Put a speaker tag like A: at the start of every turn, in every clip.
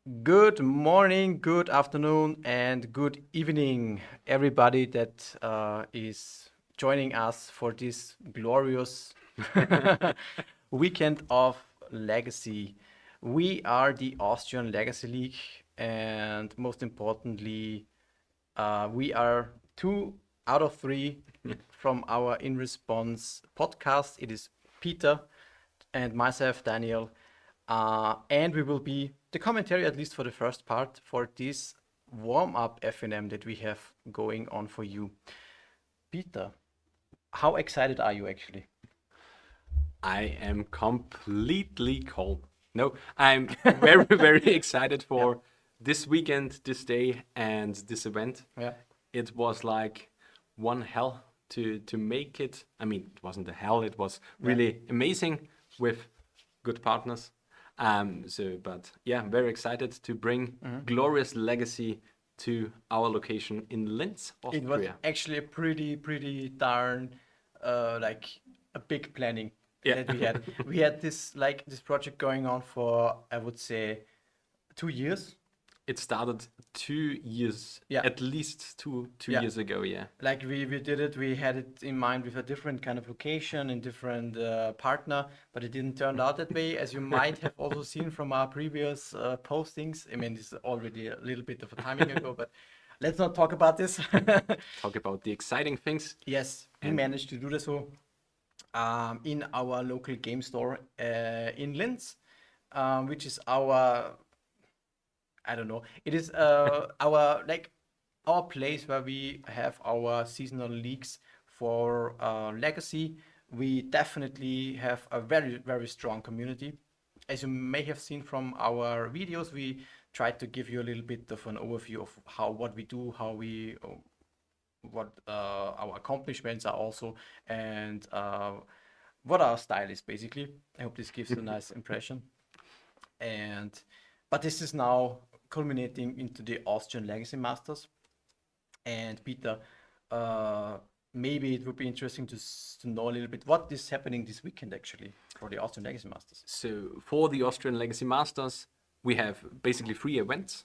A: Good morning, good afternoon, and good evening, everybody that is joining us for this glorious weekend of Legacy. We are the Austrian Legacy League, and most importantly, we are two out of three from our In Response podcast. It is Peter and myself, Daniel. And we will be the commentary, at least for the first part, for this warm-up FNM that we have going on for you. Peter, how excited are you actually?
B: I am completely calm. No, I'm very, very excited for this weekend, this day, and this event.
A: Yeah.
B: It was like one hell to make it. I mean, it wasn't a hell. It was really amazing with good partners. But yeah, I'm very excited to bring glorious legacy to our location in Linz,
A: It was
B: Austria.
A: actually a pretty darn like a big planning
B: Yeah.
A: that we had. We had this project going on for, I would say, 2 years.
B: It started 2 years,
A: Yeah.
B: at least two
A: Yeah.
B: years ago. Yeah,
A: Like we did it, we had it in mind with a different kind of location and different partner, but it didn't turn out that way, as you might have also seen from our previous postings. I mean, this is already a little bit of a timing ago, but let's not talk about this.
B: talk about the exciting things.
A: Yes, we
B: And-
A: managed to do this so in our local game store in Linz, which is our, I don't know. It is our place where we have our seasonal leagues for Legacy. We definitely have a very strong community. As you may have seen from our videos, we tried to give you a little bit of an overview of what we do, what our accomplishments are also, and what our style is basically. I hope this gives a nice impression. But this is now culminating into the Austrian Legacy Masters. And Peter, maybe it would be interesting to know a little bit what is happening this weekend actually for the Austrian Legacy Masters.
B: So for the Austrian Legacy Masters, we have basically 3 events.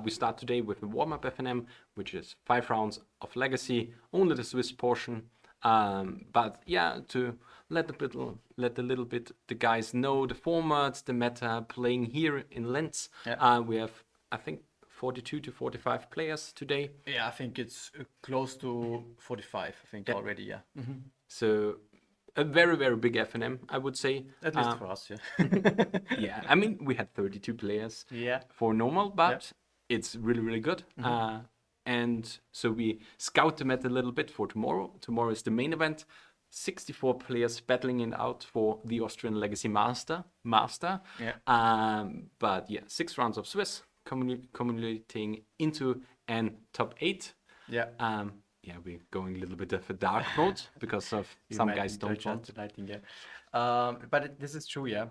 B: We start today with the Warmup FNM, which is 5 rounds of Legacy, only the Swiss portion. But yeah, to let a little bit the guys know the formats, the meta playing here in Linz.
A: Yeah.
B: We have, I think, 42 to 45 players today.
A: Yeah, I think it's close to 45. I think already. Yeah.
B: So a very big FNM, I would say.
A: At least for us. Yeah.
B: Yeah, I mean, we had 32 players
A: Yeah.
B: for normal, but it's really good. And so we scout the meta a little bit for tomorrow. Tomorrow is the main event. 64 players battling it out for the Austrian Legacy Master.
A: Yeah.
B: But yeah, 6 rounds of Swiss, accumulating into an top 8.
A: Yeah.
B: Yeah, we're going a little bit of a dark mode because of some guys don't want.
A: Lighting, yeah. But this is true, yeah.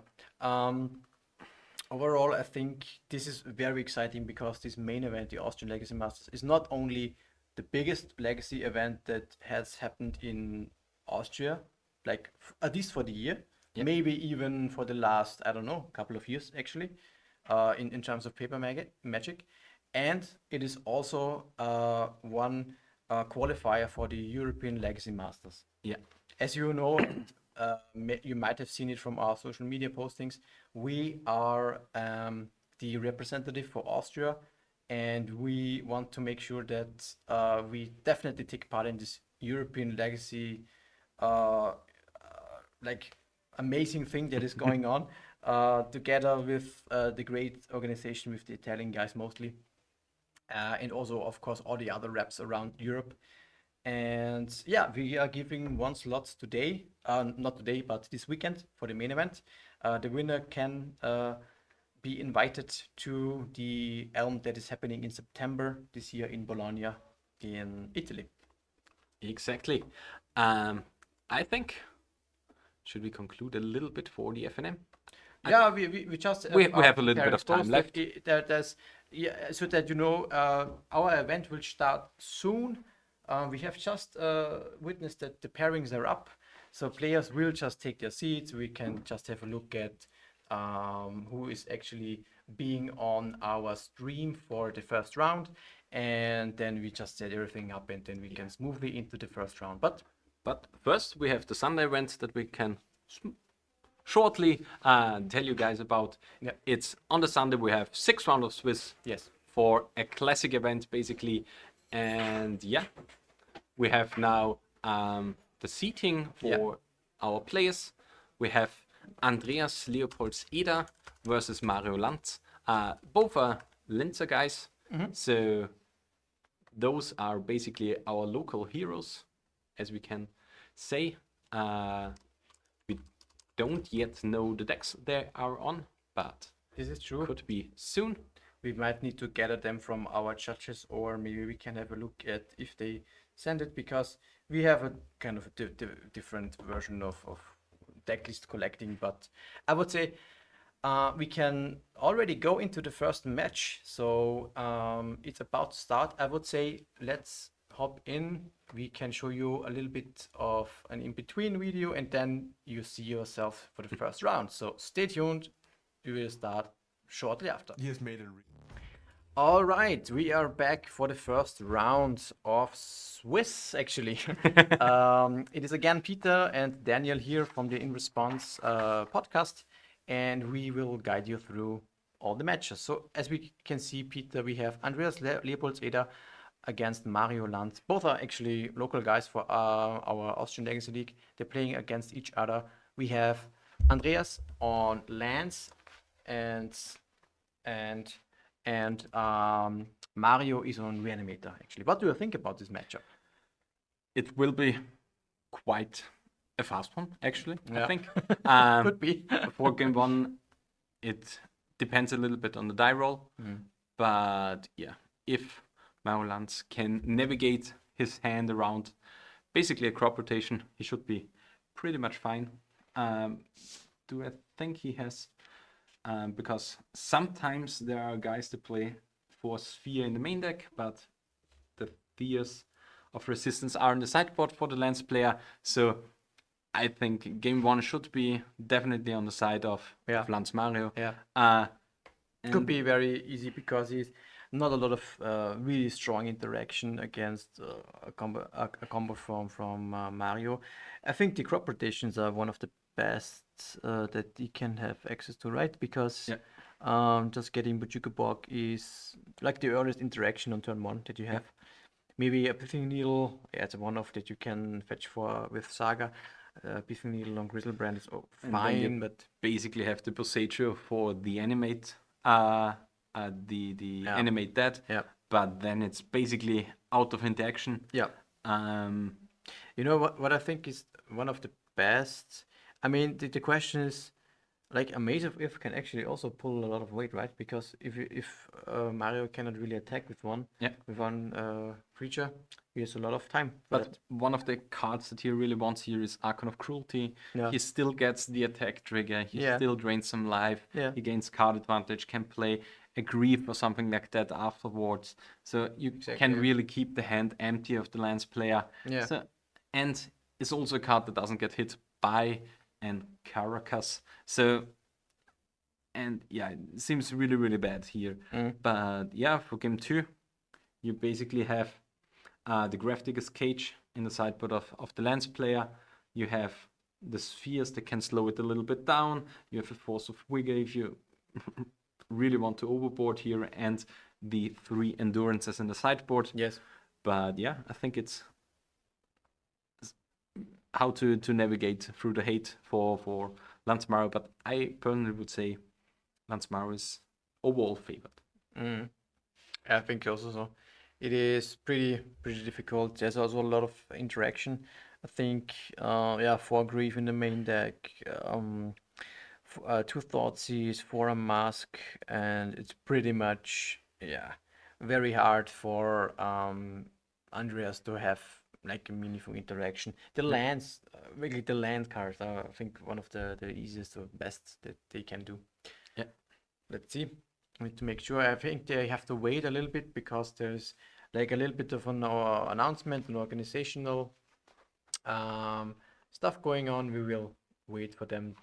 A: Overall, I think this is very exciting because this main event, the Austrian Legacy Masters, is not only the biggest legacy event that has happened in Austria, like at least for the year, maybe even for the last, I don't know, couple of years actually, in terms of paper magic. And it is also one qualifier for the European Legacy Masters.
B: Yeah.
A: As you know, you might have seen it from our social media postings. We are the representative for Austria, and we want to make sure that we definitely take part in this European Legacy, like amazing thing that is going on, together with the great organization with the Italian guys mostly, and also of course all the other reps around Europe. And yeah, we are giving 1 slot today, not today, but this weekend for the main event. The winner can be invited to the Elm that is happening in September this year in Bologna in Italy.
B: Exactly. I think, should we conclude a little bit for the FNM?
A: Yeah, we just
B: We have a little bit of time left.
A: There's, yeah, so that you know, our event will start soon. We have just witnessed that the pairings are up, so players will just take their seats. We can just have a look at who is actually being on our stream for the first round, and then we just set everything up, and then we can smoothly into the first round.
B: But first, we have the Sunday events that we can shortly tell you guys about.
A: Yeah.
B: It's on the Sunday, we have 6 rounds of Swiss
A: yes,
B: for a classic event, basically. And yeah, we have now the seating for our players. We have Andreas Leopolds Eder versus Mario Lanz. Both are Linzer guys. So those are basically our local heroes, as we can say. We don't yet know the decks they are on, but
A: this is true.
B: could be soon.
A: We might need to gather them from our judges, or maybe we can have a look at if they send it, because we have a kind of different version of deck list collecting. But I would say we can already go into the first match. So it's about to start. I would say let's hop in. We can show you a little bit of an in-between video, and then you see yourself for the first round. So stay tuned. We will start shortly after.
C: He has made a
A: All right, we are back for the first round of Swiss, actually. It is again Peter and Daniel here from the In Response podcast, and we will guide you through all the matches. So as we can see, Peter, we have Andreas Leopolds Eder against Mario Lanz. Both are actually local guys for our Austrian Legacy League. They're playing against each other. We have Andreas on Lanz, and Mario is on Reanimator, actually. What do you think about this matchup?
B: It will be quite a fast one, actually, I
A: Yeah.
B: think.
A: Could be.
B: For game 1, it depends a little bit on the die roll. But yeah, if Mario Lanz can navigate his hand around basically a crop rotation, he should be pretty much fine. Do I think he has... because sometimes there are guys that play for Sphere in the main deck, but the Spheres of Resistance are in the sideboard for the Lance player. So I think game 1 should be definitely on the side of Lance Mario.
A: Yeah. Could be very easy because he's not a lot of really strong interaction against a combo from Mario. I think the crop rotations are one of the best that he can have access to, right? Because just getting Bujukaborg is like the earliest interaction on turn 1 that you have. Maybe a Pithing Needle, it's a one-off that you can fetch for with Saga. Pithing Needle on Grizzlebrand is fine, but
B: basically have the Boseiju for the animate, the animate that.
A: Yeah.
B: But then it's basically out of interaction.
A: Yeah. You know what I think is one of the best. I mean, the question is, like, a Maze of If can actually also pull a lot of weight, right? Because if Mario cannot really attack with one creature, he has a lot of time.
B: But one of the cards that he really wants here is Archon of Cruelty.
A: Yeah.
B: He still gets the attack trigger. He
A: Yeah.
B: still drains some life.
A: Yeah.
B: He gains card advantage, can play a Grief or something like that afterwards. So you can really keep the hand empty of the Lance player.
A: Yeah.
B: So, and it's also a card that doesn't get hit by and Caracas. So, and yeah, it seems really, really bad here. But yeah, for game 2, you basically have the Grafdigger's Cage in the sideboard of the Lance player. You have the Spheres that can slow it a little bit down. You have a Force of Vigor if you really want to overboard here, and the 3 Endurances in the sideboard.
A: Yes.
B: But yeah, I think it's how to navigate through the hate for Lance Mario, but I personally would say Lance Mario is overall favored.
A: I think also so. It is pretty difficult. There's also a lot of interaction. I think 4 Grief in the main deck, 2 Thoughtseize, 4 Mask, and it's pretty much very hard for Andreas to have like a meaningful interaction. The lands, really the land cards are, I think, one of the easiest or best that they can do.
B: Yeah.
A: Let's see. I need to make sure. I think they have to wait a little bit because there's like a little bit of an announcement, an organizational stuff going on. We will wait for them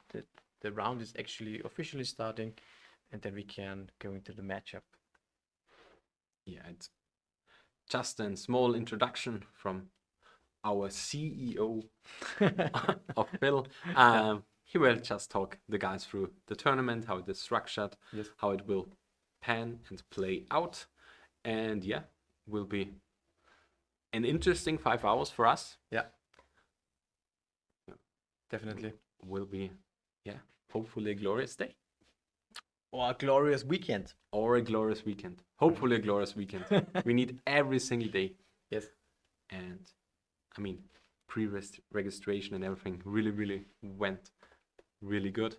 A: the round is actually officially starting, and then we can go into the matchup.
B: Yeah, it's just a small introduction from our CEO of Phil. He will just talk the guys through the tournament, how it is structured,
A: Yes.
B: how it will pan and play out. And yeah, will be an interesting 5 hours for us.
A: Yeah. Definitely.
B: Will be, yeah, hopefully a glorious day.
A: Or a glorious weekend.
B: Or a glorious weekend. Hopefully a glorious weekend. We need every single day.
A: Yes.
B: And I mean, pre-registration and everything really went really good.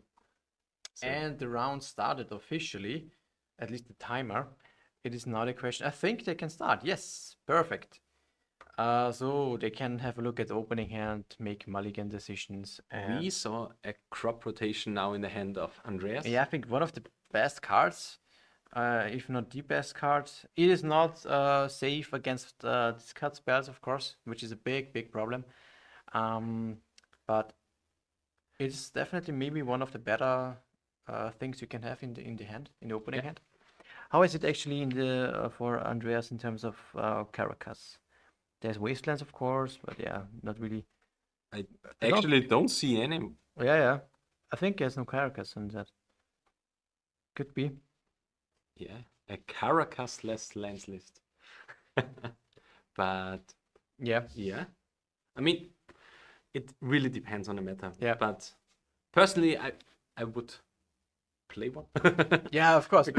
B: So,
A: And the round started officially, at least the timer. It is not a question. I think they can start. Yes, perfect. So they can have a look at the opening hand, make mulligan decisions. And
B: we saw a crop rotation now in the hand of Andreas.
A: yeah, I think one of the best cards, if not the best card. It is not safe against discard spells, of course, which is a big problem. But it's definitely maybe one of the better things you can have in the hand, in the opening hand. How is it actually in the for Andreas in terms of Caracas? There's Wastelands, of course, but yeah, not really.
B: I actually don't see any.
A: Yeah. I think there's no Caracas in that. Could be.
B: Yeah, a Caracas-less lands list. But
A: Yeah.
B: I mean, it really depends on the meta.
A: Yeah.
B: But personally, I would play one.
A: Yeah, of course.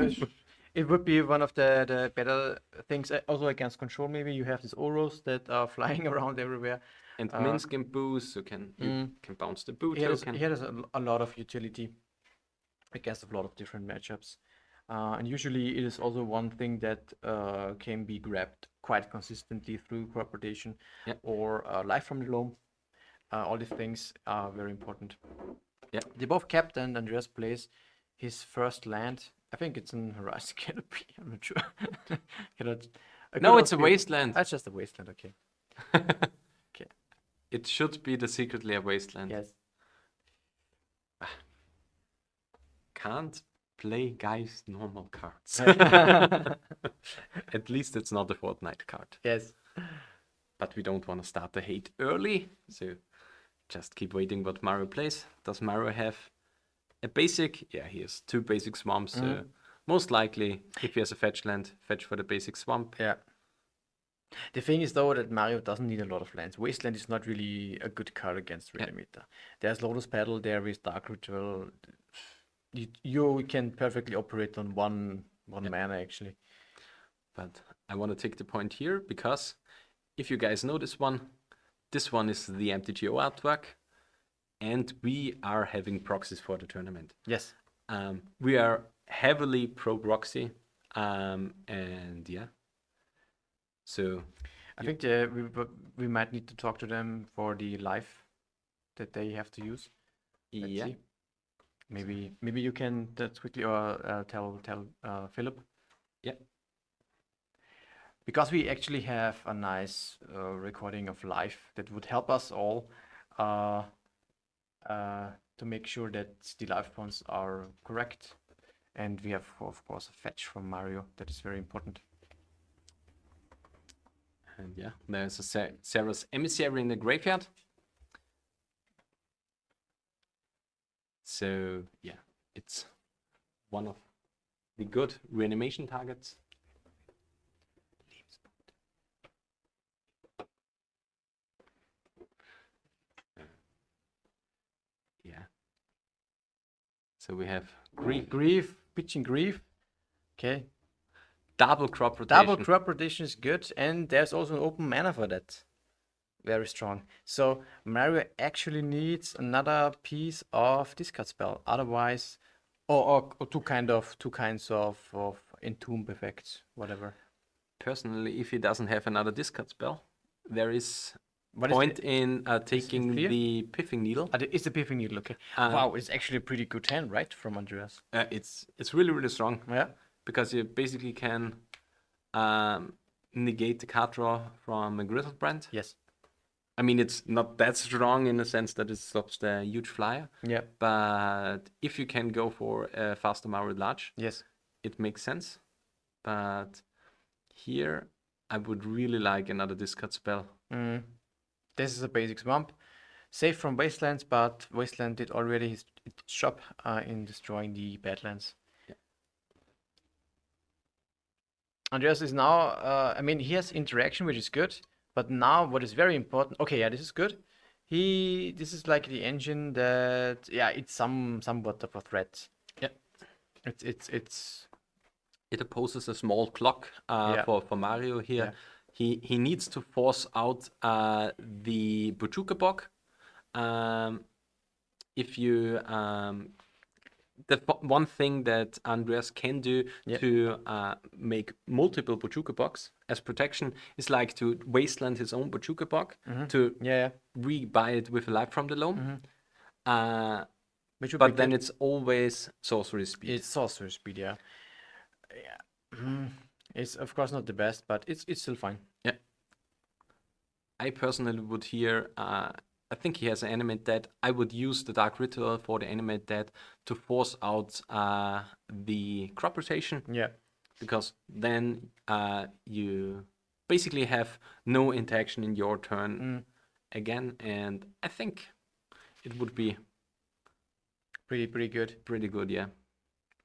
A: It would be one of the better things. Also against control, maybe you have these Oros that are flying around everywhere.
B: And Minsk and boost, so you can bounce the boot token.
A: He has a lot of utility against a lot of different matchups. And usually it is also one thing that can be grabbed quite consistently through crop rotation or life from the loam. All these things are very important.
B: Yeah.
A: They both kept, and Andreas plays his first land. I think it's in Horizon Canopy. I'm not sure.
B: No, it's a wasteland.
A: That's just a wasteland. Okay. Okay.
B: It should be the secretly a wasteland.
A: Yes.
B: Can't play guys normal cards. At least it's not a Fortnite card.
A: Yes.
B: But we don't want to start the hate early, so just keep waiting what Mario plays. Does Mario have a basic? Yeah, he has 2 basic swamps. So most likely, if he has a fetch land, fetch for the basic swamp.
A: Yeah. The thing is, though, that Mario doesn't need a lot of lands. Wasteland is not really a good card against Reanimator. There's Lotus Petal, there is Dark Ritual. You can perfectly operate on one mana, actually.
B: But I want to take the point here, because if you guys know this one is the MTGO artwork, and we are having proxies for the tournament.
A: Yes.
B: We are heavily pro proxy, and yeah. So
A: I think we might need to talk to them for the life that they have to use. Let's see. Maybe you can quickly or tell Philip.
B: Yeah.
A: Because we actually have a nice recording of live that would help us all to make sure that the live pawns are correct, and we have of course a fetch from Mario that is very important.
B: And yeah, there's a Sarah's Emissary in the graveyard. So yeah, it's one of the good reanimation targets. Yeah. So we have
A: pitching grief. Okay.
B: Double crop rotation.
A: Double crop rotation is good, and there's also an open mana for that. Very strong. So Mario actually needs another piece of discard spell. Otherwise, or two kinds of entomb effects, whatever.
B: Personally, if he doesn't have another discard spell, there is point in taking the Piffing Needle.
A: It's the Piffing Needle, okay. Wow, it's actually a pretty good hand, right, from Andreas?
B: It's really strong.
A: Yeah.
B: Because you basically can negate the card draw from a Grizzled Brand.
A: Yes.
B: I mean, it's not that strong in the sense that it stops the huge flyer.
A: Yeah.
B: But if you can go for a faster Mario Large,
A: Yes.
B: it makes sense. But here, I would really like another discard spell.
A: This is a basic swamp. Safe from Wastelands, but Wasteland did already its job in destroying the Badlands.
B: Yeah.
A: Andreas is now, I mean, he has interaction, which is good, but now what is very important, okay, yeah, this is good. This is like the engine that, yeah, it's somewhat of a threat.
B: Yeah.
A: It's
B: It opposes a small clock
A: Yeah.
B: for Mario here. He needs to force out the Bojuka Bog. If you one thing that Andreas can do to make multiple Bojuka Bogs as protection is like to wasteland his own Bojuka Bog to rebuy it with a life from the loam.
A: Which would
B: But
A: be
B: then
A: good.
B: it's always sorcery speed.
A: It's sorcerer speed, yeah. It's of course not the best, but it's still fine.
B: Yeah. I personally would here, I think he has an animate dead. I would use the Dark Ritual for the animate dead to force out the crop rotation.
A: Yeah.
B: Because then you basically have no interaction in your turn again, and I think it would be
A: Pretty good.
B: pretty good, yeah.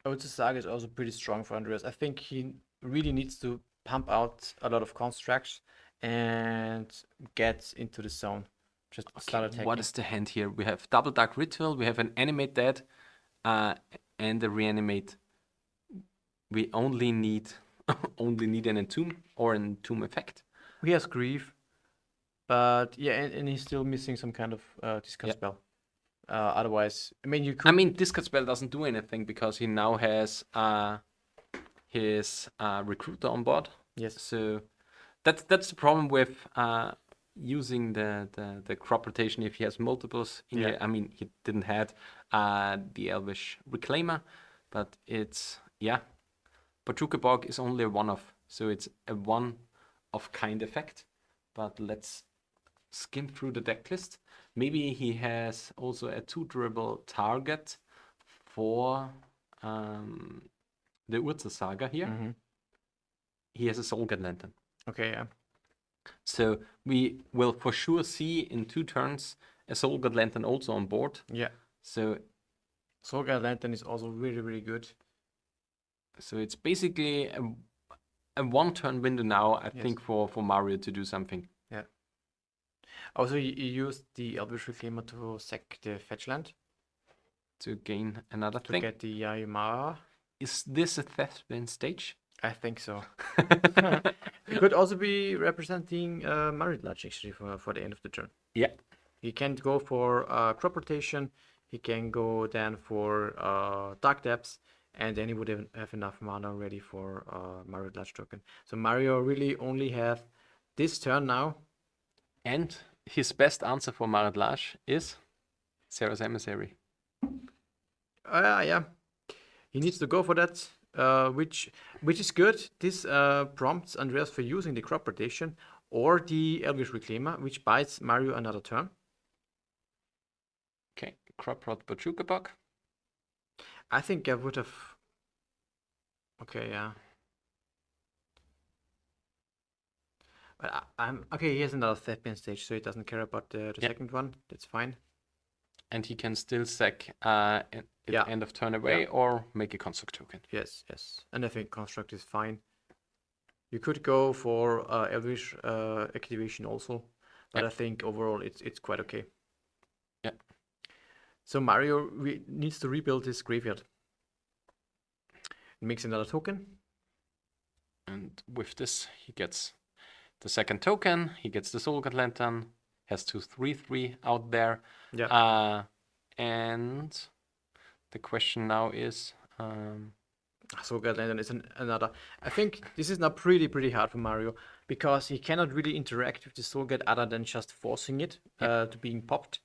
A: Oates Saga is also pretty strong for Andreas. I think he really needs to pump out a lot of constructs and get into the zone. Just start attacking.
B: What is the hand here? We have double Dark Ritual, we have an animate dead, and a reanimate. We only need an entomb or an entomb effect.
A: He has grief, but yeah, and he's still missing some kind of discard spell. Otherwise, I mean, you could.
B: I mean, discard spell doesn't do anything because he now has his recruiter on board.
A: Yes.
B: So that's the problem with using the crop rotation if he has multiples. I mean, he didn't have the Elvish Reclaimer, but it's Bojuka Bog is only a one-off, so it's a one-of kind effect. But let's skim through the deck list. Maybe he has also a 2 durable target for the Urza Saga here. He has a Soulguard Lantern.
A: Okay, yeah.
B: So we will for sure see in 2 turns a Soulguard Lantern also on board.
A: Yeah.
B: So
A: Soulguard Lantern is also really good.
B: So it's basically a 1-turn window now, I think, for Mario to do something.
A: Yeah. Also, you used the Elvish Reclaimer to sack the fetch land.
B: To gain another thing.
A: To get the Yayumara.
B: Is this a Thespian stage?
A: I think so. It could also be representing Married Large, actually, for the end of the turn.
B: Yeah.
A: He can go for crop rotation. He can go then for Dark Depths. And then he would have enough mana ready for Married Large token. So Mario really only have this turn now.
B: And his best answer for Married Large is Sarah's Emissary.
A: Yeah. He needs to go for that, which is good. This prompts Andreas for using the crop rotation or the Elvish Reclaimer, which buys Mario another turn.
B: Okay, crop rot Bojuka Bog.
A: I think I would have. Okay, yeah. But I'm okay. He has another Thespian stage, so he doesn't care about the second one. That's fine.
B: And he can still sack end of turn away or make a construct token.
A: Yes. And I think construct is fine. You could go for Elvish activation also, but I think overall it's quite okay.
B: Yeah.
A: So Mario needs to rebuild his graveyard. Makes another token.
B: And with this, he gets the second token. He gets the Soulguard Lantern. Has 2 3/3 out there.
A: Yeah.
B: And the question now is.
A: Soulguard Lantern is another. I think this is now pretty hard for Mario because he cannot really interact with the Soulguard other than just forcing it to being popped.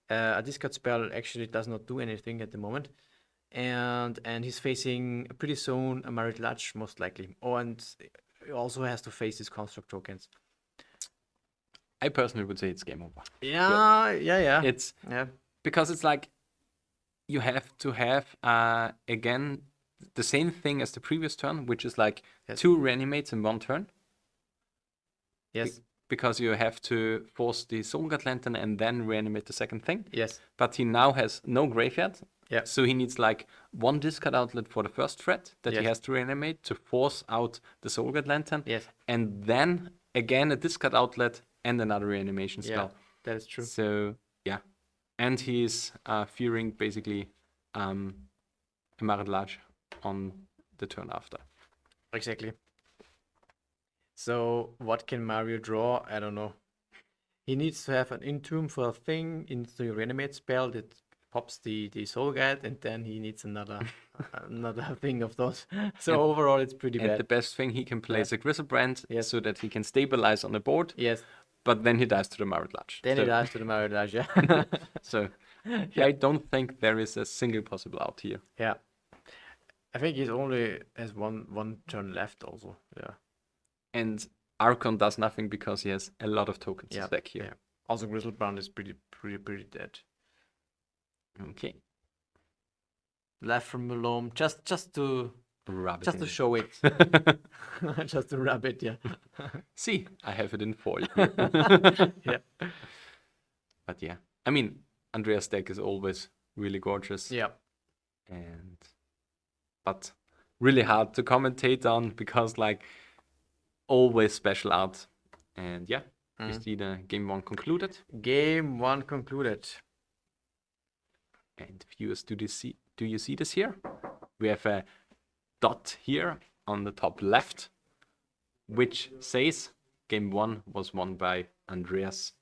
A: A discard spell actually does not do anything at the moment. And he's facing pretty soon a Married Large, most likely. Oh, and he also has to face his construct tokens.
B: I personally would say it's game over.
A: Yeah.
B: It's
A: Yeah.
B: because it's like you have to have again the same thing as the previous turn, which is like
A: Yes.
B: 2 reanimates in 1 turn.
A: Yes.
B: Because you have to force the Soul Guard Lantern and then reanimate the second thing.
A: Yes.
B: But he now has no graveyard.
A: Yeah.
B: So he needs like 1 discard outlet for the first threat that he
A: Yes.
B: has to reanimate to force out the Soul Guard Lantern.
A: Yes.
B: And then again a discard outlet and another reanimation
A: Yeah.
B: spell.
A: That is true.
B: So yeah. And he's fearing basically a Marad Large on the turn after.
A: Exactly. So what can Mario draw? I don't know. He needs to have an Entomb for a thing into the Reanimate spell that pops the Soul Guide, and then he needs another another thing of those. So
B: And-
A: overall, it's pretty
B: And
A: bad.
B: the best thing he can play
A: Yeah.
B: is a Griselbrand
A: Yes.
B: so that he can stabilize on the board,
A: Yes.
B: but then he dies to the Marad Large.
A: Then
B: so,
A: he dies to the Mario Dash. Yeah.
B: So
A: Yeah.
B: I don't think there is a single possible out here.
A: Yeah. I think he only has one turn left. Also. Yeah.
B: And Archon does nothing because he has a lot of tokens to
A: Yeah.
B: stack here.
A: Yeah. Also, Griselbrand is pretty dead.
B: Okay.
A: Left from Malone, just to
B: Rub it
A: just to
B: in.
A: show it, just to rub it. Yeah.
B: See, I have it in foil.
A: Yeah.
B: But yeah, I mean, Andreas' deck is always really gorgeous.
A: Yeah.
B: But really hard to commentate on because like always special art. And yeah, we see the game 1 concluded.
A: Game 1 concluded.
B: And viewers, do you see this here? We have a dot here on the top left, which says game 1 was won by Andreas.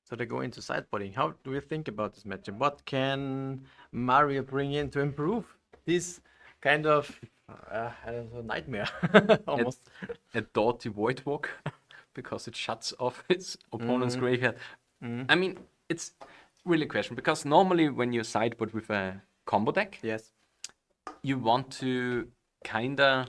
A: So they go into sideboarding. How do you think about this matchup? What can Mario bring in to improve this kind of I don't know, nightmare almost?
B: A Doughty Voidwalk because it shuts off its opponent's graveyard. I mean, it's really a question because normally when you sideboard with a combo deck,
A: Yes.
B: you want to kinda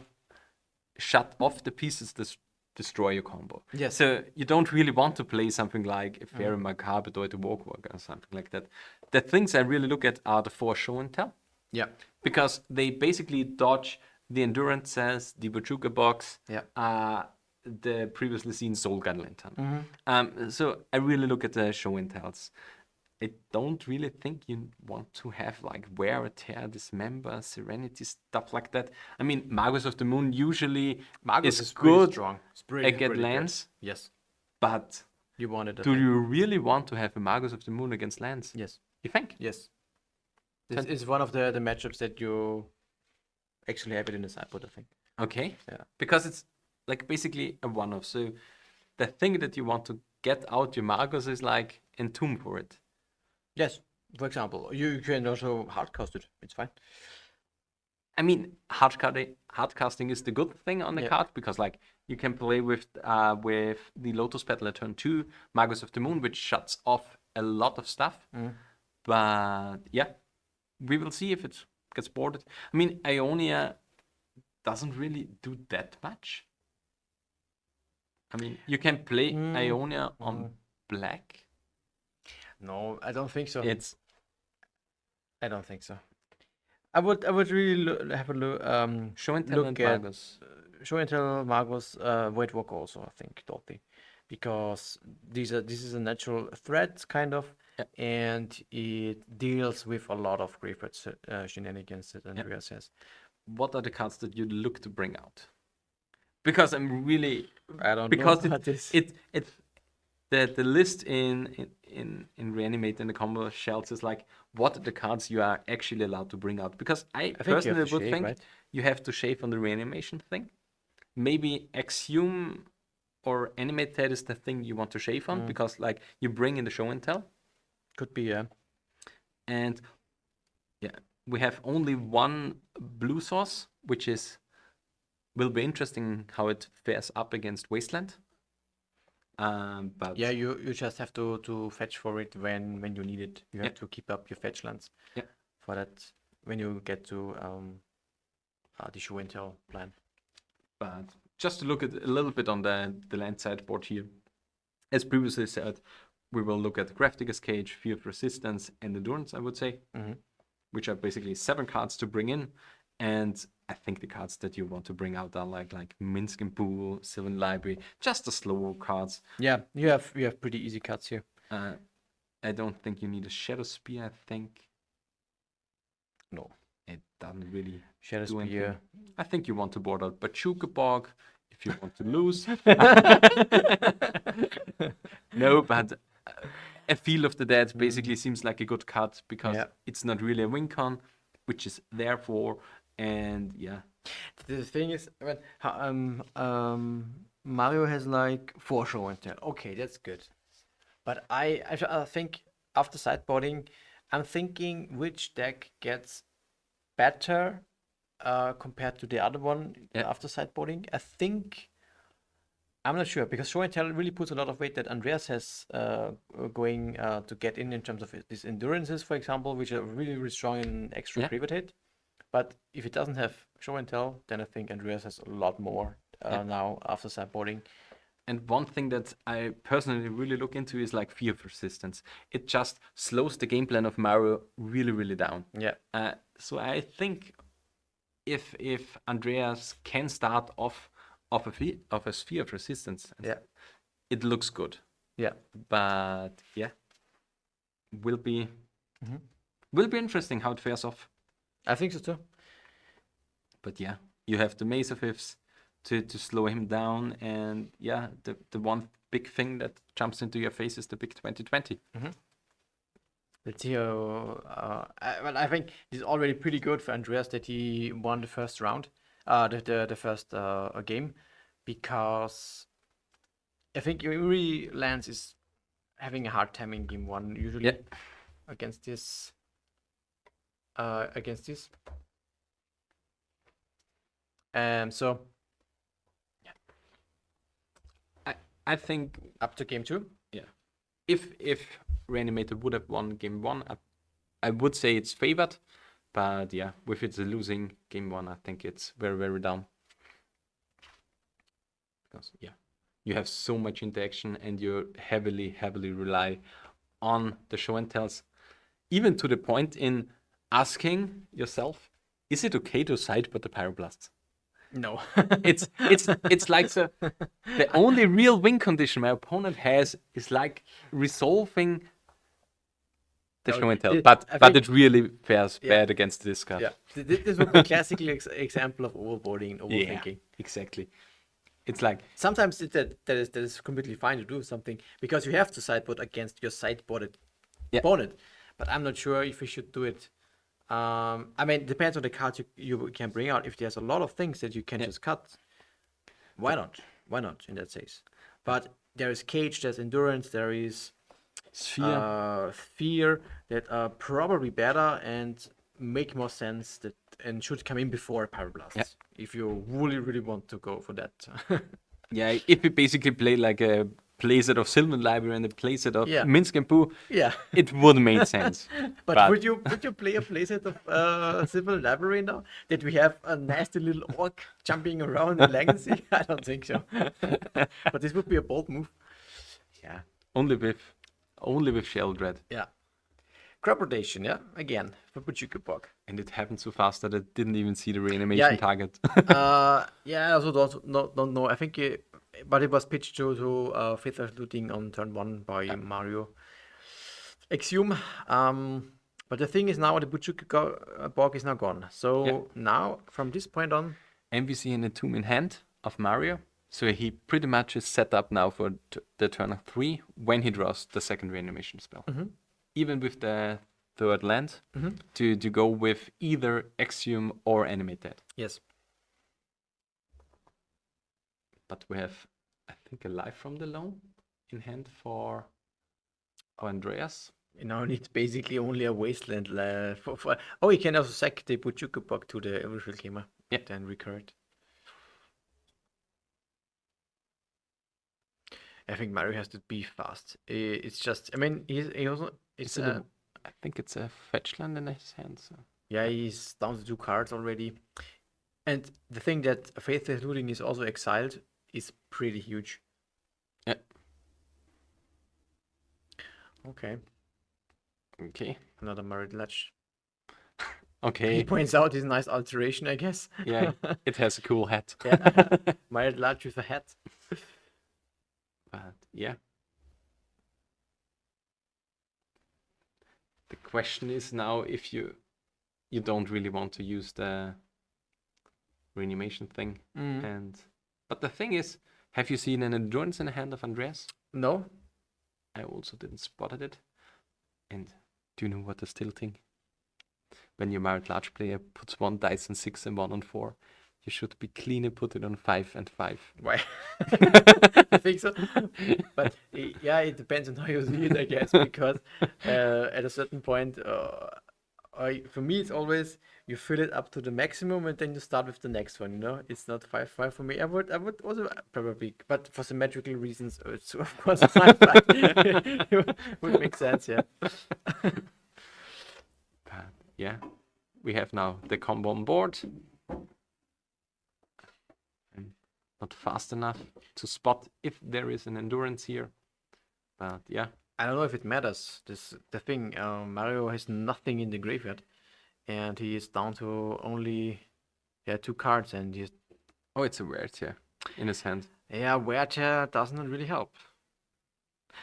B: shut off the pieces that destroy your combo.
A: Yes.
B: So you don't really want to play something like a Fairy Macabre or a Walkwalk or something like that. The things I really look at are the 4 show and tell.
A: Yeah.
B: Because they basically dodge the Endurances, the Bojuka box,
A: Yeah.
B: the previously seen Soul Guard Lantern. So I really look at the show and tells. I don't really think you want to have like Wear a Tear, Dismember, Serenity, stuff like that. I mean, Magus of the Moon usually
A: Magus
B: is
A: pretty
B: good
A: strong. It's
B: against
A: pretty good.
B: lands,
A: Yes.
B: but
A: You wanted
B: do you really want to have a Magus of the Moon against lands?
A: Yes.
B: You think?
A: Yes. This is one of the matchups that you actually have it in the sideboard, I think.
B: Okay.
A: Yeah.
B: Because it's like basically a one-off. So the thing that you want to get out your Magus is like Entomb for it.
A: Yes. For example, you can also hardcast it. It's fine.
B: I mean, hardcasting is the good thing on the
A: Yeah.
B: card because like you can play with the Lotus Petal at turn 2, Magus of the Moon, which shuts off a lot of stuff. But yeah, we will see if it gets boarded. I mean, Ionia doesn't really do that much. I mean, you can play Ionia on black.
A: No, I don't think so.
B: It's
A: I don't think so. I would really have a look.
B: show and tell and
A: look at
B: Magus.
A: Show and tell Magus Void Walker also, I think, Doughty, because this is a natural threat kind of, and it deals with a lot of graveyard shenanigans that Andrea says.
B: What are the cards that you look to bring out? Because I'm really
A: I don't
B: because
A: know what this.
B: the list in Reanimator in the combo shells is like what are the cards you are actually allowed to bring out? Because I
A: think you have
B: personally
A: to
B: would
A: shave,
B: think
A: right?
B: you have to shave on the reanimation thing. Maybe Exhume or Animate Head is the thing you want to shave on because like you bring in the show and tell.
A: Could be, yeah.
B: And yeah, we have only one blue source, which will be interesting how it fares up against Wasteland. But
A: Yeah, you just have to fetch for it when you need it. You have to keep up your fetch lands.
B: Yeah.
A: For that, when you get to the show and tell plan.
B: But just to look at a little bit on the land sideboard here. As previously said, we will look at Grafdigger's Cage, Fear of Resistance, and Endurance, I would say, which are basically 7 cards to bring in. And I think the cards that you want to bring out are like Minsk and Boo, Sylvan Library, just the slow cards.
A: Yeah, you have pretty easy cards here.
B: I don't think you need a Shadow Spear, I think.
A: No.
B: It doesn't really
A: Shadow
B: do
A: Spear.
B: anything. I think you want to board out Bachuka Bog if you want to lose. No, but a Field of the Dead basically seems like a good card because it's not really a win con, which is therefore, and yeah.
A: The thing is, Mario has like 4 show and tell. Okay, that's good. But I think after sideboarding, I'm thinking which deck gets better compared to the other one after sideboarding. I think I'm not sure because show and tell really puts a lot of weight that Andreas has going to get in terms of these endurances, for example, which are really, really strong in extra gravitate. But if it doesn't have show and tell, then I think Andreas has a lot more now after sideboarding.
B: And one thing that I personally really look into is like Fear of Resistance. It just slows the game plan of Mario really, really down.
A: Yeah.
B: So I think if Andreas can start off of a Sphere of Resistance, it looks good.
A: Yeah.
B: But yeah, will be interesting how it fares off.
A: I think so too.
B: But yeah, you have the Maze of Ifs to slow him down, and yeah, the one big thing that jumps into your face is the big 2020.
A: Let's see how. I think it's already pretty good for Andreas that he won the first round, the first game, because I think Yuri Lance is having a hard time in game 1 usually against this. So
B: I think
A: up to game 2.
B: Yeah. If Reanimator would have won game 1, I would say it's favored. But yeah, with it's a losing game 1, I think it's very, very down. Because you have so much interaction and you heavily, heavily rely on the show and tells. Even to the point in asking yourself, is it okay to sideboard the Pyroblasts?
A: No.
B: it's like the only real win condition my opponent has is like resolving the show and tell. But it really fares bad against this card.
A: Yeah. This would be a classic example of overboarding and overthinking.
B: Yeah, exactly. It's like
A: sometimes that is completely fine to do something because you have to sideboard against your sideboarded opponent. But I'm not sure if we should do it. I mean, it depends on the cards you can bring out. If there's a lot of things that you can just cut, why not? Why not in that case? But there is Cage, there's Endurance, there is Fear that are probably better and make more sense and should come in before Pyroblasts if you really, really want to go for that.
B: Yeah, if you basically play like a playset of Sylvan Library and a playset of Minsk and Poo, it would make sense.
A: But would you play a playset of Sylvan Library now? That we have a nasty little orc jumping around in Legacy? I don't think so. But this would be a bold move. Yeah.
B: Only with Shell Dread.
A: Yeah. Crop rotation, again, for Bachuka Bog.
B: And it happened so fast that I didn't even see the reanimation target.
A: I also don't know. I think but it was pitched to Fifth Looting on turn 1 by Mario. Exhume. But the thing is now the Bachuka Bog is now gone. So now, from this point on...
B: MVC and a Tomb in hand of Mario. So he pretty much is set up now for the turn of 3 when he draws the second reanimation spell. Even with the third land to go with either Exhume or Animate Dead.
A: Yes.
B: But we have, I think, a Life from the Loam in hand for Andreas.
A: You now need basically only a Wasteland for you can also sack the Bachuka Bog to the Evolution Gamer. Then recur it. I think Mario has to be fast. It's just, I mean, he also...
B: I think it's a fetch land in his hand. So.
A: Yeah, he's down to 2 cards already. And the thing that Faithless Looting is also exiled is pretty huge.
B: Yeah.
A: Okay.
B: Okay.
A: Another Married Latch. He
B: Okay.
A: points out his nice alteration, I guess.
B: Yeah, it has a cool hat.
A: Yeah. Married Latch with a hat.
B: But yeah. The question is now if you don't really want to use the reanimation thing. But the thing is, have you seen an endurance in the hand of Andreas?
A: No.
B: I also didn't spotted it. And do you know what is tilting? When your Married Large player puts 1 dice on 6 and 1 on 4, you should be clean and put it on 5 and 5.
A: Why? I think so. But yeah, it depends on how you see it, I guess, because at a certain point, for me, it's always you fill it up to the maximum and then you start with the next one. It's not 5/5 for me. I would also probably, but for symmetrical reasons, it's of course 5/5. It would make sense, yeah.
B: But yeah, we have now the combo on board. I'm not fast enough to spot if there is an endurance here, but yeah.
A: I don't know if it matters. The thing. Mario has nothing in the graveyard, and he is down to only 2 cards, and he's
B: Oh, it's a Werther in his hand.
A: yeah. Werther doesn't really help.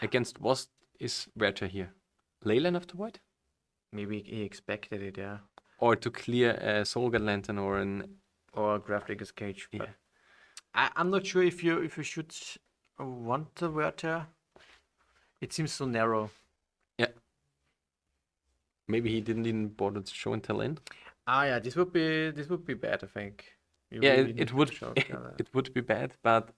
B: Against what is Werther here? Leyland of the Void?
A: Maybe he expected it, yeah.
B: Or to clear a Solgar Lantern or an...
A: Or Grafdigger's Cage. But
B: Yeah.
A: I'm not sure if you should want the Werther. It seems so narrow.
B: Yeah. Maybe he didn't even bother to show and tell in.
A: Yeah, this would be bad, I think. You
B: Yeah,
A: really
B: it
A: need to
B: would
A: show and tell.
B: it would be bad, but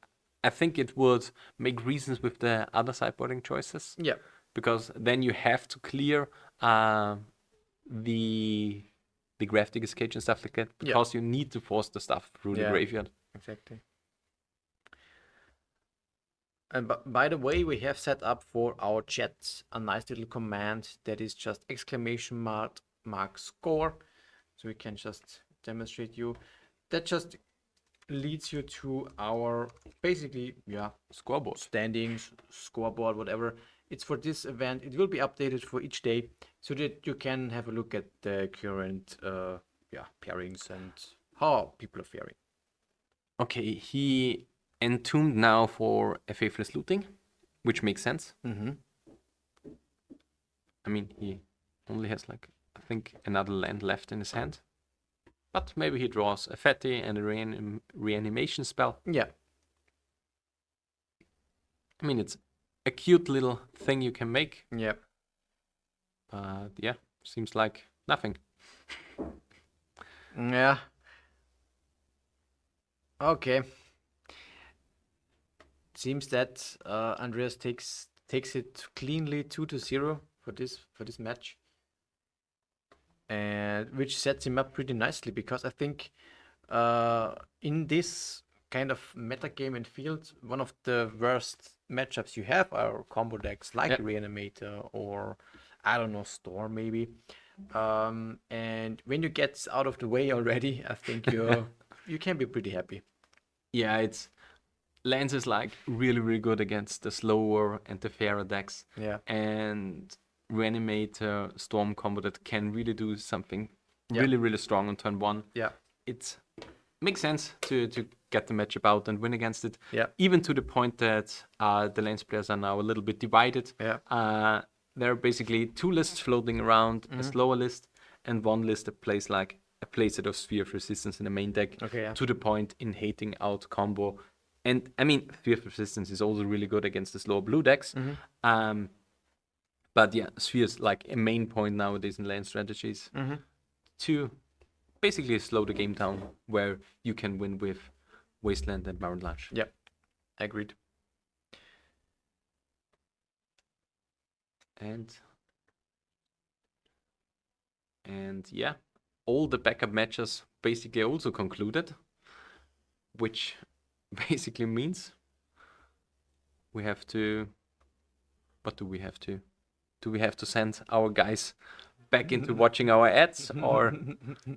B: I think it would make reasons with the other sideboarding choices.
A: Yeah.
B: Because then you have to clear the Grafdigger's Cage and stuff like that, because you need to force the stuff through the graveyard.
A: Exactly. And by the way, we have set up for our chat a nice little command that is just exclamation mark score. So we can just demonstrate you. That just leads you to our basically
B: Scoreboard.
A: standings, scoreboard, whatever. It's for this event. It will be updated for each day so that you can have a look at the current pairings and how people are faring.
B: Okay, he entombed now for a Faithless Looting, which makes sense.
A: Mm-hmm.
B: I mean, he only has I think another land left in his hand. But maybe he draws a Fatty and a reanimation spell.
A: Yeah.
B: I mean, it's a cute little thing you can make.
A: Yeah.
B: But yeah, seems like nothing.
A: Yeah. Okay. Seems that Andreas takes it cleanly 2-0 for this match, and which sets him up pretty nicely because I think in this kind of meta game and field, one of the worst matchups you have are combo decks like Reanimator or I don't know Storm maybe, and when you get out of the way already, I think you can be pretty happy.
B: Yeah, Lance is really, really good against the slower and the fairer decks.
A: Yeah.
B: And Reanimator Storm combo that can really do something really, really strong on turn 1.
A: Yeah.
B: It makes sense to get the matchup out and win against it.
A: Yeah.
B: Even to the point that the Lance players are now a little bit divided.
A: Yeah.
B: There are basically 2 lists floating around, a slower list, and 1 list that plays a playset of Sphere of Resistance in the main deck.
A: Okay, yeah.
B: To the point in hating out combo. And I mean, Sphere of Resistance is also really good against the slower blue decks. But yeah, Sphere is a main point nowadays in lane strategies to basically slow the game down where you can win with Wasteland and Barren Large.
A: Yeah, agreed.
B: And yeah, all the backup matches basically also concluded, which basically means we have to... What do we have to? Do we have to send our guys back into watching our ads, or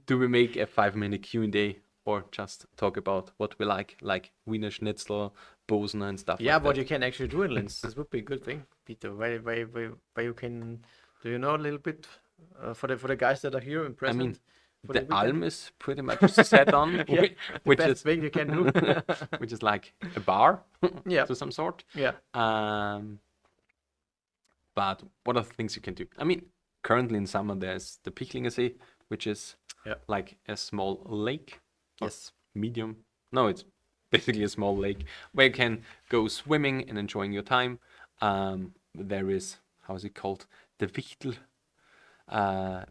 B: do we make a 5-minute Q&A or just talk about what we like Wiener Schnitzel, Bosner and stuff
A: Yeah,
B: like
A: what
B: that.
A: you can actually do in Linz. This would be a good thing, Peter. Where you can, do you know a little bit for the guys that are here in
B: I
A: present?
B: mean,
A: for
B: the
A: weekend?
B: Alm is pretty much set on,
A: Yeah, the
B: which
A: best
B: is
A: thing you can do.
B: which is like a bar
A: Yeah,
B: to some sort.
A: yeah,
B: But what are the things you can do? I mean, currently in summer there's the Pichlinger See, which is
A: yeah.
B: like a small lake. or
A: Yes.
B: Medium. No, it's basically a small lake where you can go swimming and enjoying your time. There is, how is it called? The Wichtel.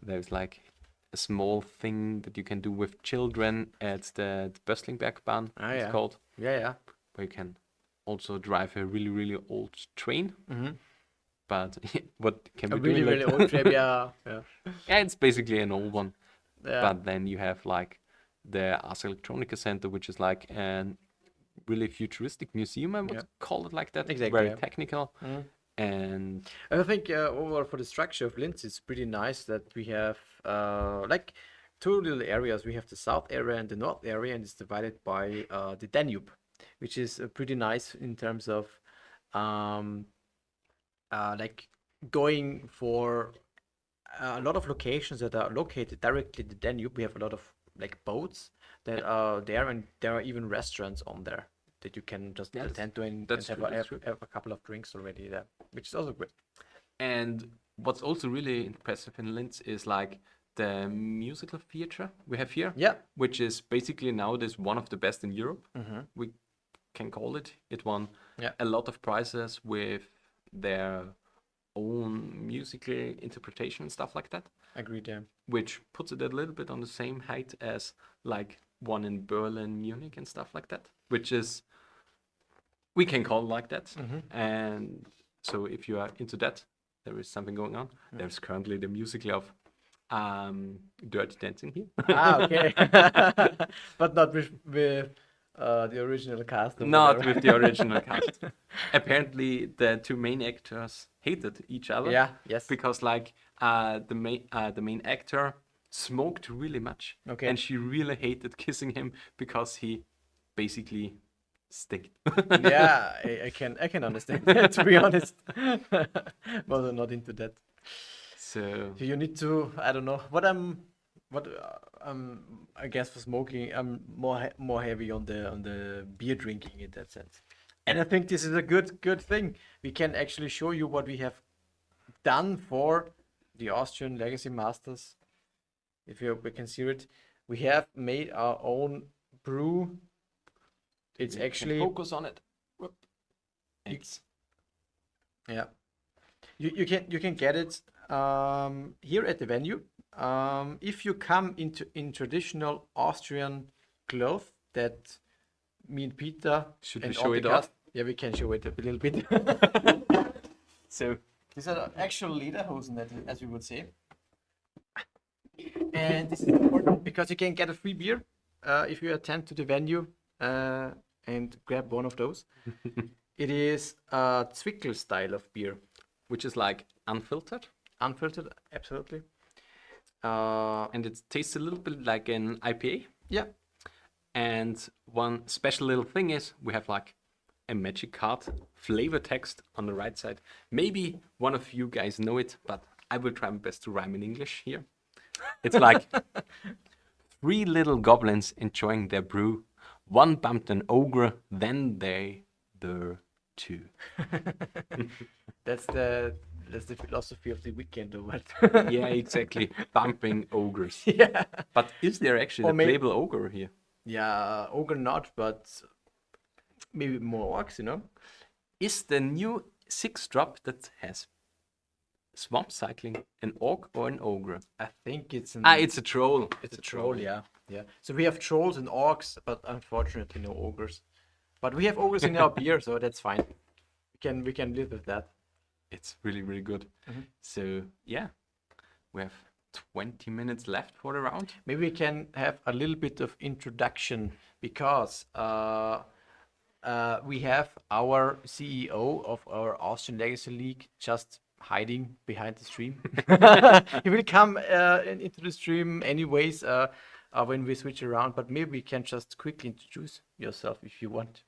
B: There's like a small thing that you can do with children at the Böstlingbergbahn,
A: Ah,
B: it's
A: yeah.
B: called,
A: Yeah.
B: where you can also drive a really, really old train.
A: Mm-hmm.
B: But what can
A: A
B: we do
A: really,
B: in
A: really
B: that?
A: old trip. Yeah, yeah,
B: Yeah, it's basically an old one.
A: yeah.
B: But then you have like the Ars Electronica Center, which is like an really futuristic museum, I would
A: Yeah.
B: call it like that.
A: Exactly,
B: Very
A: yeah.
B: technical.
A: Mhm.
B: And
A: I think overall for the structure of Linz, it's pretty nice that we have like two little areas. We have the south area and the north area, and it's divided by the Danube, which is pretty nice in terms of um, like going for a lot of locations that are located directly the Danube. We have a lot of like boats that are there, and there are even restaurants on there that you can just
B: Yeah,
A: attend to and
B: that's
A: have,
B: true, that's true.
A: have a couple of drinks already there, which is also great.
B: And what's also really impressive in Linz is like the musical theater we have here,
A: Yeah.
B: which is basically nowadays one of the best in Europe.
A: Mhm.
B: We can call it. It won
A: Yeah.
B: a lot of prizes with their own musical interpretation and stuff like that,
A: Agreed, yeah.
B: which puts it a little bit on the same height as like one in Berlin, Munich, and stuff like that, which is, we can call it like that.
A: Mm-hmm.
B: And so if you are into that, there is something going on. There's currently the musical of Dirty Dancing here.
A: Ah, okay. But not with the original cast. Or
B: Not
A: whatever.
B: with the original cast. Apparently, the two main actors hated each other.
A: Yeah, yes.
B: Because like the main actor smoked really much,
A: Okay.
B: and she really hated kissing him because he basically stinked.
A: Yeah, I can understand that, to be honest. But I'm not into that.
B: So
A: You need to, I don't know, I guess for smoking, I'm more heavy on the beer drinking in that sense. And I think this is a good thing. We can actually show you what we have done for the Austrian Legacy Masters. If we can see it, we have made our own brew. It's
B: you can
A: actually
B: focus on it. Whoop. It's
A: yeah. You can get it here at the venue. If you come in traditional Austrian clothes that me and Peter
B: Should
A: and
B: we show it
A: Ottokast-
B: off?
A: Yeah, we can show it a little bit. So these are actual lederhosen, as we would say. And this is important because you can get a free beer if you attend to the venue and grab one of those. It is a Zwickel style of beer.
B: which is like unfiltered,
A: Unfiltered, absolutely.
B: and it tastes a little bit like an IPA.
A: Yeah.
B: And one special little thing is we have like a magic card flavor text on the right side. Maybe one of you guys know it, but I will try my best to rhyme in English here. It's like 3 little goblins enjoying their brew. One bumped an ogre, then they the 2.
A: That's the philosophy of the weekend or what?
B: Yeah, exactly. Bumping ogres.
A: Yeah.
B: But is there actually
A: Or
B: a
A: may-
B: playable ogre here?
A: Yeah, ogre not, but maybe more orcs, you know?
B: Is the new 6-drop that has swamp cycling an orc or an ogre?
A: I think it's an
B: It's a troll.
A: it's a troll, yeah. Yeah. So we have trolls and orcs, but unfortunately no ogres. But we have ogres in our beer, so that's fine. We can live with that.
B: It's really, really good. So, yeah, we have 20 minutes left for the round.
A: Maybe we can have a little bit of introduction because we have our CEO of our Austrian Legacy League just hiding behind the stream. He will come into the stream anyways. when we switch around. But maybe we can just quickly introduce yourself if you want.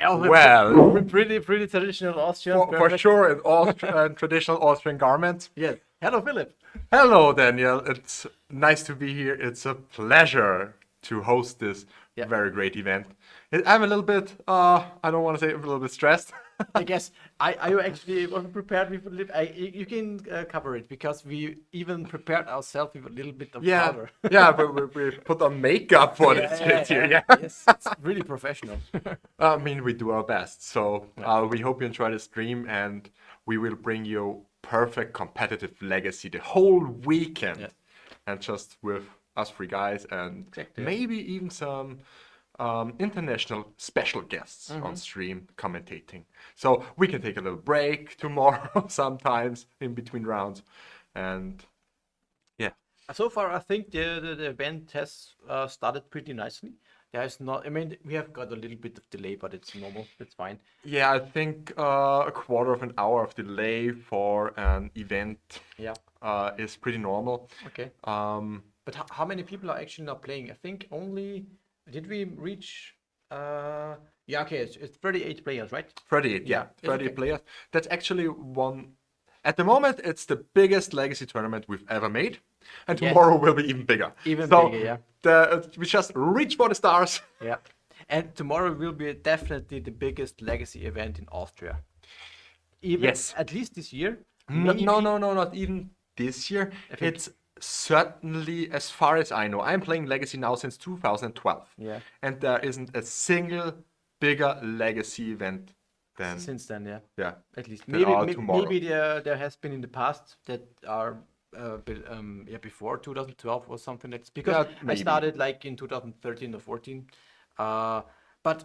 C: Well,
A: pretty traditional Austrian.
C: for
A: perfect.
C: sure, in traditional Austrian garments.
A: Yes. Hello, Philip.
C: Hello, Daniel. It's nice to be here. It's a pleasure to host this
A: Yeah.
C: very great event. I'm a little bit, I don't want to say, a little bit stressed.
A: I guess I actually wasn't prepared with a little. You can cover it because we even prepared ourselves with a little bit of
C: Yeah,
A: powder.
C: yeah, but we put on makeup for this shit here. Yeah.
A: Yes, it's really professional.
C: I mean, we do our best. So we hope you enjoy the stream, and we will bring you perfect competitive legacy the whole weekend,
A: Yeah.
C: and just with us three guys, and
A: Exactly.
C: maybe even some international special guests on stream commentating. So we can take a little break tomorrow sometimes in between rounds, and yeah.
A: So far, I think the event has started pretty nicely. There's not. I mean, we have got a little bit of delay, but it's normal. It's fine.
C: Yeah, I think a quarter of an hour of delay for an event
A: Yeah.
C: is pretty normal.
A: Okay. But how many people are actually now playing? I think only. Did we reach? Yeah. Okay. It's 38 players, right?
C: 38, yeah,
A: It's
C: 38
A: okay.
C: players. That's actually one. At the moment, it's the biggest legacy tournament we've ever made, and
A: Yes.
C: tomorrow will be even bigger.
A: Even
C: So
A: bigger, yeah.
C: we just reach for the stars.
A: Yeah. And tomorrow will be definitely the biggest legacy event in Austria. Even
C: Yes.
A: at least this year.
C: No,
A: Maybe-
C: no, not even this year.
A: I think-
C: It's certainly, as far as I know, I'm playing Legacy now since 2012.
A: Yeah.
C: And there isn't a single bigger Legacy event than,
A: Since then, yeah.
C: yeah.
A: At least
C: There are
A: maybe
C: tomorrow.
A: maybe there has been in the past that are before 2012 or something. That's because
C: Yeah,
A: I
C: maybe.
A: started like in 2013 or 14. But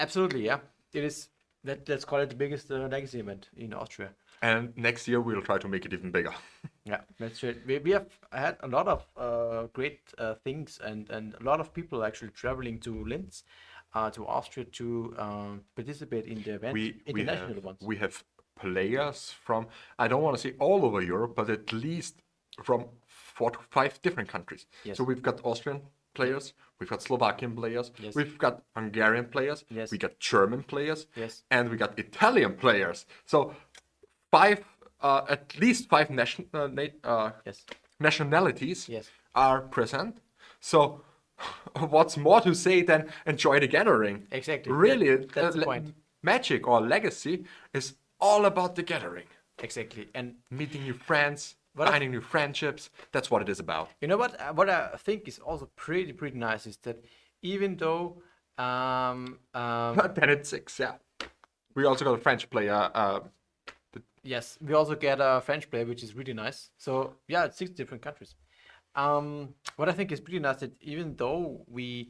A: absolutely, yeah, it is. Let's call it the biggest legacy event in Austria.
C: And next year we'll try to make it even bigger.
A: Yeah, that's it. We have had a lot of great things and a lot of people actually traveling to Linz, to Austria to participate in the event, international ones.
C: We have players from, I don't want to say all over Europe, but at least from 4 to 5 different countries.
A: Yes.
C: So we've got Austrian players, we've got Slovakian players,
A: Yes.
C: we've got Hungarian players,
A: Yes.
C: we got German players,
A: Yes.
C: and we got Italian players. So at least 5
A: Yes.
C: nationalities
A: Yes.
C: are present. So what's more to say than enjoy the gathering?
A: Exactly.
C: Really,
A: That's the point.
C: Magic or Legacy is all about the gathering.
A: Exactly. And
C: Meeting new friends,
A: What I-
C: finding new friendships. That's what it is about.
A: you know what? What I think is also pretty nice is that even though
C: Then it's 6, yeah. We also got a French player.
A: yes, we also get a French player, which is really nice. So yeah, it's 6 different countries. What I think is pretty nice that even though the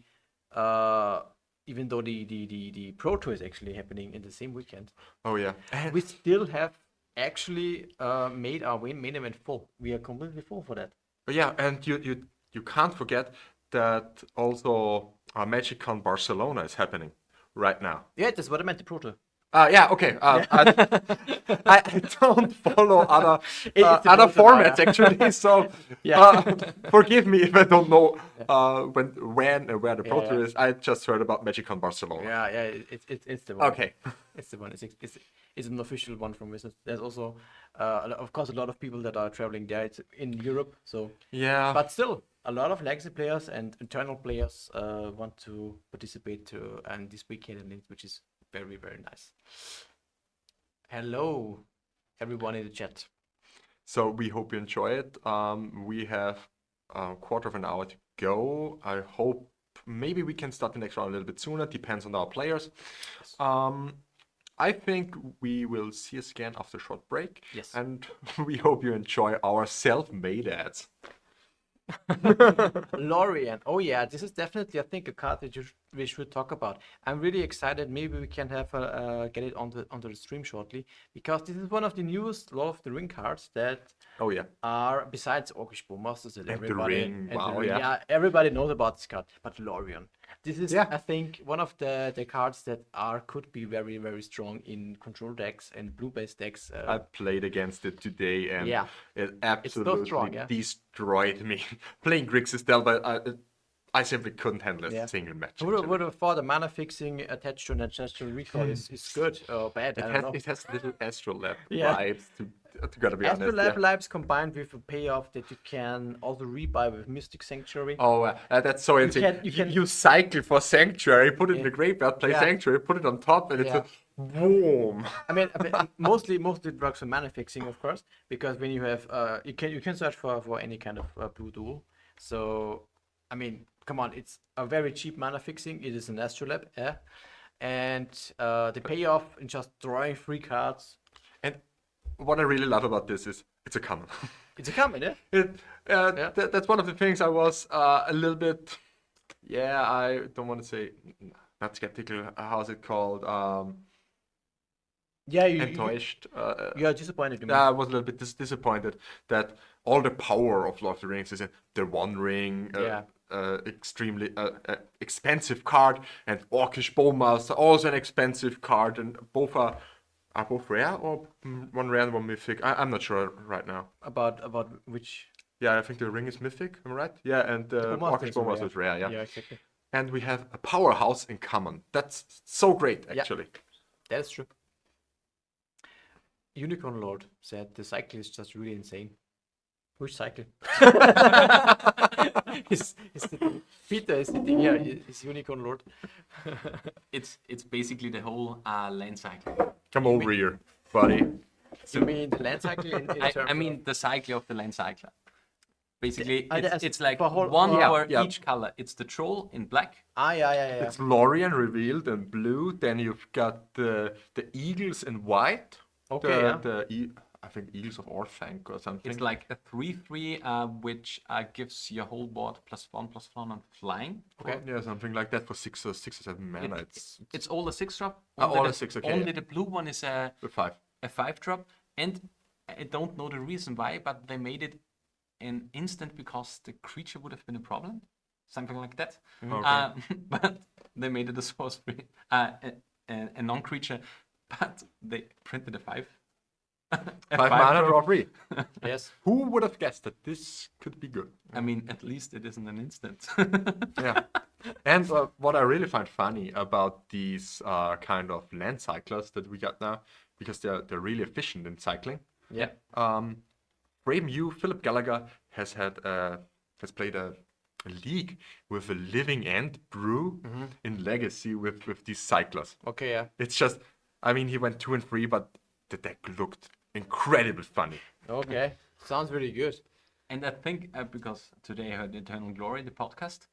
A: Pro Tour is actually happening in the same weekend,
C: Oh yeah.
A: we still have actually made our main event full. We are completely full for that.
C: Yeah, and you can't forget that also MagicCon Barcelona is happening right now.
A: Yeah, that's what I meant. The Pro Tour.
C: Yeah, okay. I don't follow other
A: It's the
C: other
A: Pro Tour,
C: formats
A: yeah.
C: actually, so
A: Yeah.
C: forgive me if I don't know when and where the Pro
A: Yeah,
C: Tour
A: yeah.
C: is. I just heard about MagicCon Barcelona.
A: Yeah, it's the one.
C: Okay.
A: It's the one. It's an official one from Wizards. There's also, of course, a lot of people that are traveling there. It's in Europe, so.
C: Yeah.
A: But still, a lot of legacy players and internal players want to participate to and this weekend in Linz, which is very nice. Hello, everyone in the chat.
C: So we hope you enjoy it. We have a quarter of an hour to go. I hope maybe we can start the next round a little bit sooner. Depends on our players. I think we will see us again after a short break.
A: Yes.
C: And we hope you enjoy our self-made ads.
A: Lorien. Oh yeah, this is definitely, I think, a card that you we should talk about. I'm really excited. Maybe we can have get it onto the stream shortly, because this is one of the newest Lord of the Ring cards that
C: Oh yeah.
A: are, besides Orcish Bowmasters that
C: And the
A: everybody
C: Ring,
A: and the
C: wow,
A: Ring,
C: yeah.
A: everybody knows about this card, but Lorien. This is,
C: Yeah.
A: I think, one of the cards that could be very, very strong in control decks and blue-based decks.
C: I played against it today, and
A: Yeah.
C: it
A: so
C: absolutely
A: strong, yeah.
C: destroyed me. Playing Grixis Del, but I simply couldn't handle a
A: Yeah.
C: single match.
A: I would
C: actually.
A: have thought the mana fixing attached to an ancestral recall is good or bad. I don't know.
C: It has little Astrolab
A: Yeah.
C: vibes, to gotta be honest.
A: Astrolab
C: Yeah.
A: Labs combined with a payoff that you can also rebuy with Mystic Sanctuary.
C: Oh, that's so insane.
A: you can-
C: You cycle for Sanctuary, put it in
A: Yeah.
C: the graveyard, play
A: Yeah.
C: Sanctuary, put it on top, and
A: Yeah.
C: it's a boom.
A: I mean, mostly it works for mana fixing, of course, because when you have you can search for any kind of blue duel. So, I mean, come on, it's a very cheap mana fixing. It is an Astrolab, yeah, and the payoff in just drawing 3 cards.
C: And what I really love about this is it's a common.
A: It's a common, yeah.
C: That's one of the things I was a little bit, I don't want to say, not skeptical, how's it called?
A: Yeah,
C: Enttäuscht.
A: you're disappointed. You mean.
C: I was a little bit disappointed that all the power of Lord of the Rings is in the One Ring, extremely expensive card, and Orcish Bowmaster, also an expensive card, and both are both rare, or one rare and one mythic. I'm not sure right now.
A: About which?
C: Yeah, I think the ring is mythic. Am I right? Yeah, and the
A: Bowmaster
C: Orcish
A: is rare.
C: Bowmaster is rare. Yeah.
A: Yeah, exactly.
C: And we have a powerhouse in common. That's so great, actually.
A: That is true. Unicorn Lord said the cycle is just really insane. Which cycle? Peter is sitting here. Is Unicorn Lord?
B: It's basically the whole land cycle.
C: Come over here, buddy.
A: You mean the land cycle in terms
B: I mean the cycle of the land cycler. Basically,
A: The-
B: it's like
A: for whole-
B: one
A: yeah,
B: for
C: yeah.
B: each color. It's the troll in black.
A: Yeah.
C: It's Lorien revealed in blue. Then you've got the eagles in white.
A: Okay,
C: I think Eagles of Orthanc or something.
B: It's like a 3/3, which gives your whole board +1/+1 on flying.
A: Okay.
C: Yeah, something like that for 6 or 7 mana.
B: It's all a 6-drop.
C: all a 6, okay,
B: Only
C: yeah.
B: the blue one is a
C: 5.
B: 5-drop, and I don't know the reason why, but they made it an instant because the creature would have been a problem, something like that.
C: Okay.
B: But they made it a sorcery, a non-creature, but they printed a 5.
C: 5 mana, draw 3.
A: Yes.
C: Who would have guessed that this could be good?
B: I mean, at least it isn't an instant.
C: Yeah. And what I really find funny about these kind of land cyclers that we got now, because they're really efficient in cycling.
A: Yeah.
C: Brave Mew, Philip Gallagher has played a league with a living end brew in Legacy with these cyclers.
A: Okay, yeah.
C: It's just, I mean, he went 2 and 3, but the deck looked incredibly funny.
A: Okay. Sounds really good.
B: And I think because today I heard Eternal Glory, the podcast,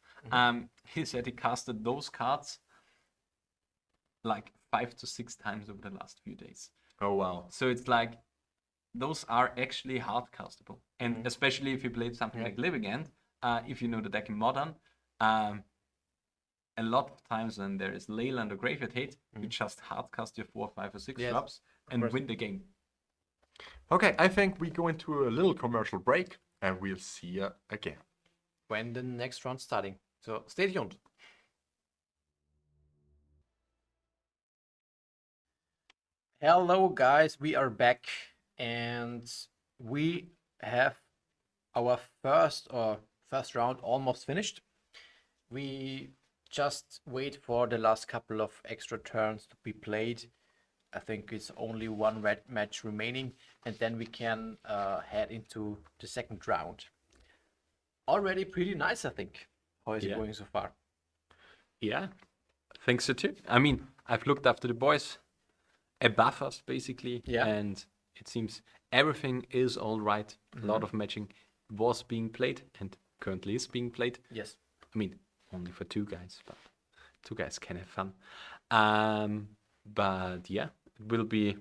B: he said he casted those cards like 5 to 6 times over the last few days.
C: Oh wow!
B: So it's like those are actually hard castable, and especially if you played something like Living End, if you know the deck in Modern, a lot of times when there is Leyland or Graveyard Hate, you just hard cast your 4, 5, or 6
A: Yes,
B: drops and
A: course.
B: win the game.
C: Okay, I think we go into a little commercial break, and we'll see you again.
A: When the next round's starting. So stay tuned. Hello guys, we are back and we have our first round almost finished. We just wait for the last couple of extra turns to be played. I think it's only one red match remaining, and then we can head into the second round. Already pretty nice, I think. How is it
B: Yeah.
A: going so far?
B: Yeah, I think so too. I mean, I've looked after the boys above us basically,
A: Yeah.
B: and it seems everything is all right. A lot of matching was being played and currently is being played.
A: Yes.
B: I mean, only for 2 guys, but 2 guys can have fun. But yeah, it will be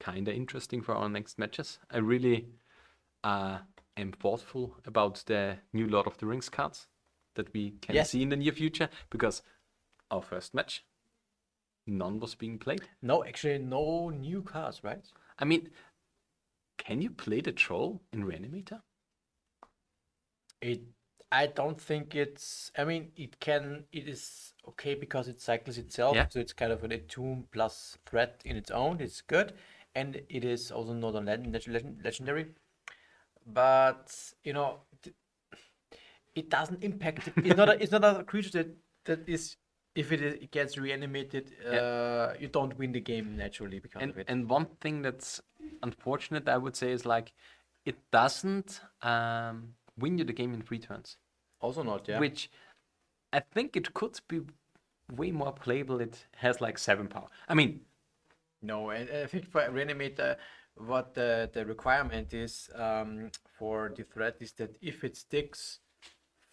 B: kind of interesting for our next matches. I really am thoughtful about the new Lord of the Rings cards that we can
A: Yes.
B: see in the near future, because our first match. None was being played.
A: No, actually, no new cards, right?
B: I mean, can you play the troll in Reanimator?
A: I don't think it's. I mean, it can. It is okay because it cycles itself,
B: Yeah.
A: so it's kind of an attune plus threat in its own. It's good, and it is also not a legendary. But it doesn't impact. It's not. It's not a creature that is. If it gets reanimated, you don't win the game naturally because of it.
B: And one thing that's unfortunate, I would say, is like it doesn't win you the game in 3 turns.
A: Also not, yeah.
B: Which I think it could be way more playable. It has like 7 power. I mean,
A: No, and I think for Reanimator, what the requirement is for the threat is that if it sticks,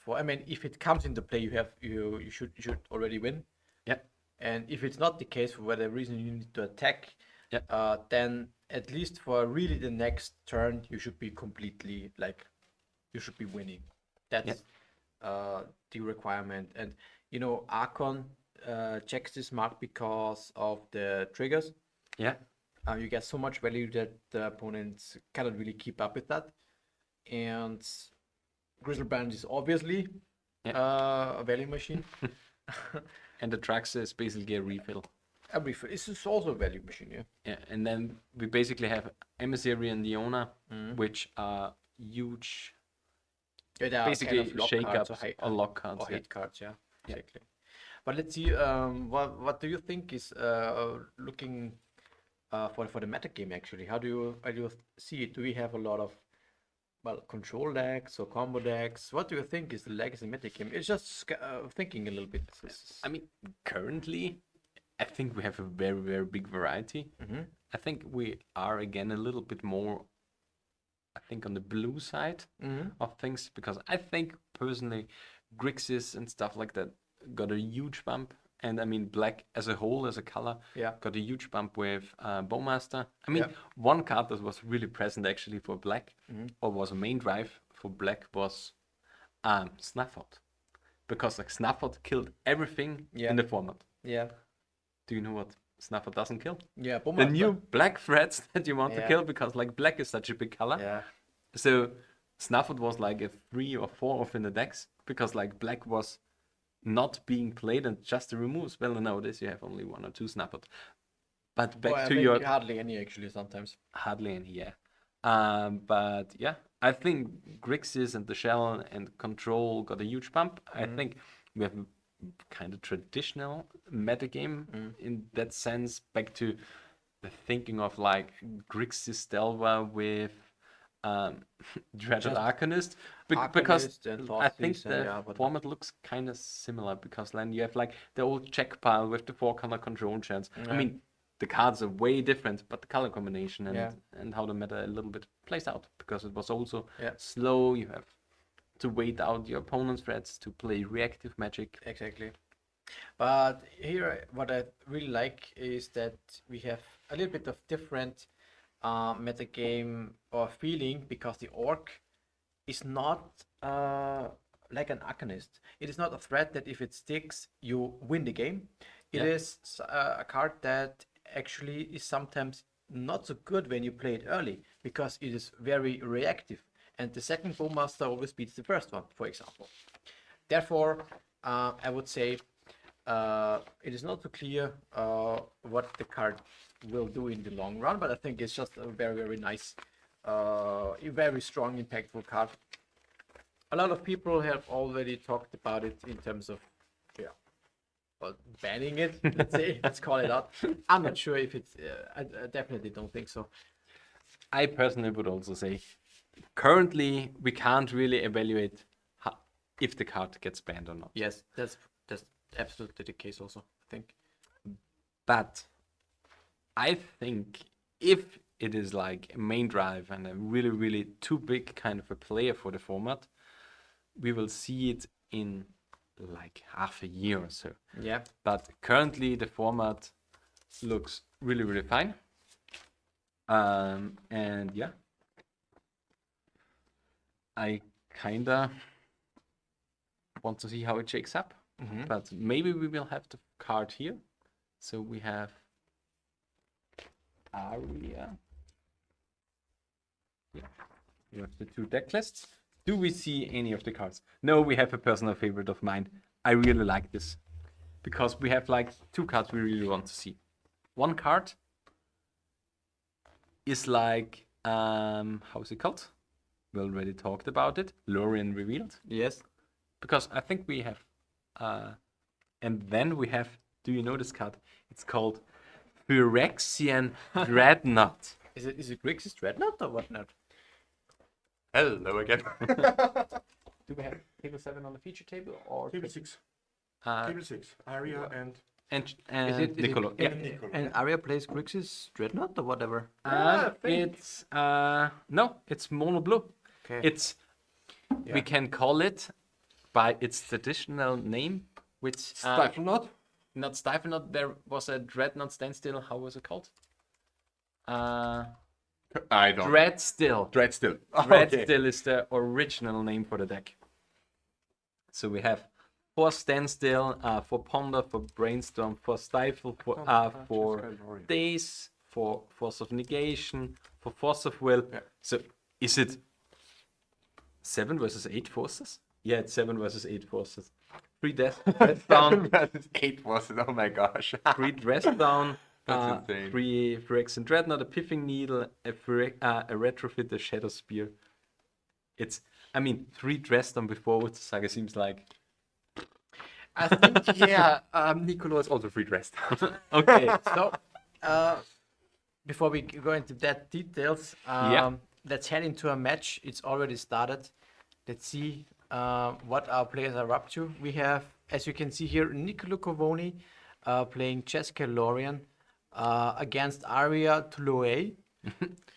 A: if it comes into play, you should already win.
B: yeah,
A: And if it's not the case for whatever reason you need to attack,
B: Yeah.
A: then at least for really the next turn you should be completely you should be winning. That's the requirement. And Archon checks this mark because of the triggers.
B: yeah,
A: You get so much value that the opponents cannot really keep up with that. And Grizzlebrand is obviously a value machine.
B: and the Trax is basically a refill.
A: This is also a value machine, yeah.
B: Yeah, and then we basically have Emissary and Leona, which are huge,
A: Yeah, they are
B: basically
A: kind of lock cards
B: shake-ups or lock cards.
A: or
B: yeah.
A: hate cards, yeah, exactly. But let's see, what do you think is looking for the meta game actually? How do you see it? Do we have a lot of control decks or combo decks? What do you think is the legacy meta game? It's just thinking a little bit.
B: I mean, currently, I think we have a very, very big variety. I think we are again a little bit more, I think, on the blue side of things, because I think personally, Grixis and stuff like that got a huge bump. And I mean, black as a whole, as a color, got a huge bump with Bowmaster. I mean, one card that was really present actually for black, or was a main drive for black, was Snufford. Because like Snufford killed everything in the format.
A: Yeah.
B: Do you know what Snufford doesn't kill?
A: Yeah,
B: The new black threats that you want to
A: Yeah.
B: kill, because like black is such a big color.
A: Yeah.
B: So Snufford was like a 3 or 4 off in the decks, because like black was not being played and just the removes. Well, nowadays you have only 1 or 2 Snufford. But back to your
A: hardly any actually sometimes.
B: hardly any, yeah. But yeah, I think Grixis and the Shell and Control got a huge bump. I think we have a kind of traditional metagame in that sense, back to the thinking of like Grixis Delva with Dreadnought Arcanist, because
A: Arcanist and
B: I think
A: Thoughtfeast and
B: the format looks kind of similar, because then you have like the old check pile with the 4-color control chance. I mean, the cards are way different, but the color combination and how the meta a little bit plays out, because it was also slow. You have to wait out your opponent's threats to play reactive magic.
A: Exactly. But here, what I really like is that we have a little bit of different metagame or feeling, because the orc is not like an Arcanist. It is not a threat that if it sticks, you win the game. It is a card that actually is sometimes not so good when you play it early, because it is very reactive. And the second Bowmaster always beats the first one, for example. Therefore, I would say it is not so clear what the card will do in the long run, but I think it's just a very, very nice, very strong, impactful card. A lot of people have already talked about it in terms of, banning it, let's say, let's call it out. I'm not sure if it's, I definitely don't think so.
B: I personally would also say, currently, we can't really evaluate if the card gets banned or not.
A: Yes, that's absolutely the case also, I think.
B: But I think if it is like a main drive and a really, really too big kind of a player for the format, we will see it in like half a year or so.
A: Yeah.
B: But currently the format looks really, really fine. And yeah, I kinda want to see how it shakes up. But maybe we will have to card here. So we have Aria. Yeah, we have the 2 deck lists. Do we see any of the cards? No, we have a personal favorite of mine. I really like this because we have like 2 cards we really want to see. One card is like how's it called? We already talked about it. Lorien revealed.
A: Yes.
B: Because I think we have and then we have, do you know this card? It's called Phyrexian Dreadnought.
A: Is it Grixis Dreadnought or whatnot?
C: Hello again.
B: Do we have table 7 on the feature table or
C: Table 6.
B: Uh,
C: Table 6. Aria and
B: and Nicolo? Yeah.
A: And Arya plays Grixis Dreadnought or whatever.
B: It's no, it's mono blue.
A: Okay.
B: It's we can call it by its traditional name, which
C: Stifelnought.
B: not Stifelnought. There was a Dreadnought standstill. How was it called?
C: I don't.
B: Dreadstill.
C: Dreadstill.
B: Dreadstill is the original name for the deck. So we have 4 standstill, for ponder, for brainstorm, for stifle, for daze, for force of negation, for force of will.
C: Yeah.
B: So is it 7 versus 8 forces? Yeah, it's 7 versus 8 forces. 3 death down,
C: Versus 8 was it? Oh my gosh.
B: 3 dress down,
C: That's insane.
B: 3 Phyrexian Dreadnought, a Piffing Needle, a Retrofit, a Shadow Spear. It's, I mean, 3 dress down before with the saga seems like.
C: I think, yeah, Nicolo is also free dressed.
B: Okay.
A: So, before we go into that details, let's head into a match. It's already started. Let's see what our players are up to. We have, as you can see here, Nicolo Covoni playing Jeskai Lorien against Aria Toulouse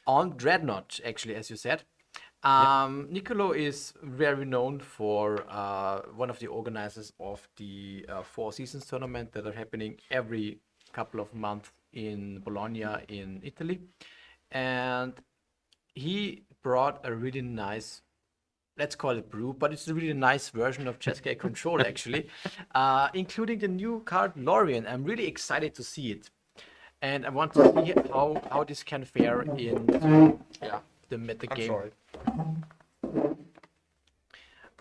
A: on Dreadnought, actually, as you said. Nicolo is very known for one of the organizers of the 4 Seasons tournament that are happening every couple of months in Bologna in Italy. And he brought a really nice, let's call it brew, but it's a really nice version of Jeskai Control actually, including the new card Lorien. I'm really excited to see it. And I want to see how this can fare in the meta
C: I'm
A: game.
C: sorry.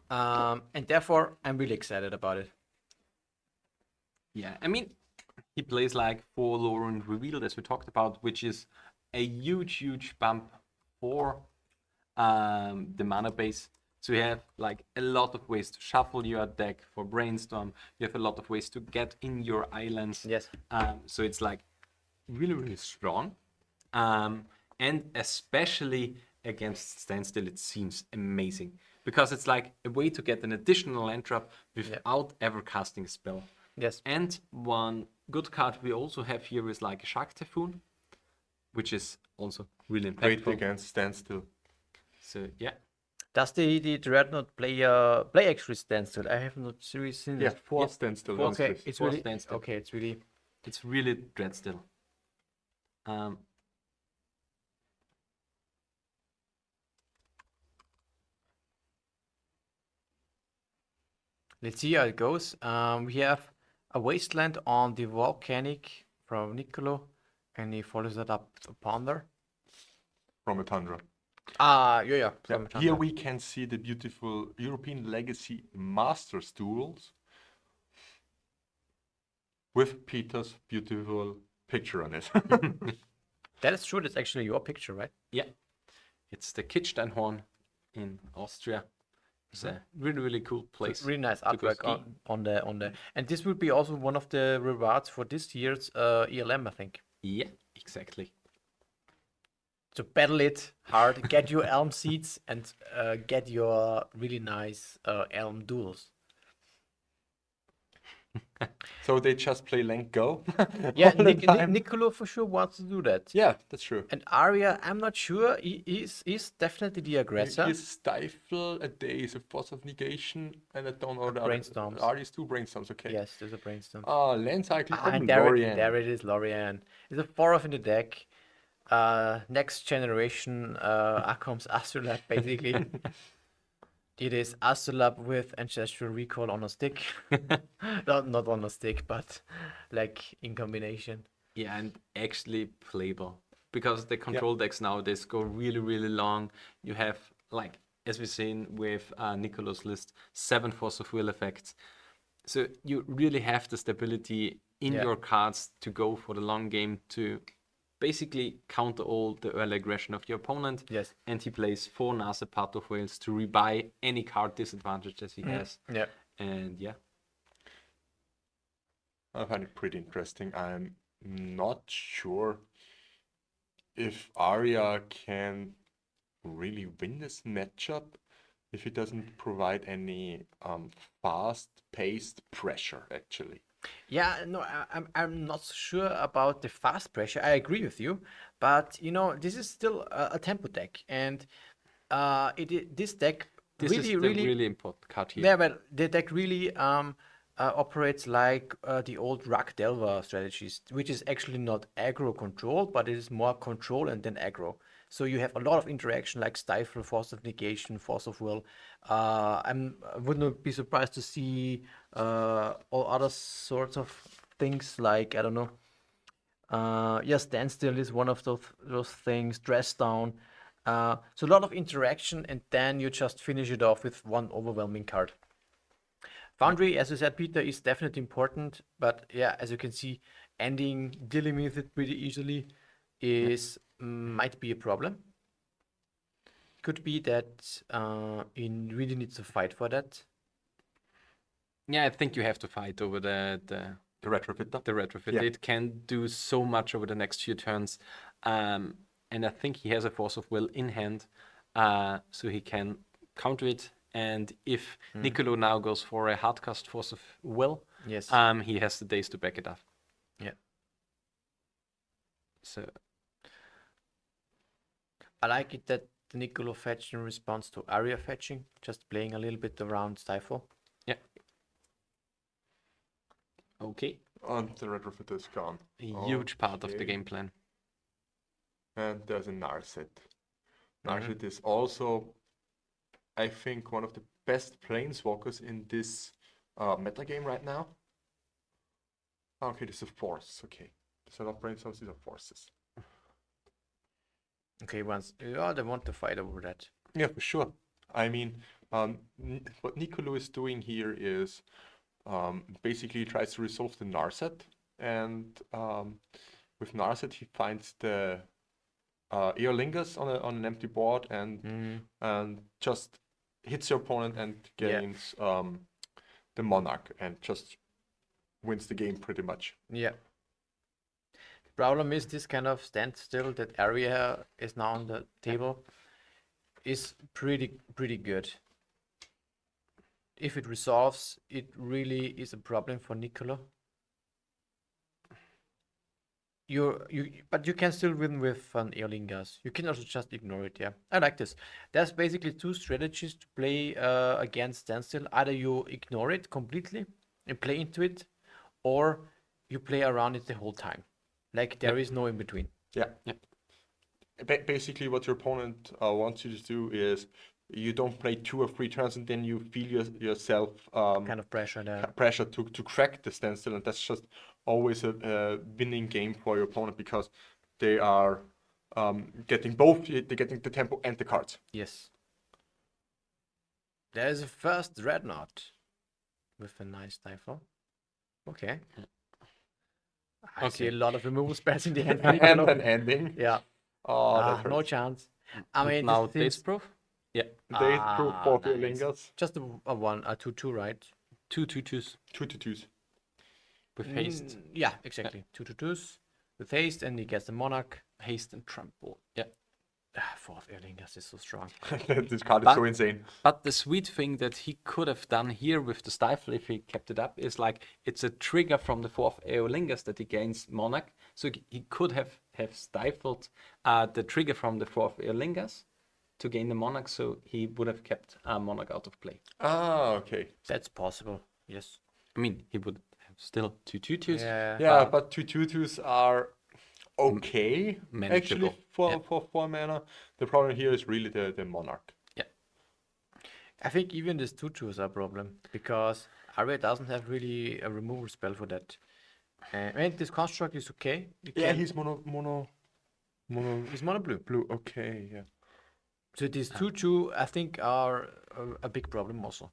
A: And therefore, I'm really excited about it.
B: Yeah, I mean, he plays like 4 Lorien revealed, as we talked about, which is a huge bump for the mana base. So you have like a lot of ways to shuffle your deck for brainstorm. You have a lot of ways to get in your islands.
A: Yes.
B: So it's like really strong. And especially against standstill, it seems amazing because it's like a way to get an additional land drop without ever casting a spell.
A: Yes.
B: And one good card we also have here is like a Shark Typhoon, which is also really
C: Great
B: impactful.
C: against standstill.
B: So yeah,
A: Does the Dreadnought play actually standstill? I have not really seen
C: Yeah,
A: it.
C: 4 standstill. on
A: Okay,
C: Swiss.
A: it's
B: Four
A: really
B: standstill.
A: okay. It's really
B: it's really Dreadstill.
A: Let's see how it goes. We have a wasteland on the volcanic from Nicolo, and he follows that up to Ponder.
C: From a tundra.
A: Yeah. from
C: Here
A: Tundra.
C: we can see the beautiful European Legacy Masters duels with Peter's beautiful picture on it.
A: That is true. That's actually your picture, right?
B: Yeah, it's the Kitzsteinhorn in Austria. It's a really cool place.
A: Really nice
B: to go
A: artwork
B: ski.
A: on the. And this will be also one of the rewards for this year's ELM, I think.
B: Yeah, exactly.
A: So battle it hard, get your elm seeds, and get your really nice elm duels.
C: So they just play Link Go?
A: Yeah,
C: all the time?
A: Nicolo for sure wants to do that.
C: Yeah, that's true.
A: And Arya, I'm not sure. He's definitely the aggressor.
C: Is Stifle, a Daze, a Force of Negation, and I don't know the other.
A: Brainstorms.
C: Are these 2 brainstorms? Okay.
A: Yes, there's a brainstorm.
C: Land Cycle.
A: And
C: Lorien.
A: there it is, Lorien. It's a 4-off in the deck. Next generation Akom's Astrolabe, basically. It is Astrolab with Ancestral Recall on a stick. Not on a stick, but like in combination.
B: Yeah, and actually playable. Because the control decks nowadays go really, really long. You have, like, as we've seen with Nicolo's list, 7 Force of Will effects. So you really have the stability in
A: Yeah.
B: your cards to go for the long game to basically counter all the early aggression of your opponent.
A: Yes.
B: And he plays 4 Nasa Part of Whales to rebuy any card disadvantage that he has.
A: Yeah.
B: And yeah.
C: I find it pretty interesting. I'm not sure if Arya can really win this matchup if it doesn't provide any fast-paced pressure, actually.
A: Yeah, no, I'm not so sure about the fast pressure. I agree with you, but this is still a tempo deck, and this deck
B: This is the really important card here.
A: yeah, but the deck really operates like the old Ruck Delver strategies, which is actually not aggro control, but it is more control and then aggro. So you have a lot of interaction like Stifle, Force of Negation, Force of Will. I wouldn't be surprised to see all other sorts of things like, I don't know. Yeah, Standstill is one of those things, Dress Down. So a lot of interaction, and then you just finish it off with one overwhelming card. Foundry, as you said, Peter, is definitely important, but yeah, as you can see, dealing with it pretty easily might be a problem. Could be that he really needs to fight for that.
B: Yeah, I think you have to fight over the
C: retrofitter.
B: The retrofit.
C: Yeah.
B: It can do so much over the next few turns. And I think he has a Force of Will in hand, so he can counter it. And if Nicolo now goes for a hardcast Force of Will,
A: Yes.
B: he has the days to back it up.
A: Yeah.
B: So
A: I like it that the Nicolo fetch in response to Arya fetching, just playing a little bit around Stifle.
B: yeah. Okay.
C: And the retrofitter is gone.
B: A huge part of the
C: Okay.
B: game plan.
C: And there's a Narset. Narset is also, I think, one of the best planeswalkers in this metagame right now. Okay, this is a force. Okay. So not brainstorms, these are forces.
A: Okay, they want to fight over that.
C: Yeah, for sure. I mean, what Nicolo is doing here is basically tries to resolve the Narset, and with Narset he finds the Eolingas on an empty board and just hits your opponent and gains the Monarch and just wins the game pretty much.
A: Yeah. The problem is this kind of standstill that Arya is now on the table is pretty good. If it resolves, it really is a problem for Nicolo. But you can still win with an Eolingas. You can also just ignore it, yeah. I like this. There's basically 2 strategies to play against standstill. Either you ignore it completely and play into it, or you play around it the whole time. Like there is no in between.
C: Yeah. Basically, what your opponent wants you to do is you don't play 2 or 3 turns, and then you feel yourself
A: Kind of pressure there.
C: pressure to crack the standstill, and that's just always a winning game for your opponent because they are getting both. They're getting the tempo and the cards.
A: Yes. There's a first Dreadnought with a nice Stifle. Okay. I see a lot of removal spells in the hand.
C: And an ending.
A: Yeah.
C: Oh, that
A: No
C: hurts.
A: chance. I mean,
B: Now
A: this
B: Days
A: seems
B: Proof? Yeah.
C: They drew 4
A: nice.
C: Eolingas.
A: Just a 2/2, right?
B: 2 2/2s
C: 2/2s.
B: with haste.
A: Yeah, exactly. 2/2s with haste, and he gets the Monarch.
B: Haste and trample. Yeah.
A: 4 Erlingas is so strong.
C: This card is
B: But-
C: so insane.
B: But the sweet thing that he could have done here with the Stifle, if he kept it up, is like it's a trigger from the 4th Eolingas that he gains Monarch. So he could have stifled the trigger from the 4th Eolingas to gain the Monarch, so he would have kept Monarch out of play.
C: Ah, okay.
A: That's possible. Yes.
B: I mean, he would have still 2 2/2s.
C: Yeah, but 2/2s are okay
B: Manageable.
C: actually for 4 mana. The problem here is really the Monarch.
B: Yeah.
A: I think even this 2/2 is a problem because Aria doesn't have really a removal spell for that. And this construct is okay. You
C: Yeah,
A: can-
C: he's mono
A: he's mono blue.
C: blue. Okay, yeah.
A: So these 2/2 I think are a big problem also.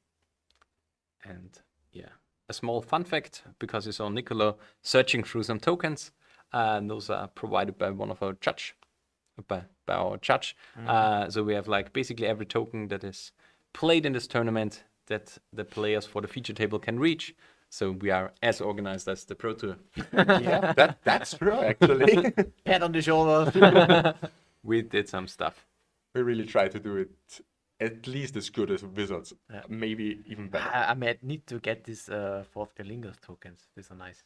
B: And yeah, a small fun fact, because you saw Niccolo searching through some tokens, and those are provided by one of our judge, by our judge. So we have like basically every token that is played in this tournament that the players for the feature table can reach. So we are as organized as the Pro Tour.
C: Yeah, that's true actually.
A: Head on the shoulders.
B: We did some stuff.
C: We really try to do it at least as good as Wizards, maybe even better.
A: I might need to get these fourth Galingas tokens. These are nice.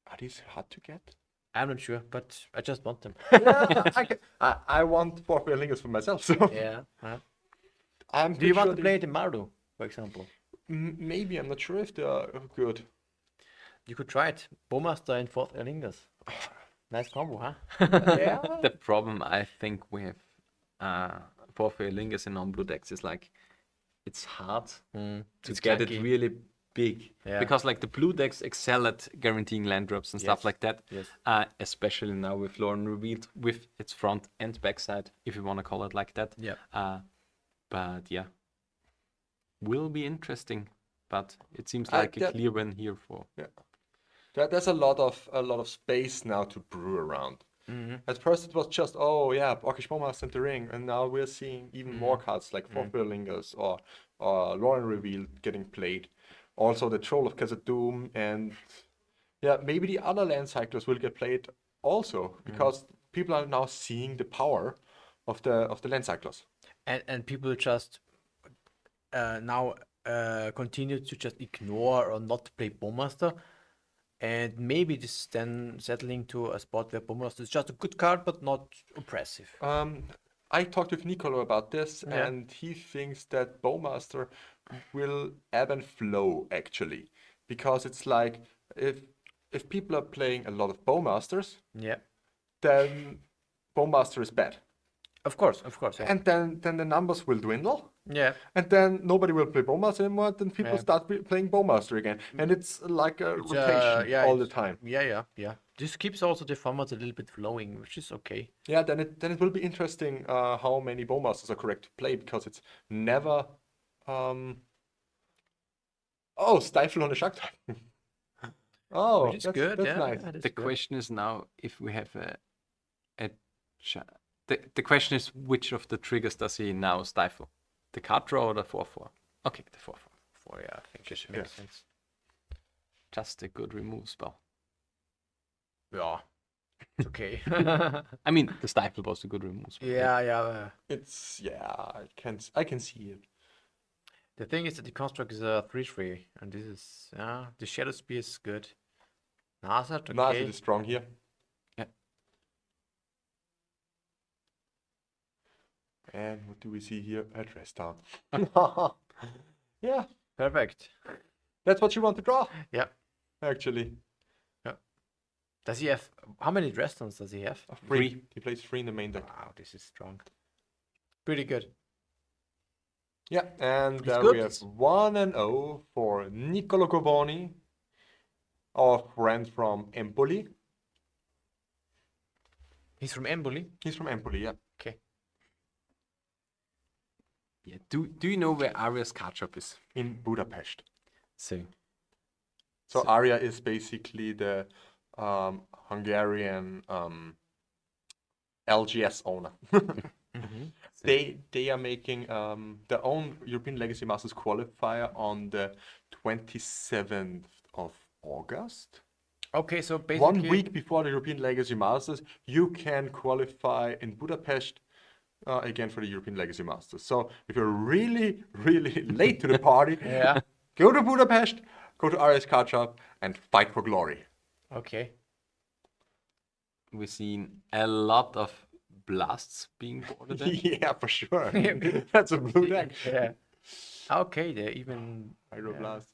C: Are these hard to get?
A: I'm not sure, but I just want them.
C: Yeah, I want 4 Lingers for myself, so
A: Yeah.
C: I'm
A: Do you
C: pretty
A: want
C: sure
A: to play it in Mardu, for example?
C: maybe, I'm not sure if they are good.
A: You could try it. Bowmaster and fourth Galingas. Nice combo, huh?
C: Yeah.
B: The problem I think with for Lingus in non-blue decks is like it's hard to
A: It's
B: get it
A: clunky.
B: really big.
A: Yeah.
B: Because like the blue decks excel at guaranteeing land drops and stuff
A: Yes.
B: like that.
A: Yes.
B: Especially now with Lorien revealed with its front and backside, if you want to call it like that.
A: Yeah.
B: But yeah, will be interesting. But it seems
C: I
B: like a
C: get-
B: clear win here for.
C: There's a lot of space now to brew around. At first it was just, oh yeah, Orcish Bowmaster and the Ring, and now we're seeing even more cards like 4 Lingers or Lorien Reveal getting played. Also the Troll of Khazad-dûm, and yeah, maybe the other land cyclers will get played also, because people are now seeing the power of the land cyclers.
A: And people just now continue to just ignore or not play Bowmaster. And maybe this is then settling to a spot where Bowmaster is just a good card, but not oppressive.
C: I talked with Nicolo about this,
A: Yeah.
C: and he thinks that Bowmaster will ebb and flow actually, because it's like if people are playing a lot of Bowmasters,
A: Yeah.
C: then Bowmaster is bad,
A: Of course. Yeah.
C: and then the numbers will dwindle,
A: Yeah.
C: and then nobody will play Bowmaster anymore. Then people
A: Yeah.
C: start playing Bowmaster again, and it's like a rotation
A: yeah,
C: all the
A: it's-
C: time.
A: Yeah. This keeps also the format a little bit flowing, which is okay.
C: Yeah, then it will be interesting how many Bowmasters are correct to play, because it's never. Oh, Stifle on the Shark type. Oh,
A: Which is
C: that's,
A: good.
C: that's
A: Yeah.
C: nice.
A: that is
B: The
A: good.
B: question is now if we have the question is which of the triggers does he now stifle? The card draw or the 4/4? Okay, the 4/4.
A: For yeah, I think it
C: Yeah.
A: makes sense.
B: Just a good remove spell.
A: Yeah. It's okay.
B: I mean, the stifle was a good remove spell.
A: yeah.
C: It's I can see it.
A: The thing is that the construct is a 3/3, and this is the Shadow Spear is good. Nazat,
C: Nice,
A: okay.
C: it is strong here.
B: Yeah.
C: And what do we see here? Address down. Yeah,
A: Perfect.
C: that's what you want to draw.
A: Yeah.
C: Actually,
A: Does he have how many Dreadnoughts does he have?
C: three. He plays 3 in the main deck.
A: Wow, this is strong. Pretty good.
C: Yeah, and
A: He's
C: there
A: good.
C: we have 1-0 for Niccolo Coboni, our friend from Empoli.
A: He's from Emboli.
C: He's from Empoli, yeah.
A: Okay.
B: Yeah. Do you know where Aria's card shop is?
C: In Budapest.
B: So
C: So Aria is basically the Hungarian LGS owner. They are making their own European Legacy Masters qualifier on the 27th of August.
A: Okay, so basically
C: 1 week before the European Legacy Masters, you can qualify in Budapest again for the European Legacy Masters. So if you're really, really late to the party,
A: Yeah.
C: go to Budapest, go to Aria's card shop, and fight for glory.
A: Okay.
B: we've seen a lot of blasts being boarded in.
C: Yeah, for sure. That's a blue deck.
A: Yeah. Okay, they even
C: Hydroblast.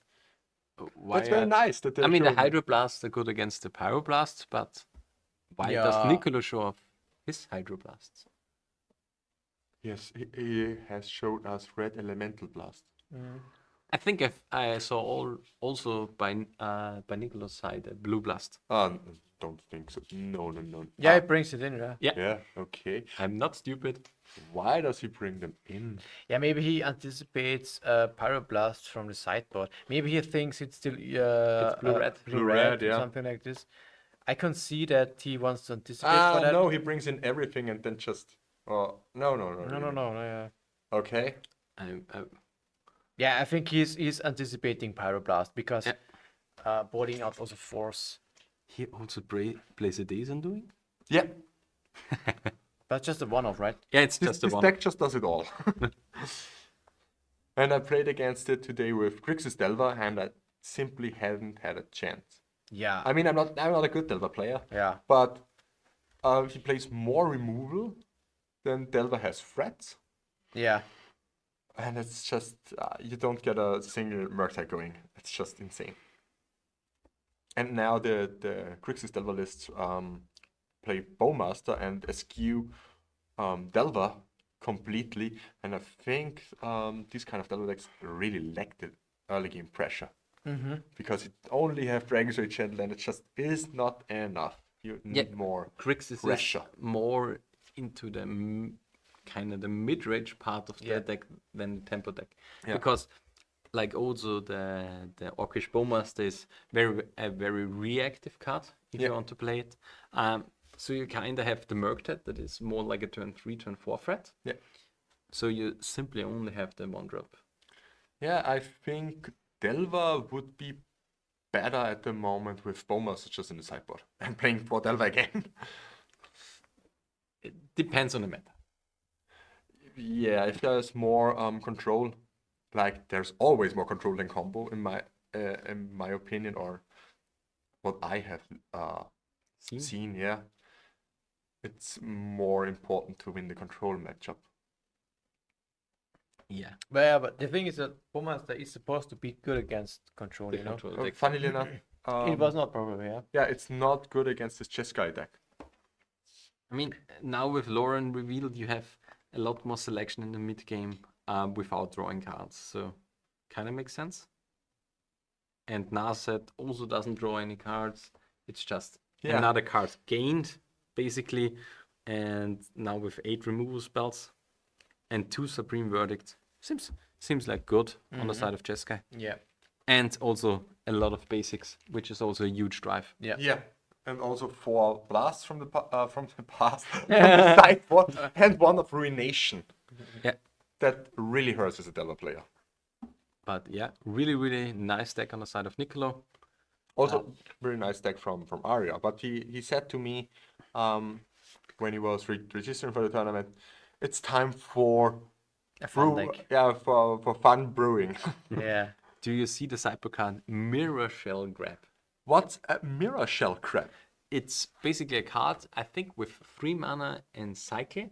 B: Why
C: That's very nice that
B: I
C: they're
B: mean, the
C: showing-
B: hydroblasts are good against the pyroblasts, but why
A: Yeah.
B: does Niccolo show off his hydroblasts?
C: Yes, he has showed us red elemental blast.
B: I think I saw also by Nicholas' side a blue blast.
C: Don't think so. No, no, no.
A: Yeah, he brings it in, yeah.
B: Yeah,
C: Yeah, okay.
B: I'm not stupid.
C: Why does he bring them in?
A: Yeah, maybe he anticipates Pyroblast from the sideboard. Maybe he thinks it's still
B: blue-red.
C: Blue-red,
A: or
C: yeah.
A: something like this. I can see that he wants to anticipate for that.
C: No, he brings in everything and then just. Oh, no, no, no.
A: No,
C: really.
A: no, yeah.
C: Okay.
B: I,
A: Yeah, I think he's anticipating Pyroblast because
B: Yeah.
A: boarding out was a force.
B: he also plays a Days Undoing.
C: Yeah.
A: That's just a one-off, right?
B: Yeah, it's
C: This,
B: just the
C: this
B: one.
C: deck just does it all. And I played against it today with Grixis Delver, and I simply hadn't had a chance.
A: Yeah.
C: I mean, I'm not a good Delver player,
A: Yeah.
C: but he plays more removal than Delver has threats,
A: Yeah.
C: and it's just you don't get a single Murktide going. It's just insane. And now the Grixis Delver lists play Bowmaster and eschew Delver completely, and I think these kind of Delver decks really lack the early game pressure. Because it only have Dragon's Rage Chandler, and it just is not enough. You need more
B: Grixis
C: pressure.
B: is more into the kind of the mid-range part of the deck than the tempo deck.
C: Yeah.
B: Because like also the Orcish Bowmaster is a very reactive card if you want to play it. So you kind of have the Murktide that is more like a turn 3, turn 4 threat.
C: Yeah.
B: So you simply only have the one drop.
C: Yeah, I think Delver would be better at the moment with Bowmaster just in the sideboard and playing for Delver again.
B: It depends on the meta.
C: Yeah, if there's more control, like there's always more control than combo in my opinion, or what I have seen. Yeah, it's more important to win the control matchup.
B: Yeah.
A: But the thing is that Bowmaster is supposed to be good against control, you know?
B: Control deck.
C: Funnily enough,
A: It was not probably, yeah.
C: yeah, it's not good against this Jeskai deck.
B: I mean, now with Lorien revealed, you have a lot more selection in the mid game without drawing cards, so kind of makes sense. And Narset also doesn't draw any cards. It's just another card gained, basically. And now with 8 removal spells and 2 Supreme Verdicts, seems like good on the side of Jeskai.
A: Yeah.
B: And also a lot of basics, which is also a huge drive.
A: Yeah.
C: Yeah, and also 4 blasts from the past, from the sideboard, and 1 of Ruination.
B: Yeah.
C: That really hurts as a Delver player.
B: But yeah, really, really nice deck on the side of Niccolo.
C: Also, very nice deck from Arya. But he said to me when he was registering for the tournament, it's time for
A: A fun deck.
C: Yeah, for fun brewing.
A: Yeah.
B: Do you see the sideboard card Mirror Shell Grab?
C: What's a Mirror Shell Crab?
B: It's basically a card, I think, with 3 mana and cycle,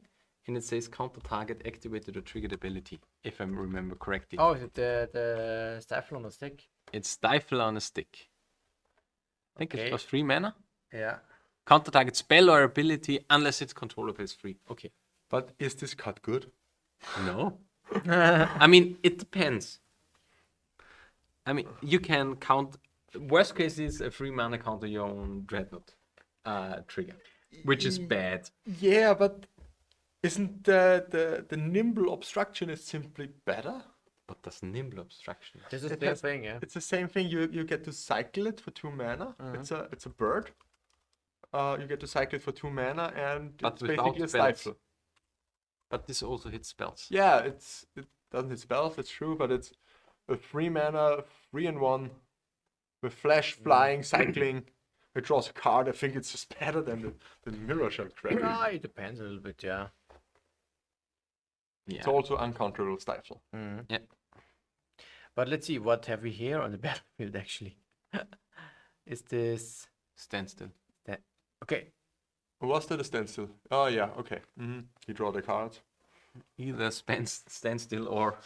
B: and it says counter target activated or triggered ability, if I remember correctly.
A: Oh, is it the Stifle on the stick?
B: It's Stifle on a stick. I think it was 3 mana.
A: Yeah.
B: Counter target spell or ability unless its controller pays 3. Okay.
C: But is this card good?
B: No. I mean, it depends. I mean, you can count. Worst case is a 3 mana counter your own Dreadnought trigger, which is bad.
C: Yeah, but isn't the nimble obstructionist simply better?
B: But that's nimble obstruction.
A: This is
C: It
A: the
C: has-
A: thing, yeah.
C: It's the same thing. You get to cycle it for 2 mana. It's a bird. You get to cycle it for 2 mana, and
B: But
C: it's
B: without
C: basically a
B: spells.
C: stifle.
B: But this also hits spells.
C: Yeah, it doesn't hit spells. It's true, but it's a 3 mana, 3/1 with flash, flying, cycling. It draws a card. I think it's just better than the Mirror Shell Crab.
A: Ah, it depends a little bit, yeah.
B: Yeah.
C: It's also uncontrollable stifle.
B: Yeah.
A: But let's see, what have we here on the battlefield actually? Is this
B: Standstill.
A: okay?
C: Was that a standstill? Oh yeah, okay. You draw the card.
B: Either standstill or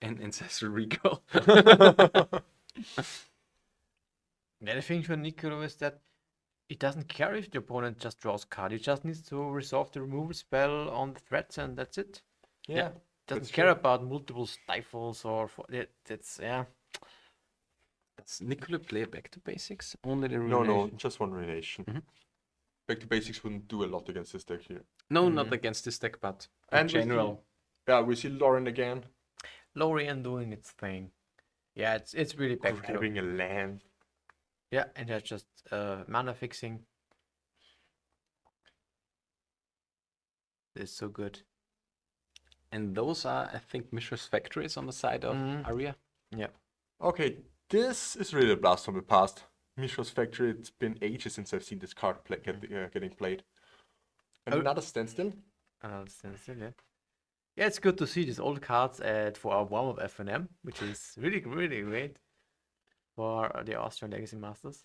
B: an ancestral recall.
A: The other thing for Niccolo is that it doesn't care if the opponent just draws card. He just needs to resolve the removal spell on the threats, and that's it.
C: Yeah.
A: Doesn't
C: that's
A: care
C: true.
A: about multiple stifles or that's
B: Does Nicola play back to basics? Only the
C: No,
B: ruination?
C: just one relation.
B: Mhm.
C: Back to basics wouldn't do a lot against this deck here.
B: No, not against this deck, but in
C: And
B: general.
C: we see Lorien again
A: Lorien doing its thing. Yeah, it's really back to
C: grabbing a land.
A: yeah, and that's just mana fixing. It's so good.
B: And those are, I think, Mishra's factories on the side of Aria.
A: Yeah.
C: Okay, this is really a blast from the past. Mishra's Factory, it's been ages since I've seen this card getting played. And
A: Oh.
C: another standstill.
A: Standstill, yeah. Yeah, it's good to see these old cards for our Warmup FNM, which is really, really great for the Austrian Legacy Masters.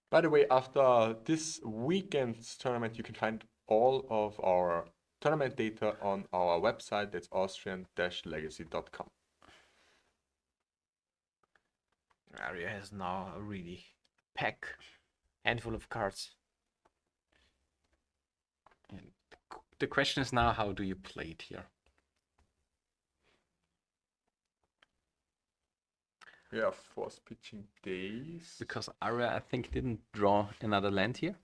C: By the way, after this weekend's tournament, you can find all of our tournament data on our website. That's austrian-legacy.com.
A: Aria has now a really handful of cards.
B: And the question is now, how do you play it here?
C: Yeah, force pitching days.
B: Because Aria, I think, didn't draw another land here.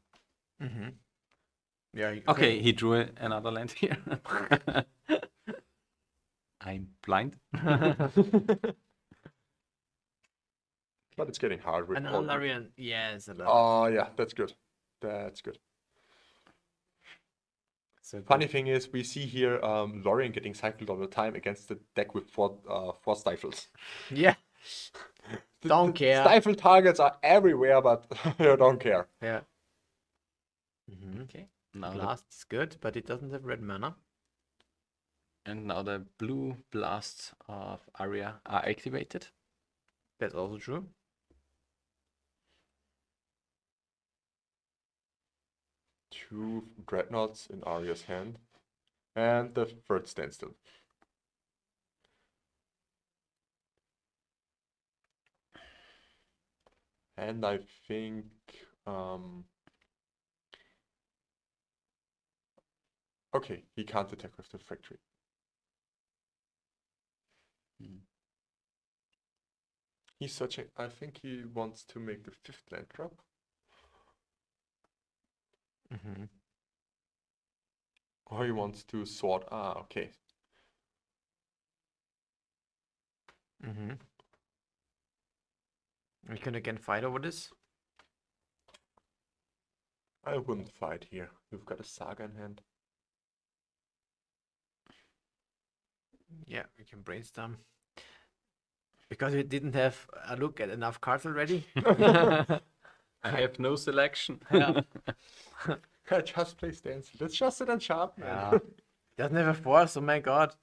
A: Mm-hmm. Yeah.
B: Okay, he drew another land here. I'm blind.
C: But it's getting hard with
A: And
C: all.
A: Lorien, yes, a lot.
C: Oh, yeah, that's good. That's good.
A: So good.
C: Funny thing is, we see here Lorien getting cycled all the time against the deck with four stifles.
A: Yeah. Don't care.
C: Stifle targets are everywhere, but you don't care.
A: Yeah.
B: Okay. Now
A: Blast is good, but it doesn't have red mana.
B: and now the blue blasts of Aria are activated.
A: That's also true.
C: Two Dreadnoughts in Arya's hand. And the third standstill. And I think okay, he can't attack with the factory. He's searching. I think he wants to make the fifth land drop.
A: Mm-hmm.
C: Or he wants to sword. Ah, okay.
A: Mm-hmm. We can again fight over this.
C: I wouldn't fight here. We've got a saga in hand.
A: Yeah, we can brainstorm. Because we didn't have a look at enough cards already.
B: I have no selection.
A: Yeah.
C: I just play standstill. Let's just sit and sharp, man.
A: Yeah. Doesn't have a force, oh my god.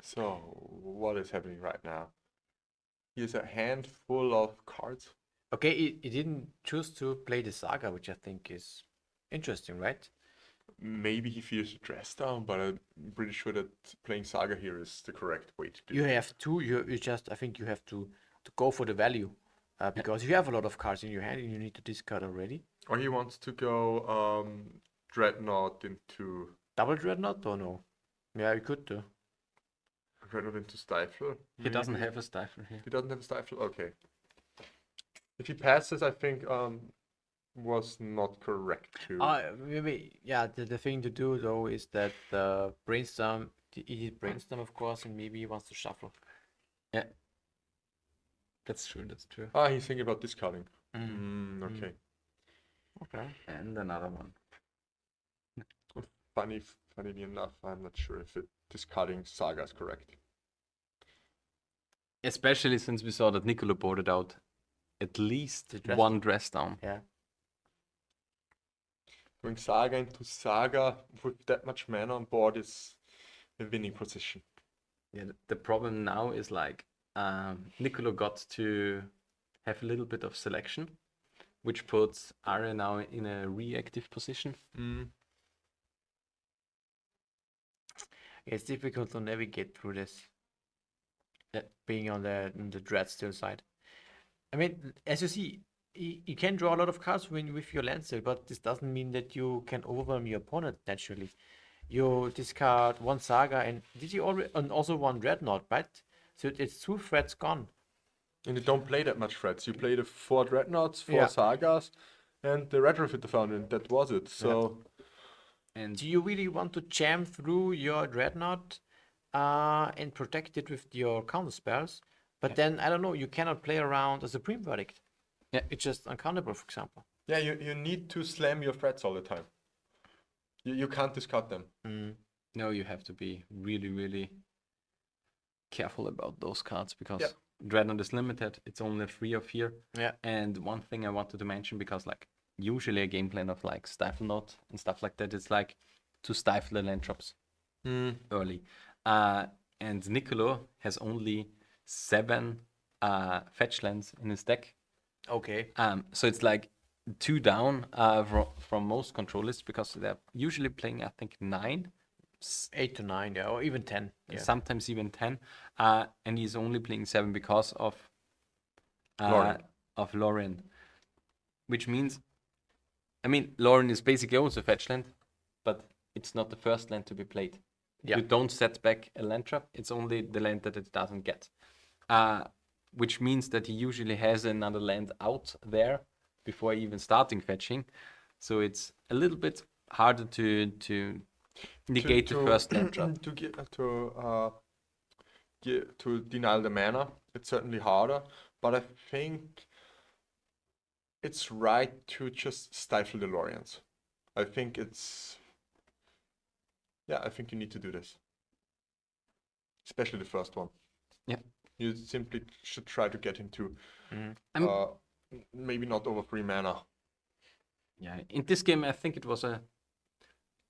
C: So, what is happening right now? He has a handful of cards.
A: Okay, he didn't choose to play the saga, which I think is interesting, right?
C: Maybe he fears a dress down, but I'm pretty sure that playing saga here is the correct way to do
A: You
C: it.
A: have two, I think you have to go for the value. Because you have a lot of cards in your hand and you need to discard already.
C: Or he wants to go Dreadnought into
A: Double Dreadnought or no? Yeah, you could do.
C: Stifle.
B: He doesn't
C: maybe.
B: have a stifle here.
C: He doesn't have a stifle? Okay. If he passes, I think was not correct to.
A: Maybe, yeah, the thing to do though is that brainstorm, he did brainstorm of course, and maybe he wants to shuffle.
B: Yeah. That's true, that's true.
C: He's thinking about discarding. Okay.
A: Okay.
B: And another one.
C: Funnily enough, I'm not sure if discarding saga is correct.
B: Especially since we saw that Niccolo boarded out at least
A: The dress
B: one dress down.
A: Yeah.
C: Going saga into saga with that much mana on board is a winning position.
B: Yeah, the problem now is like Niccolo got to have a little bit of selection, which puts Arya now in a reactive position.
A: It's difficult to navigate through this.
B: Yeah.
A: being on the dread still side. I mean, as you see, you can draw a lot of cards with your land still, but this doesn't mean that you can overwhelm your opponent naturally. You discard one Saga, and did you already, and also one Dreadnought, right? So it's 2 threats gone.
C: And you don't play that much threats. You play the 4 Dreadnoughts, 4
A: Yeah.
C: Sagas, and the Retrofitter Fountain. That was it. So
B: And
A: Do you really want to jam through your Dreadnought and protect it with your counter spells? But then, I don't know, you cannot play around a Supreme Verdict.
B: Yeah.
A: It's just uncountable, for example.
C: yeah, you need to slam your threats all the time. You can't discard them.
B: no, you have to be really, really careful about those cards because
C: Yeah.
B: Dreadnought is limited. It's only 3 of here.
A: Yeah.
B: And one thing I wanted to mention, because like usually a game plan of like Stifelnought and stuff like that, it's like to stifle the land drops early. And Niccolo has only 7 fetch lands in his deck.
A: Okay.
B: So it's like 2 down from most control lists because they're usually playing, I think, 9,
A: 8 to 9, yeah, or even 10. Yeah.
B: sometimes even 10. And he's only playing 7 because of Lorien. Which means, I mean, Lorien is basically also a fetch land, but it's not the first land to be played.
A: Yeah.
B: You don't set back a land trap, it's only the land that it doesn't get. Which means that he usually has another land out there before even starting fetching. So it's a little bit harder to negate the first land trap.
C: To deny the mana, it's certainly harder. But I think it's right to just stifle the Loriens. I think I think you need to do this. Especially the first one.
B: Yeah.
C: You simply should try to get into maybe not over 3 mana.
B: Yeah, in this game, I think it was a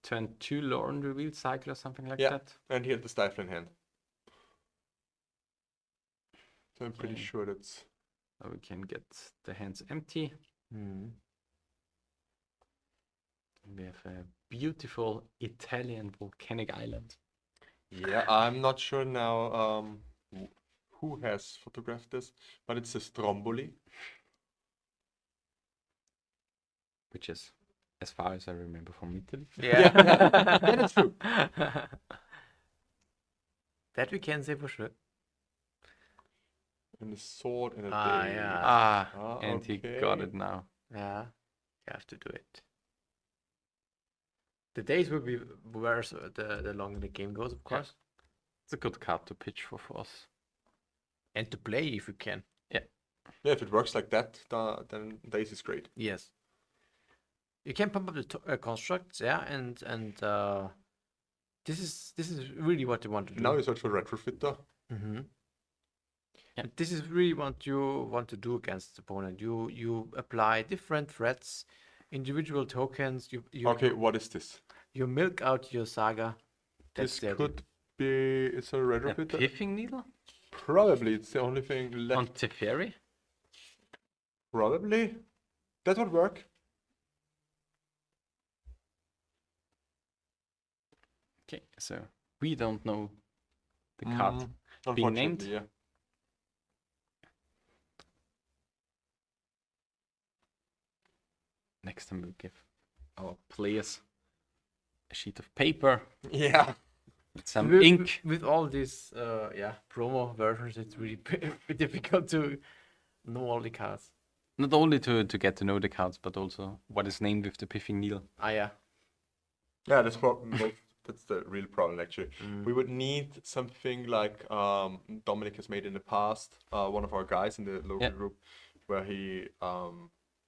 B: turn 2 Lorien reveal cycle or something like
C: Yeah.
B: that.
C: And he had the stifle in hand. So I'm pretty sure that's...
B: So we can get the hands empty. We have a beautiful Italian volcanic island.
C: Yeah, I'm not sure now who has photographed this, but it's a Stromboli.
B: Which is, as far as I remember, from Italy.
A: Yeah.
C: That is true.
A: That we can say for sure.
C: And a sword and a
A: Ah,
C: dagger.
A: yeah.
B: And he got it now.
A: Yeah, you have to do it. The days will be worse the longer the game goes, of course.
B: It's a good card to pitch for force.
A: And to play if you can.
C: Yeah, if it works like that, then Days is great.
A: Yes. You can pump up the constructs, yeah, and this is really what you want to do.
C: Now you search for Retrofitter.
A: Mm-hmm.
B: Yeah.
A: This is really what you want to do against the opponent. You apply different threats, individual tokens. You
C: Okay, what is this?
A: you milk out your saga.
C: This
A: the idea.
C: could be... It's a
B: A
C: Retrofitter?
B: Piffing Needle
C: Probably, it's the only thing
B: on
C: left.
B: Teferi?
C: Probably. That would work.
B: Okay, so we don't know the card being named.
C: Unfortunately, yeah.
B: Next time we'll give our players a sheet of paper,
C: Yeah.
B: some
A: with,
B: ink.
A: with all these promo versions, it's really difficult to know all the cards.
B: Not only to get to know the cards, but also what is named with the Piffing Needle.
A: Ah, yeah.
C: Yeah, that's the real problem actually. We would need something like Dominic has made in the past, one of our guys in the local group, where he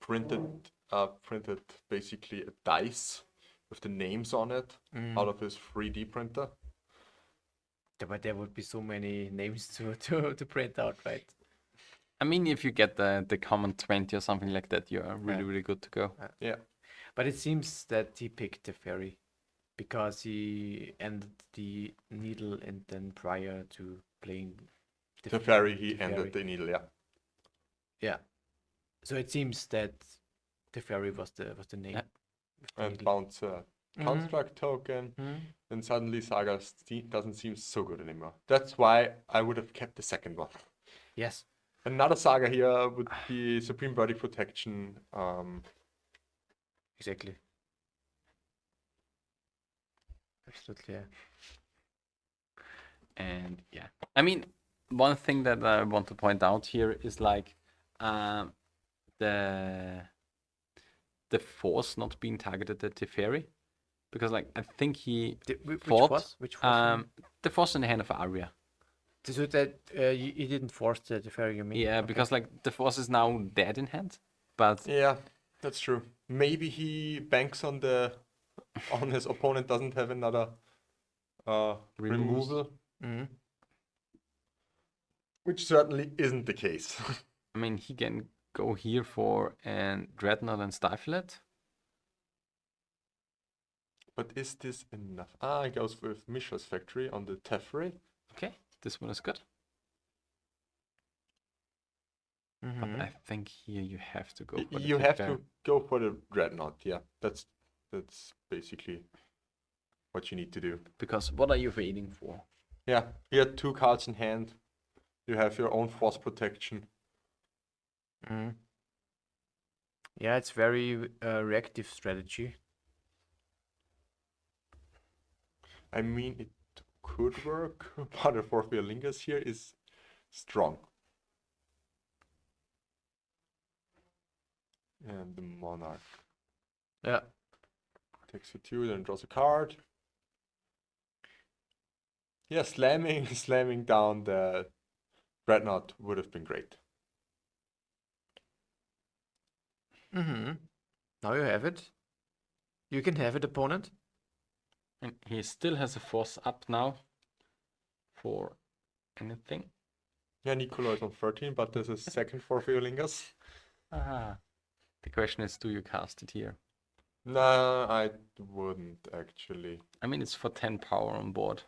C: printed basically a dice with the names on it out of his 3D printer.
A: But there would be so many names to print out, right?
B: I mean, if you get the common 20 or something like that, you're really, really good to go.
C: Yeah.
A: But it seems that he picked the fairy because he ended the needle and then prior to playing
C: The fairy, he
A: the
C: ended
A: fairy.
C: the needle, yeah.
A: Yeah. So it seems that the fairy was the name.
B: Yeah.
A: with the
C: And
A: needle.
C: bounce construct token,
A: Mhm.
C: and suddenly Saga doesn't seem so good anymore. That's why I would have kept the second one.
A: Yes.
C: Another Saga here would be Supreme Verdict Protection.
A: Exactly. Absolutely. Yeah.
B: And yeah, I mean, one thing that I want to point out here is like the force not being targeted at Teferi, because like I think he
A: Which
B: fought
A: force? Which force?
B: the force in the hand of Arya.
A: So that you didn't force the fairy, you mean?
B: Yeah,
A: Okay.
B: because like the force is now dead in hand, but
C: Yeah, that's true. Maybe he banks on his opponent doesn't have another
B: Removes.
C: removal,
A: Mhm.
C: which certainly isn't the case.
B: I mean he can go here for an Dreadnought and Stifelnought.
C: But is this enough? Ah, he goes with Mishra's Factory on the Teferi.
B: Okay, this one is good.
A: Mhm.
B: But I think here you have to go for the
C: You have
B: Teferi.
C: to go for the Dreadnought. Yeah, that's basically what you need to do.
B: Because what are you waiting for?
C: Yeah, you had 2 cards in hand. You have your own force protection.
A: Mhm. Yeah, it's very reactive strategy.
C: I mean, it could work, but the fourth Lingus here is strong. And the Monarch
A: Yeah.
C: takes for 2, then draws a card. Yeah, slamming down the Dreadnought would have been great.
A: Mm-hmm. Now you have it. You can have it, opponent.
B: And he still has a force up now for anything.
C: Yeah, Nicola is on 13, but there's a second fourth Lingus.
B: Ah. The question is, do you cast it here?
C: No, I wouldn't actually.
B: I mean, it's for 10 power on board.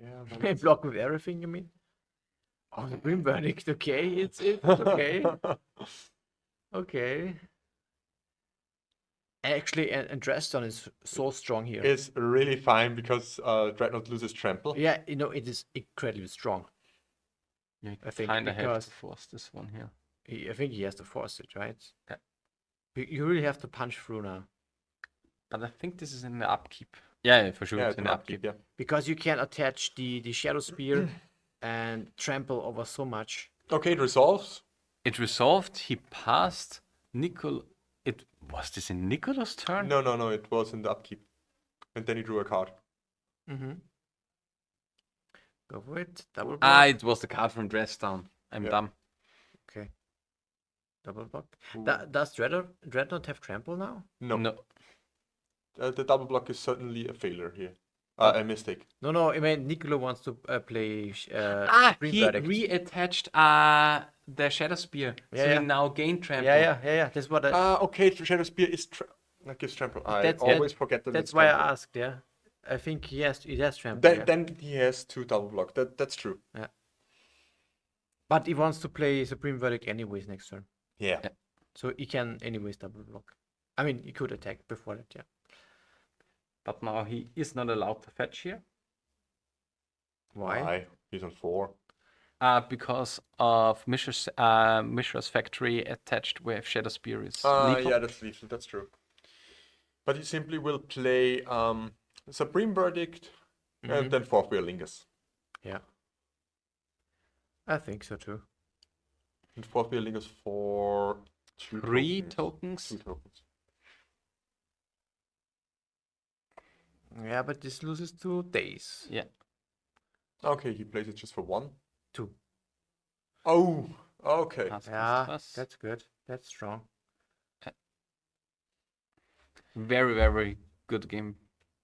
C: Yeah,
A: Can block with everything, you mean? Oh, the Grim Verdict. Okay, it's okay. Okay. Actually, and Dresden is so strong here.
C: It's really fine because Dreadnought loses trample.
A: Yeah, you know, it is incredibly strong.
B: You
A: I think
B: kind of have
A: because-
B: to force this one here.
A: I think he has to force it, right?
B: Yeah.
A: You really have to punch through now.
B: But I think this is in the upkeep. Yeah, for sure,
C: Yeah,
B: it's in the upkeep.
C: yeah.
A: Because you can attach the Shadow Spear and trample over so much.
C: Okay, it resolves.
B: It resolved, he passed. Was this in Nicola's turn?
C: No, it was in the upkeep. And then he drew a card.
A: Mm-hmm. Go for it. Double block.
B: Ah, it was the card from Dresdown. I'm
C: Yeah.
B: dumb.
A: Okay. Double block.
C: Ooh.
A: Does Dreadnought have trample now?
C: No. The double block is certainly a failure here.
A: Oh.
C: A mistake.
A: No. I mean, Niccolo wants to play. Supreme
B: He
A: Verdict.
B: reattached the Shadow Spear.
A: Yeah,
B: so
A: yeah.
B: he now gained trample.
A: Yeah. That's what.
C: Okay, Shadow Spear is that gives trample. I
A: That's-
C: always forget that.
A: That's
C: it's
A: why
C: trample.
A: I asked. Yeah. I think he has trample.
C: Then,
A: yeah.
C: then he has 2 double block. That's true.
A: But he wants to play Supreme Verdict anyways next turn.
C: Yeah.
B: Yeah.
A: So he can anyways double block. I mean, he could attack before that. Yeah.
B: But now he is not allowed to fetch here.
A: Why?
C: He's on 4.
B: Because of Mishra's Factory attached with Shadow Spear is lethal.
C: Yeah, that's lethal. That's true. But he simply will play Supreme Verdict and then 4th Lingus.
A: Yeah. I think so too.
C: And 4th Lingus for
B: 3 tokens.
C: 2 tokens.
A: Yeah, but this loses 2 days.
B: Yeah.
C: Okay, he plays it just for 1.
A: 2.
C: Oh, okay.
B: Pass,
A: Yeah,
B: pass.
A: that's good. That's strong.
B: Very, very good game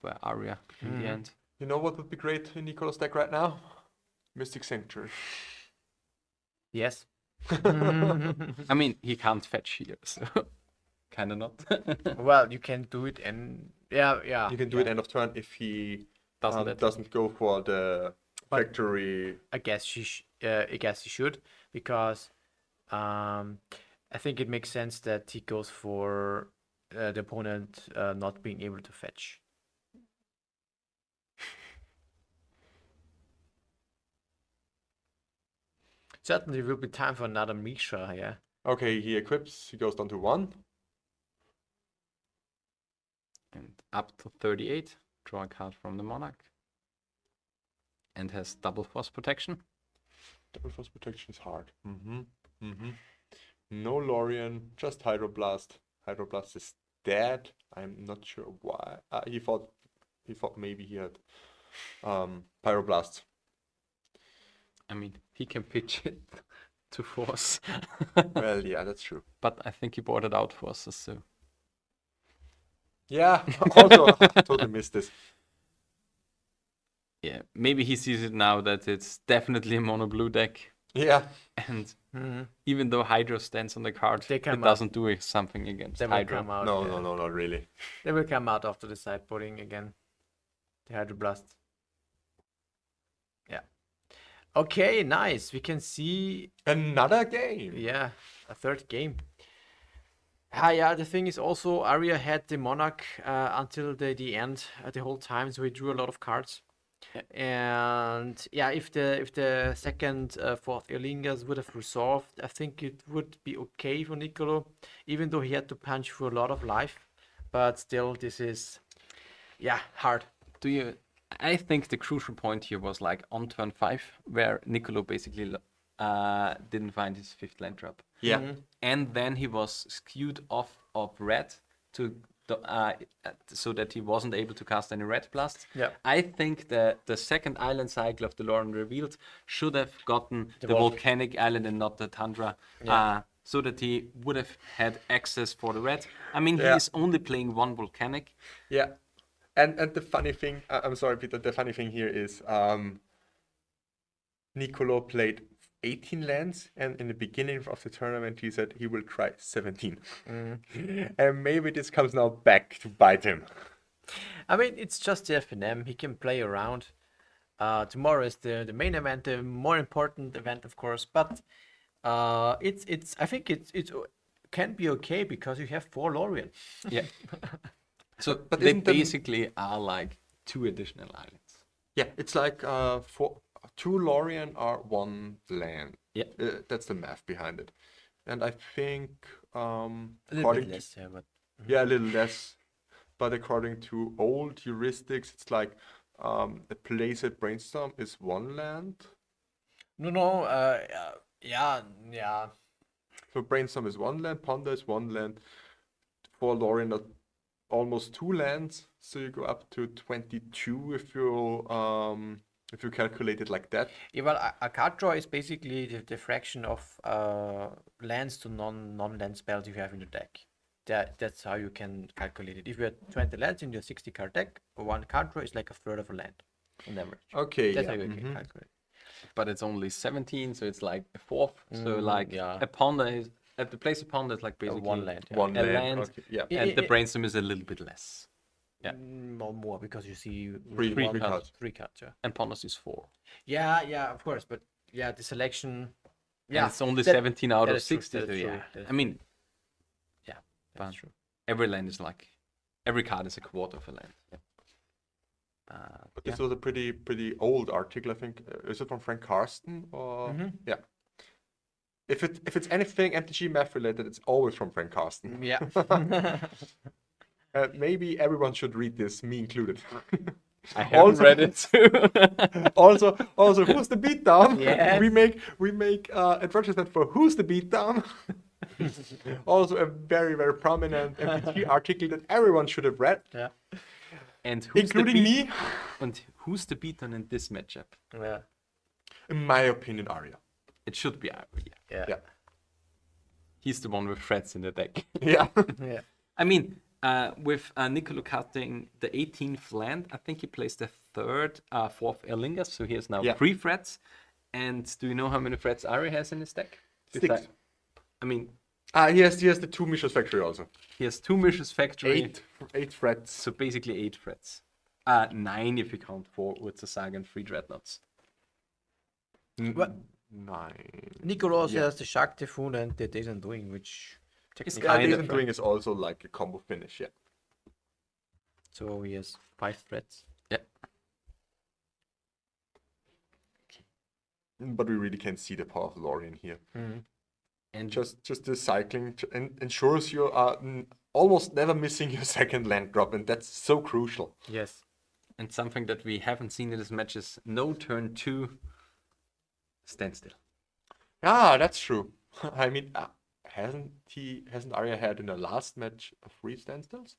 B: by Arya in the end.
C: You know what would be great in Nicola's deck right now? Mystic Sanctuary.
A: Yes.
B: I mean, he can't fetch here, so kind of not.
A: Well, you can do it and yeah.
C: You can do it end of turn if he
B: Doesn't
C: doesn't go for the
A: But-
C: factory.
A: I guess he should because I think it makes sense that he goes for the opponent not being able to fetch. Certainly will be time for another Misha, yeah.
C: Okay, he equips. He goes down to 1.
B: And up to 38, draw a card from the Monarch. And has double force protection.
C: Double force protection is hard. No Lorien, just Hydroblast. Hydroblast is dead. I'm not sure why. He thought maybe he had Pyroblast.
B: I mean, he can pitch it to force.
C: Well, yeah, that's true.
B: But I think he bought it out forces, so.
C: Yeah, also totally missed this.
B: Yeah, maybe he sees it now that it's definitely a mono blue deck.
C: Yeah.
B: And even though Hydro stands on the card,
A: They
B: it
A: come
B: doesn't do something against
A: They will
B: Hydro.
A: come out.
C: No,
A: yeah.
C: no, not really.
A: They will come out after the sideboarding again. The Hydroblast. Yeah. Okay, nice. We can see,
C: Another game.
A: yeah, a third game. Yeah, the thing is also Arya had the Monarch until the end the whole time, so he drew a lot of cards. And yeah, if the second, fourth Erlingas would have resolved, I think it would be okay for Nicolo, even though he had to punch for a lot of life. But still, this is, yeah, hard.
B: I think the crucial point here was like on turn 5, where Nicolo basically didn't find his 5th land drop.
C: Yeah.
B: And then he was skewed off of red to so that he wasn't able to cast any red blasts.
A: Yeah.
B: I think the second island cycle of the Lorien Revealed should have gotten the volcanic island and not the tundra, so that he would have had access for the red. I mean, he is only playing 1 volcanic.
C: Yeah. And the funny thing, I'm sorry, Peter, the funny thing here is Nicolo played 18 lands, and in the beginning of the tournament he said he will try 17. And maybe this comes now back to bite him.
A: I mean, it's just the FNM. He can play around. Tomorrow is the main event, the more important event, of course. But it's I think it can be okay because you have 4 Lorien.
B: Yeah. So
C: But
B: they
C: isn't the-
B: basically are like 2 additional islands.
C: Yeah, it's like 2 Lorien are 1 land.
B: Yeah.
C: That's the math behind it. And I think
A: A little
C: according
A: bit less, yeah, but
C: yeah, a little less. But according to old heuristics, it's like a place at Brainstorm is 1 land.
A: no, yeah.
C: So Brainstorm is 1 land, Ponder is 1 land. 4 Lorien are almost 2 lands, so you go up to 22 if you calculate it like that.
A: Yeah, well, a card draw is basically the fraction of lands to non-land spells you have in the deck. That's how you can calculate it. If you have 20 lands in your 60 card deck, 1 card draw is like a third of a land on average.
C: Okay,
A: That's
C: yeah.
A: how you can calculate.
B: But it's only 17, so it's like a fourth. So like
A: yeah.
B: a ponder is at the place of ponder is like basically
A: 1 land. Yeah.
C: 1
B: a
C: land.
B: land.
C: Okay, yeah.
B: And the brainstorm is a little bit less. Yeah.
A: More because you see
C: Three
A: one-
C: cards.
A: 3 cards. Yeah.
B: And ponders is 4.
A: Yeah, of course. But yeah, the selection.
B: Yeah, it's only
A: that-
B: 17 out
A: that
B: of
A: is true,
B: 60.
A: that is
B: so
A: true,
B: yeah.
A: that is
B: I mean,
A: Yeah,
B: but
A: that's true.
B: every land is like every card is a quarter of a land. Yeah.
C: But this was a pretty old article, I think. Is it from Frank Karsten or yeah? If it's anything MTG math related, it's always from Frank Karsten.
A: Yeah.
C: Maybe everyone should read this, me included.
B: I haven't read it too.
C: also, who's the beatdown?
A: Yes.
C: We make advertisement for who's the beatdown. Also, a very prominent MTG article that everyone should have read,
A: Yeah.
B: And who's
C: including
B: the
C: me.
B: And who's the beatdown in this matchup?
A: Yeah.
C: In my opinion, Arya.
B: It should be Arya.
A: Yeah.
B: He's the one with threats in the deck.
C: Yeah.
A: Yeah.
B: I mean, with Nicolo cutting the 18th land, I think he plays the 3rd, 4th Erlingas, so he has now 3 threats. And do you know how many threats Ari has in his deck?
C: 6.
B: I mean,
C: He has the 2 Mishra's Factory also.
B: he has 2 Mishra's Factory.
C: 8 threats.
B: So basically 8 threats. 9 if you count 4 with the Saga and 3 Dreadnoughts.
A: What?
C: 9.
A: Nicolo also has the Shark Typhoon and the Days Undoing, which
B: It's
C: Yeah,
B: kind
C: Days
B: of
C: Doing is also like a combo finish, yeah.
A: So he has 5 threats.
B: yeah.
C: But we really can see the power of Lorien here.
B: And
C: Just the cycling ensures you are almost never missing your second land drop, and that's so crucial.
A: Yes.
B: and something that we haven't seen in this match is no turn 2 standstill.
C: Ah, that's true. I mean, hasn't Arya had in the last match 3 standstills?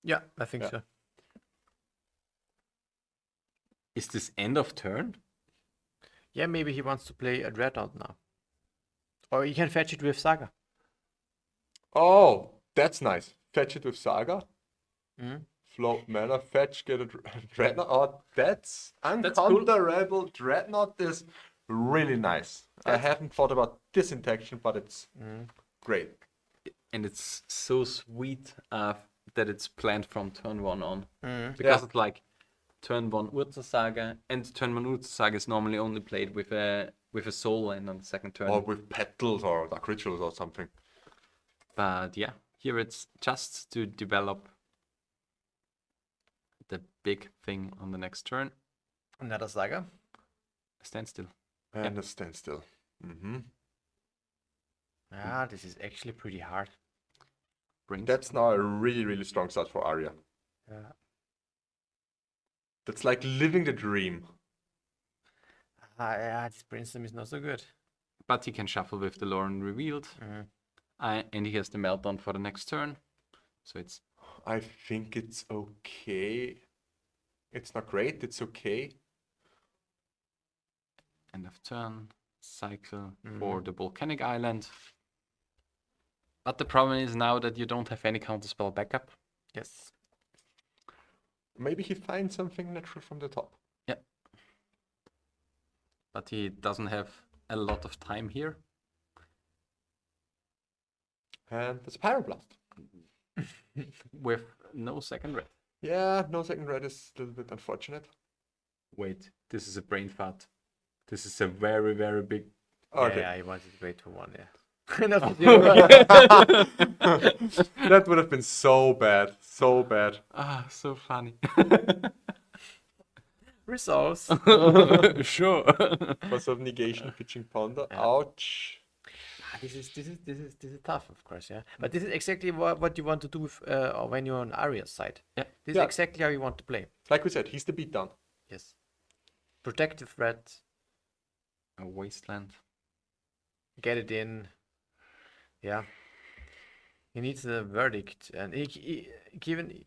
A: Yeah, I think
C: Yeah.
A: so.
B: Is this end of turn?
A: Yeah, maybe he wants to play a Dreadnought now. Or he can fetch it with Saga.
C: Oh, that's nice. Fetch it with Saga.
A: Mhm.
C: Float mana, fetch, get a Dreadnought. Oh, that's
B: cool.
C: uncounterable. Dreadnought is really nice. I haven't thought about this intention, but it's great.
B: And it's so sweet that it's planned from turn 1 on.
A: Mhm.
B: Because
C: Yeah.
B: it's like turn 1 Urza Saga, and turn 1 Urza Saga is normally only played with a soul land on the second turn.
C: Or with petals or dark rituals or something.
B: But yeah, here it's just to develop the big thing on the next turn.
A: Another Saga.
B: Standstill.
C: And a standstill. Mm-hmm.
A: Ah, this is actually pretty hard.
B: Brings
C: That's now a really, really strong start for Arya.
A: Yeah.
C: That's like living the dream.
A: Yeah, this brainstorm is not so good.
B: But he can shuffle with the Lorien revealed.
A: Mhm.
B: And he has the meltdown for the next turn. So it's
C: I think it's okay. It's not great, it's okay.
B: end of turn. Cycle for the Volcanic Island. But the problem is now that you don't have any counterspell backup.
A: Yes.
C: Maybe he finds something natural from the top.
B: Yeah. But he doesn't have a lot of time here.
C: And there's a Pyroblast.
B: With no second red.
C: Yeah, no second red is a little bit unfortunate.
B: Wait, this is a brain fart. This is a very, very big.
C: Okay.
A: Yeah, he wanted to wait for 1, yeah. Not for 0.
C: That would have been so bad. So bad.
B: Ah, so funny.
A: Resolves.
B: Sure.
C: Was of negation pitching ponder. Ouch.
A: This is tough, of course, yeah. But this is exactly what you want to do with, or when you're on Arya's side.
B: Yeah.
A: This
C: Yeah.
A: is exactly how you want to play.
C: Like we said, he's the beatdown.
A: Yes. Protective threat,
B: A wasteland.
A: get it in. Yeah. He needs a verdict, and he given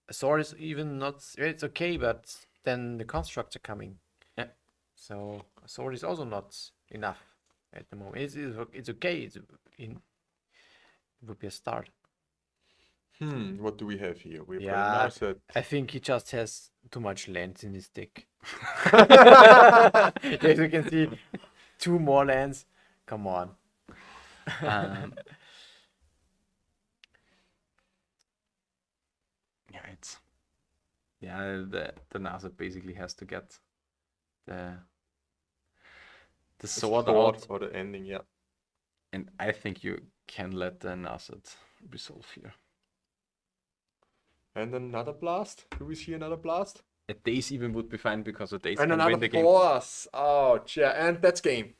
A: a sword is even not. It's okay, but then the constructs are coming.
B: Yeah.
A: So a sword is also not enough at the moment. It's okay. It would be a start.
C: What do we have here? We're playing
A: Yeah,
C: now set.
A: I think he just has too much lands in his deck. As you can see, 2 more lands. Come on.
B: The NASA basically has to get the sword
C: Sword
B: out,
C: or the ending, yeah.
B: and I think you can let the NASA resolve here.
C: And another blast. Do we see another blast?
B: A Daze even would be fine because a Daze
C: And
B: can win
C: another
B: the game.
C: force. Ouch. Yeah, and that's game.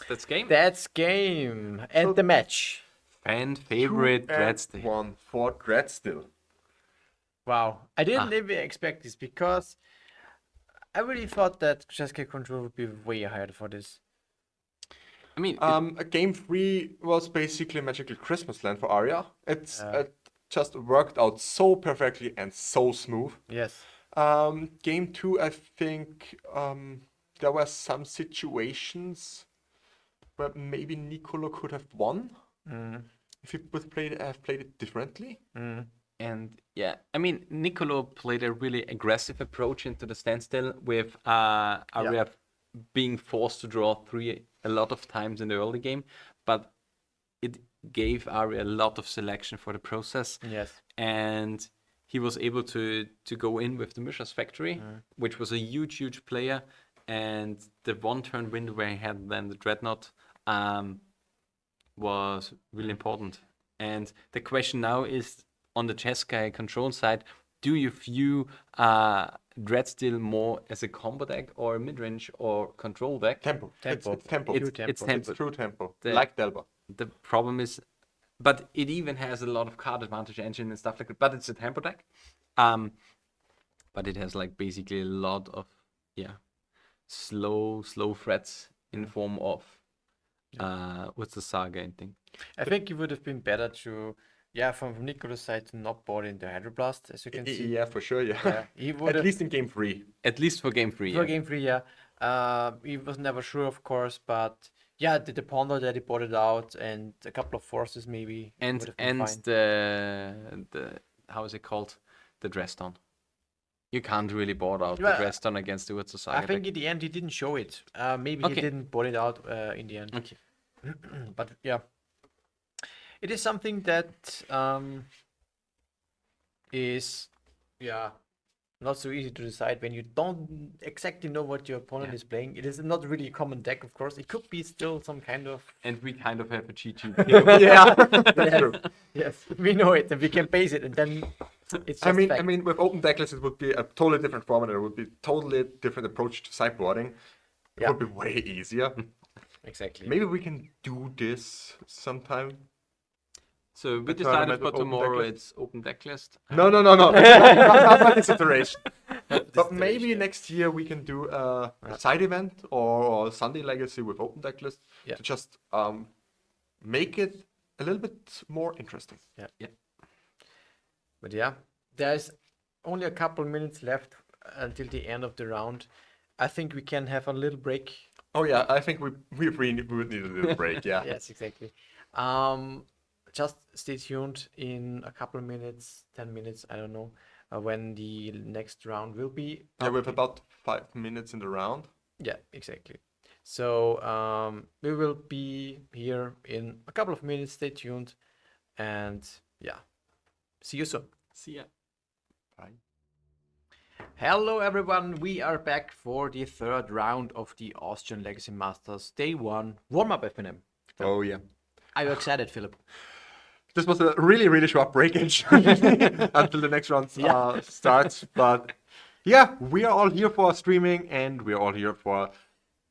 B: That's game.
A: That's game. And
C: So-
A: the match.
B: Fan favorite Dreadnought.
C: 1 for Dreadstill.
A: Wow. I didn't even expect this because I really thought that Jeskai control would be way ahead for this.
B: I mean,
C: Game 3 was basically Magical Christmas Land for Arya. It
A: Yeah.
C: just worked out so perfectly and so smooth.
A: Yes.
C: Game 2, I think there were some situations where maybe Nicolo could have won if he would have played it differently.
B: and yeah, I mean, Nicolo played a really aggressive approach into the standstill with Arya being forced to draw 3 a lot of times in the early game, but it gave Arya a lot of selection for the process.
A: Yes.
B: And he was able to go in with the Mishra's Factory, which was a huge player, and the 1-turn window where he had then the Dreadnought was really important. And the question now is, on the Jeskai control side, do you view Dreadsteel more as a combo deck or a mid-range or control deck?
C: Tempo.
A: Tempo.
C: It's tempo.
A: Pure
B: It's
A: tempo.
B: tempo.
C: It's true tempo.
B: The-
C: Like Delver.
B: The problem is, but it even has a lot of card advantage engine and stuff like that. But it's a tempo deck. But it has like basically a lot of slow threats in form of what's the saga and thing.
A: I think it would have been better to, from Nicholas' side, to not board in the Hydroblast, as you can see.
C: Yeah, for sure. Yeah.
A: Yeah, he would
C: At
A: have,
C: least in game 3.
B: At least for game 3.
A: for game 3, he was never sure, of course, but the Ponder that he boarded out and a couple of forces maybe
B: And
A: would have been fine.
B: the how is it called? The Dreadnought. You can't really board out
A: Yeah,
B: the Dreadnought against the Urza Saga
A: I think
B: deck.
A: in the end he didn't show it. Maybe
B: Okay.
A: he didn't board it out in the end.
B: Okay.
A: But yeah, it is something that is not so easy to decide when you don't exactly know what your opponent is playing. It is not really a common deck, of course. It could be still some kind of
B: And we kind of have a cheat sheet.
C: Yeah, that's true.
A: yes, we know it and we can base it, and then it's just
C: I
A: fact.
C: mean, with open decklist, it would be a totally different format. It would be totally different approach to sideboarding. It
A: Yeah.
C: would be way easier.
A: Exactly.
C: Maybe we can do this sometime.
B: So we
C: A
B: decided
C: tournament
B: for
C: with open
B: tomorrow
C: decklist?
B: it's open decklist.
C: No. Not this iteration. But maybe
A: iteration.
C: next year we can do a side event or Sunday Legacy with open decklist
A: Yeah.
C: to just make it a little bit more interesting.
A: But yeah, there's only a couple minutes left until the end of the round. I think we can have a little break.
C: Oh yeah, I think we would need a little break. Yeah.
A: Yes, exactly. Just stay tuned in a couple of minutes, 10 minutes, I don't know, when the next round will be.
C: Yeah, we have about 5 minutes in the round.
A: Yeah, exactly. So we will be here in a couple of minutes. Stay tuned, and see you soon.
B: See ya.
C: Bye.
A: Hello everyone, we are back for the third round of the Austrian Legacy Masters Day 1 Warm-Up FNM.
C: Oh yeah.
A: Are you excited, Philip?
C: This was a really short break actually until the next round starts. But yeah, we are all here for streaming and we are all here for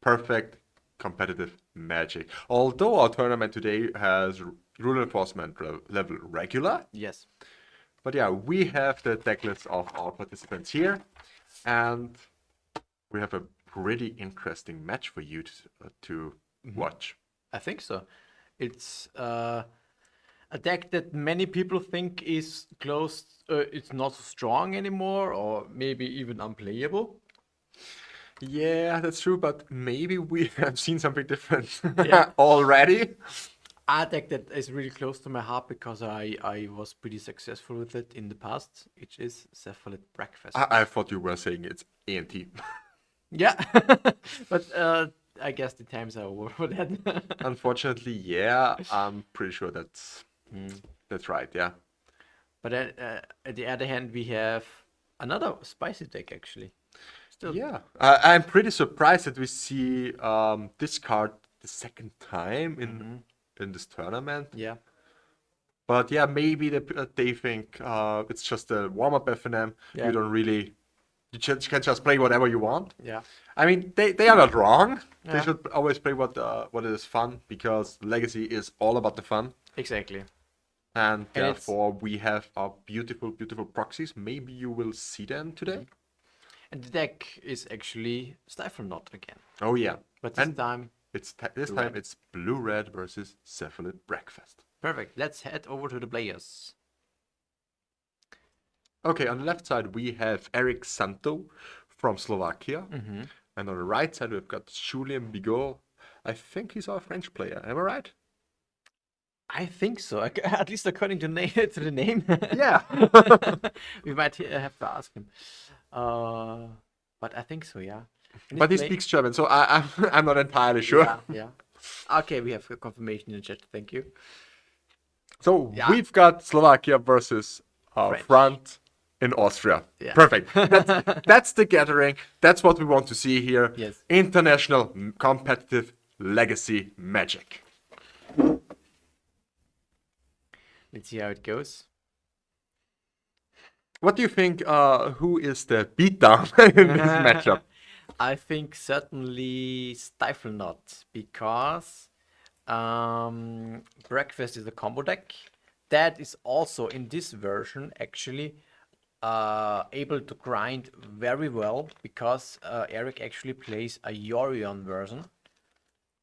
C: perfect competitive magic. Although our tournament today has rule enforcement level regular.
A: Yes.
C: But yeah, we have the deck list of our participants here. And we have a pretty interesting match for you to watch.
A: I think so. It's a deck that many people think is close. It's not so strong anymore, or maybe even unplayable.
C: Yeah, that's true, but maybe we have seen something different
A: Yeah.
C: already.
A: A deck that is really close to my heart because I was pretty successful with it in the past, which is Cephalid Breakfast.
C: I thought you were saying it's ANT.
A: Yeah, but I guess the times are over for that.
C: Unfortunately, yeah, I'm pretty sure that's right, yeah.
A: But at the other hand, we have another spicy deck actually. Still,
C: Yeah, I'm pretty surprised that we see this card the second time in this tournament.
A: yeah,
C: But yeah, maybe they think it's just a warm-up FNM.
A: Yeah.
C: You don't really, you can just play whatever you want.
A: yeah,
C: I mean, they are not wrong. They
A: Yeah.
C: should always play what is fun because Legacy is all about the fun.
A: exactly.
C: And
A: it's-
C: therefore, we have our beautiful proxies. Maybe you will see them today.
A: And the deck is actually Stifelnought again,
C: Oh yeah,
A: but this
C: And-
A: time
C: it's this
A: Blue
C: time
A: red.
C: it's blue-red versus Cephalid Breakfast.
A: perfect. Let's head over to the players.
C: Okay, on the left side we have Eric Santo from Slovakia, and on the right side we've got Julien Bigot. I think he's our French player. Am I right?
A: I think so. At least according to, to the name.
C: Yeah.
A: We might have to ask him. But I think so, yeah. And
C: But he
A: play-
C: speaks German, so I'm not entirely sure.
A: Yeah. Okay, we have a confirmation in the chat. Thank you.
C: So
A: Yeah.
C: we've got Slovakia versus
A: French.
C: front in Austria.
A: Yeah.
C: Perfect. That's the gathering. That's what we want to see here.
A: Yes.
C: International competitive legacy magic.
A: Let's see how it goes.
C: What do you think? Who is the beatdown in this matchup?
A: I think certainly Stifelnought because Breakfast is a combo deck that is also in this version actually able to grind very well because Eric actually plays a Yorion version.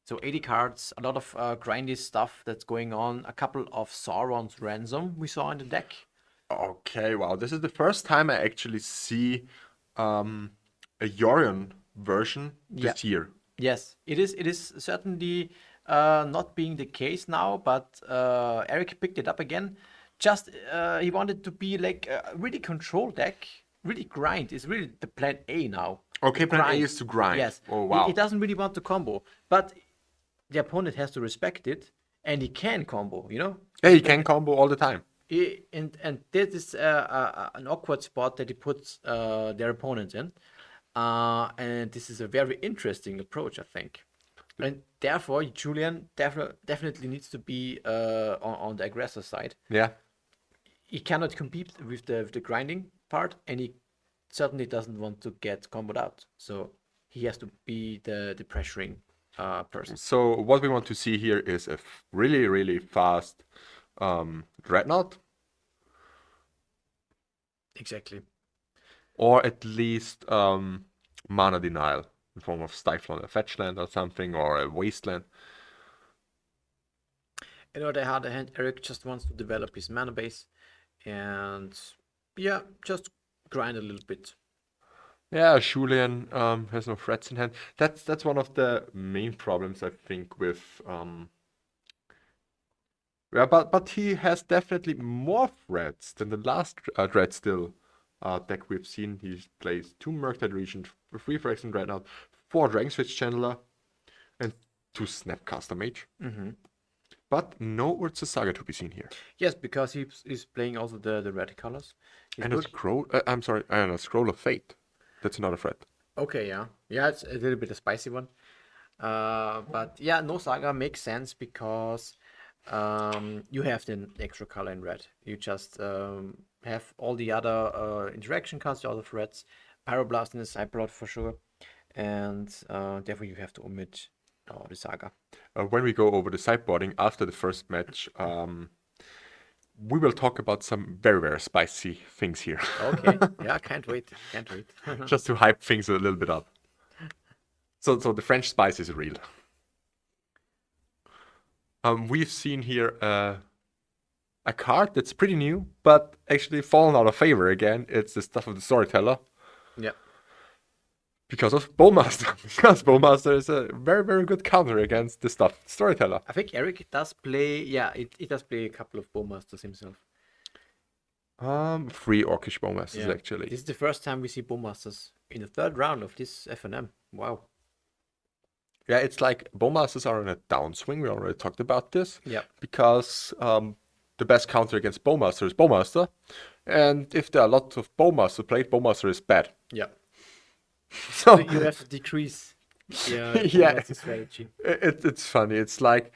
A: So 80 cards, a lot of grindy stuff that's going on, a couple of Sauron's Ransom we saw in the deck.
C: Okay, wow. This is the first time I actually see a Yorion version this year.
A: Yes, it is. It is certainly not being the case now, but Eric picked it up again. Just he wanted to be like a really control deck, really grind. Is really the plan A now.
C: Okay,
A: To
C: plan A
A: grind.
C: is to grind.
A: Yes.
C: Oh, wow.
A: He doesn't really want to combo, but the opponent has to respect it, and he can combo. You know.
C: Yeah, he can combo all the time.
A: And this is an awkward spot that he puts their opponents in. And this is a very interesting approach, I think. And therefore, Julian definitely needs to be on the aggressor side.
C: Yeah.
A: He cannot compete with the grinding part, and he certainly doesn't want to get comboed out. So he has to be the pressuring person.
C: So what we want to see here is a really, really fast Dreadnought,
A: Exactly.
C: or at least mana denial in form of Stifelnought, a fetch land or something, or a wasteland.
A: And on the other hand, Eric just wants to develop his mana base and yeah, just grind a little bit.
C: Yeah, Julian has no threats in hand. That's one of the main problems I think with yeah, but he has definitely more threats than the last Dreadstill deck we've seen. He plays 2 Murktide Regent, 3 Phyrexian Dreadnought, 4 Dragon Switch Channeler, and 2 Snapcaster Mage. But no Urza Saga to be seen here.
A: Yes, because he's playing also the red colors. He's
C: And a
A: good.
C: scroll. I'm sorry, and a Scroll of Fate. That's another threat.
A: Okay, yeah. Yeah, it's a little bit a spicy one. But yeah, no saga makes sense because you have the extra color in red. You just have all the other interaction cards, the other threats, Pyroblast in the sideboard for sure, and therefore you have to omit the saga.
C: When we go over the sideboarding after the first match, we will talk about some very, very spicy things here.
A: Okay, yeah, can't wait, can't wait.
C: Just to hype things a little bit up. So the French spice is real. We've seen here a card that's pretty new, but actually fallen out of favor again. It's the Stuff of the Storyteller.
A: Yeah.
C: Because of Bowmaster. Because Bowmaster is a very, very good counter against the Stuff of the Storyteller.
A: I think Eric does play, yeah, it does play a couple of Bowmasters himself.
C: 3 Orcish Bowmasters,
A: Yeah.
C: actually.
A: This is the first time we see Bowmasters in the third round of this FNM. Wow.
C: Yeah, it's like Bowmasters are on a downswing. We already talked about this.
A: Yeah.
C: Because the best counter against Bowmaster is Bowmaster. And if there are lots of Bowmaster played, Bowmaster is bad.
A: Yeah.
C: So
A: You have to decrease the
C: Yeah.
A: Bowmaster strategy.
C: it's funny. It's like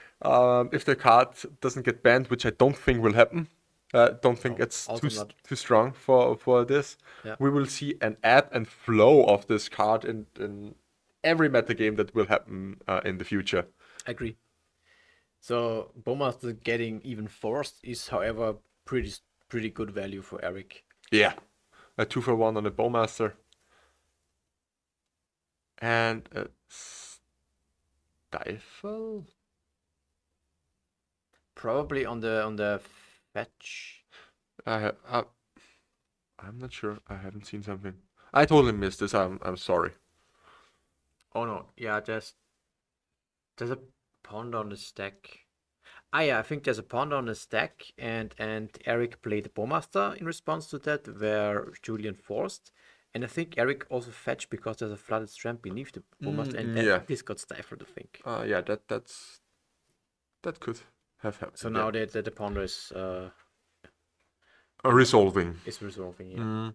C: if the card doesn't get banned, which I don't think will happen. Don't think
A: No,
C: it's
A: also not.
C: too strong for this.
A: Yeah.
C: We will see an ebb and flow of this card in every metagame that will happen in the future.
A: Agree. So Bowmaster getting even forced is, however, pretty good value for Eric.
C: Yeah, a 2-for-1 on a Bowmaster. And a Stifle?
A: Probably on the fetch.
C: I'm not sure. I haven't seen something. I totally missed this. I'm sorry.
A: Oh no, yeah, there's a pond on the stack. Ah yeah, I think there's a pond on the stack, and Eric played the Bowmaster in response to that, where Julian forced. And I think Eric also fetched because there's a flooded strand beneath the Bowmaster, and
C: yeah.
A: this got stifled, I think.
C: Yeah, that could have happened.
A: So now the ponder is
C: Resolving.
A: resolving. Yeah.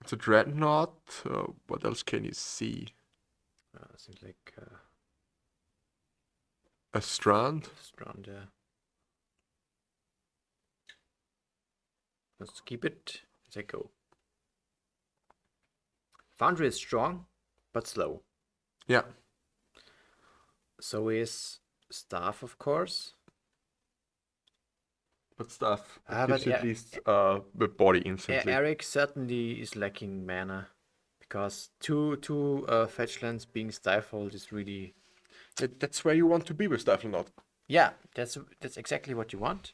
C: It's a Dreadnought. What else can you see?
A: I think like
C: A strand.
A: Strand, yeah. Let's keep it as I go. Foundry is strong, but slow.
C: Yeah.
A: So is Staff, of course.
C: But stuff.
A: Ah,
C: Gives
A: but
C: you at least the body instantly.
A: Eric certainly is lacking mana. Because two fetch lands being stifled is really...
C: That's where you want to be with Stifelnought.
A: Yeah, that's exactly what you want.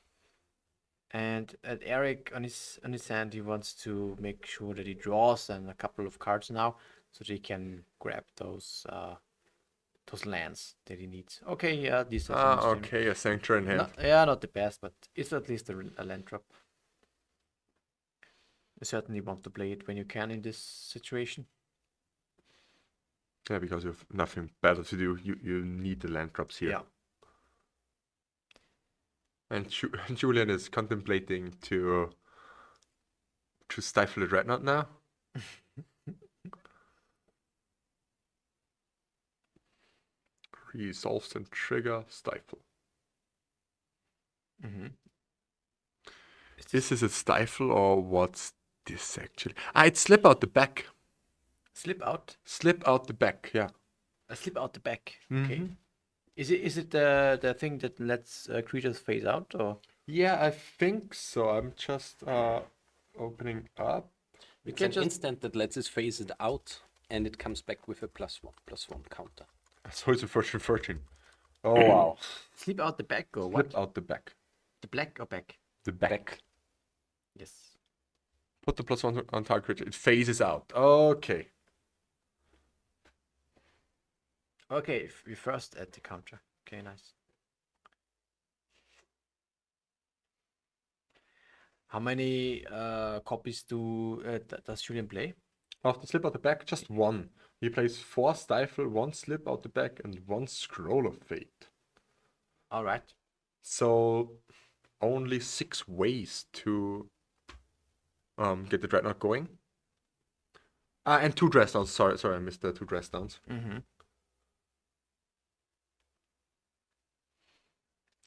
A: And Eric on his hand, he wants to make sure that he draws and a couple of cards now, so that he can grab those lands that he needs. Okay, yeah, these are
C: Okay, a Sanctuary in hand.
A: not the best, but it's at least a land drop. You certainly want to play it when you can in this situation.
C: Yeah, because you have nothing better to do. You need the land drops here.
A: Yeah.
C: And Julian is contemplating to stifle the Dreadnought now. Resolves and trigger stifle.
A: Mm-hmm.
C: Is this a stifle or what's this actually? It's slip out the back.
A: Slip out.
C: Slip out the back, yeah.
A: Slip out the back. Okay. Is it the thing that lets creatures phase out, or?
C: Yeah, I think so. I'm just opening up.
B: It's an instant that lets us phase it out, and it comes back with a +1/+1 counter.
C: So it's a 13/13. Oh wow.
A: Slip out the back or what?
C: Slip out the back.
A: The black or back?
C: The back.
A: Yes.
C: Put the +1 on target creature. It phases out. Okay.
A: Okay, we first add the counter. Okay, nice. How many copies does Julian play?
C: After slip out the back, just one. He plays 4 stifle, 1 slip out the back, and 1 scroll of fate.
A: All right.
C: So only 6 ways to get the Dreadnought going. And 2 dress downs. Sorry, I missed the 2 dress downs.
A: Mm-hmm.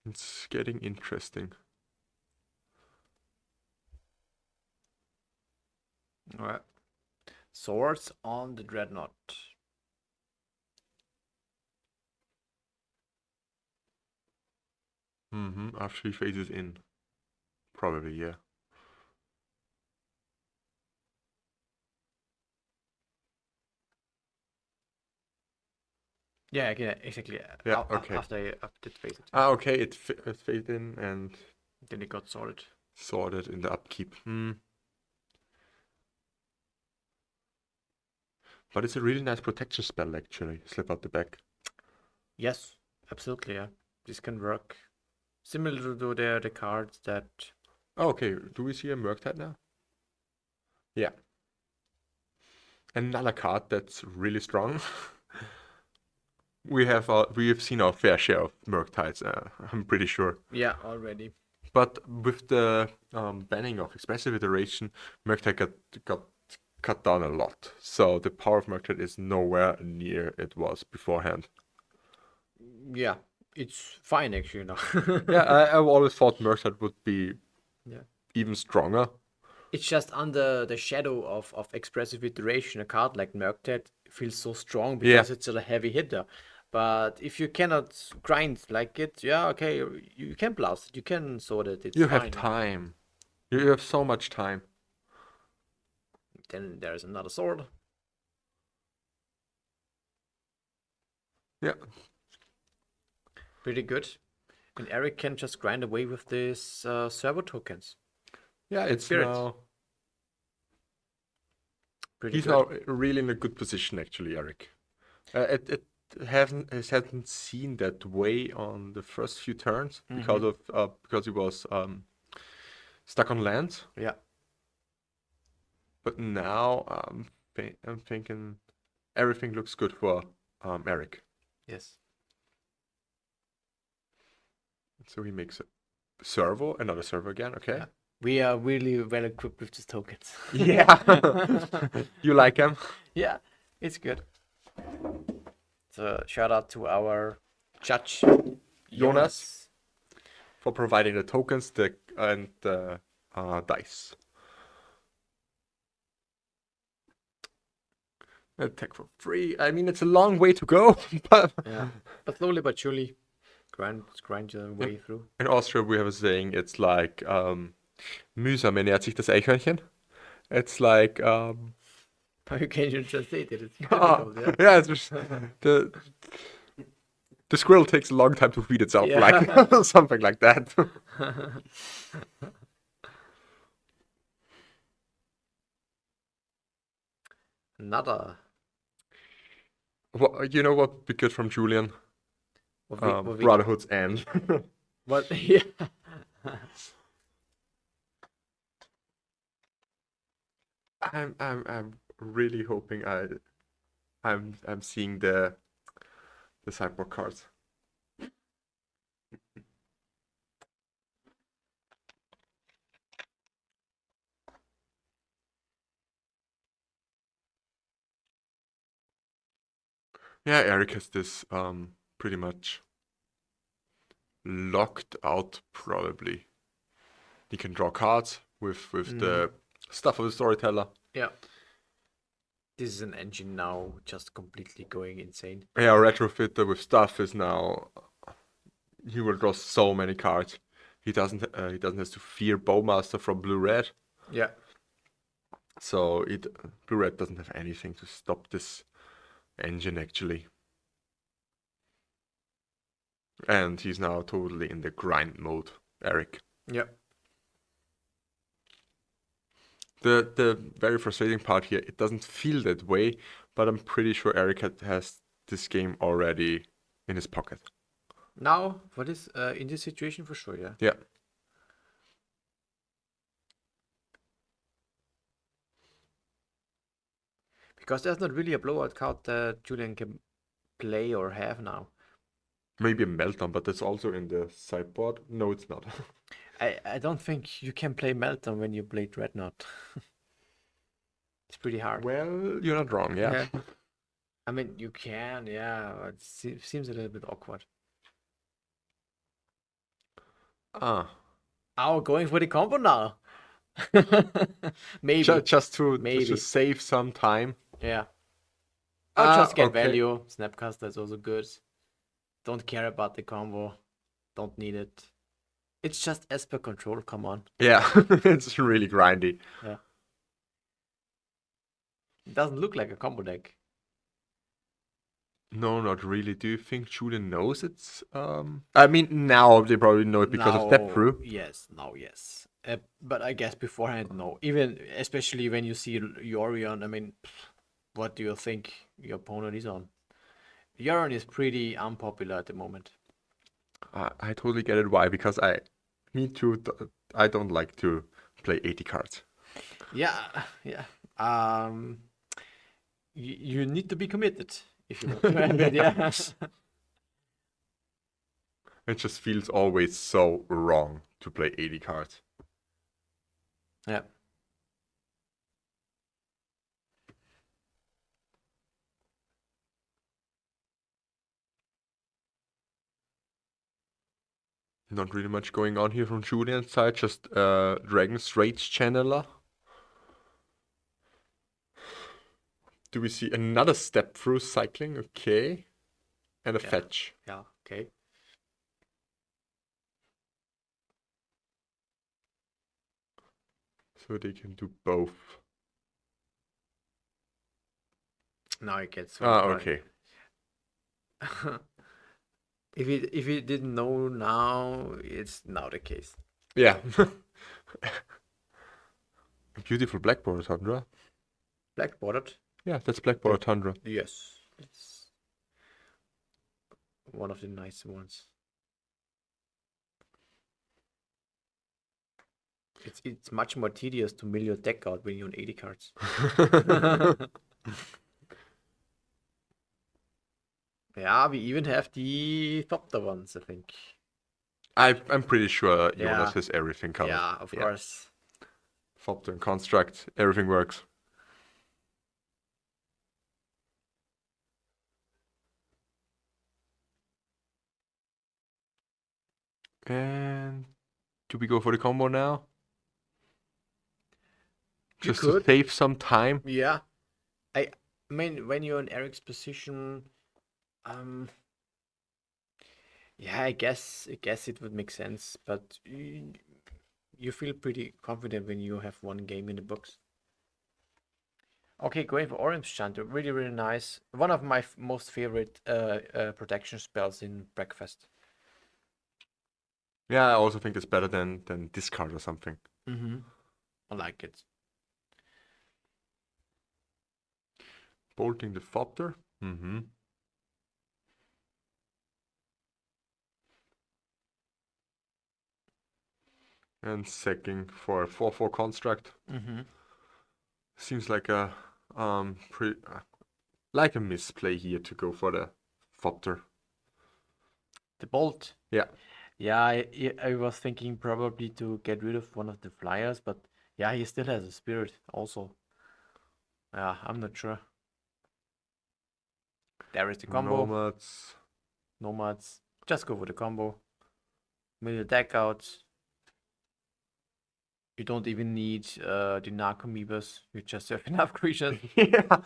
C: It's getting interesting.
A: All right. Swords on the Dreadnought.
C: After he phases in. Probably, yeah.
A: Yeah, exactly.
C: Yeah, okay.
A: After I did phase it.
C: Okay, it phased in and
A: Then it got sorted.
C: sorted in the upkeep. But it's a really nice protection spell, actually. Slip out the back.
A: Yes, absolutely. Yeah, this can work. Similar to the cards that.
C: Oh, okay, do we see a Murktide now? Yeah. Another card that's really strong. we have seen our fair share of Murktides, I'm pretty sure.
A: Yeah, already.
C: But with the banning of Expressive Iteration, Murktide got cut down a lot. So the power of Murktide is nowhere near it was beforehand.
A: Yeah, it's fine actually now.
C: Yeah, I've always thought Murktide would be
A: Yeah.
C: even stronger.
A: It's just under the shadow of Expressive Iteration, a card like Murktide feels so strong because it's a heavy hitter. But if you cannot grind like it, yeah, okay, you can blast it, you can sort it. It's
C: You
A: fine.
C: have time. You have so much time.
A: Then there's another sword.
C: Yeah.
A: Pretty good. And Eric can just grind away with these servo tokens.
C: Yeah, it's
A: Spirit.
C: now.
A: Pretty
C: He's
A: good.
C: now really in a good position, actually, Eric. It hasn't seen that way on the first few turns because he was stuck on land.
A: Yeah.
C: But now I'm thinking everything looks good for Eric.
A: Yes.
C: So he makes a servo, another servo again. Okay.
A: Yeah. We are really well equipped with these tokens.
C: Yeah. You like him?
A: Yeah, it's good. So shout out to our judge.
C: Jonas, for providing the tokens and the dice. Attack for free. I mean, it's a long way to go, but
D: Yeah. But slowly but surely, grind your way through.
C: in Austria we have a saying. It's like mühsam ernährt sich das Eichhörnchen. It's like
D: How can you translate it? It's
C: ah,
D: difficult, yeah.
C: yeah, it's just, the squirrel takes a long time to feed itself,
D: Yeah.
C: like something like that.
D: Another.
C: You know what would be good from Julian?
D: What we-
C: Brotherhood's End.
D: What? Yeah.
C: I'm really hoping I'm seeing the sideboard cards. Yeah, Eric has this pretty much locked out probably. He can draw cards with the stuff of the storyteller.
D: Yeah. This is an engine now just completely going insane.
C: Yeah, retrofitter with stuff is now. He will draw so many cards. He doesn't have to fear Bowmaster from Blue Red.
D: Yeah.
C: So Blue Red doesn't have anything to stop this engine actually. And he's now totally in the grind mode, Eric.
D: Yeah.
C: The very frustrating part here, it doesn't feel that way, but I'm pretty sure Eric has this game already in his pocket.
D: Now, for this, in this situation, for sure, yeah.
C: Yeah.
D: Because there's not really a blowout card that Julian can play or have now.
C: Maybe a Meltdown, but that's also in the sideboard. No, it's not.
D: I don't think you can play Meltdown when you play Dreadnought. It's pretty hard.
C: Well, you're not wrong, yeah.
D: I mean, you can, yeah. But it seems a little bit awkward.
C: Ah.
D: Oh, going for the combo now. Maybe.
C: Just to
D: Maybe.
C: save some time.
D: Yeah. Or just get
C: okay.
D: value. Snapcaster is also good. Don't care about the combo. Don't need it. It's just Esper control, come on.
C: Yeah, it's really grindy.
D: Yeah. It doesn't look like a combo deck.
C: No, not really. Do you think Julian knows it's I mean now they probably know it because of Step Through.
D: Yes, now yes. But I guess beforehand, no. Even especially when you see Lorien, I mean, what do you think your opponent is on? Lorien is pretty unpopular at the moment.
C: I totally get it why, because me too, I don't like to play 80 cards.
D: Yeah, yeah. You need to be committed if you want to have it, yeah.
C: It just feels always so wrong to play 80 cards.
D: Yeah.
C: Not really much going on here from Julian's side, just Dragon's Rage Channeler. Do we see another Step Through cycling? Okay. And a
D: Yeah.
C: fetch.
D: Yeah, okay.
C: So they can do both.
D: Now it gets
C: Okay.
D: If you didn't know now, it's now the case.
C: Yeah. A beautiful Blackboard Tundra.
D: Black bordered?
C: Yeah, that's Blackboard Tundra.
D: Yes. It's one of the nice ones. It's much more tedious to mill your deck out when you're on 80 cards. Yeah, we even have the Thopter ones, I think.
C: I'm pretty sure Jonas
D: Yeah.
C: has everything covered.
D: Yeah, of course.
C: Thopter and Construct, everything works. And do we go for the combo now?
D: You
C: Just to
D: could.
C: save some time.
D: Yeah. I mean, when you're in Eric's position, yeah, I guess it would make sense, but you feel pretty confident when you have one game in the books. Okay, going for Orim's Chant, really, really nice. One of my most favorite protection spells in Breakfast.
C: Yeah, I also think it's better than discard or something.
D: Mm-hmm. I like it.
C: Bolting the Fopter. Mm-hmm. And sacking for a 4/4 construct.
D: Mm-hmm.
C: Seems like a like a misplay here to go for the Fopter.
D: The Bolt.
C: Yeah.
D: Yeah, I was thinking probably to get rid of one of the flyers, but yeah, he still has a spirit also. Yeah, I'm not sure. There is the combo.
C: Nomads.
D: Nomads. Just go for the combo. Mill the deck out. You don't even need the Narcomoebas. You just have enough creatures.
C: Yeah.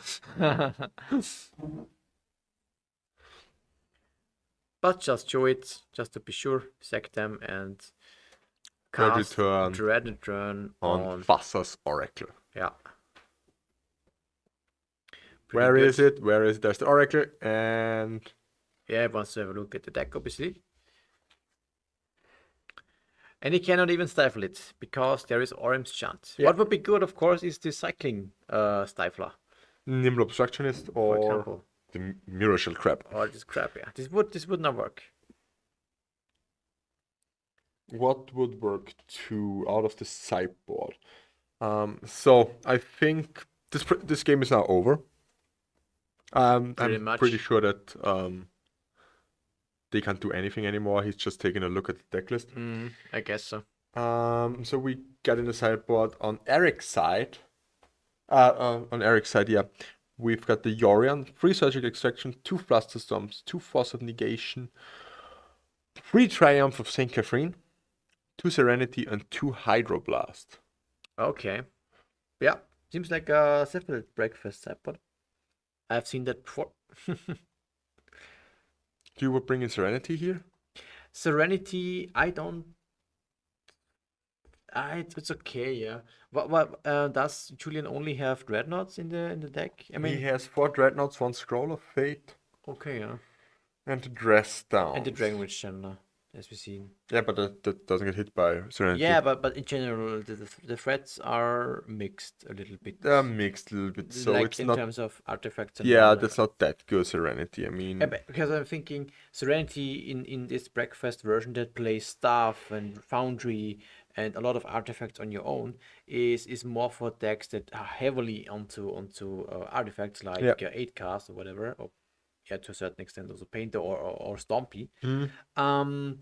D: But just show it, just to be sure. Sack them and
C: Dread
D: cast
C: Return
D: Dread Return
C: on
D: on.
C: Thassa's Oracle.
D: Yeah.
C: Where is it? Where is it? There's the Oracle, and
D: yeah, it wants to have a look at the deck, obviously. And he cannot even stifle it because there is Orim's Chant.
C: Yeah.
D: What would be good, of course, is the cycling stifler,
C: Nimble Obstructionist,
D: for
C: or
D: example.
C: the Mirror Shell Crab.
D: Or this crap, yeah. This would not work.
C: What would work too out of the sideboard? So I think this game is now over.
D: Pretty
C: I'm
D: much.
C: pretty sure that they can't do anything anymore. He's just taking a look at the deck list.
D: I guess so.
C: So we got in the sideboard on Eric's side. Yeah. We've got the Lorien, 3 Surgical Extraction, 2 Flusterstorms, 2 Force of Negation, 3 Triumph of St. Catherine, 2 Serenity, and 2 Hydroblast.
D: Okay. Yeah. Seems like a Cephalid breakfast sideboard. I've seen that before.
C: You would bring in Serenity here?
D: Serenity, I don't. It's okay, yeah. What does Julian only have Dreadnoughts in the deck? I mean,
C: he has 4 Dreadnoughts, 1 Scroll of Fate,
D: okay, yeah.
C: and the Dress Down.
D: And the Dragon Witch Chandler, as we see.
C: Yeah, but that doesn't get hit by Serenity.
D: Yeah, but in general, the threats are mixed a little bit.
C: They're mixed a little bit, so
D: like
C: it's
D: in
C: not.
D: terms of artifacts. And
C: Yeah,
D: all
C: that's not that good Serenity. I mean,
D: Yeah, because I'm thinking Serenity in this breakfast version that plays Staff and Foundry and a lot of artifacts on your own is more for decks that are heavily onto artifacts like
C: Yeah.
D: 8 cast or whatever, or yeah, to a certain extent also Painter or Stompy.
C: Mhm.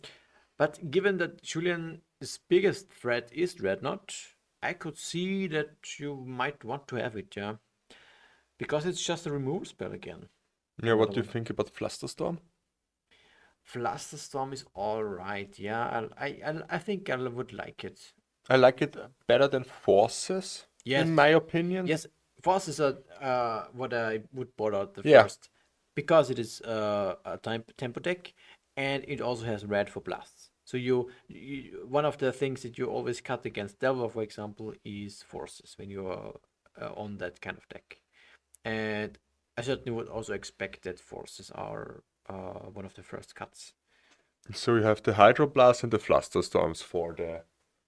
D: But given that Julian's biggest threat is Dreadnought, I could see that you might want to have it, yeah, because it's just a removal spell again.
C: yeah, what do you think about Flusterstorm?
D: Flusterstorm is all right. Yeah, I think I would like it.
C: I like it better than Forces,
D: Yes.
C: in my opinion.
D: Yes, Forces are what I would board out the
C: Yeah.
D: first because it is a tempo deck and it also has red for blasts. So you one of the things that you always cut against Delver, for example, is Forces when you are on that kind of deck. And I certainly would also expect that Forces are one of the first cuts.
C: So you have the Hydroblast and the Flusterstorms for the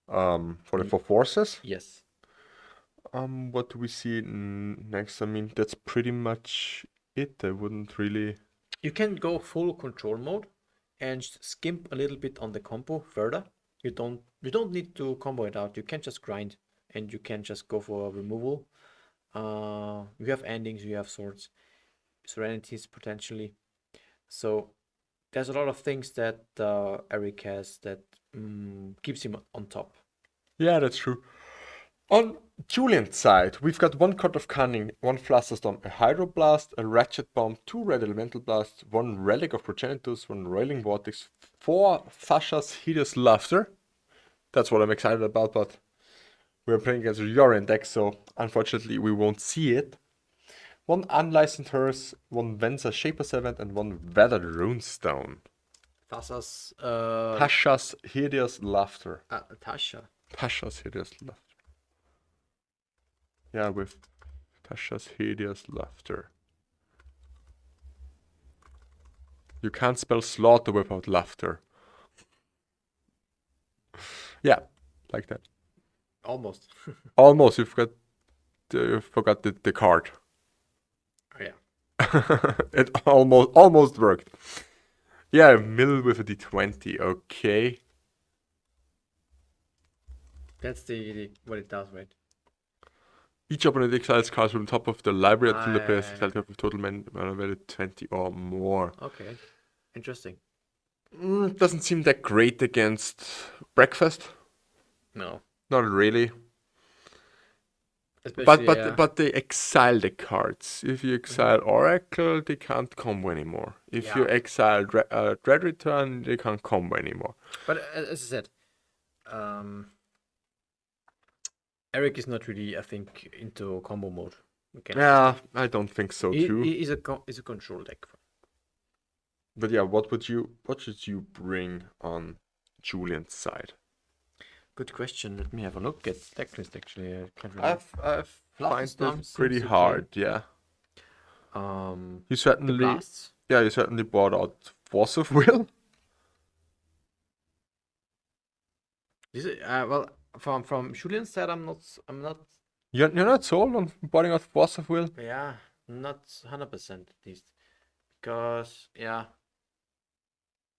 C: 4 Forces.
D: Yes.
C: What do we see next? I mean, that's pretty much it. I wouldn't really.
D: You can go full control mode and skimp a little bit on the combo further. You don't need to combo it out. You can just grind and you can just go for removal. You have endings, you have swords, serenities potentially. So there's a lot of things that Eric has that keeps him on top.
C: Yeah, that's true. On Julian's side, we've got one Court of Cunning, one Flusterstorm, a Hydroblast, a Ratchet Bomb, 2 Red Elemental Blast, 1 Relic of Progenitus, 1 Roiling Vortex, 4 Thasha's Hideous Laughter. That's what I'm excited about, but we're playing against a Lorien deck, so unfortunately we won't see it. 1 Unlicensed Hearse, 1 Venza Shaper Servant, and 1 Weathered Runestone.
D: Thassa's
C: Thasha's Hideous Laughter.
D: Tasha.
C: Thasha's Hideous Laughter. Yeah, with Thasha's Hideous Laughter. You can't spell slaughter without laughter. Yeah, like that.
D: Almost.
C: Almost, you forgot the card.
D: Oh, yeah.
C: It almost worked. Yeah, mill with a d20. Okay.
D: That's the what it does, right?
C: Each opponent exiles cards from the top of the library until the player's
D: Aye.
C: exiled card with total mana value 20 or more.
D: Okay. Interesting.
C: Doesn't seem that great against Breakfast.
D: No.
C: Not really.
D: Especially,
C: But they exile the cards. If you exile Oracle, they can't combo anymore. If you
D: Yeah.
C: exile Dread Return, they can't combo anymore.
D: But as I said, Eric is not really, I think, into combo mode.
C: Yeah, I don't think so too.
D: He is a control deck.
C: But yeah, what should you bring on Julian's side?
D: Good question. Let me have a look at deck list. Actually, I can't remember.
C: I've find
D: Flusterstorm
C: this pretty
D: seems okay.
C: hard. Yeah,
D: The
C: you certainly
D: blasts.
C: you certainly brought out Force of Will.
D: This is, well, from Julian's side, I'm not.
C: You're not sold on bringing out Force of Will.
D: Yeah, not 100% at least, because yeah,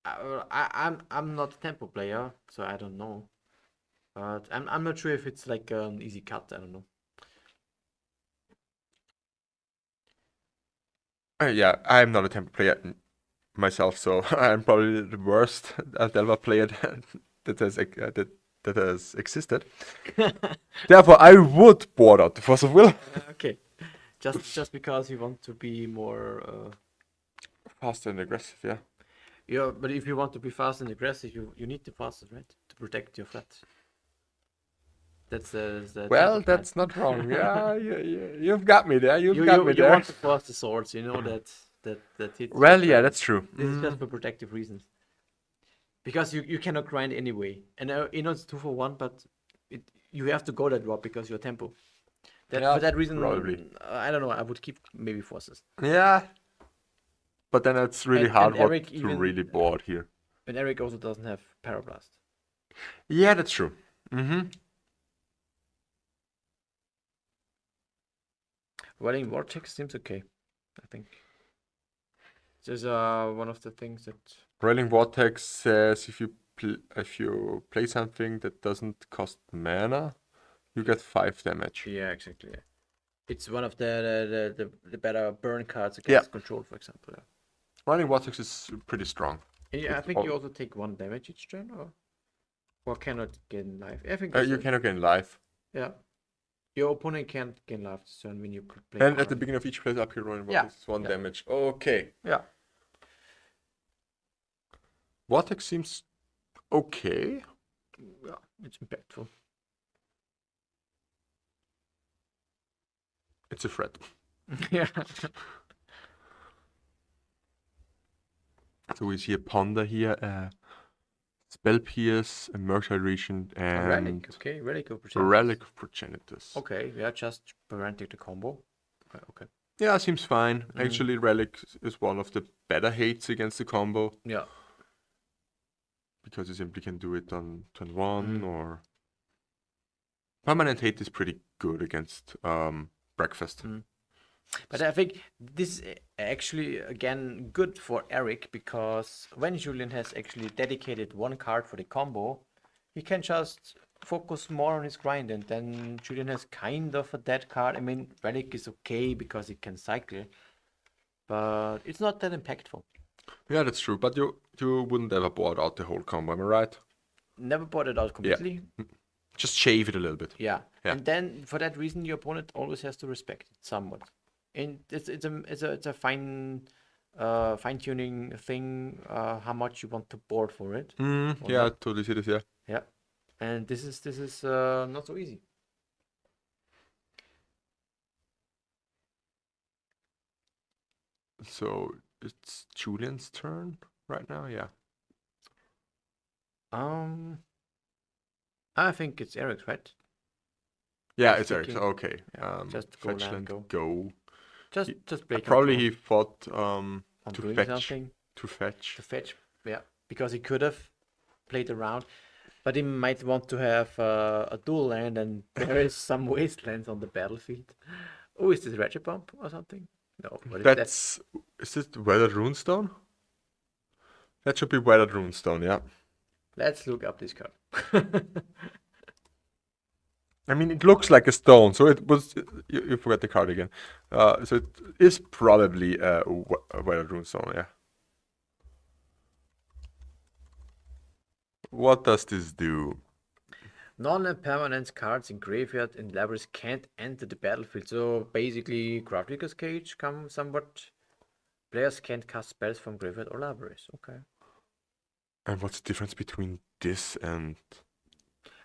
D: I'm not a tempo player, so I don't know. But I'm not sure if it's like an easy cut. I don't know.
C: Yeah, I'm not a tempo player myself, so I'm probably the worst Delva player that has existed. Therefore, I would board out the Force of Will.
D: Okay, just because you want to be more.
C: Faster and aggressive, yeah.
D: Yeah, but if you want to be fast and aggressive, you need the fastest, right, to protect your flat. That's the
C: Well,
D: type of plan.
C: that's not wrong. Yeah, you've got me there. You've
D: you
C: got me
D: you
C: there.
D: want to force the swords, you know that hits.
C: Well, yeah, that's true.
D: This is just for protective reasons. Because you cannot grind anyway, and you know it's 2-for-1, but you have to go that route because you're tempo.
C: Yeah,
D: For that reason,
C: probably.
D: I don't know. I would keep maybe forces.
C: Yeah. But then it's really
D: And
C: hard work
D: Eric
C: to
D: even-
C: really board here.
D: And Eric also doesn't have Parablast.
C: Yeah, that's true. Mm-hmm.
D: Welling Vortex seems okay, I think. This is one of the things that.
C: Roiling Vortex says if you play something that doesn't cost mana, you get 5 damage.
D: Yeah, exactly. Yeah. It's one of the better burn cards against control, for example. Yeah.
C: Roiling Vortex is pretty strong.
D: Yeah, I
C: It's
D: think
C: all-
D: you also take 1 damage each turn, or cannot gain life. I think
C: You cannot gain life.
D: Yeah, your opponent can't gain life this turn when you play.
C: And at the
D: card.
C: beginning of each phase up here, Roiling
D: Yeah,
C: Vortex is 1
D: yeah.
C: damage. Okay.
D: Yeah.
C: Vortex seems okay.
D: Yeah, it's impactful.
C: It's a threat.
D: Yeah.
C: So we see a Ponder here, Spell Pierce, a Murktide Regent,
D: A
C: and
D: relic, okay, relic of
C: a
D: Progenitus.
C: Relic of Progenitus.
D: Okay, yeah, just preventing the combo. Okay.
C: Yeah, seems fine.
D: Mm.
C: Actually, Relic is one of the better hates against the combo
D: Yeah.
C: because you simply can do it on turn 1
D: Mm.
C: or permanent hate is pretty good against Breakfast.
D: Mm. But I think this is actually again good for Eric, because when Julian has actually dedicated 1 card for the combo, he can just focus more on his grind, and then Julian has kind of a dead card. I mean, Relic is okay because it can cycle, but it's not that impactful.
C: Yeah, that's true. But you wouldn't ever board out the whole combo, am I right?
D: Never bought it out completely.
C: Just shave it a little bit.
D: Yeah.
C: Yeah.
D: And then for that reason, your opponent always has to respect it somewhat. And it's a fine tuning thing. How much you want to board for it. or
C: Yeah, I
D: not.
C: totally see this. Yeah.
D: Yeah. And this is not so easy.
C: So it's Julian's turn right now. Yeah.
D: I think it's Eric's, right?
C: Yeah,
D: Just
C: it's Eric's.
D: thinking-
C: Okay.
D: yeah, just go
C: fetch
D: land,
C: land,
D: go.
C: go.
D: Just break
C: Probably
D: control
C: he thought
D: on
C: to
D: doing
C: fetch.
D: something
C: To fetch.
D: to fetch. Yeah, because he could have played around, but he might want to have a dual land, and there is some wastelands on the battlefield. Oh, is this Ratchet Bump or something? No, what is that?
C: Is this Weathered Runestone? That should be Weathered Runestone, yeah.
D: Let's look up this card.
C: I mean, it looks like a stone, so it was. You forgot the card again. So it is probably a Weathered Runestone, yeah. What does this do?
D: Non-permanent cards in graveyard and libraries can't enter the battlefield. So basically, Craftmaker's Cage comes somewhat. Players can't cast spells from graveyard or libraries. Okay.
C: And what's the difference between this and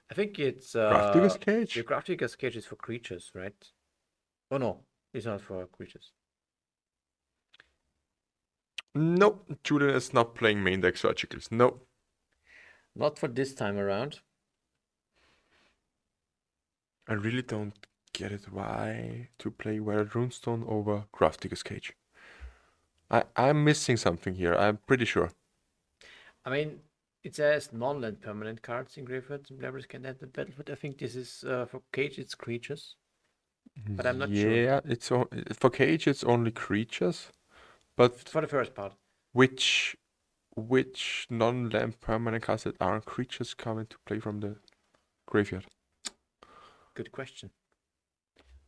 D: I think it's
C: Craftinger's Cage?
D: The Craftinger's Cage is for creatures, right? Oh no, it's not for creatures.
C: No, Julian is not playing main deck Surgicals. No.
D: Not for this time around.
C: I really don't get it why to play Weathered Runestone over Craftinger's Cage. I'm missing something here, I'm pretty sure.
D: I mean, it says non-land permanent cards in graveyard and libraries can enter the battlefield. I think this is for Cage, it's creatures. But I'm not sure.
C: Yeah, for Cage it's only creatures, but
D: For the first part.
C: which non-land permanent cards that aren't creatures come into play from the graveyard?
D: Good question.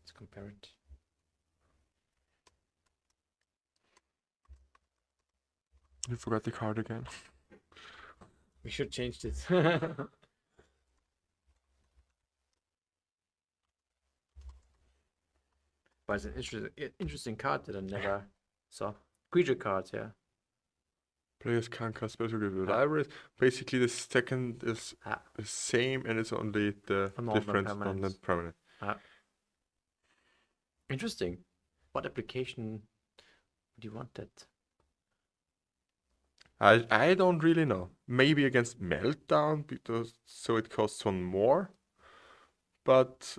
D: Let's compare it.
C: You forgot the card again.
D: We should change this. But it's an interesting card that I never saw. Creature cards, yeah.
C: Players can't cast spells from graveyard
D: Ah.
C: libraries. Basically, the second is
D: Ah.
C: the same, and it's only the
D: A non-land
C: difference
D: permanents.
C: non-land permanent.
D: Interesting. What application would you want that?
C: I don't really know. Maybe against Meltdown, because so it costs one more. But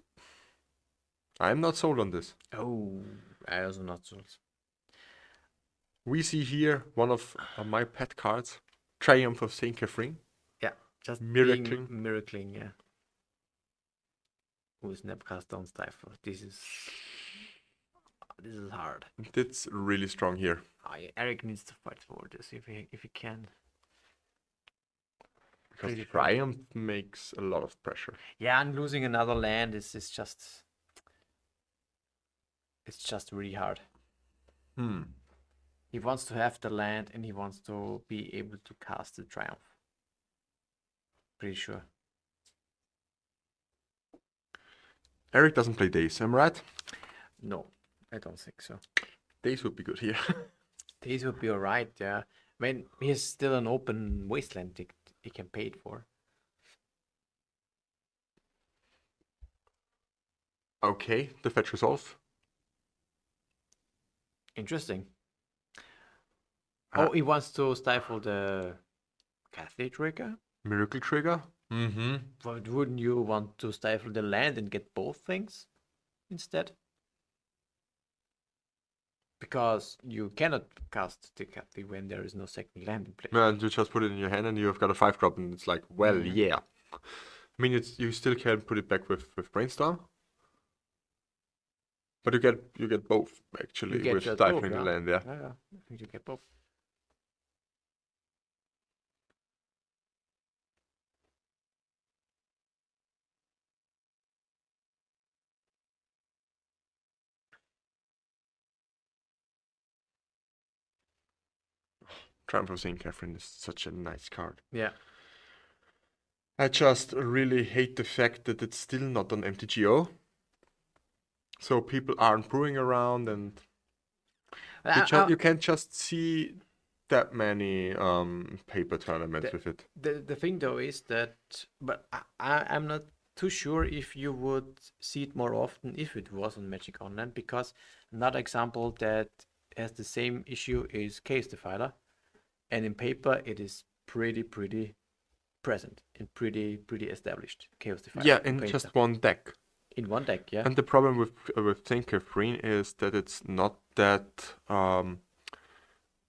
C: I'm not sold on this.
D: Oh, I also not sold.
C: We see here one of my pet cards, Triumph of Saint Catherine.
D: Yeah, just
C: Miracling.
D: Miracling, yeah. Oh, Snapcast on Stifle. This is hard.
C: It's really strong here.
D: Eric needs to fight for this if he can.
C: Because
D: Pretty
C: Triumph makes a lot of pressure.
D: Yeah, and losing another land is just it's just really hard. He wants to have the land and he wants to be able to cast the Triumph. Pretty sure.
C: Eric doesn't play Days, am I right?
D: No, I don't think so.
C: Days would be good here.
D: These would be alright, yeah. I mean, he has still an open wasteland he can pay it for.
C: Okay, the fetch resolve.
D: Interesting.
C: Ah.
D: Oh, he wants to stifle the Catholic trigger?
C: Miracle Trigger. Mm-hmm.
D: But wouldn't you want to stifle the land and get both things instead? Because you cannot cast the Catholic when there is no second land in play.
C: And you just put it in your hand and you've got a 5-drop, and it's like, well, yeah. I mean, you still can put it back with Brainstorm. But you get both, actually,
D: You get
C: with
D: just
C: stifling
D: both,
C: the
D: yeah.
C: land, yeah.
D: Yeah, I think you get both.
C: Triumph of St. Catherine is such a nice card.
D: Yeah.
C: I just really hate the fact that it's still not on MTGO. So people aren't brewing around, and you can't just see that many paper tournaments with it.
D: The thing though is that, but I'm not too sure if you would see it more often if it was on Magic Online, because another example that has the same issue is Chaos Defiler, and in paper it is pretty present and pretty established. Chaos Defiler.
C: Yeah,
D: on
C: in
D: paper.
C: just one deck.
D: In one deck, yeah.
C: And the problem with Thinker Free is that it's not that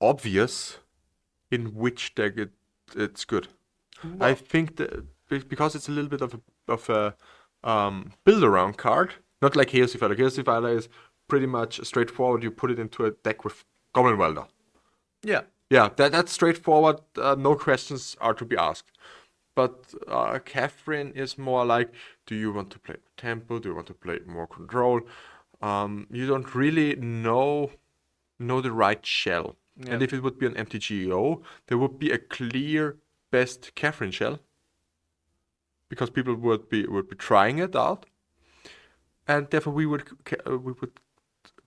C: obvious in which deck it's good. I think that because it's a little bit of a build around card, not like Chaos Defiler. Chaos Defiler is pretty much straightforward. You put it into a deck with Goblin Welder.
D: Yeah.
C: Yeah, that's straightforward. No questions are to be asked. But Catherine is more like, do you want to play tempo? Do you want to play more control? You don't really know the right shell.
D: Yeah.
C: And if it would be an MTGO, there would be a clear best Catherine shell, because people would be trying it out, and therefore we would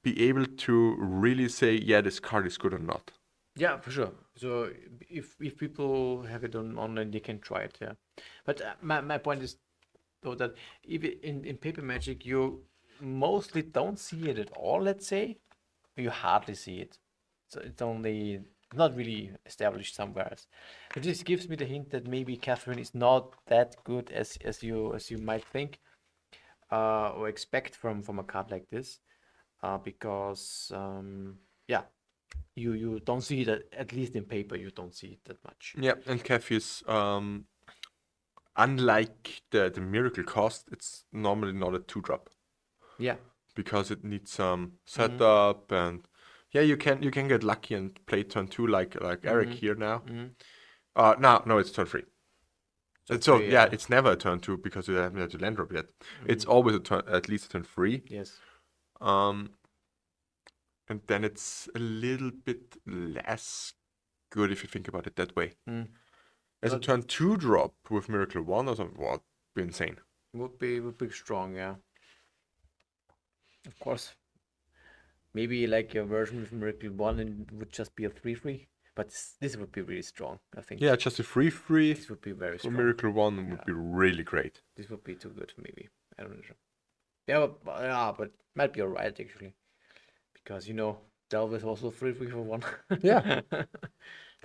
C: be able to really say, yeah, this card is good or not.
D: Yeah, for sure. So if people have it on online, they can try it. Yeah, but my point is though that even in paper Magic, you mostly don't see it at all. Let's say you hardly see it. So it's only not really established somewhere else. But this gives me the hint that maybe Catherine is not that good as you might think or expect from a card like this, because yeah. You don't see it at least in paper. You don't see it that much.
C: Yeah, and Kef is unlike the miracle cost, it's normally not a 2-drop.
D: Yeah,
C: because it needs some setup, and yeah, you can get lucky and play turn 2 like Eric here now. No, it's turn 3. So
D: three,
C: yeah,
D: yeah.
C: it's never a turn 2 because you haven't had the land drop yet. It's always at least a turn 3.
D: Yes.
C: And then it's a little bit less good if you think about it that way. As a turn 2 drop with Miracle 1 or something, would be insane.
D: Would be strong, yeah. Of course. Maybe like a version with Miracle 1 and would just be a 3/3. But this would be really strong, I think.
C: Yeah, just a 3/3
D: This would be very
C: for
D: strong.
C: Miracle 1 would be really great.
D: This would be too good, maybe. I don't know. Yeah, but might be alright actually. Because Delve is also 3/3 for 1.
C: Yeah.
D: Might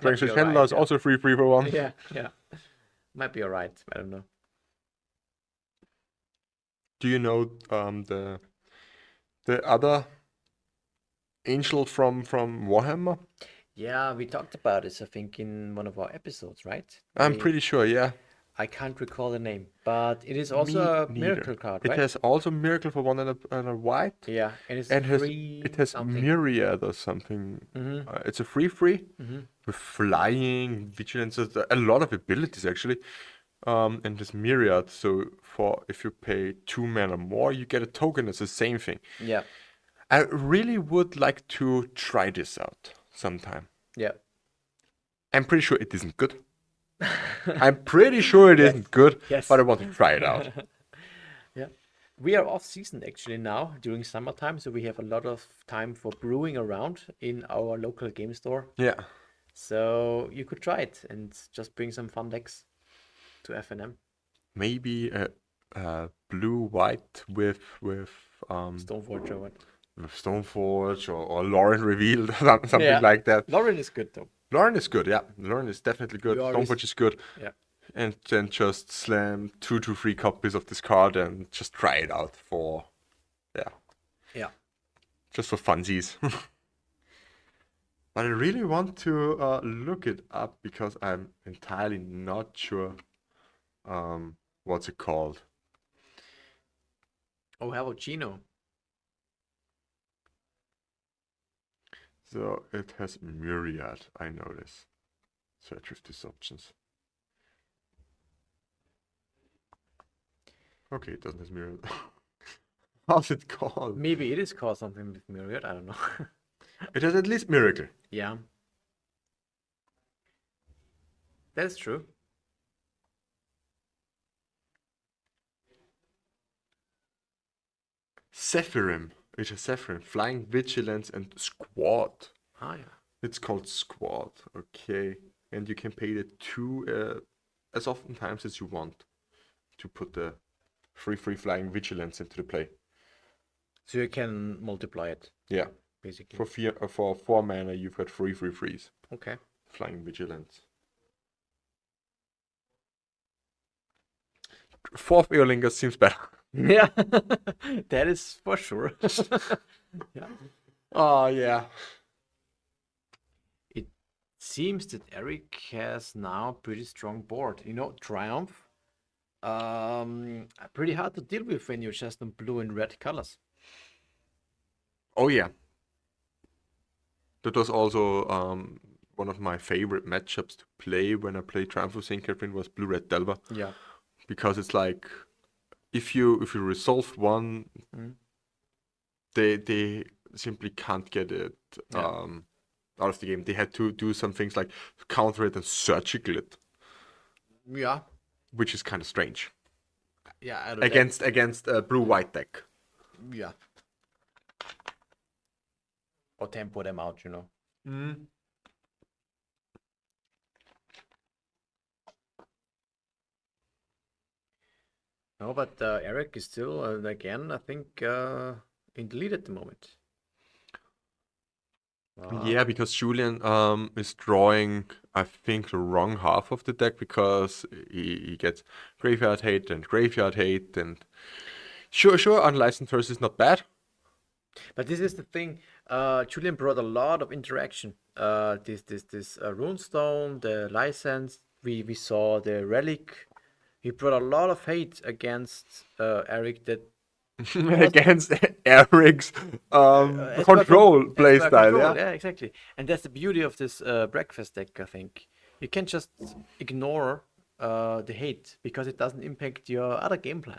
D: be
C: Grixis Handler is
D: alright, yeah.
C: also 3/3 for 1.
D: Yeah. Might be alright. I don't know.
C: Do you know the other angel from Warhammer?
D: Yeah, we talked about this, I think, in one of our episodes, right?
C: I'm pretty sure, yeah.
D: I can't recall the name, but it is also a
C: Me
D: miracle
C: neither.
D: card,
C: It
D: right?
C: has also Miracle for 1 and a white.
D: Yeah, and it's
C: And
D: free
C: it has
D: something.
C: Myriad or something. It's a 3/3 with flying, vigilance, a lot of abilities actually. And this Myriad, so for if you pay 2 mana more, you get a token. It's the same thing.
D: Yeah,
C: I really would like to try this out sometime.
D: yeah.
C: I'm pretty sure it isn't good. I'm pretty sure it isn't good,
D: Yes.
C: but I want to try it out.
D: Yeah. We are off season actually now during summertime, so we have a lot of time for brewing around in our local game store.
C: Yeah.
D: So you could try it and just bring some fun decks to FNM.
C: Maybe a blue-white with
D: Stoneforge or what?
C: Stoneforge or Lorien revealed, something
D: Yeah.
C: like that.
D: Lorien is good though.
C: Lorien is good, yeah. Lorien is definitely good.
D: You always-
C: Stoneforge is good.
D: Yeah.
C: And then just slam 2 to 3 copies of this card and just try it out for,
D: Yeah.
C: just for funsies. But I really want to look it up because I'm entirely not sure what's it called.
D: Oh, how about Gino?
C: So it has Myriad, I know this. Search with these options. Okay, it doesn't have Myriad. How's it called?
D: Maybe it is called something with Myriad. I don't know.
C: It has at least Miracle.
D: Yeah. That's true.
C: Sephirim. It's a Sephirim. Flying Vigilance and Squad.
A: Ah, yeah.
C: It's called Squad. Okay. And you can pay the 2 as often times as you want to put the free Flying Vigilance into the play.
D: So you can multiply it,
C: Yeah.
D: basically.
C: For 4 mana, you've got 3/3/3s.
D: Okay.
C: Flying Vigilance. 4th Earlinger seems better.
A: Yeah, that is for sure. Yeah.
C: Oh, yeah.
A: It seems that Eric has now pretty strong board. You know, Triumph. Pretty hard to deal with when you're just on blue and red colors.
C: Oh, yeah. That was also one of my favorite matchups to play when I played Triumph of St. Catherine was Blue-Red Delver.
A: Yeah.
C: Because it's like, if you resolve one, they simply can't get it out of the game. They had to do some things like counter it and surgical it,
D: Yeah.
C: which is kind of strange
D: Yeah. I don't
C: against a blue-white deck.
D: Yeah. Or tempo them out, you know. No, but Eric is still, again, I think, in the lead at the moment.
C: Yeah, because Julian is drawing, I think, the wrong half of the deck because he gets graveyard hate, and sure, Unlicensed Curse is not bad.
A: But this is the thing. Julian brought a lot of interaction. This runestone, the license. We saw the relic. He brought a lot of hate against Eric. That
C: Against Eric's
A: Esper
C: control
A: Esper
C: playstyle,
A: control,
C: yeah.
A: yeah, exactly. And that's the beauty of this breakfast deck. I think you can just ignore the hate because it doesn't impact your other game plan.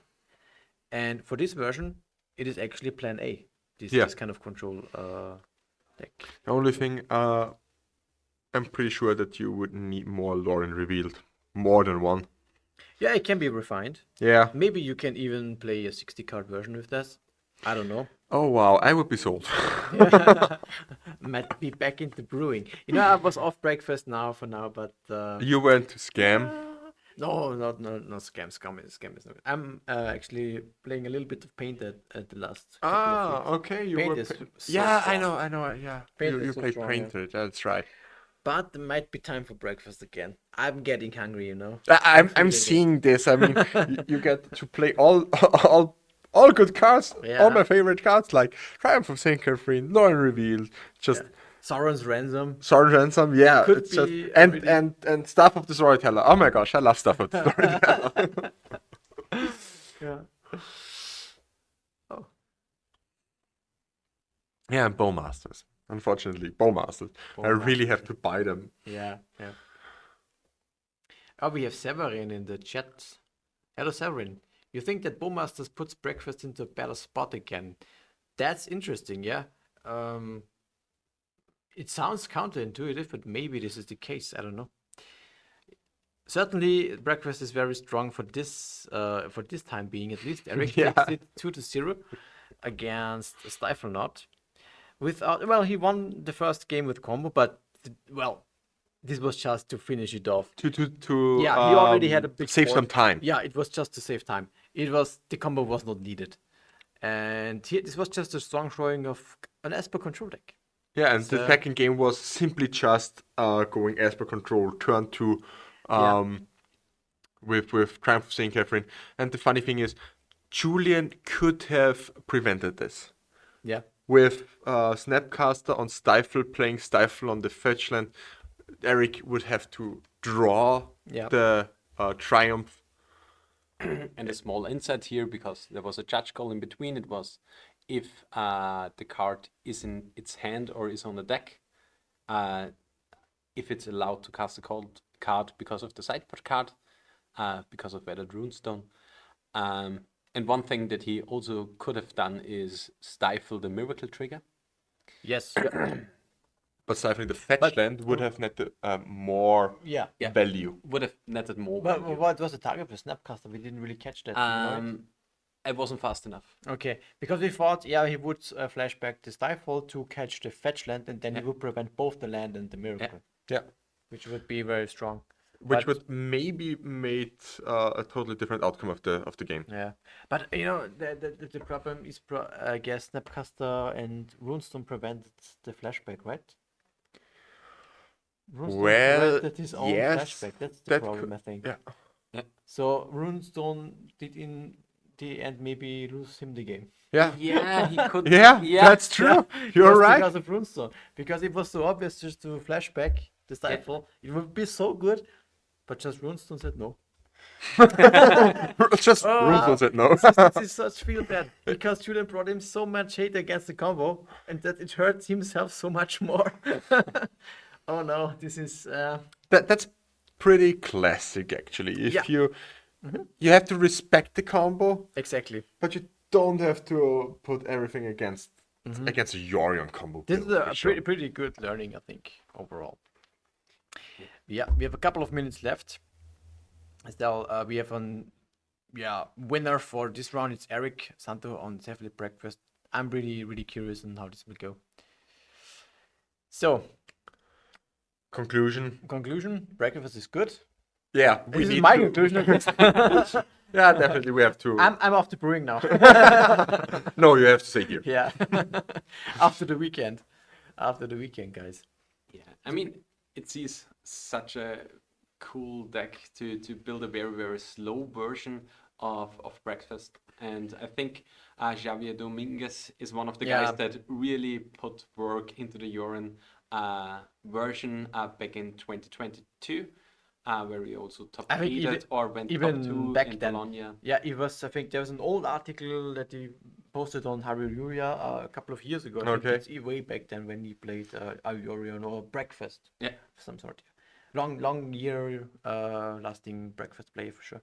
A: And for this version, it is actually Plan A. This kind of control deck.
C: The only thing, I'm pretty sure that you would need more Lorien revealed, more than one.
A: Yeah, it can be refined.
C: Yeah.
A: Maybe you can even play a 60-card version with this. I don't know.
C: Oh wow, I would be sold.
A: Might be back into brewing. You know, I was off breakfast for now, but
C: You went to scam.
A: no, not scam. Scam is not. I'm actually playing a little bit of Paint at the last. couple of weeks.
C: Okay. You
A: Paint
C: were.
A: is so
C: Yeah,
A: strong.
C: I know. Yeah,
A: Paint
C: you
A: is so
C: played
A: strong,
C: Painted. That's right.
A: But it might be time for breakfast again. I'm getting hungry, you know.
C: I'm
A: feeling it.
C: seeing this. I mean, you get to play all good cards, all
A: Yeah.
C: my favorite cards like Triumph of St. Catherine, Lorien revealed, just
A: Sauron's Ransom.
C: Sword Ransom. Yeah,
A: Could
C: it's just
A: be a
C: and
A: really-
C: and Staff of the Storyteller. Oh my gosh, I love Staff of the Storyteller.
A: Yeah.
C: Yeah, and Bowmasters. Unfortunately, Bowmasters. I really have to buy them.
A: Yeah. Oh, we have Severin in the chat. Hello, Severin. You think that Bowmasters puts breakfast into a better spot again? That's interesting, yeah. It sounds counterintuitive, but maybe this is the case. I don't know. Certainly, breakfast is very strong for this time being, at least. Eric
C: Yeah.
A: takes it 2-0 against Stifelnought. He won the first game with combo, but this was just to finish it off.
C: To
A: He already had a big
C: save
A: board.
C: some time.
A: Yeah, it was just to save time. The combo was not needed, and this was just a strong showing of an Esper control deck.
C: Yeah, and the second game was simply just going Esper control, turn 2, with Triumph of St. Catherine. And the funny thing is, Julian could have prevented this.
A: Yeah.
C: With Snapcaster on Stifle, playing Stifle on the fetchland, Eric would have to draw the Triumph.
B: And a small insight here, because there was a judge call in between. It was if the card is in its hand or is on the deck, if it's allowed to cast a cold card because of the sideboard card, because of Weathered Runestone. And one thing that he also could have done is stifle the Miracle trigger.
A: Yes.
C: But stifling the fetchland would have netted more value.
B: Would have netted more
A: But
B: value.
A: what was the target for Snapcaster? We didn't really catch that. you know it?
B: It wasn't fast enough.
D: Okay, because we thought, yeah, he would flash back the Stifle to catch the fetch land, and then he would prevent both the land and the miracle,
C: Yeah.
D: which would be very strong.
C: Which
D: But-
C: would maybe made a totally different outcome of the game.
D: Yeah, but you know the problem is, I guess Snapcaster and Runestone prevented the flashback, right? Runestone
C: Well,
D: prevented his own
C: yes,
D: flashback. That's the
C: that
D: problem, I think.
C: Yeah.
D: So Runestone did in the end maybe lose him the game.
C: Yeah.
B: Yeah, he could.
C: Yeah, that's true. You're
D: Just
C: right.
D: Because of Runestone, because it was so obvious just to flashback the Stifle, it would be so good, but just Runestone said no.
C: Just Runestone said no.
D: This is such feel bad because Julian brought him so much hate against the combo, and that it hurts himself so much more. Oh no, this is
C: That's pretty classic actually. If
D: Yeah.
C: you have to respect the combo,
D: exactly.
C: but you don't have to put everything against a Yorion combo.
D: This is
C: build,
D: a
C: for sure.
D: pretty good learning, I think, overall. Yeah, we have a couple of minutes left. Still, we have an winner for this round. It's Eric Santo on Cephalid Breakfast. I'm really curious on how this will go. So,
C: Conclusion.
D: conclusion: breakfast is good.
C: Yeah,
D: This is my conclusion. At least.
C: Yeah, definitely we have to.
D: I'm off to brewing now.
C: No, you have to say here.
D: Yeah, after the weekend, guys.
B: Yeah, I mean, it sees such a cool deck to build a very slow version of Breakfast, and I think Javier Dominguez is one of the
D: Yeah.
B: guys that really put work into the Yorion version back in 2022, where he also top
D: I think
B: 8'd or went top
D: even
B: 2
D: back
B: in
D: then.
B: Bologna.
D: Yeah, it was. I think there was an old article that he posted on Haruruya a couple of years ago. I think
C: Okay.
D: it's way back then when he played Aurion or Breakfast.
B: Yeah.
D: Of some sort. Long year lasting Breakfast play for sure.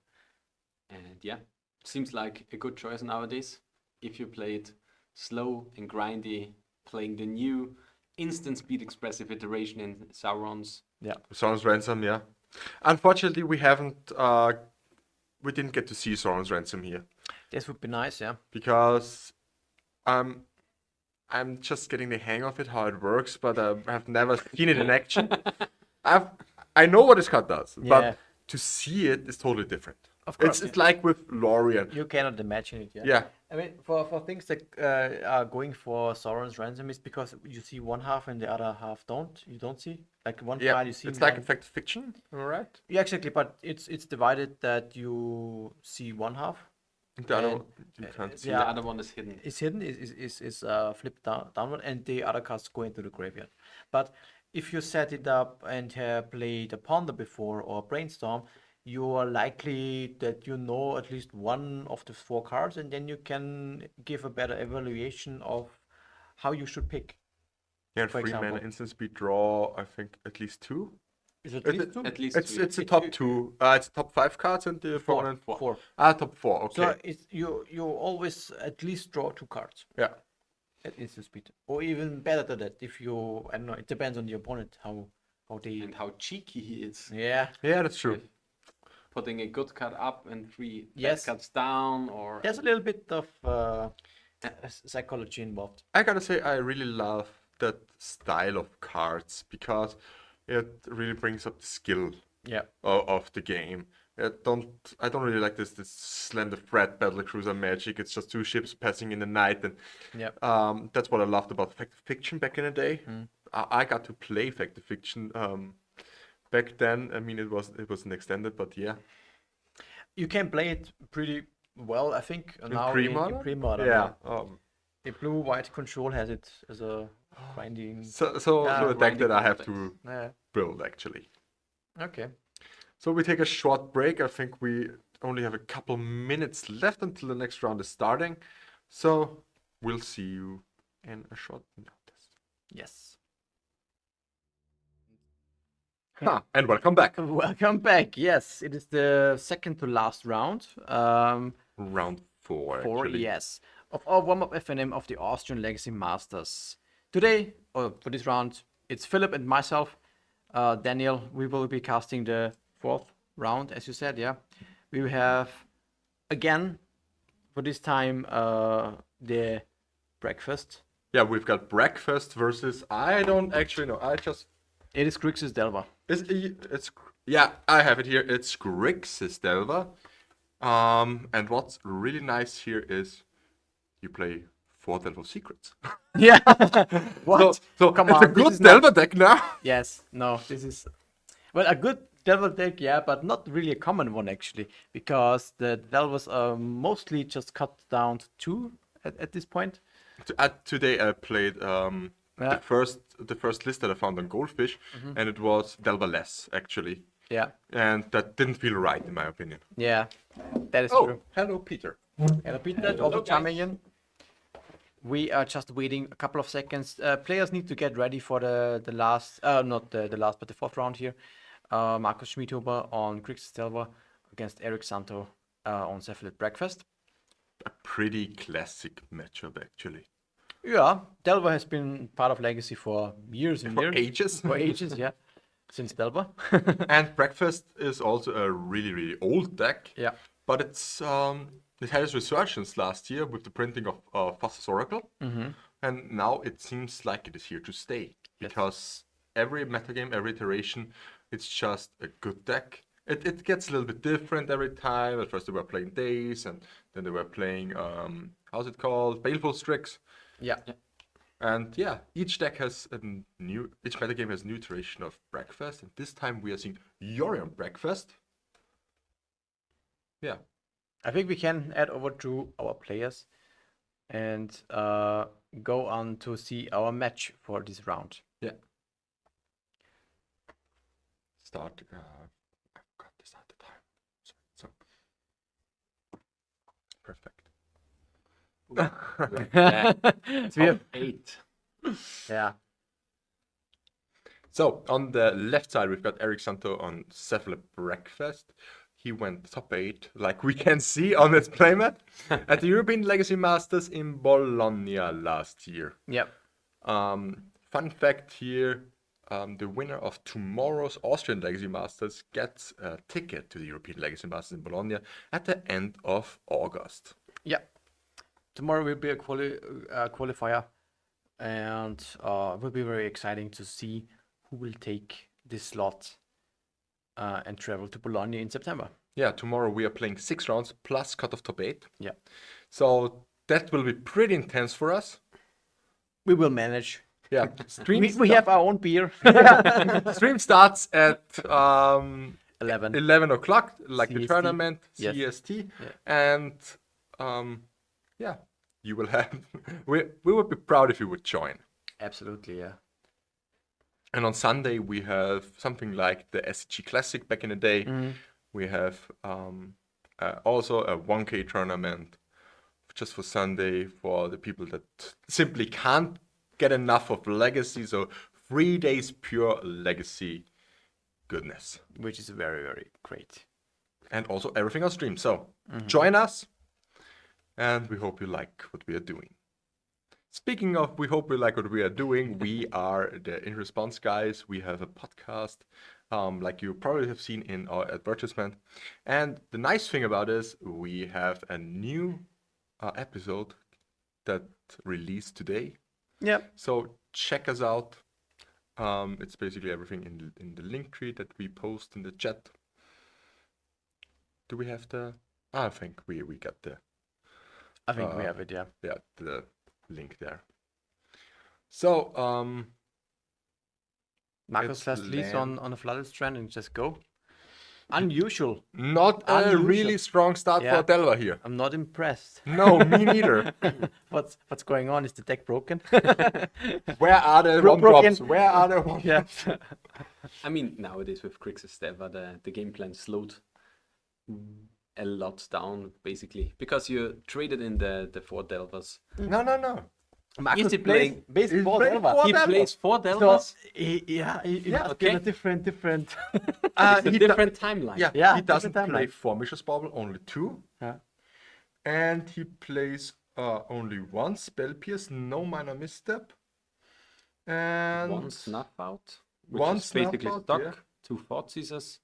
B: And yeah, seems like a good choice nowadays. If you play it slow and grindy, playing the new instant speed expressive iteration in Sauron's.
C: Sauron's Ransom, yeah. Unfortunately, we haven't. We didn't get to see Sauron's Ransom here
D: This would be nice, yeah.
C: because I'm just getting the hang of it, how it works, but I've never seen it in action. I know what this card does,
D: Yeah.
C: but to see it is totally different.
D: Of course.
C: It's like with Lorien.
D: You cannot imagine it, yeah.
C: Yeah.
D: I mean, for things that are going for Sauron's Ransom is because you see one half and the other half don't. You don't see like one
C: Yeah,
D: file you see.
C: it's like
D: one-
C: Effect Fiction, am I right?
D: Yeah, exactly, but it's divided that you see one half.
C: The other
D: And,
C: one, you can't see.
D: yeah.
B: The other one is hidden.
D: Is hidden, is flipped downward, and the other cards go into the graveyard. But if you set it up and have played a Ponder before or Brainstorm, you are likely that you know at least one of the four cards, and then you can give a better evaluation of how you should pick.
C: Yeah, and
D: for
C: 3 mana
D: example.
C: instant speed draw, I think at least 2.
D: Is it
C: Is
D: at least
C: it-
D: two?
B: At least
C: It's
B: two.
C: it's the top 2. It's top 5 cards and the
D: Four.
C: opponent.
D: Four.
C: Top 4. Okay.
D: So it's you always at least draw two cards
C: Yeah.
D: at instant speed, or even better than that if you, I don't know. It depends on the opponent how they.
B: And how cheeky he is.
D: Yeah,
C: Yeah, that's true.
B: Putting a good card up and 3 bad
D: Yes.
B: cards down, or
D: there's a little bit of psychology involved.
C: I gotta say, I really love that style of cards because it really brings up the skill
D: Yeah.
C: of the game. I don't really like this slender thread battlecruiser magic. It's just 2 ships passing in the night, and
D: Yeah.
C: that's what I loved about Fact of Fiction back in the day. I got to play Fact of Fiction back then. I mean, it wasn't extended, but yeah.
D: You can play it pretty well, I think. Now
C: pre-modern?
D: in pre-modern.
C: Yeah.
D: The blue-white control has it as a grinding.
C: So
D: Yeah,
C: a deck that I have
B: grinding
C: to
D: Yeah.
C: build actually.
D: Okay.
C: So we take a short break. I think we only have a couple minutes left until the next round is starting. So we'll see you in a short notice.
D: Yes.
C: And welcome back.
D: Welcome back. Yes, it is the second to last round.
C: Round 4.
D: Four,
C: actually.
D: yes, of our warm-up FNM of the Austrian Legacy Masters. Today, or for this round, it's Philip and myself. Daniel, we will be casting the 4th round, as you said, yeah. We have, again,
A: for this time the breakfast.
C: Yeah, we've got breakfast versus I don't actually know.
A: It is Grixis Delva.
C: It's yeah, I have it here. It's Grixis Delva. And what's really nice here is you play 4 Delva Secrets.
A: Yeah. What?
C: So
A: Come
C: it's
A: on,
C: a
A: this
C: good
A: is not-
C: Delva deck now.
A: Yes. No. This is well a good Delva deck, yeah, but not really a common one actually, because the Delvas are mostly just cut down to 2 at this point.
C: Today I played
A: Yeah.
C: the first list that I found on Goldfish, and it was Delva less actually,
A: Yeah.
C: and that didn't feel right in my opinion.
A: Yeah. That is
C: Oh,
A: true.
C: hello Peter.
A: Hello, Peter. Also chiming in. We are just waiting a couple of seconds. Players need to get ready for the last, not the last, but the 4th round here. Markus Schmidhuber on Grixis Delva against Eric Santo on Cephalid Breakfast.
C: A pretty classic matchup actually.
A: Yeah, Delva has been part of Legacy for years and
C: For
A: years.
C: ages.
A: For ages, yeah. Since Delva.
C: And Breakfast is also a really, really old deck.
A: Yeah.
C: But it had its resurgence last year with the printing of Foster's Oracle. And now it seems like it is here to stay. Because every metagame, every iteration, it's just a good deck. It gets a little bit different every time. At first they were playing Days, and then they were playing, how's it called? Baleful Strix.
A: Yeah.
C: And yeah, each metagame has a new iteration of Breakfast, and this time we are seeing Lorien Breakfast. Yeah.
A: I think we can head over to our players and go on to see our match for this round.
C: Yeah. Start. I forgot to start the time. So. Perfect.
A: So we have,
B: 8.
A: yeah.
C: So on the left side, we've got Eric Santo on Cephalid Breakfast. He went top 8, like we can see on his playmat, at the European Legacy Masters in Bologna last year.
A: Yep.
C: Fun fact here, the winner of tomorrow's Austrian Legacy Masters gets a ticket to the European Legacy Masters in Bologna at the end of August.
A: Yeah. Tomorrow will be a qualifier, and it will be very exciting to see who will take this slot and travel to Bologna in September.
C: Yeah, tomorrow we are playing 6 rounds plus cut-off top 8.
A: Yeah.
C: So that will be pretty intense for us.
A: We will manage.
C: Yeah,
A: We have our own beer.
C: stream starts at
A: 11.
C: 11 o'clock, like the
A: CST.
C: tournament,
A: Yes.
C: CST.
A: Yeah.
C: And yeah, you will have. we would be proud if you would join.
A: Absolutely, yeah.
C: And on Sunday we have something like the SCG Classic back in the day. We have also a 1K tournament just for Sunday for the people that simply can't get enough of Legacy. So 3 days pure Legacy goodness.
A: Which is very, very great.
C: And also everything on stream. So join us, and we hope you like what we are doing. Speaking of, we hope you like what we are doing. We are the In Response guys. We have a podcast, like you probably have seen in our advertisement. And the nice thing about it is we have a new episode that released today.
A: Yeah.
C: So check us out. It's basically everything in the Linktree that we post in the chat. Do we have the? I think we got the.
A: I think we have it, yeah.
C: Yeah, the link there. So
A: Marcus
C: let's
A: first leads
C: land.
A: on a flooded strand and just go. Unusual.
C: not a
A: Unusual.
C: really strong start
A: Yeah.
C: for Delva here.
A: I'm not impressed.
C: No, me neither.
A: What's going on? Is the deck broken?
C: Where are the one
A: Broken.
C: drops? Where are the one?
A: Yeah.
B: I mean, nowadays with Grixis Delva, the game plan slowed a lot down, basically, because you traded in the 4 Delvas.
C: No.
A: Marcus
B: he
A: plays
B: playing-
A: baseball.
C: playing
A: Delva.
C: for
B: He
C: Delva.
B: plays 4
A: So
B: Delvas?
A: he must
B: okay.
A: be in a different.
B: It's a
C: he
B: different timeline.
C: Yeah,
A: Yeah,
C: he doesn't
A: different
C: play
A: timeline.
C: 4 Mishra's Bauble, only 2.
A: Yeah.
C: And he plays only 1 Spell Pierce, no minor misstep. And
B: 1 Snuff Out, which
C: One
B: is basically
C: Snuff Out,
B: stuck.
C: yeah.
B: 2 Thought Seizers.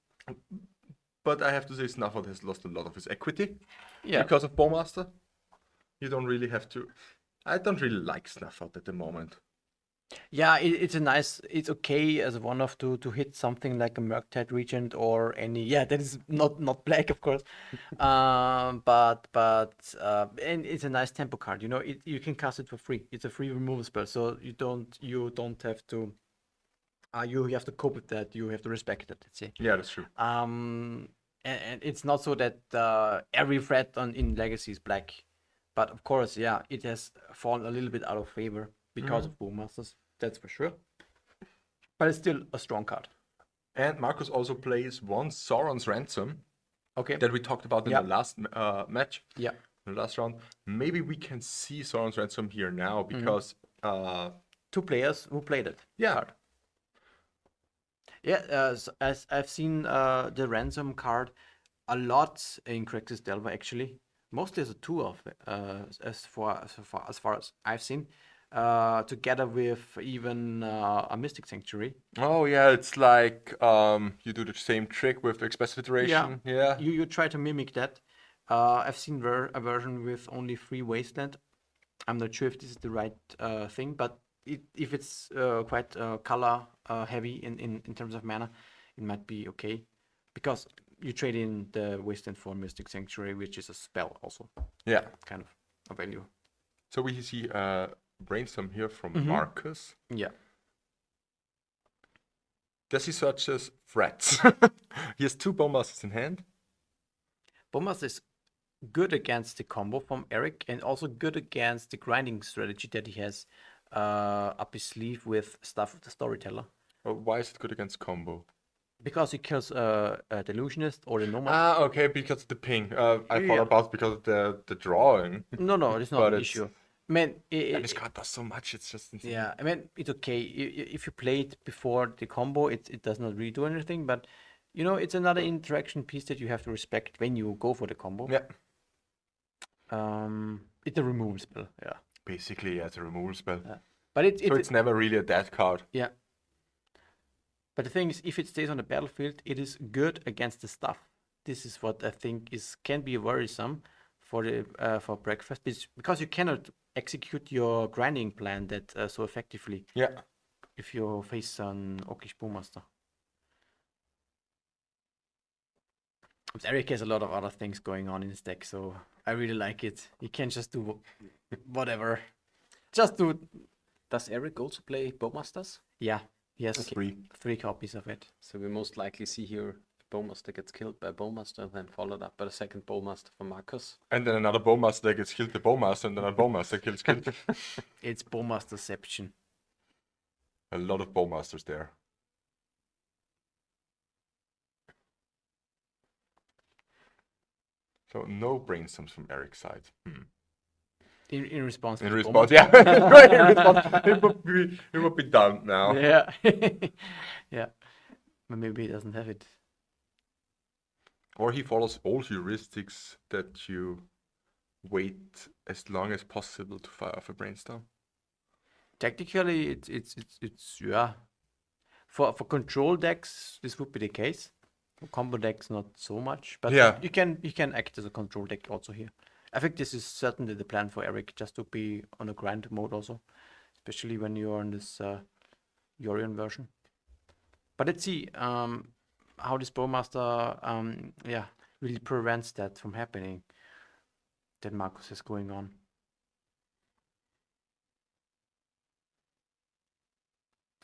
C: But I have to say Snufford has lost a lot of his equity
A: Yeah.
C: because of Bowmaster. You don't really have to. I don't really like Snuff Out at the moment.
A: Yeah, it's okay as a one-off to hit something like a Murktide Regent or any. Yeah, that is not black, of course. And it's a nice tempo card. You know, you can cast it for free. It's a free removal spell, so you don't have to. You have to cope with that. You have to respect it. Let's say.
C: Yeah, that's true.
A: And it's not so that every threat in Legacy is black, but of course, yeah, it has fallen a little bit out of favor because of Bowmasters. That's for sure. But it's still a strong card.
C: And Marcus also plays one Sauron's Ransom
A: Okay.
C: that we talked about in
A: Yeah.
C: the last match,
A: Yeah.
C: in the last round. Maybe we can see Sauron's Ransom here now because,
A: 2 players who played it.
C: yeah,
A: Card. Yeah. As I've seen the ransom card a lot in Grixis Delver actually. Mostly as a 2 of as far as I've seen. Together with even a Mystic Sanctuary.
C: oh yeah, it's like you do the same trick with Expressive Iteration. Yeah.
A: You try to mimic that. I've seen a version with only 3 Wasteland. I'm not sure if this is the right thing, but if it's quite color heavy in terms of mana, it might be okay. Because you trade in the Wasteland for Mystic Sanctuary, which is a spell also.
C: Yeah.
A: Kind of a value.
C: So we see Brainstorm here from Marcus.
A: Yeah.
C: Does he searches threats? He has 2 Bowmasters in hand.
A: Bombas is good against the combo from Eric and also good against the grinding strategy that he has up his sleeve with Stuff of the Storyteller.
C: Why is it good against combo?
A: Because he kills a Delusionist or the Nomad.
C: Ah, okay, because of the ping. I thought
A: Yeah.
C: about because of the drawing.
A: No, it's not
C: But
A: an
C: it's-
A: issue. I mean,
C: And this card does so much, it's just insane.
A: yeah, I mean, it's okay. If you play it before the combo, it does not really do anything, but you know, it's another interaction piece that you have to respect when you go for the combo.
C: Yeah.
A: It's a removal spell, yeah.
C: Basically, yeah, it's a removal spell.
A: But
C: So it's never really a dead card.
A: yeah. But the thing is, if it stays on the battlefield, it is good against the stuff. This is what I think can be worrisome for breakfast, because you cannot execute your grinding plan that so effectively
C: Yeah.
A: if you face an Orcish Bowmaster. But Eric has a lot of other things going on in his deck, so I really like it. He can just do whatever. Just do.
B: Does Eric also play Bowmasters?
A: Yeah, he has
C: 3.
A: copies of it.
B: So we most likely see here a Bowmaster gets killed by a Bowmaster, then followed up by the second Bowmaster for Marcus.
C: And then another Bowmaster that gets killed the Bowmaster, and then a Bowmaster kills killed.
A: It's Bowmasterception.
C: A lot of Bowmasters there. So no brainstorms from Eric's side.
A: In response to
C: In
A: the
C: response,
A: Bowmaster.
C: yeah. Right, in response, it would be done now.
A: Yeah. Yeah. But maybe he doesn't have it.
C: Or he follows all heuristics that you wait as long as possible to fire off a brainstorm.
A: Technically, it's yeah. For control decks, this would be the case. For combo decks, not so much. But
C: Yeah.
A: you can act as a control deck also here. I think this is certainly the plan for Eric, just to be on a grind mode also, especially when you're on this Lorien version. But let's see how this Bowmaster really prevents that from happening that Marcus is going on.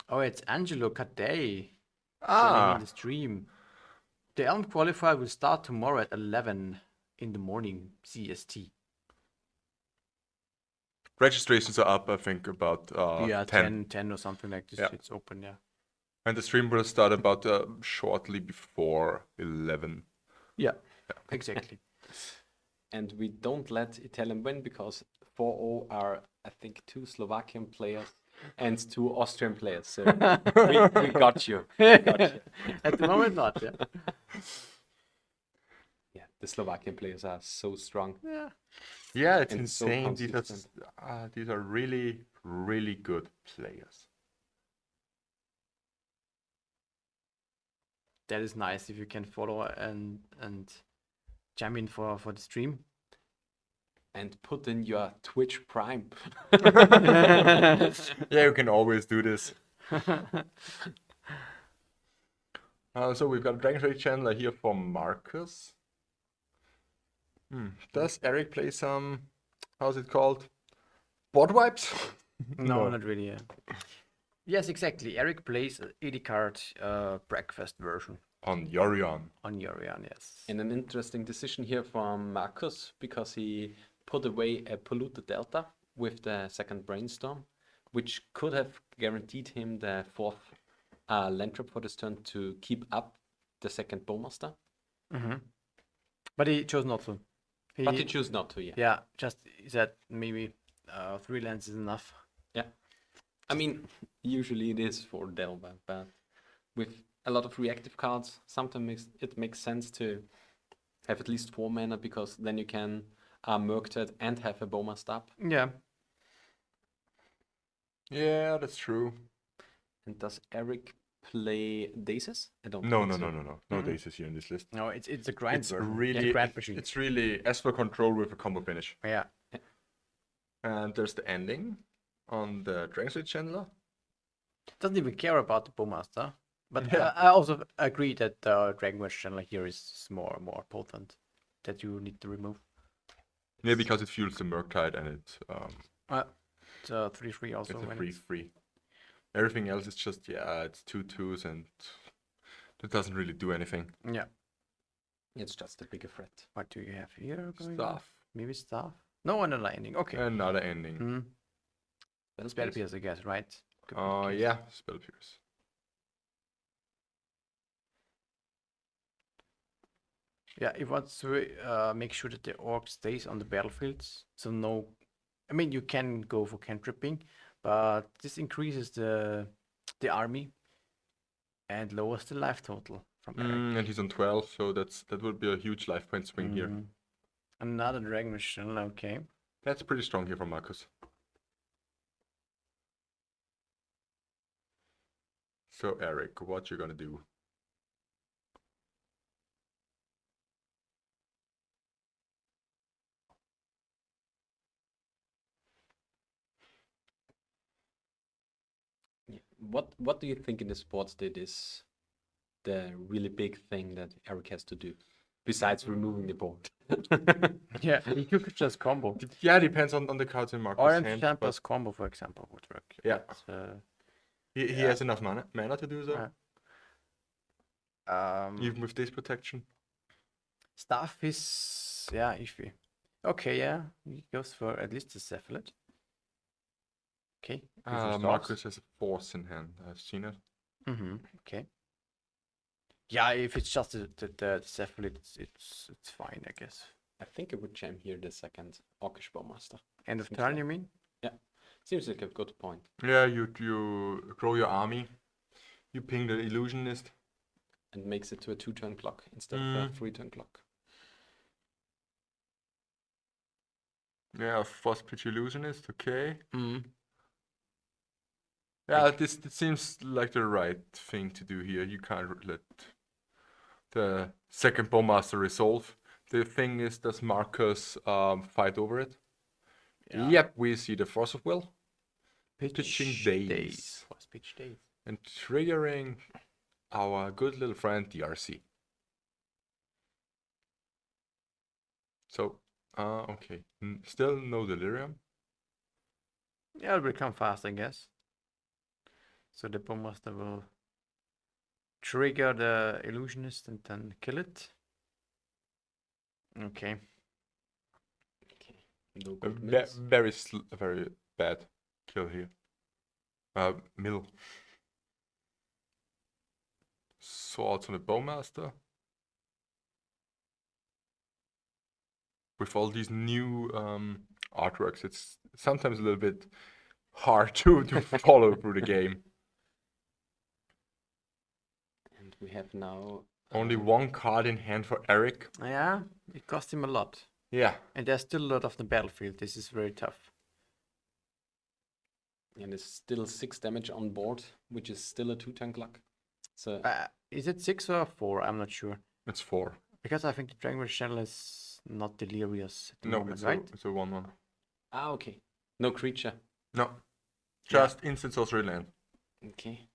A: Oh, it's Angelo Cadei joining in the stream. The Elm Qualifier will start tomorrow at 11 in the morning CST.
C: Registrations are up, I think, about 10.
A: 10 or something like this.
C: Yeah.
A: It's open, yeah.
C: And the stream will start about shortly before 11.
A: Yeah, exactly.
B: And we don't let Italian win because 4-0 are, I think, 2 Slovakian players and 2 Austrian players. So we got you.
A: At the moment, not, yeah.
B: Yeah, the Slovakian players are so strong.
A: Yeah.
C: Yeah, it's
B: And so
C: insane. These
B: consistent.
C: are really, really good players.
A: That is nice if you can follow and chime in for the stream.
B: and put in your Twitch Prime.
C: Yeah, you can always do this. So we've got a Dragon Trade Chandler here for Marcus. Does Eric play some, how's it called? Board wipes?
A: No, not really. Yeah. Yes, exactly. Eric plays an 80 card breakfast version
C: On Yorion.
A: on Lorien, yes.
B: And an interesting decision here from Marcus, because he put away a polluted delta with the second brainstorm, which could have guaranteed him the fourth land trap for this turn to keep up the second bowmaster.
A: But he chose not to.
B: But he chose not to, yeah.
A: Yeah, just he said maybe 3 lands is enough.
B: Yeah. I mean, usually it is for Delva, but with a lot of reactive cards, sometimes it makes sense to have at least 4 mana, because then you can Merc that and have a bowmaster up.
A: Yeah.
C: Yeah, that's true.
B: And does Eric play Daces? I don't
C: No,
B: think
C: no,
B: so.
C: no, no, no. No Daces here in this list.
A: No, it's a grind
C: It's
A: version.
C: really,
A: grind machine.
C: it's really Esper control with a combo finish.
A: Yeah.
C: And there's the ending on the Dragon Trade Chandler.
A: Doesn't even care about the bowmaster. But
C: Yeah.
A: I also agree that Dragon Rush Channel here is more potent. That you need to remove.
C: Yeah, because it fuels the Murktide and it
A: It's a 3/3 also.
C: it's a
A: when
C: free. Everything else is just it's 2/2s and it doesn't really do anything.
A: Yeah.
B: It's just a bigger threat.
A: What do you have here? going on?
C: Stuff.
A: Maybe staff. No, and a lightning. Okay.
C: Another ending.
A: Spell pierce, I guess, right? Could be the
C: Oh
A: case.
C: yeah, Spell Pierce.
A: Yeah, it wants to make sure that the orc stays on the battlefields. So no, I mean you can go for cantripping, but this increases the army and lowers the life total from Eric.
C: And he's on 12, so that would be a huge life point swing here.
A: Another dragon mission, okay.
C: That's pretty strong here from Marcus. So Eric, what you gonna do?
B: Yeah. What do you think in the sports that is the really big thing that Eric has to do, besides removing the board?
A: Yeah, you could just combo.
C: Yeah, depends on the cards in Marcus'
A: Orange
C: hand.
A: Champ
C: but
A: plus combo, for example, would work.
C: Yeah.
A: But,
C: he has enough mana to do so,
A: Yeah.
C: even with this protection.
A: Staff is iffy. Okay, yeah, he goes for at least a Cephalid. Okay.
C: Marcus has a force in hand. I've seen it.
A: Okay. Yeah, if it's just the Cephalid, it's fine, I guess.
B: I think I would jam here the second Orcish Bowmaster.
A: End of
B: Seems
A: turn,
B: like-
A: you mean?
B: Seems like a good point.
C: Yeah, you grow your army. You ping the illusionist.
B: And makes it to a 2-turn clock instead of a 3-turn clock.
C: Yeah, first pitch illusionist. Okay.
A: Mm.
C: Yeah, this seems like the right thing to do here. You can't let the second Bowmaster resolve. The thing is, does Marcus fight over it?
A: Yeah.
C: Yep, we see the Force of Will Pitching days.
A: days. First pitch days.
C: and triggering our good little friend DRC. So, okay, still no Delirium.
A: Yeah, it'll become fast, I guess. So the Bowmaster will trigger the Illusionist and then kill it. Okay.
B: Okay. No
C: A
B: good mills.
C: very bad kill here. Mill. Swords on the Bowmaster. With all these new artworks, it's sometimes a little bit hard to follow through the game.
B: And we have now
C: Only one card in hand for Eric.
A: Yeah, it cost him a lot.
C: Yeah.
A: And there's still a lot of the battlefield. This is very tough.
B: and there's still 6 damage on board, which is still a 2-turn clock. So
A: Is it 6 or 4? I'm not sure.
C: It's 4.
A: Because I think the Dragon Channel is It's not delirious at the
C: No,
A: moment,
C: it's
A: right?
C: a 1/1.
B: Ah, okay. No creature.
C: No, just instant sorcery land.
B: Okay.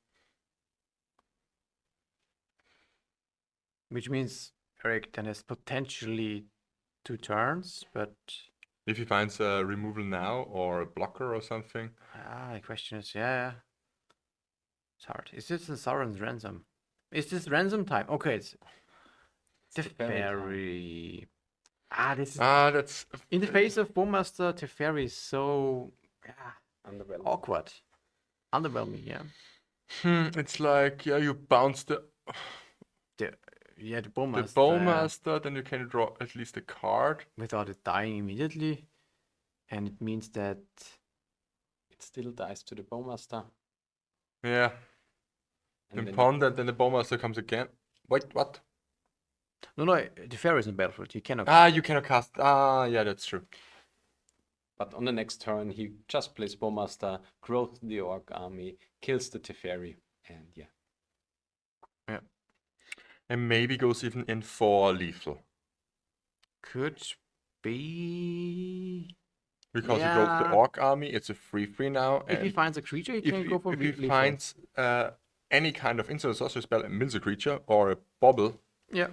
A: Which means Eric then has potentially 2 turns, but
C: If he finds a removal now or a blocker or something.
A: the question is, yeah, it's hard. Is this a Sauron's Ransom? Is this ransom time? Okay, it's Teferi. This is
C: That's
A: in the face of Bowmaster. Teferi is so
B: Underwhelming.
A: awkward, underwhelming. Yeah,
C: it's like you bounce the
A: the Bowmaster.
C: Bowmaster, then you can draw at least a card.
A: Without it dying immediately, and it means that
B: It still dies to the Bowmaster.
C: Yeah.
B: And
C: Then
B: then
C: ponder, then the Bowmaster comes again. Wait, what?
A: no, Teferi is in battlefield. You cannot.
C: You cannot cast. Yeah, that's true.
B: But on the next turn, he just plays Bowmaster, growth the Orc army, kills the Teferi, and yeah.
C: And maybe goes even in for lethal.
A: Could be.
C: Because he growth the
A: Yeah.
C: Orc army, it's a 3/3 now.
A: If he
C: And
A: finds a creature, he
C: if
A: can go for
C: if he
A: lethal.
C: finds any kind of instant sorcery spell and mills a creature or a bobble,
A: Yeah.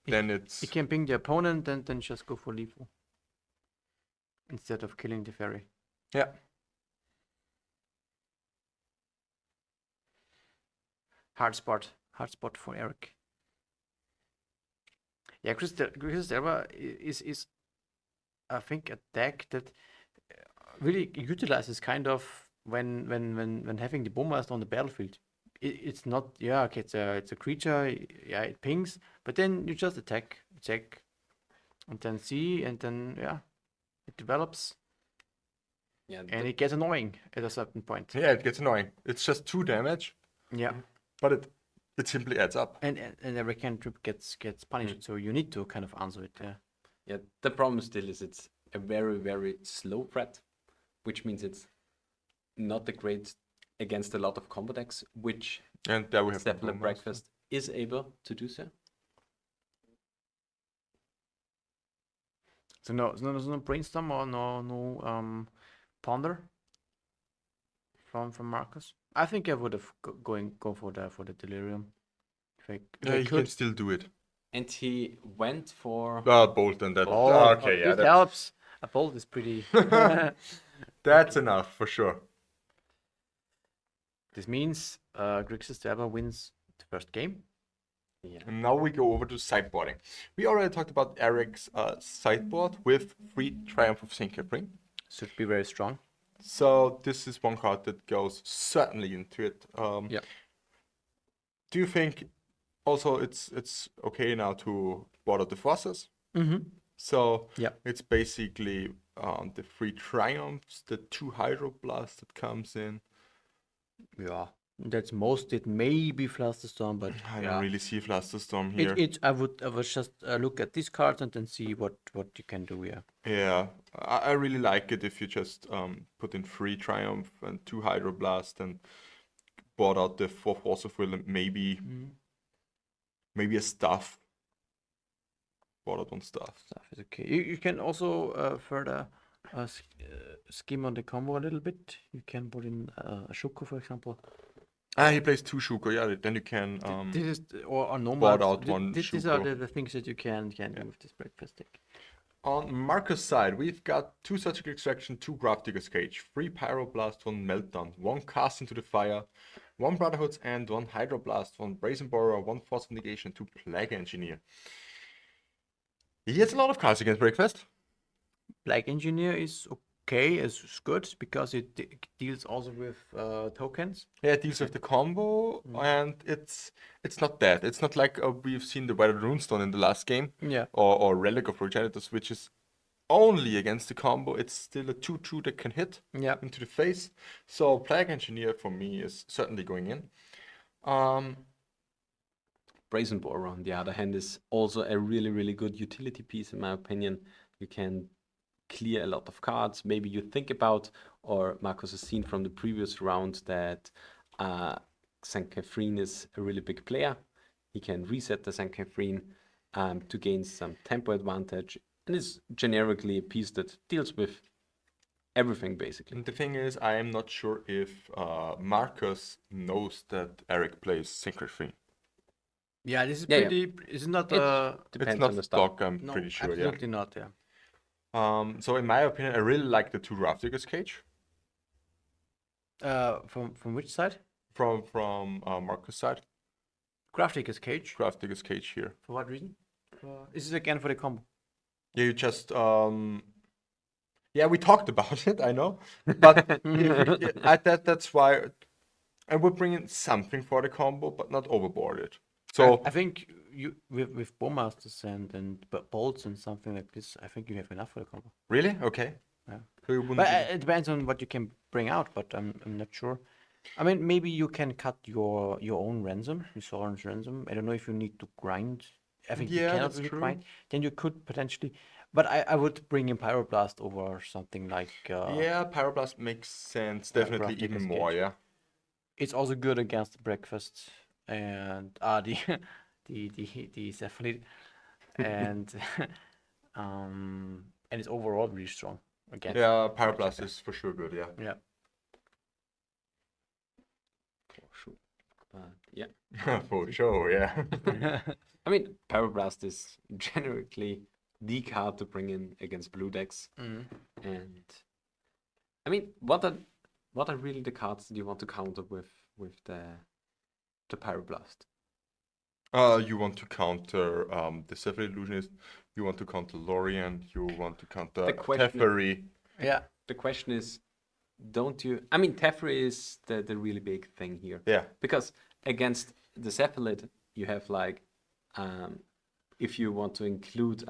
C: then it's
A: He can ping the opponent and then just go for lethal. Instead of killing the fairy.
C: yeah.
A: Hard spot for Eric. Yeah, Grixis Delver is I think a deck that really utilizes kind of when having the Bowmaster on the battlefield. It's not okay, it's a creature, it pings, but then you just attack, and then see, and then it develops,
B: Yeah,
A: and it gets annoying at a certain point.
C: Yeah, it gets annoying. It's just 2 damage,
A: Yeah,
C: but it simply adds up.
A: and every cantrip gets punished, so you need to kind of answer it. Yeah.
B: yeah. The problem still is it's a very, very slow threat, which means it's not that great against a lot of combo decks, which
C: And there we have the
B: Cephalid
C: Bowmaster.
B: Breakfast is able to do so.
A: So no brainstorm or no ponder from Marcus. I think I would have go for the delirium. If
C: Yeah,
A: I
C: you can
A: could.
C: still do it.
B: And he went for
C: Bolt and that. Okay, yeah,
A: This helps. A bolt is pretty.
C: that's enough for sure.
A: This means Grixis Delver wins the first game.
B: yeah.
C: And now we go over to sideboarding. We already talked about Eric's sideboard with 3 Triumph of St. Catherine.
A: Should be very strong.
C: So this is one card that goes certainly into it.
A: Yeah.
C: Do you think also it's okay now to board out the forces?
A: Mm-hmm.
C: So
A: Yeah.
C: it's basically the 3 Triumphs, the 2 Hydroblasts that comes in.
A: Yeah. That's most. It may be Flusterstorm, but
C: I don't really see Flusterstorm here.
A: I would just look at these cards and then see what you can do. Yeah.
C: Yeah, I really like it if you just put in 3 Triumph and 2 Hydroblast and board out the 4 Force of Will and maybe a Stuff. Board out 1 Stuff.
A: Stuff is okay. You can also further skim on the combo a little bit. You can put in a Shuko, for example.
C: He plays 2 Shuko, yeah, then you can
A: This is or normal.
C: board out 1
A: These are
C: Shuko.
A: the things that you can do with this breakfast deck.
C: On Marcus' side, we've got 2 Surgical Extraction, 2 Grafdigger's Cage, 3 Pyroblast, 1 Meltdown, 1 Cast into the Fire, 1 Brotherhoods, and 1 Hydroblast, 1 Brazen Borrower, 1 Force of Negation, 2 Plague Engineer. He has a lot of cards against Breakfast.
A: Black Engineer is okay, is good because it deals also with tokens.
C: Yeah, it deals with the combo, and it's not that. It's not like we've seen the Weathered Runestone in the last game,
A: Yeah.
C: or Relic of Progenitors, which is only against the combo. It's still a 2/2 that can hit
A: Yeah.
C: into the face. So Plague Engineer for me is certainly going in.
B: Brazen Borer, on the other hand, is also a really, really good utility piece, in my opinion. You can clear a lot of cards. Maybe you think about, or Marcus has seen from the previous round, that St. Catherine is a really big player. He can reset the St. Catherine to gain some tempo advantage And it's generically a piece that deals with everything basically.
C: And the thing is, I am not sure if Marcus knows that Eric plays Synchrony.
D: Yeah, this is
B: Yeah, yeah.
D: pretty. It's not.
B: It
C: It's
B: depends
C: not
B: on the style.
C: stock, I'm
D: No,
C: pretty sure,
D: absolutely not. Yeah.
C: yeah. So in my opinion, I really like the 2 Draft Diggers cage
D: From which side?
C: from Marcus' side.
D: Graphics cage.
C: Draft Diggers cage here.
D: For what reason? Is this again for the combo?
C: Yeah, you just yeah, we talked about it, I know, but that's why I would bring in something for the combo, but not overboard it. So
D: I think you with bowmasters and bolts and something like this, I think you have enough for the combo.
C: really, okay.
D: Yeah.
C: So you wouldn't
D: But
C: do-
D: it depends on what you can bring out. But I'm not sure. I mean, maybe you can cut your own ransom, your Soren's ransom. I don't know if you need to grind. I think you
C: Yeah,
D: cannot
C: that's
D: really
C: true.
D: grind. Then you could potentially, but I would bring in Pyroblast over something like.
C: yeah, Pyroblast makes sense,
D: Yeah,
C: definitely
D: Draft
C: even
D: Diggers
C: more,
D: cage.
C: yeah.
D: It's also good against breakfast and the the Cephalid and and it's overall really strong against.
C: Yeah, Pyroblast is for sure good, yeah.
D: Yeah.
B: For sure. But yeah.
C: For sure, yeah.
B: I mean, Pyroblast is generically the card to bring in against blue decks.
D: Mhm.
B: And I mean, what are really the cards that you want to counter with the Pyroblast?
C: You want to counter the Cephalid Illusionist, you want to counter Lorien, you want to counter
B: The question-
C: Teferi.
D: Yeah.
B: The question is, don't you? I mean, Teferi is the really big thing here.
C: Yeah.
B: Because against the Cephalid, you have like, if you want to include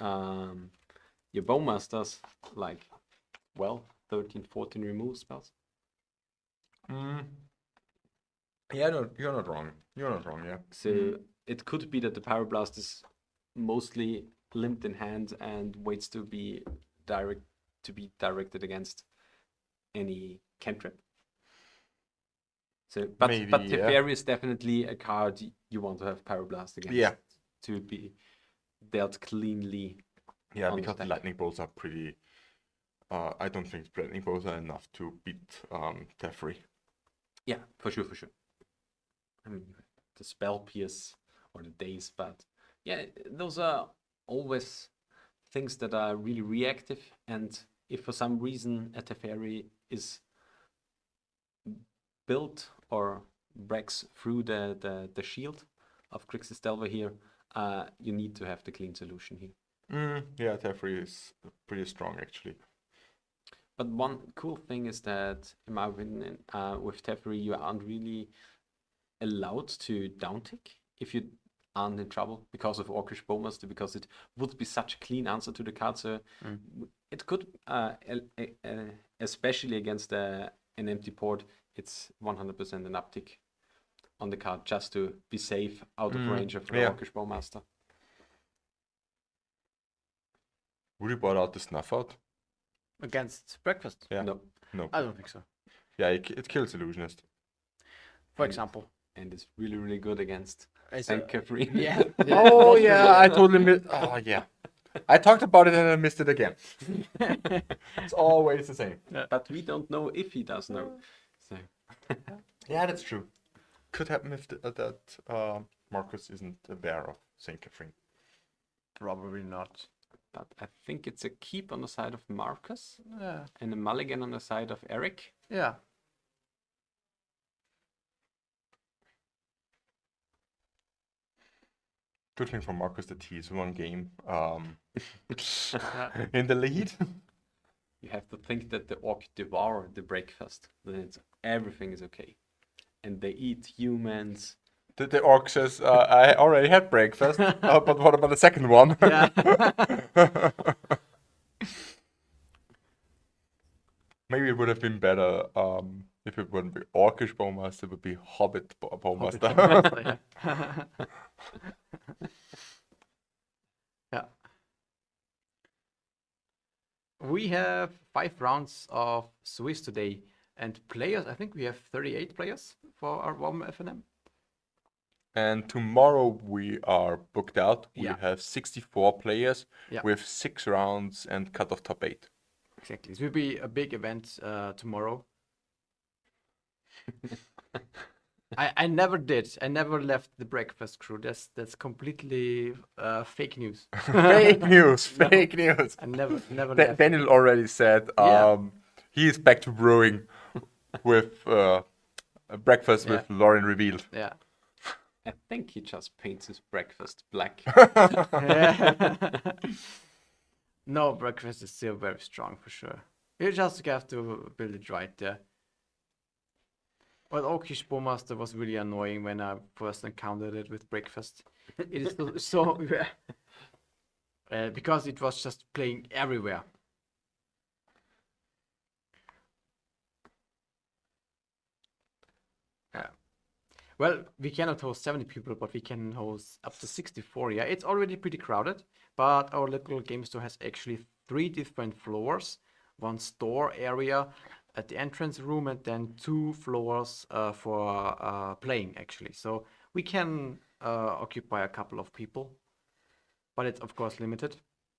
B: your Bowmasters, like, well, 13, 14 remove spells.
C: Yeah, no, you're not wrong. You're not wrong, yeah.
B: So it could be that the Pyroblast is mostly limped in hand and waits to be directed against any cantrip. So, but
C: Maybe, yeah.
B: Teferi is definitely a card you want to have Pyroblast against.
C: Yeah.
B: To be dealt cleanly.
C: Yeah,
B: on the
C: because the
B: deck.
C: lightning bolts are pretty. I don't think lightning bolts are enough to beat Teferi.
B: Yeah, for sure, for sure. I mean, the spell pierce or the daze, but yeah, those are always things that are really reactive. And if for some reason a Teferi is built or breaks through the shield of Grixis Delver here, you need to have the clean solution here.
C: Yeah, Teferi is pretty strong actually.
B: But one cool thing is that, in my opinion, with Teferi, you aren't really allowed to downtick if you aren't in trouble because of Orcish Bowmaster, because it would be such a clean answer to the card. So it could, especially against an empty port, it's 100% an uptick on the card just to be safe out of range of the
C: yeah.
B: Orcish Bowmaster.
C: Would you brought out the snuff out?
D: Against breakfast?
C: Yeah.
B: No.
C: No.
D: I don't think so.
C: Yeah, it kills Illusionist.
D: For example.
B: And it's really, really good against
D: It's
B: St. Catherine.
D: Yeah.
C: Oh yeah, I totally missed. Oh yeah, I talked about it and I missed it again. It's always the same.
B: But we don't know if he does know. So
C: Yeah, that's true. Could happen if that Marcus isn't aware of Saint Catherine.
D: Probably not.
B: but I think it's a keep on the side of Marcus
D: Yeah.
B: and a mulligan on the side of Eric.
D: Yeah.
C: Good thing for Marcus that he's one game in the lead.
B: You have to think that the orc devour the breakfast. Then everything is okay. And they eat humans.
C: The orc says, I already had breakfast, but what about the second one?
D: Yeah.
C: Maybe it would have been better if it wouldn't be Orcish Bowmaster, it would be Hobbit Bowmaster.
D: Yeah. Yeah. We have 5 rounds of Swiss today, and players, I think we have 38 players for our Warmup FNM.
C: And tomorrow we are booked out. We
A: Yeah.
C: have 64 players
A: Yeah.
C: with 6 rounds and cut off top 8.
A: Exactly. It will be a big event tomorrow. I never did. I never left the breakfast crew. That's completely fake news.
C: Fake news, fake news.
A: I never left.
C: Daniel already said
A: Yeah.
C: he is back to brewing with breakfast
A: Yeah.
C: with Lorien revealed.
A: Yeah.
B: I think he just paints his breakfast black.
A: No, breakfast is still very strong for sure. You just have to build it right there. But Oki's Bowmaster was really annoying when I first encountered it with breakfast. It is so because it was just playing everywhere. Yeah. Well, we cannot host 70 people, but we can host up to 64. Yeah, it's already pretty crowded, but our local game store has actually 3 different floors, 1 store area at the entrance room, and then 2 floors for playing actually. So we can occupy a couple of people, but it's of course limited.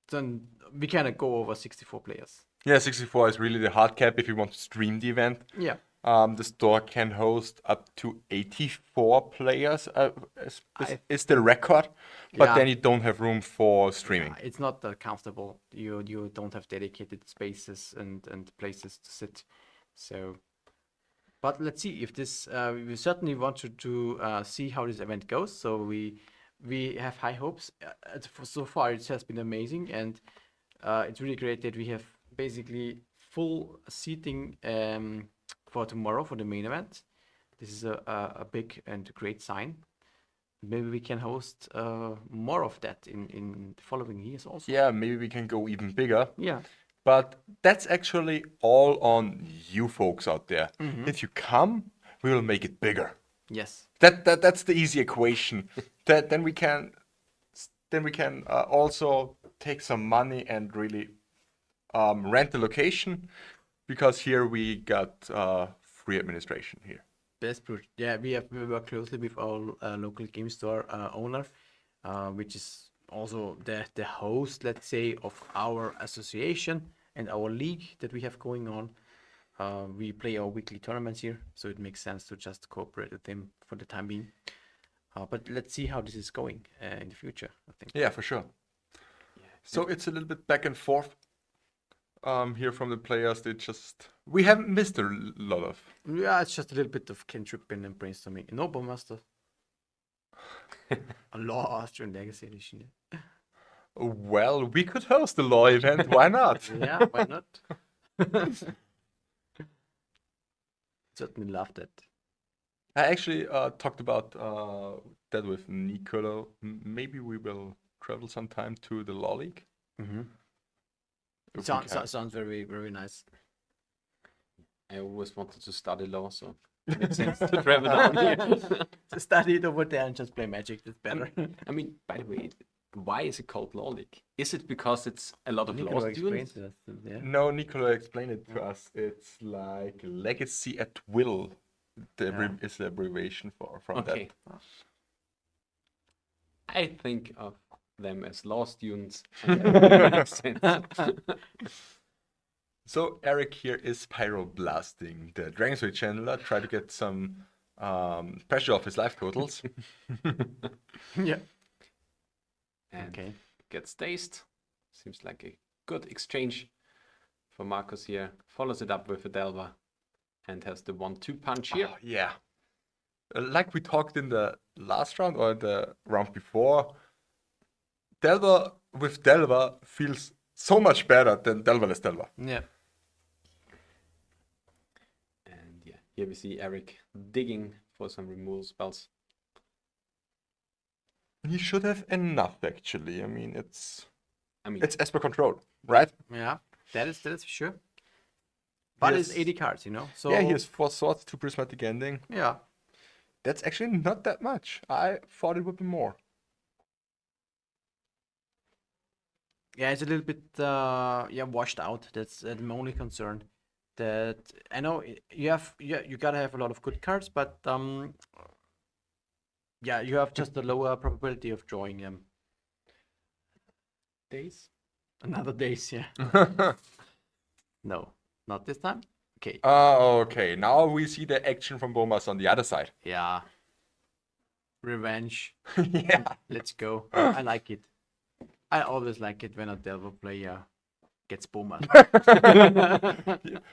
A: Then we cannot go over 64 players.
C: Yeah, 64 is really the hard cap if you want to stream the event.
A: Yeah.
C: The store can host up to 84 players, is the record, but
A: Yeah.
C: then you don't have room for streaming.
A: It's not that comfortable. You don't have dedicated spaces and places to sit. So, but let's see if this. We certainly want to see how this event goes. So we have high hopes. So far, it has been amazing, and it's really great that we have basically full seating for tomorrow for the main event. This is a big and great sign. Maybe we can host more of that in the following years also.
C: Yeah, maybe we can go even bigger.
A: Yeah.
C: But that's actually all on you folks out there. If you come, we will make it bigger.
A: Yes.
C: That's the easy equation. Then we can also take some money and really rent the location, because here we got free administration here.
A: Yeah, we work closely with our local game store owner, which is also the host, let's say, of our association and our league that we have going on. We play our weekly tournaments here, so it makes sense to just cooperate with him for the time being. But let's see how this is going in the future, I think.
C: Yeah, for sure. So it's a little bit back and forth here from the players. We haven't missed a lot of.
A: Yeah, it's just a little bit of cantripping and brainstorming. No, Bowmaster. A law Austrian Legacy Edition.
C: Well, we could host the law event. Why not?
A: Yeah, why not? Certainly love that.
C: I actually talked about that with Nicolo. Maybe we will travel sometime to the Law League. If we can.
A: Sounds very, very nice.
B: I always wanted to study law, so it makes sense to travel down here.
A: To study it over there and just play Magic, that's better.
B: I mean, by the way, why is it called Law League? Is it because it's a lot of law students?
A: Yeah.
C: No, Nicola explained it to us. It's like legacy at will. Is the abbreviation from
B: Okay. I think of them as law students. And that makes sense.
C: So Eric here is pyroblasting the Dragon Sword Chandler, try to get some pressure off his life totals.
A: Yeah.
B: And
A: Okay.
B: gets dazed. Seems like a good exchange for Marcus here. Follows it up with a Delver and has the 1-2 punch here.
C: Oh, yeah. Like we talked in the last round or the round before, Delver with Delver feels so much better than Delverless Delver.
A: Yeah.
B: And yeah, here we see Eric digging for some removal spells.
C: He should have enough, actually. I mean, it's
B: I mean,
C: as per control, right?
A: Yeah. That is for sure. But it's
C: Yes.
A: 80 cards, you know? So
C: Yeah, he has 4 swords, 2 prismatic ending.
A: Yeah.
C: That's actually not that much. I thought it would be more.
A: Yeah, it's a little bit washed out. That's my only concern. That I know you gotta have a lot of good cards, but Yeah, you have just a lower probability of drawing days. Another days, yeah. No, not this time. Okay.
C: Okay, now we see the action from Bomas on the other side.
A: Yeah. Revenge.
C: Yeah.
A: Let's go. I like it. I always like it when a Delver player gets boomer.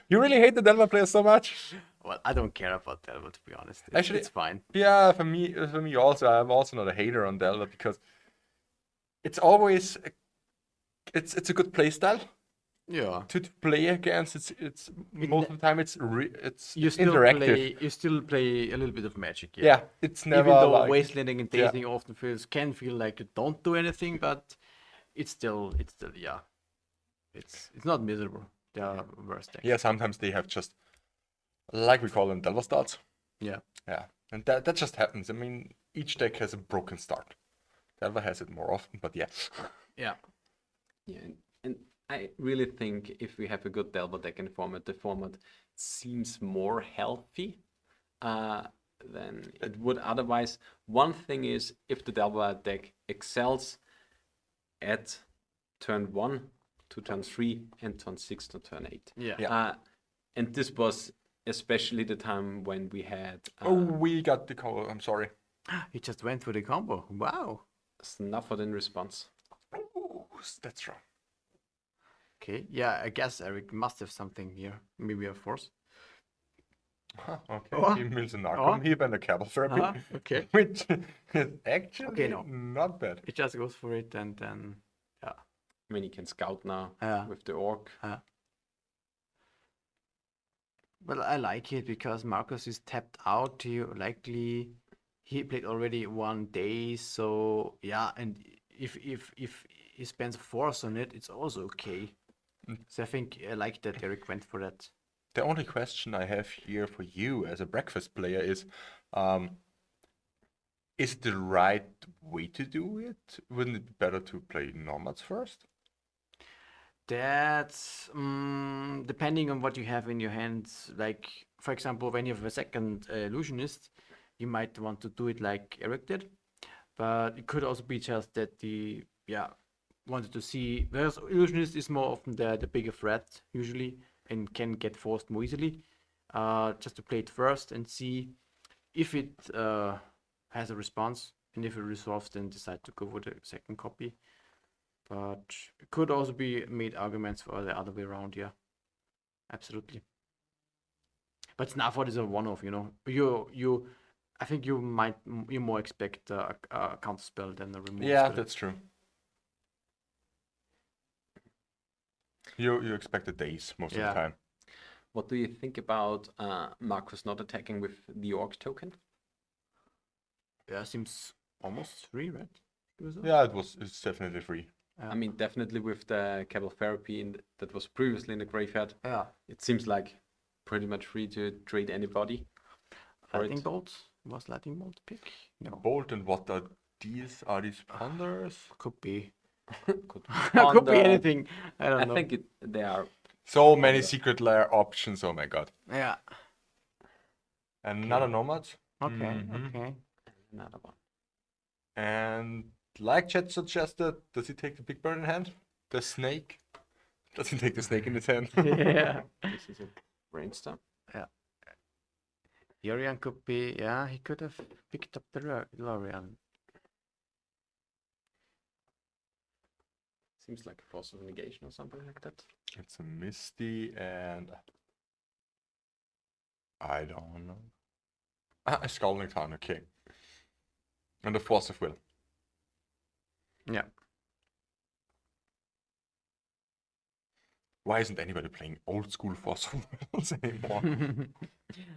C: You really hate the Delver players so much?
A: Well, I don't care about Delver, to be honest.
C: Actually-
A: It's fine.
C: Yeah, for me also, I'm also not a hater on Delver because it's always it's a good play style
A: Yeah.
C: to play against. It's most of the time it's
A: You still
C: interactive.
A: play a little bit of magic.
C: Yeah, it's never
A: Even though
C: like
A: wastelanding and
C: Yeah.
A: dazing often can feel like you don't do anything, but it's still yeah. It's not miserable. There are worse things.
C: yeah. Sometimes they have just like we call them Delver starts.
A: Yeah.
C: Yeah, and that just happens. I mean, each deck has a broken start. Delver has it more often, but yeah.
A: Yeah.
B: Yeah, and I really think if we have a good Delver deck in format, the format seems more healthy than it would otherwise. One thing is if the Delver deck excels at turn 1 to turn 3 and turn 6 to turn 8.
A: Yeah.
C: Yeah.
B: And this was especially the time when we had
C: Oh, we got the call. I'm sorry.
A: He just went for the combo. Wow.
B: Snuffled in response.
C: Ooh, that's wrong.
A: Okay. Yeah, I guess Eric must have something here. Maybe a force.
C: Huh, okay.
A: Oh.
C: He means an
A: Oh.
C: Arkham Heap and a Cabal Therapy.
A: Okay.
C: Which is actually
A: Okay, no.
C: not bad.
A: It just goes for it and then yeah.
B: I mean, he can scout now
A: Yeah.
B: with the orc.
A: Well, I like it because Marcus is tapped out. He played already 1 day, so yeah. And if he spends force on it, it's also okay. So I think I like that Eric went for that.
C: The only question I have here for you as a breakfast player is it the right way to do it? Wouldn't it be better to play nomads first?
A: That's depending on what you have in your hands. Like, for example, when you have a second illusionist, you might want to do it like Eric did. But it could also be just that wanted to see. Whereas illusionist is more often the bigger threat usually and can get forced more easily. Just to play it first and see if it has a response, and if it resolves, then decide to go for the second copy. But it could also be made arguments for the other way around, yeah. Absolutely. But Snafford is a one-off, you know. I think you more expect a counter spell than a remove
C: Yeah,
A: spell.
C: that's true. You expect the days most of
A: Yeah.
C: the time.
B: What do you think about Marcus not attacking with the orc token?
A: Yeah, seems almost free, right?
C: Yeah, it's definitely free.
B: I mean, definitely with the Cabal Therapy that was previously in the graveyard,
A: Yeah.
B: it seems like pretty much free to trade anybody. for
A: Lightning
B: it.
A: bolt? Was lightning bolt a pick? No.
C: Bolt, and what are these? Are these ponders?
A: Could be.
B: Could
A: Could
B: ponder.
A: be anything. I don't
B: I
A: know.
B: think they are.
C: So many secret lair options, oh my god.
A: Yeah.
C: And another nomad.
A: Okay.
C: Mhm.
A: Okay.
B: Another one.
C: And like chat suggested, does he take the big bird in hand? The snake? Does he take the snake in his hand?
A: Yeah.
B: This is a brainstorm.
A: Lorien could be. Yeah, he could have picked up the Lorien.
B: Seems like a force of negation or something like that.
C: It's a Misty and I don't know. A Scalding Town, okay. And the Force of Will.
A: Yeah.
C: Why isn't anybody playing old school Force of Wills anymore?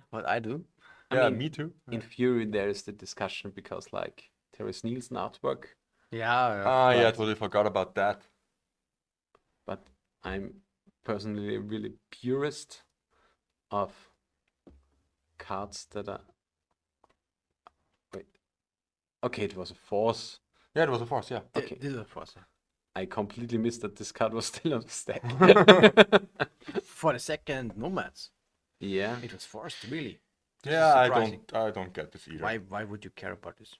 A: What I do?
B: I
C: Yeah,
B: mean,
C: me too.
B: In Fury, there is the discussion because, like, Terry Nielsen artwork,
A: Yeah.
C: Ah, yeah, I
B: Right.
C: totally forgot about that.
B: but I'm personally a really purist of cards that are. Wait. Okay, it was a force.
C: Yeah, it was a Force, yeah.
B: Okay.
A: This is a force.
B: I completely missed that this card was still on the stack.
A: For the second nomads,
B: Yeah.
A: it was forced. Really?
C: Yeah,
A: surprising.
C: I don't get this either.
A: Why would you care about this?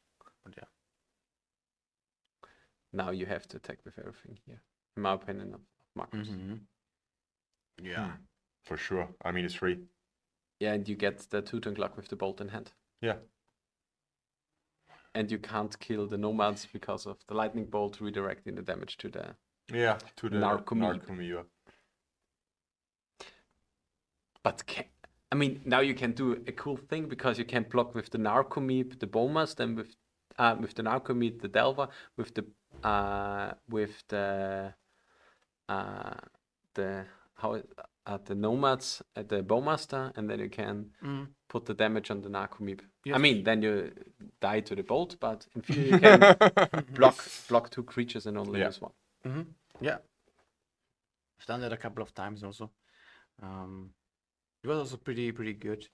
D: But yeah.
B: Now you have to attack with everything here. In my opinion, of Marcus.
D: Yeah.
C: For sure. I mean, it's free.
B: Yeah, and you get the 2-turn clock with the bolt in hand.
C: Yeah.
B: And you can't kill the nomads because of the lightning bolt redirecting the damage to the...
C: Yeah, to the
B: Narcomoeba.
C: Narcomoeba.
B: But I mean, now you can do a cool thing because you can block with the Narcomoeba, the Bomas, then with the Narcomoeba, the Delver, with the nomads, the Bowmaster, and then you can put the damage on the Narcomoeba.
D: Yes.
B: I mean, then you die to the bolt, but in theory you can block 2 creatures and only use 1.
D: Yeah. I've done that a couple of times also. It was also pretty good.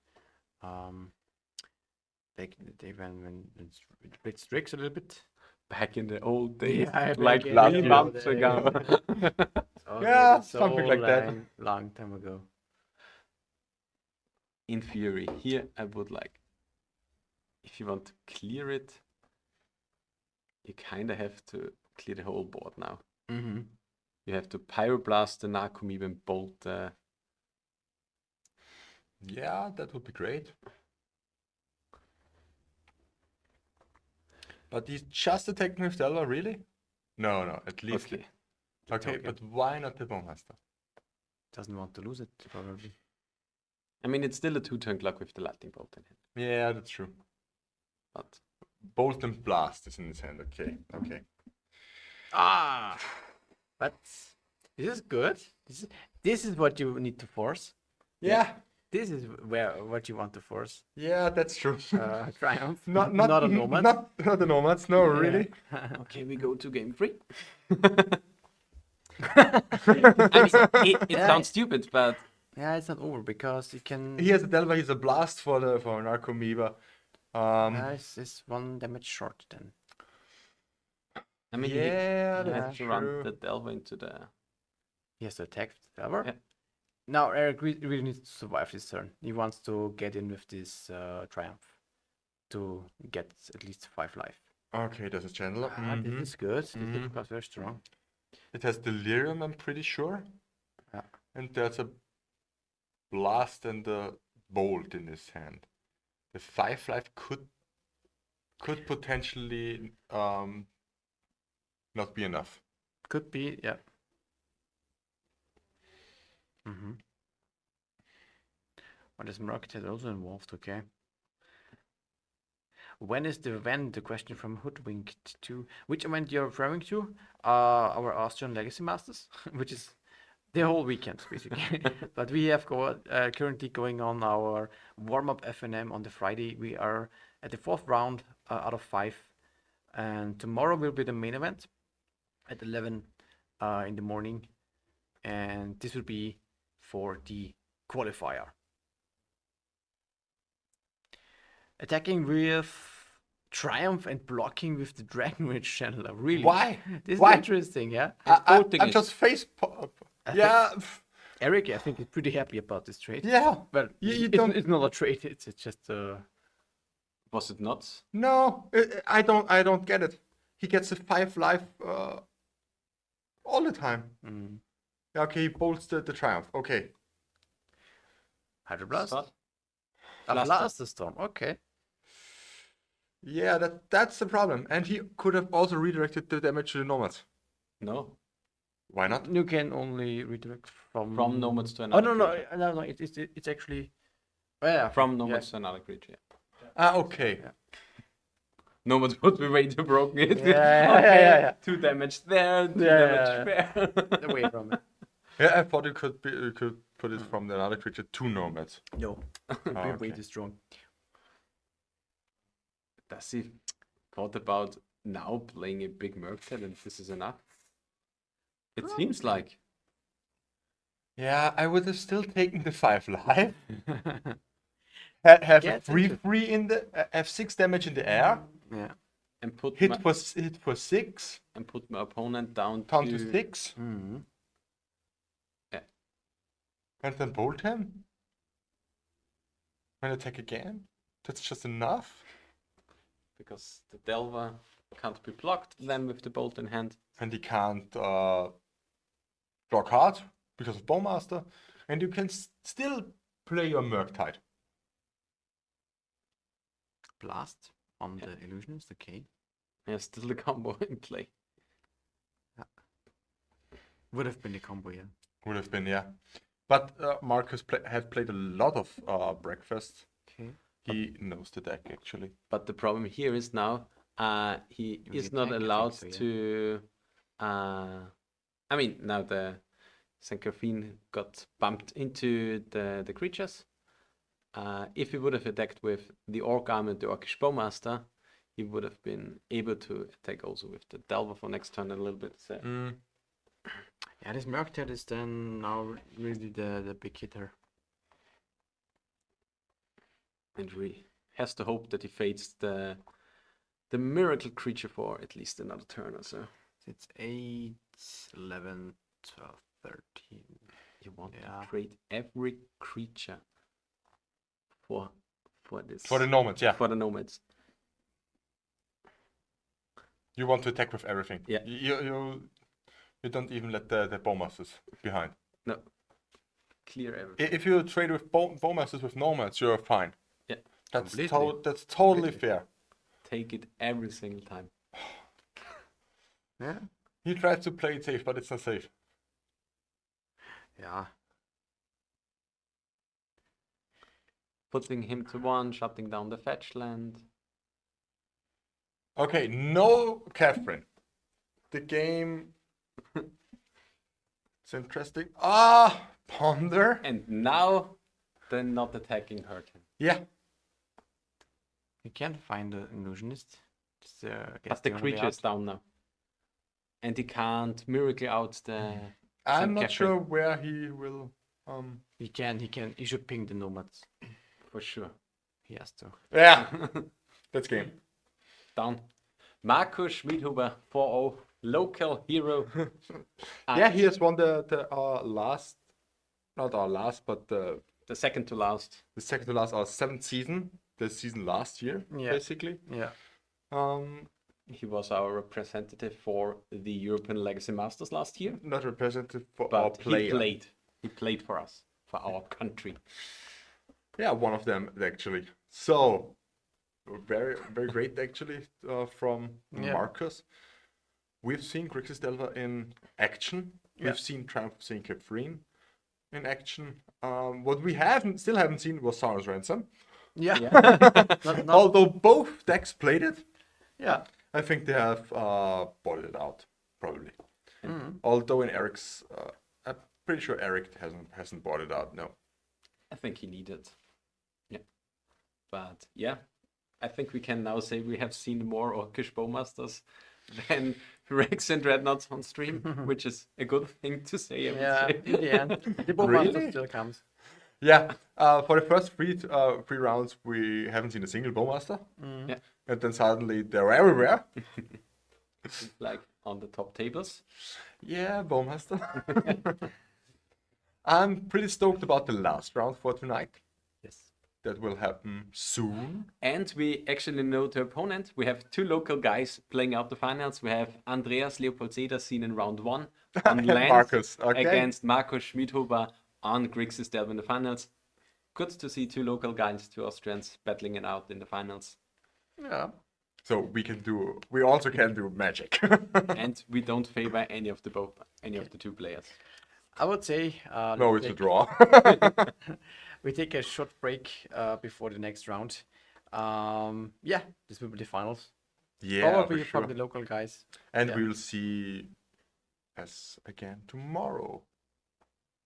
D: Back in the day when it split Strix a little bit.
B: Back in the old days,
D: Yeah,
B: like
D: back in
C: last
B: 3
C: year.
B: months ago.
C: Yeah,
D: so
C: something like that.
D: Long time ago.
B: In theory, here I would like, if you want to clear it, you kind of have to clear the whole board now. You have to Pyroblast the Narcomoeba and bolt the...
C: Yeah, that would be great. But he's just attacking with Delver, really? No, at least.
B: Okay.
C: Okay, but why not the Bowmaster?
D: Doesn't want to lose it, probably.
B: I mean, it's still a 2-turn clock with the lightning bolt in it.
C: Yeah, that's true.
B: But
C: Bolt and Blast is in his hand. Okay.
D: But this is good. This is what you need to force.
C: Yeah.
D: This is what you want to force.
C: Yeah, that's true.
D: Triumph.
C: Not
D: a nomad.
C: Not the nomads. No, really.
B: okay, we go to game 3. I mean, it sounds stupid, but
D: Yeah, it's not over because you can.
C: He has a Delver. He's a Blast for Narcomoeba.
D: It's 1 damage short then.
B: I mean,
C: Yeah,
B: he
C: that's
B: has to run
C: true.
B: the Delver into the...
D: He has to attack the Delver.
B: Yeah.
D: Now Eric really needs to survive this turn. He wants to get in with this Triumph to get at least 5 life.
C: Okay, there's a Chandler.
D: This is good. This is of course very strong.
C: It has Delirium, I'm pretty sure.
D: Yeah.
C: And there's a Blast and a Bolt in his hand. The 5 life could potentially not be enough.
D: Could be, yeah. What is Rocket also involved? Okay. When is the event? The question from Hoodwinked to which event you're referring to? Our Austrian Legacy Masters, which is the whole weekend basically. But we have currently going on our warm-up FNM on the Friday. We are at the 4th round out of 5, and tomorrow will be the main event at 11 in the morning, and this will be for the qualifier. Attacking with Triumph and blocking with the Dreadnought Channeler. Really?
C: Why?
D: This
C: Why?
D: is interesting, yeah?
C: I'm just face pop. Yeah.
D: Eric, I think, is pretty happy about this trade.
C: Yeah.
D: Well,
C: You
D: it's,
C: don't.
D: it's not a trade, it's just
B: Was it not?
C: No, I don't get it. He gets a 5 life all the time. Yeah, okay, he bolts the Triumph. Okay.
D: Hydroblast.
B: Start.
D: Blaster Storm, okay.
C: Yeah, that's the problem. And he could have also redirected the damage to the Nomads.
B: No.
C: Why not?
D: You can only redirect from
B: Nomads to
D: Oh
B: another
D: no,
B: creature.
D: no, it's actually yeah.
B: From Nomads to another creature.
C: Okay.
D: Yeah.
B: Nomads would be way too broken.
D: Yeah.
B: 2 damage there, 2
D: Yeah.
B: damage there.
D: Away from it.
C: Yeah, I thought you could put it from the another creature to Nomads.
D: No. We're way
C: okay.
D: too strong.
B: Does he thought about now playing a big Murktide and this is enough? It seems like.
C: Yeah, I would have still taken the 5 life. Have
D: Yeah,
C: a
D: it's
C: 3/3 in the have 6 damage in the air.
D: Yeah.
B: And put
C: Hit
B: my,
C: for 6.
B: and put my opponent down
C: Down to 6.
D: Mm-hmm.
C: And then bolt him. And attack again. That's just enough.
B: because the Delver can't be blocked then with the bolt in hand.
C: And he can't draw card because of Bowmaster. And you can still play your Murktide.
A: Blast on the illusionist. Okay.
B: Yeah, still the combo in play.
A: Would have been the combo, yeah.
C: Would have been, yeah. But Marcus had played a lot of Breakfast.
A: Okay.
C: He knows the deck, actually.
B: But the problem here is now he
A: You
B: is
A: need
B: not
A: tank, I think
B: allowed
A: so, yeah.
B: to. I mean, now the Sankerfin got bumped into the creatures. If he would have attacked with the Orc Arm and the Orcish Bowmaster, he would have been able to attack also with the Delver for next turn a little bit. So.
A: Yeah, this Murktide is then now really the big hitter.
B: And really has to hope that he fades the miracle creature for at least another turn or so.
A: It's 8, 11, 12, 13.
B: You want
A: Yeah.
B: to trade every creature for this
C: For the Nomads, yeah.
B: for the nomads.
C: You want to attack with everything.
B: Yeah.
C: You don't even let the Bowmasters behind.
B: No, clear everything.
C: If you trade with Bowmasters with Nomads, you're fine.
B: Yeah,
C: That's
A: Completely.
C: that's totally
A: Completely.
C: fair.
B: take it every single time.
A: Yeah.
C: He tried to play it safe, but it's not safe.
A: Yeah.
B: Putting him to 1, shutting down the fetch land.
C: Okay, no Catherine. The game. It's interesting. Ponder.
B: And now the not attacking hurt him.
C: Yeah.
A: You can't find the illusionist. It's, I guess
B: But the
A: only way
B: creature is
A: out.
B: down now. And he can't miracle out the...
C: I'm not
B: Catherine.
C: sure where he will.
A: He can. He should ping the nomads.
B: For sure.
A: He has to.
C: Yeah. That's game.
B: Down. Markus Schmidhuber 4-0. Local hero.
C: Yeah, he has won the last, not our last, but the
B: The second to last.
C: second to last, our 7th season. The season last year,
A: Yeah.
C: basically.
A: Yeah.
B: He was our representative for the European Legacy Masters last year.
C: Not representative for our
B: But
C: player.
B: he played. He played for us. For our country.
C: Yeah, one of them actually. So very very great actually from
A: Yeah.
C: Marcus. We've seen Grixis Delver in action.
A: Yeah.
C: We've seen Triumph of St. Catherine in action. What we still haven't seen was Sauron's Ransom.
A: Yeah. not,
C: Although both decks played it,
A: yeah.
C: I think they have bought it out probably.
A: Mm.
C: Although in Eric's, I'm pretty sure Eric hasn't bought it out. No.
B: I think he needed. Yeah. But yeah, I think we can now say we have seen more Orcish Bowmasters than Rex and Dreadnoughts on stream, which is a good thing to say. I would
A: Yeah.
B: say.
A: In the end, the Bowmaster
C: Really?
A: still comes.
C: Yeah, for the first three rounds, we haven't seen a single Bowmaster.
B: Yeah.
C: And then suddenly they're everywhere.
B: Like on the top tables.
C: Yeah, Bowmaster. I'm pretty stoked about the last round for tonight.
B: Yes.
C: That will happen soon.
B: And we actually know the opponent. We have 2 local guys playing out the finals. We have Andreas Leopold Seder seen in round 1 on land
C: Marcus, okay.
B: against Markus Schmidhuber on Grixis Delve in the finals. Good to see 2 local guys, 2 Austrians battling it out in the finals.
A: Yeah.
C: So we also can do magic.
B: And we don't favor any of the 2 players.
A: I would say.
C: No,
A: let's
C: it's a
A: take-
C: draw.
A: We take a short break before the next round. Yeah, this will be the finals.
C: Yeah,
A: Probably
C: for
A: from
C: sure.
A: the local guys.
C: And
A: yeah.
C: we will see us again tomorrow.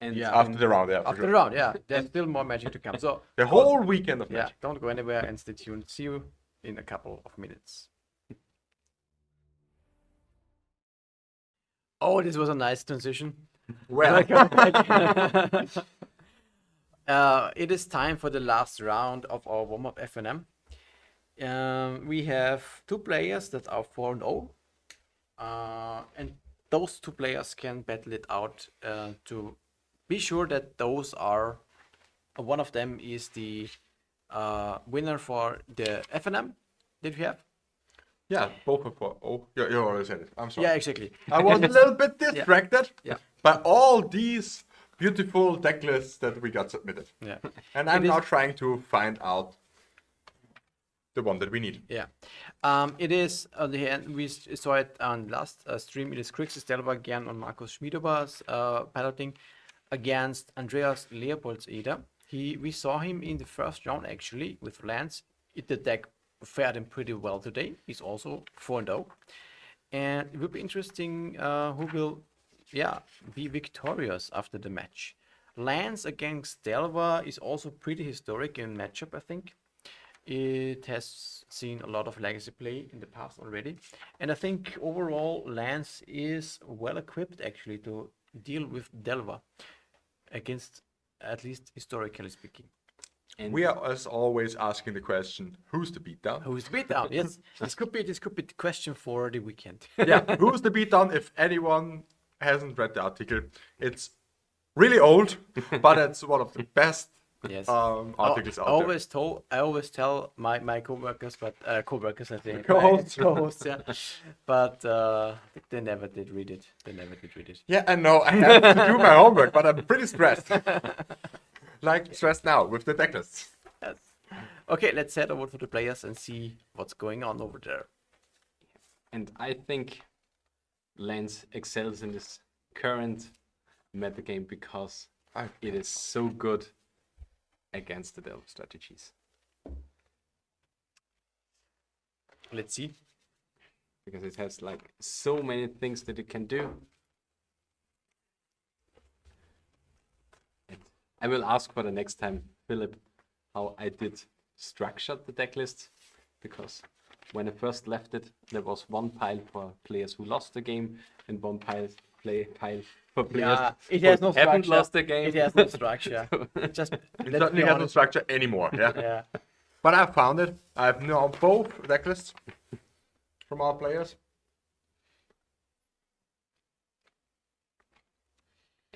B: And
A: Yeah.
C: After the round, yeah, for
A: After
C: sure.
A: the round, yeah, there's still more magic to come. So
C: The whole weekend of
A: yeah,
C: magic.
A: don't go anywhere and stay tuned. See you in a couple of minutes. Oh, this was a nice transition.
C: Well,
A: It is time for the last round of our warm-up FNM. We have 2 players that are 4-0. And those 2 players can battle it out to be sure that those are... one of them is the winner for the FNM that we have.
C: Yeah, both of four. Oh, you already said it. I'm sorry.
D: Yeah, exactly.
C: I was a little bit distracted
A: Yeah.
C: by all these beautiful deck lists that we got submitted.
A: Yeah.
C: And I'm
A: It
C: now
A: is-
C: trying to find out the one that we need.
A: Yeah. It is on the hand, we saw it on last stream. It is Grixis Delva again on Markus Schmiedober's piloting against Andreas Leopoldseder. We saw him in the first round actually with Lance. The deck fared him pretty well today. He's also 4-0. And it will be interesting who will be victorious after the match. Lance against Delva is also pretty historic in matchup, I think. It has seen a lot of legacy play in the past already. And I think overall Lance is well equipped actually to deal with Delva against, at least historically speaking.
B: And
C: We are, as always, asking the question, who's the beatdown?
A: Who's the beatdown? Yes, this could be the question for the weekend.
C: Yeah, who's the beatdown? If anyone hasn't read the article, it's really old, but it's one of the best
A: Yes.
C: articles
A: I
C: out there.
A: always tell my coworkers, but co-workers I think,
C: Co-hosts.
A: co-hosts, yeah, but they never did read it.
C: Yeah, I know. I have to do my homework, but I'm pretty stressed. Like stressed now with the deck lists.
A: Yes. Okay, let's head over to the players and see what's going on over there.
B: And I think Lance excels in this current metagame because it is so good against the Delve strategies.
A: Let's see.
B: Because it has like so many things that it can do. And I will ask for the next time, Philip, how I did structure the deck list. Because when I first left it, there was one pile for players who lost the game and one pile for players
A: it
B: who
A: has no
B: haven't
A: structure.
B: lost the game.
A: It has no structure. Just
C: It
A: let's
C: certainly
A: be
C: has no
A: honest.
C: structure anymore. Yeah.
A: Yeah.
C: But I found it. I have now both deck lists from our players.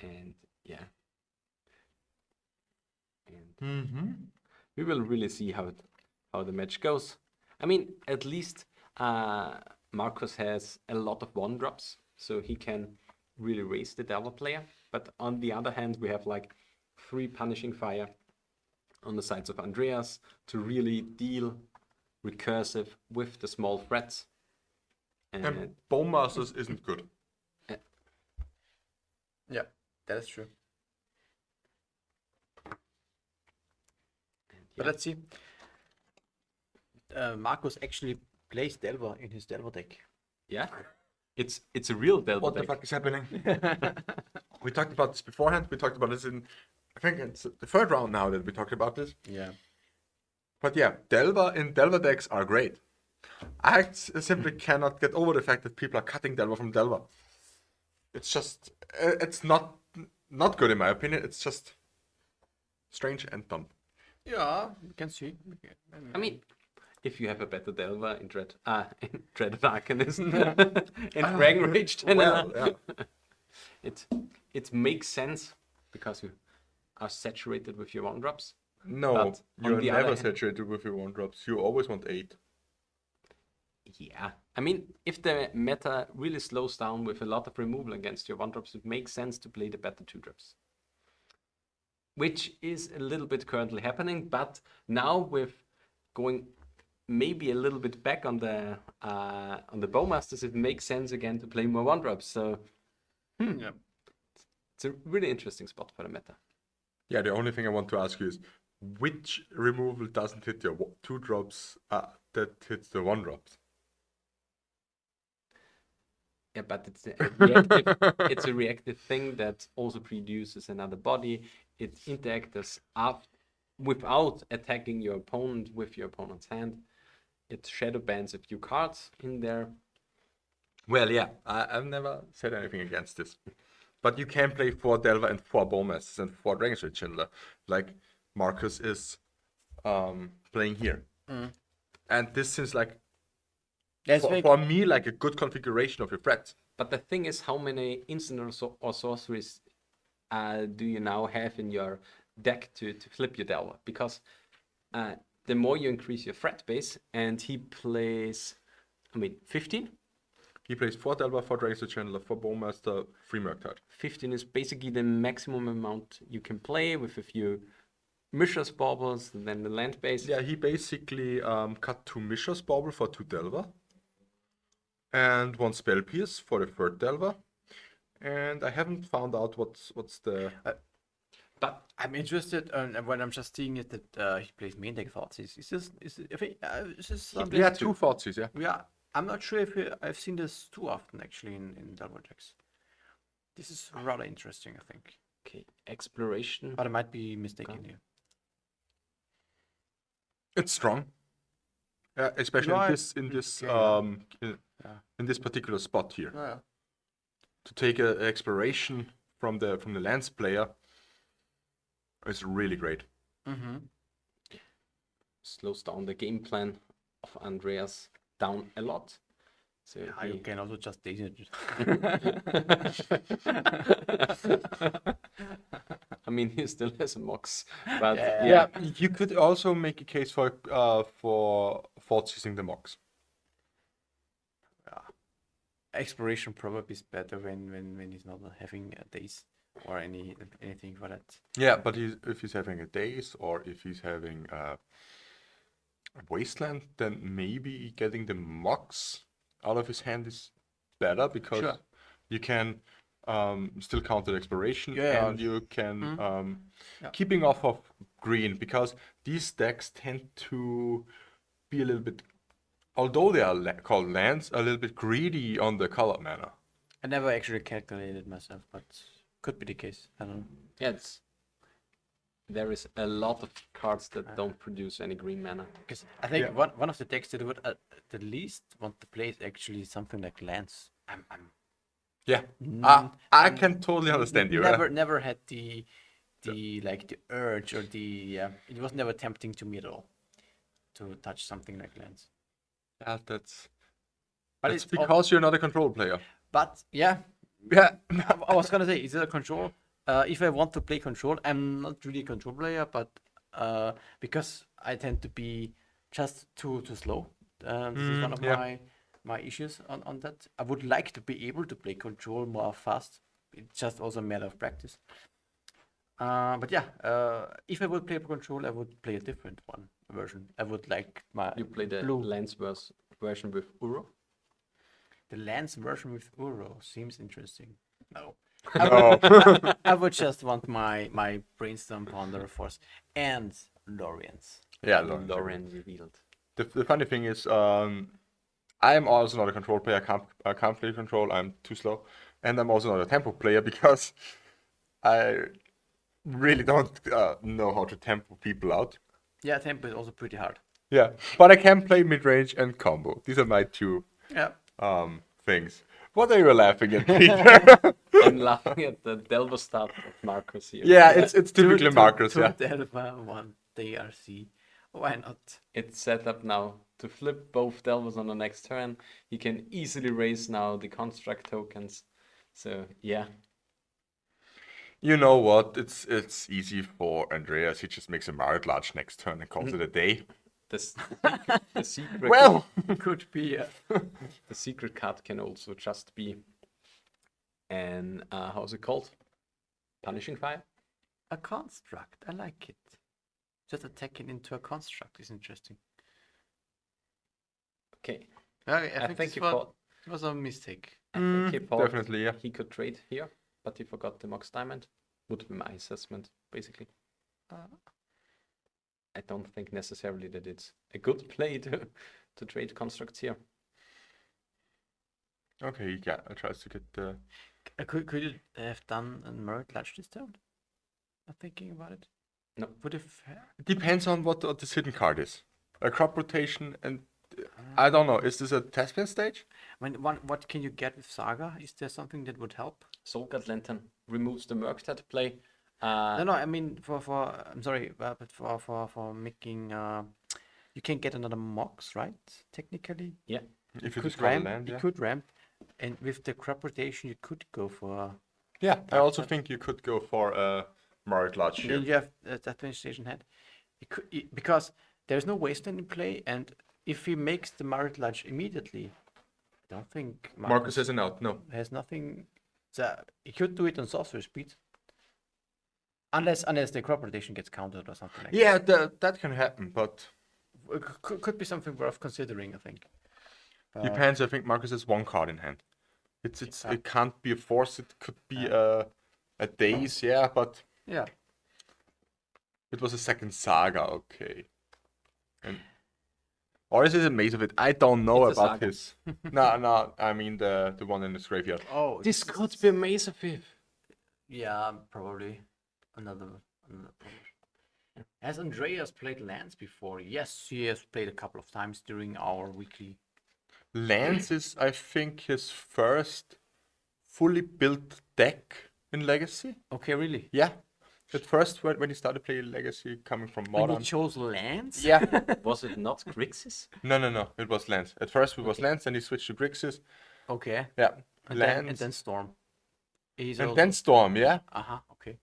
B: And yeah. And we will really see how the match goes. I mean, at least Marcus has a lot of 1-drops, so he can really raise the Delver player. But on the other hand, we have like 3 Punishing Fire on the sides of Andreas to really deal recursive with the small threats.
C: And Bone Masters isn't good.
A: Yeah, that is true. But let's see. Marcus actually plays Delver in his Delver deck.
B: Yeah, it's a real Delver
C: What the
B: deck.
C: fuck is happening? We talked about this beforehand. We talked about this in, I think it's the third round now that we talked about this.
A: Yeah.
C: But yeah, Delver decks are great. I simply cannot get over the fact that people are cutting Delver from Delver. It's just, it's not good in my opinion. It's just strange and dumb.
A: Yeah, we can see.
B: I mean, if you have a better Delver in Dread of Arcanist and Dragon Rage
C: Well,
B: Channel,
C: yeah.
B: it makes sense because you are saturated with your 1-drops.
C: No,
B: But on
C: you're
B: the other
C: never
B: hand-
C: saturated with your 1-drops. You always want 8.
B: Yeah, I mean, if the meta really slows down with a lot of removal against your 1-drops, it makes sense to play the better 2-drops. Which is a little bit currently happening, but now with going maybe a little bit back on the Bowmasters, it makes sense again to play more 1-drops. So
A: Yeah.
B: it's a really interesting spot for the meta.
C: Yeah, the only thing I want to ask you is, which removal doesn't hit your 2-drops that hits the 1-drops?
B: Yeah, but it's a reactive, it's a reactive thing that also produces another body. It interacts without attacking your opponent with your opponent's hand. It shadow bans a few cards in there.
C: Well, yeah, I've never said anything against this. But you can play 4 Delver and 4 Bowmasters and 4 Dragon Rage Chandler, like Marcus is playing here. And this seems like,
A: Let's
C: for me, like a good configuration of your threat.
B: But the thing is, how many instant or sorceries do you now have in your deck to flip your Delver? Because the more you increase your threat base, and he plays 15?
C: He plays 4 Delver, 4 Dragon's Chandler, 4 Bowmaster, 3 Murktide.
B: 15 is basically the maximum amount you can play with a few Mishra's Baubles and then the land base.
C: Yeah, he basically cut 2 Mishra's Bauble for 2 Delver. And 1 Spell Pierce for the 3rd Delver. And I haven't found out what's the...
B: But
A: I'm interested, when I'm just seeing it that he plays main deck Thoughtseize. Is this something?
C: Yeah, 2 Thoughtseize, yeah.
A: Yeah, I'm not sure if I've seen this too often actually in Delver decks. This is rather interesting, I think.
B: okay, exploration.
A: But I might be mistaken here.
C: It's strong. Especially
A: Yeah,
C: in this particular spot here.
A: Yeah.
C: To take an exploration from the lands player is really great.
A: Mm-hmm.
B: Slows down the game plan of Andreas down a lot. So
A: You can also just daze it.
B: I mean, he still has a Mox, but
C: Yeah, you could also make a case for Thoughtseizing the Mox.
A: Exploration probably is better when he's not having a daze or anything for that.
C: Yeah, but if he's having a daze or if he's having a wasteland, then maybe getting the Mox out of his hand is better because
A: Sure.
C: you can still counter exploration
A: Yeah,
C: and you can
A: Yeah.
C: keeping off of green because these decks tend to be a little bit, although they are called lands, a little bit greedy on the color mana.
A: I never actually calculated myself, but could be the case. I don't know.
B: yeah, there is a lot of cards that don't produce any green mana.
A: Because I think
C: Yeah.
A: one of the decks that would the least want to play is actually something like lands. I'm
C: Yeah, I can totally understand you.
A: never had the urge or it was never tempting to me at all to touch something like lands.
C: Yeah, that's
A: But
C: it's
A: it's
C: because you're not a control player.
A: But yeah,
C: Yeah,
A: I was gonna say, is it a control? If I want to play control, I'm not really a control player, but because I tend to be just too slow. This is one of my issues on that. I would like to be able to play control more fast. It's just also a matter of practice. But yeah, if I would play control, I would play a different version. I would like my
B: You play the
A: blue.
B: lands version with Uro.
A: The lands version with Uro seems interesting. No.
C: no.
A: I would just want my Brainstorm Ponder Force and Lorien's.
C: Yeah,
B: Lorien revealed.
C: The funny thing is, I am also not a control player. I can't play control. I'm too slow, and I'm also not a tempo player because I really don't know how to tempo people out.
A: Yeah, tempo is also pretty hard.
C: Yeah, but I can play mid range and combo. These are my two
A: Yeah.
C: things. What are you laughing at, Peter?
B: I'm laughing at the Delver start of Marcus here.
C: Yeah, it's typically Marcus.
A: Two
C: Yeah.
A: Delva, one DRC. Why not?
B: It's set up now to flip both Delvers on the next turn. He can easily raise now the construct tokens. So yeah,
C: You know what? It's easy for Andreas. He just makes a Marit large next turn and calls it a day.
B: the secret
C: Well,
A: Could be.
B: the secret card can also just be an how's it called? Punishing Fire.
A: A construct. I like it. Just attacking into a construct is interesting.
B: Okay,
A: I
B: I
A: think
B: think
A: this
B: he
A: was,
B: thought
A: it was a mistake.
B: I think he thought
C: definitely, yeah.
B: he could trade here, but he forgot the Mox Diamond. Would be my assessment, basically. I don't think necessarily that it's a good play to trade constructs here.
C: Okay, yeah, I tries to get the...
A: Could you have done a Merit Latch this turn? I'm thinking about it.
B: No.
A: Would have.
C: It depends on what this hidden card is. A crop rotation and... I don't know, is this a Thespian stage?
A: What can you get with Saga? Is there something that would help?
B: Soulguard Lantern removes the Murktide play.
A: No, I mean for I'm sorry, but for making you can get another Mox, right? Technically,
B: Yeah,
C: If you
A: could
C: discard a
A: ramp.
C: land,
A: You
C: yeah.
A: could ramp, and with the crop rotation, you could go for.
C: Yeah, I also think you could go for a Marit large
A: Then
C: here.
A: you have that station head. Because there's no wasteland in play, and if he makes the Marit Lodge immediately, don't think
C: Marcus has an out. No.
A: has nothing. So he could do it on sorcerer speed. Unless the crop rotation gets countered or something like
C: Yeah, that can happen, but
A: that. Could be something worth considering, I think.
C: depends. I think Marcus has one card in hand. It can't be a force. It could be a daze. Yeah, but
A: Yeah.
C: it was a second saga. Okay. And or is it a maze of it? I don't know
B: It's a
C: about
B: saga.
C: his. No. I mean the one in his graveyard.
A: Oh,
B: This could be a Maze of Ith.
A: yeah, probably another. Has Andreas played lands before? Yes, he has played a couple of times during our weekly.
C: Lance is, I think, his first fully built deck in Legacy.
A: Okay, really?
C: Yeah. At first, when he started playing Legacy, coming from
A: When
C: Modern.
A: he chose lands?
C: Yeah.
B: Was it not Grixis?
C: No. It was Lance. At first, it was Lance, and he switched to Grixis.
A: Okay.
C: Yeah.
A: And
C: Lance.
A: then Storm. He's
C: And
A: also...
C: then Storm, yeah.
A: Okay.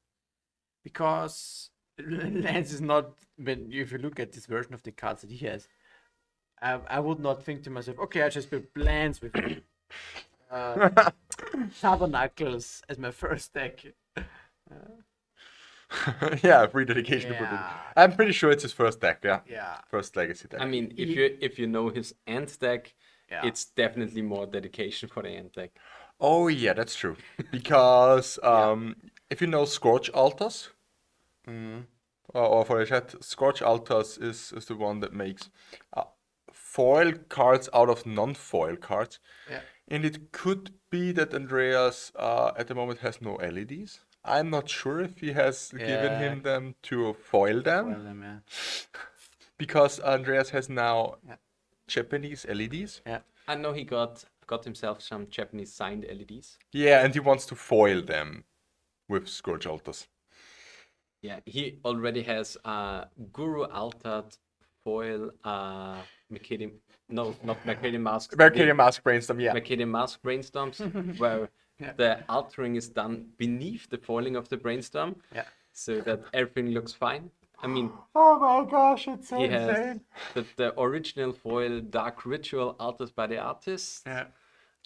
A: Because Lance is not, when if you look at this version of the cards that he has, I would not think to myself, okay, I just build lands with Tabernacles as my first deck.
C: Yeah, free dedication. to put it.
A: Yeah.
C: I'm pretty sure it's his first deck, yeah.
A: Yeah.
C: First Legacy deck.
B: I mean, if you know his end deck,
A: Yeah.
B: it's definitely more dedication for the end deck.
C: Oh, yeah, that's true. Because if you know Scorch Altars, or for the chat, Scorch Altars is the one that makes foil cards out of non-foil cards.
A: Yeah.
C: And it could be that Andreas at the moment has no LEDs. I'm not sure if he has given
A: Yeah.
C: him them to foil them.
A: Well, then, yeah.
C: Because Andreas has now
A: Yeah.
C: Japanese LEDs.
A: Yeah.
B: I know he got himself some Japanese signed LEDs.
C: Yeah, and he wants to foil them with Scourge Altars.
B: Yeah, he already has Guru altered foil Mercadian, no, not Mercadian Mask.
C: Mercadian Mask Brainstorm, yeah.
B: Mercadian Mask brainstorms, where the altering is done beneath the foiling of the brainstorm, so that everything looks fine. I mean,
C: Oh my gosh, it's so
B: he has the original foil Dark Ritual altered by the artist.
A: Yeah.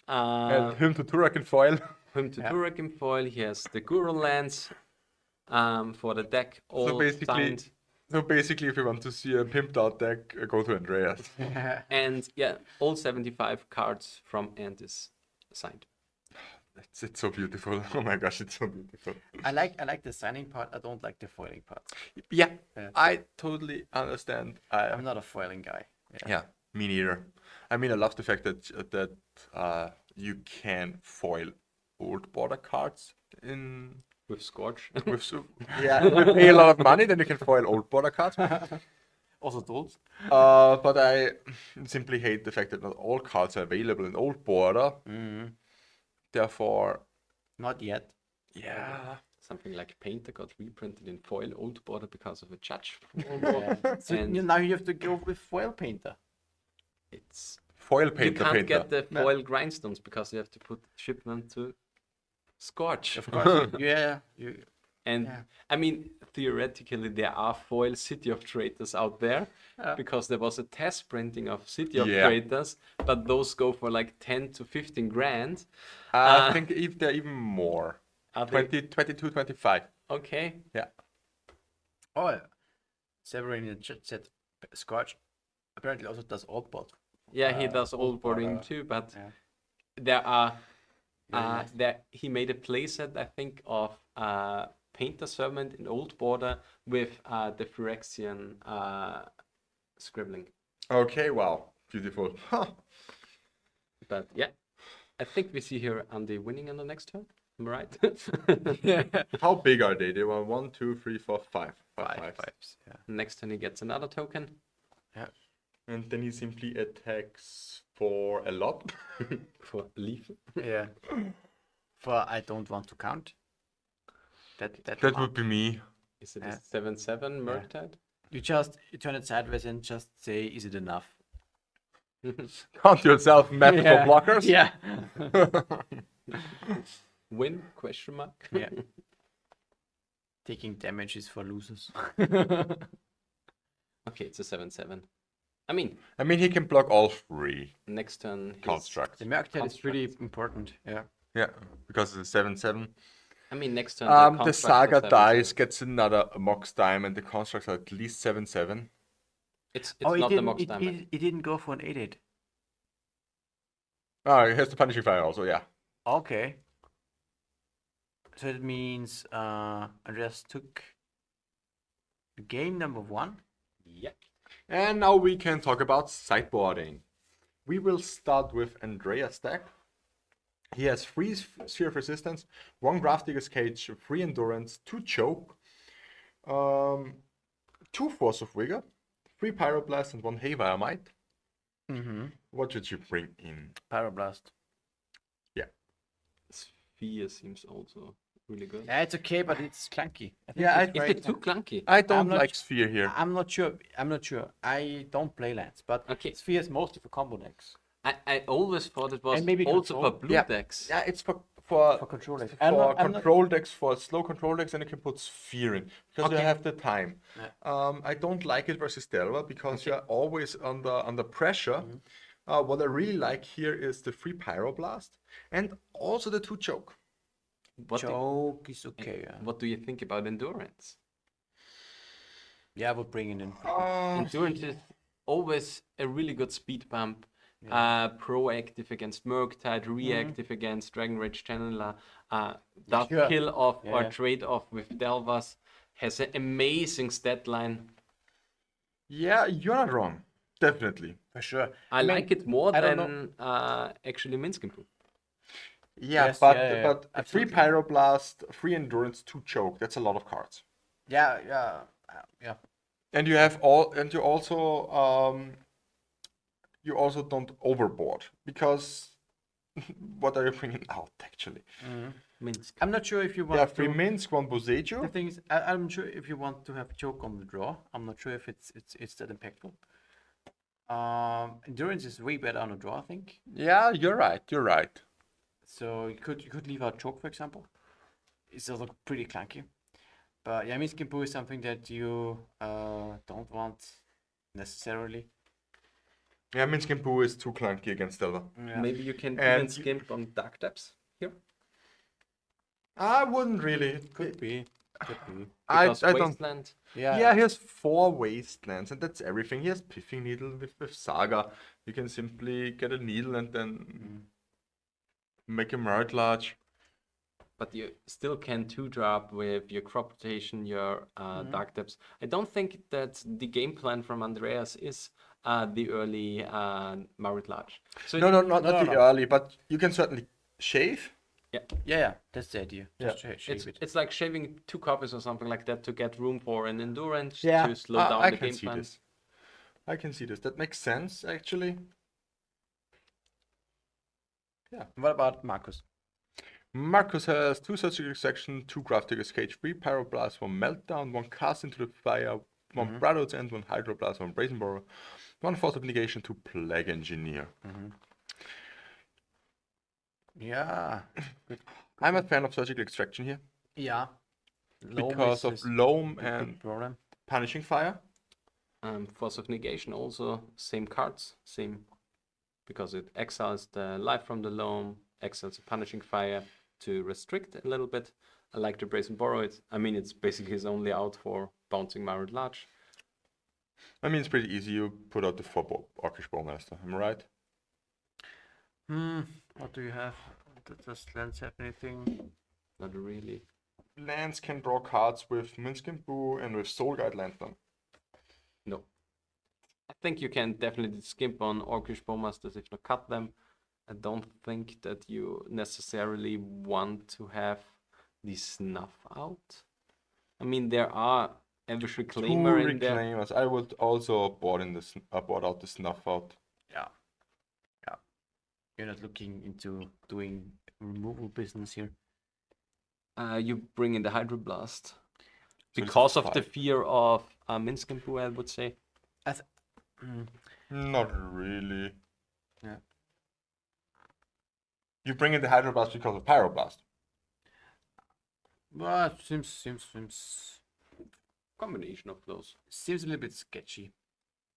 C: And him to Turak in foil.
B: Him to Turek in foil. He has the Guru lands for the deck, all signed.
C: So basically, if you want to see a pimped out deck, go to Andreas.
B: And yeah, all 75 cards from Ant is signed.
C: It's so beautiful. Oh my gosh, it's so beautiful.
A: I like the signing part. I don't like the foiling part.
C: Yeah,
A: Yeah.
C: I totally understand.
A: I'm not a foiling guy.
C: Yeah, me neither. I mean, I love the fact that you can foil old border cards in
B: With Scorch.
C: with you pay a lot of money, then you can foil old border cards.
A: Also tools.
C: But I simply hate the fact that not all cards are available in old border. Therefore,
A: Not yet.
C: yeah.
B: Something like Painter got reprinted in foil old border because of a judge.
A: So
B: And
A: now you have to go with foil painter.
B: it's
C: Foil
B: you
C: painter
B: can't
C: painter.
B: get the foil grindstones because you have to put shipment to Scorch.
A: Of course. yeah.
B: And
A: Yeah.
B: I mean, theoretically, there are foil City of Traitors out there because there was a test printing of City of
C: Yeah.
B: Traitors, but those go for like 10 to 15 grand.
C: I think if they're even more.
B: Are they
C: 22, 25.
B: okay?
C: Yeah.
A: Oh, yeah. Severin in the chat said Scorch apparently also does old bot.
B: Yeah, he does old boarding too, but there are he made a playset, I think, of Painter Servant in Old Border with the Phyrexian scribbling.
C: Okay, wow. Beautiful. Huh.
B: But yeah, I think we see here Andy winning on the next turn. Am I right?
C: How big are they? They were 1, 2, 3, 4, 5.
A: Five
C: Five.
A: fives. Yeah.
B: Next turn he gets another token.
C: And then he simply attacks for a lot.
B: For leaf.
A: Yeah. For I don't want to count. That
C: Would be me.
B: Is it a 7/7 Murktide?
A: you turn it sideways and just say, is it enough?
C: Count yourself, map for blockers.
A: Yeah.
B: Win? Question mark.
A: Yeah. Taking damage is for losers.
B: Okay, it's a 7/7. I mean,
C: He can block all 3
B: next turn, his,
C: constructs.
A: The Merctile is pretty
B: Constructs.
A: important. Yeah.
C: Yeah, because it's a 7/7.
B: I mean, next turn,
C: The
B: constructs
C: Saga
B: are 7/7.
C: dies, gets another Mox Dime, and the constructs are at least 7/7.
B: It's
A: Oh,
B: not the Mox
A: it,
B: Diamond.
A: it didn't go for an 8/8.
C: Ah, it has the Punishing Fire also, yeah.
A: Okay. So it means Andreas took game number 1.
B: Yeah.
C: And now we can talk about sideboarding. We will start with Andreas' deck. He has 3 Sphere of Resistance, 1 Grafdigger's Cage, 3 Endurance, 2 Choke, 2 Force of Vigor, 3 Pyroblast, and 1 Haywire Might.
A: Mm-hmm.
C: What should you bring in?
A: Pyroblast.
B: Sphere seems also really good.
A: Yeah, it's okay, but it's clunky. I think
C: Yeah,
A: it's
B: Is
A: very
B: it too clunky?
C: I don't
A: not
C: like
A: sh-
C: Sphere here.
A: I'm not sure. I don't play lands, but
B: Okay.
A: Sphere is mostly for combo decks.
B: I always thought it was
A: And maybe
B: also
A: control.
B: for blue
C: Yeah.
B: decks.
C: Yeah, it's for
A: control decks.
C: for control decks, for slow control decks, and you can put Sphere in because you
B: Okay.
C: have the time.
A: Yeah.
C: I don't like it versus Delver because
B: Okay.
C: you're always under pressure. What I really like here is the 3 Pyroblast and also the 2 Choke.
A: Joke is okay. Yeah.
B: What do you think about endurance?
A: Yeah, I would bring it in.
B: Endurance is always a really good speed bump. Proactive against Murktide, reactive against Dragon Rage Channeler, does
A: Sure.
B: kill off
A: Yeah,
B: or
A: yeah.
B: trade off with Delvas, has an amazing stat line.
C: Yeah, you're not wrong. Definitely.
A: For sure.
B: I
A: mean,
B: like it more
A: I don't
B: than actually Minskin.
C: Yeah,
A: Yes,
C: but
A: yeah, yeah,
C: but 3
A: absolutely.
C: Pyroblast, 3 Endurance, 2 Choke. That's a lot of cards.
A: Yeah, yeah.
C: And you also don't overboard because what are you bringing out actually?
B: Minsk.
A: I'm not sure if you want
C: Yeah,
A: to.
C: 3 Minsk, 1
A: The
C: Boseiju.
A: thing is, I'm sure if you want to have choke on the draw, I'm not sure if it's that impactful. Endurance is way better on the draw, I think.
C: Yeah, you're right. You're right.
A: So you could leave out choke, for example. It's also pretty clunky. But yeah, Miskin Poo is something that you don't want necessarily.
C: Yeah, Minsk and Poo is too clunky against Delver.
A: Yeah.
B: Maybe you can
C: And
B: even skimp on Dark Depths here.
C: I wouldn't really.
A: Could be.
B: Because
C: I don't.
B: Wasteland.
A: Yeah.
C: Yeah, he has 4 Wastelands, and that's everything. He has Piffing Needle with Saga. You can simply get a needle and then make a Merit Large.
B: But you still can 2-drop with your crop rotation, your Dark Depths. I don't think that the game plan from Andreas is the early Marit Large. So
C: No, not the early, but you can certainly shave.
A: Yeah, that's the idea.
C: Yeah.
A: Just shave it.
B: it's like shaving 2 copies or something like that to get room for an endurance
C: Yeah,
B: to slow down
C: I
B: the
C: can
B: game
C: see
B: plan.
C: this. I can see this. That makes sense, actually.
A: What about Marcus?
C: Marcus has 2 Surgical Extraction, 2 Grafdigger's Cage, 3 Pyroblast, 1 Meltdown, 1 Cast into the Fire, 1 Braddock's End, 1 Hydroblast, 1 Brazen Borrow, 1 Force of Negation, 2 Plague Engineer.
A: Yeah.
C: I'm a fan of Surgical Extraction here
A: Yeah.
C: because of Loam and
A: problem.
C: Punishing Fire.
B: Force of Negation also, same cards, same, because it exiles the life from the loam, exiles a Punishing Fire to restrict a little bit. I like the Brazen Borrow. It's basically his only out for bouncing Marit Large.
C: I mean, it's pretty easy. You put out the 4 Orcish Bowmaster. Am I right?
A: What do you have? Does lands have anything?
B: Not really.
C: Lands can draw cards with Minsk and Boo and with Soul Guide Lantern.
B: No. I think you can definitely skimp on Orcish Bowmasters if not cut them. I don't think that you necessarily want to have the Snuff out. I mean, there are Elvish Reclaimer in there.
C: Reclaimers. I would also board out the Snuff out.
A: Yeah. You're not looking into doing removal business here.
B: You bring in the Hydroblast.
C: So this
B: Because
C: is
B: of the
C: 5.
B: fear of Minsk and Poo, I would say.
C: Not really.
A: Yeah.
C: You bring in the Hydroblast because of Pyroblast.
A: Well, it seems
B: Combination of those.
A: a little bit sketchy.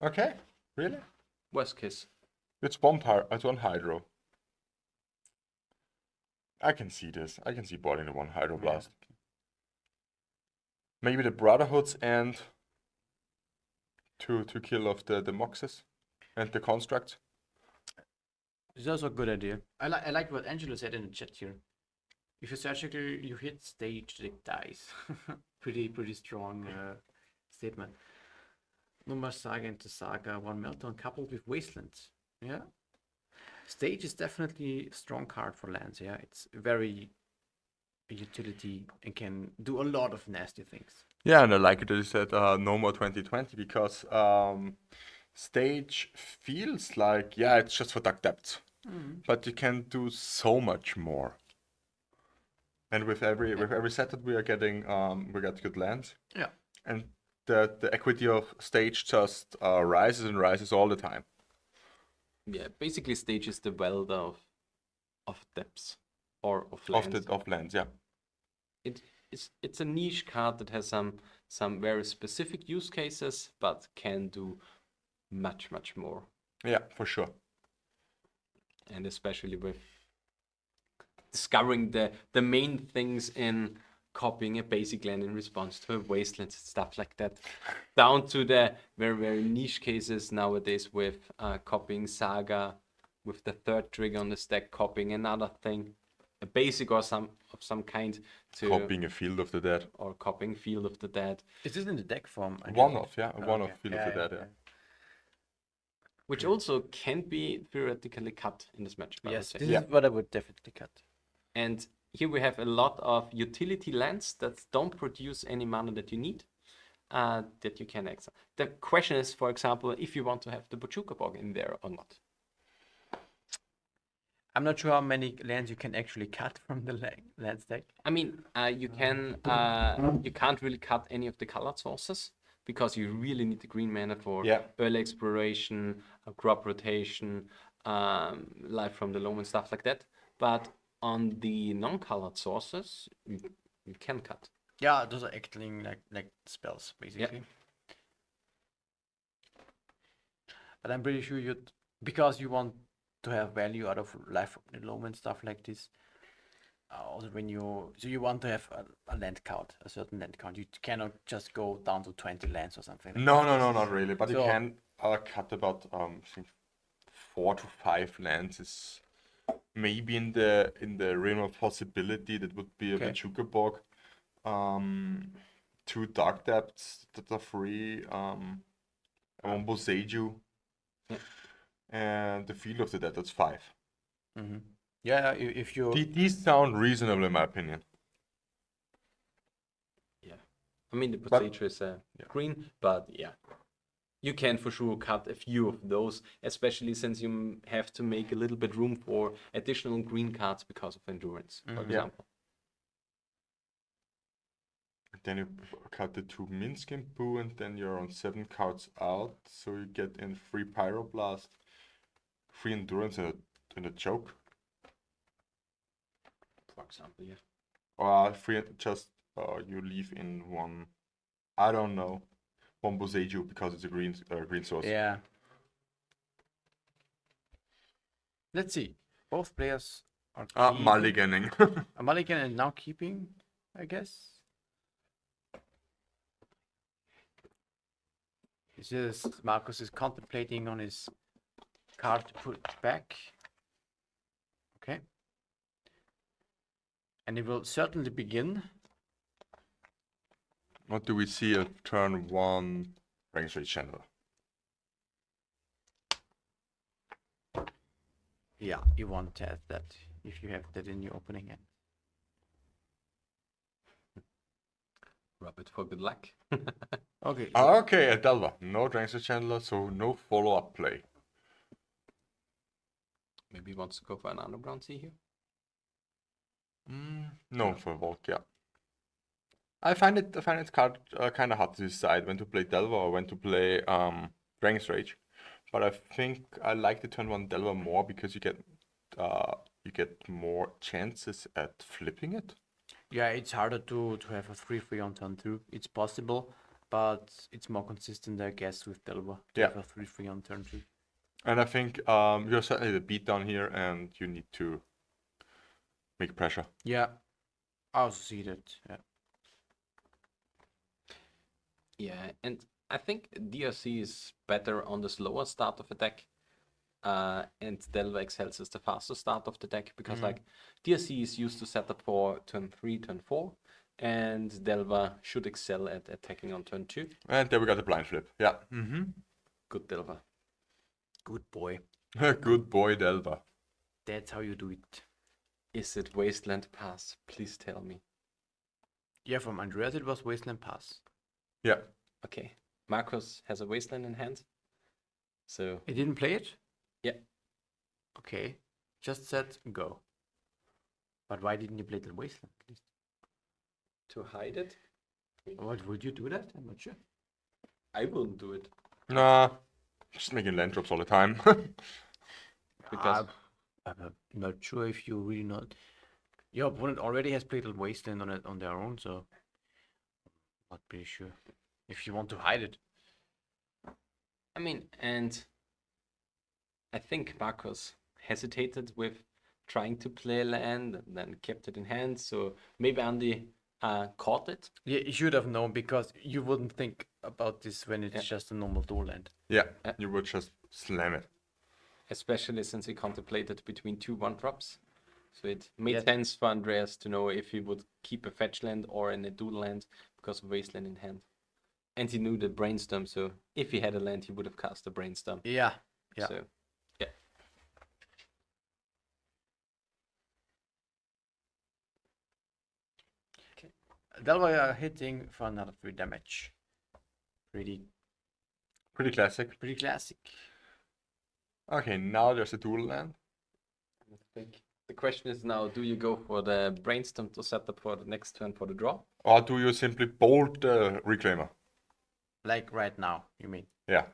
C: Okay. Really?
B: Worst case.
C: It's one hydro. I can see this. I can see boarding the one hydroblast. Maybe the Brotherhoods and to kill off the Moxes and the constructs.
A: It's also a good idea. I like what Angelo said in the chat here. If you surgically you hit stage, it dies. pretty strong statement. No more Saga into Saga, one Meltdown coupled with Wastelands. Yeah. Stage is definitely a strong card for lands, yeah. It's very utility and can do a lot of nasty things.
C: Yeah, and I like it that you said no more 2020 because stage feels like, yeah, it's just for dark depths. But you can do so much more. And with every set that we are getting, we got good lands.
A: Yeah.
C: And the equity of stage just rises and rises all the time.
B: Yeah, basically stage is the weld of depths or of lands.
C: Of lands, yeah.
B: It's a niche card that has some very specific use cases, but can do much more.
C: Yeah, for sure.
B: And especially with discovering the main things in copying a basic land in response to a wasteland, stuff like that, down to the very niche cases nowadays with copying Saga, with the third trigger on the stack, copying another thing, a basic or some kind to
C: Copying a Field of the Dead.
B: or copying Field of the Dead,
A: Is this in the deck form?
C: One of Field of the Dead, yeah.
B: which also can be theoretically cut in this matchup. I would
A: Yes,
B: say.
A: this is what I would definitely cut.
B: And here we have a lot of utility lands that don't produce any mana that you need, that you can exile. The question is, for example, if you want to have the Bojuka Bog in there or not.
A: I'm not sure how many lands you can actually cut from the land stack.
B: I mean, you can't really cut any of the colored sources because you really need the green mana for early exploration, crop rotation, life from the loam and stuff like that. But on the non-colored sources, you can cut.
A: Yeah, those are acting like spells, basically. But I'm pretty sure because you want to have value out of life from the loam and stuff like this. Also, you want to have a land count, a certain land count. You cannot just go down to 20 lands or something.
C: No, not really. But you can cut about I think 4 to 5 lands is maybe in the realm of possibility. That would be a Bojuka Bog, 2 Dark Depths that are free, Ombo Seiju, and the Field of the Dead. That's 5.
A: Mm-hmm. Yeah, if you
C: these sound reasonable in my opinion.
B: Yeah, I mean the potato is green, but yeah, you can for sure cut a few of those, especially since you have to make a little bit room for additional green cards because of endurance, for example.
C: Then you cut the 2 Minsk and Boo, and then you're on 7 cards out, so you get in 3 Pyroblast, 3 Endurance, and a Choke.
B: For example, yeah.
C: Or 3 just you leave in 1, I don't know, 1 Boseiju because it's a green source.
A: Yeah. Let's see. Both players are
C: mulliganing.
A: a mulligan and now keeping, I guess. Marcus is contemplating on his card to put back. Okay. And it will certainly begin.
C: What do we see at turn 1? Range Channel.
A: Yeah, you want to have that if you have that in your opening hand.
B: Rub it for good luck.
A: Okay.
C: Okay, at Delva. No Drangstar Chandler, so no follow-up play.
B: Maybe he wants to go for an underground sea here.
C: No, for Volk, yeah. I find it kind of hard to decide when to play Delva or when to play Dragon's Rage. But I think I like the turn 1 Delva more because you get more chances at flipping it.
A: Yeah, it's harder to have a 3/3 on turn 2. It's possible,
D: but it's more consistent, I guess, with Delver.
C: Yeah.
D: Delver 3/3 on turn 2.
C: And I think you're certainly the beat down here, and you need to make pressure.
D: Yeah, I also see that. Yeah.
B: Yeah, and I think DRC is better on the slower start of a deck. And Delver excels as the faster start of the deck because like DRC is used to set up for turn 3, turn 4, and Delver should excel at attacking on turn 2.
C: And there we got the blind flip. Yeah.
B: Good Delver.
D: Good boy.
C: Good boy, Delver.
D: That's how you do it.
B: Is it Wasteland Pass? Please tell me.
D: Yeah, from Andreas it was Wasteland Pass.
C: Yeah.
B: Okay. Marcus has a Wasteland in hand. So
D: He didn't play it?
B: yeah.
D: Okay. Just said go. But why didn't you play the Wasteland at least?
B: To hide it?
D: What would you do that? I'm not sure.
B: I wouldn't do it.
C: Nah. Just making land drops all the time.
B: Because
D: I'm not sure if you really not. Your opponent already has played a Wasteland on it on their own, so not pretty sure. If you want to hide it.
B: I mean, and I think Marcus hesitated with trying to play land and then kept it in hand. So maybe Andy caught it.
D: Yeah, you should have known because you wouldn't think about this when it's just a normal door land.
C: Yeah, you would just slam it.
B: Especially since he contemplated between 2 1-drops. So it made
D: Yes.
B: sense for Andreas to know if he would keep a fetch land or in a dual land because of Wasteland in hand. And he knew the Brainstorm, so if he had a land, he would have cast the Brainstorm.
D: Yeah. Yeah.
B: So, yeah.
D: Delver are hitting for another 3 damage. Pretty
C: Pretty classic.
D: classic.
C: Okay, now there's a dual land.
B: I think the question is now, do you go for the Brainstorm to set up for the next turn for the draw?
C: Or do you simply bolt the Reclaimer?
D: Like right now, you mean?
C: Yeah,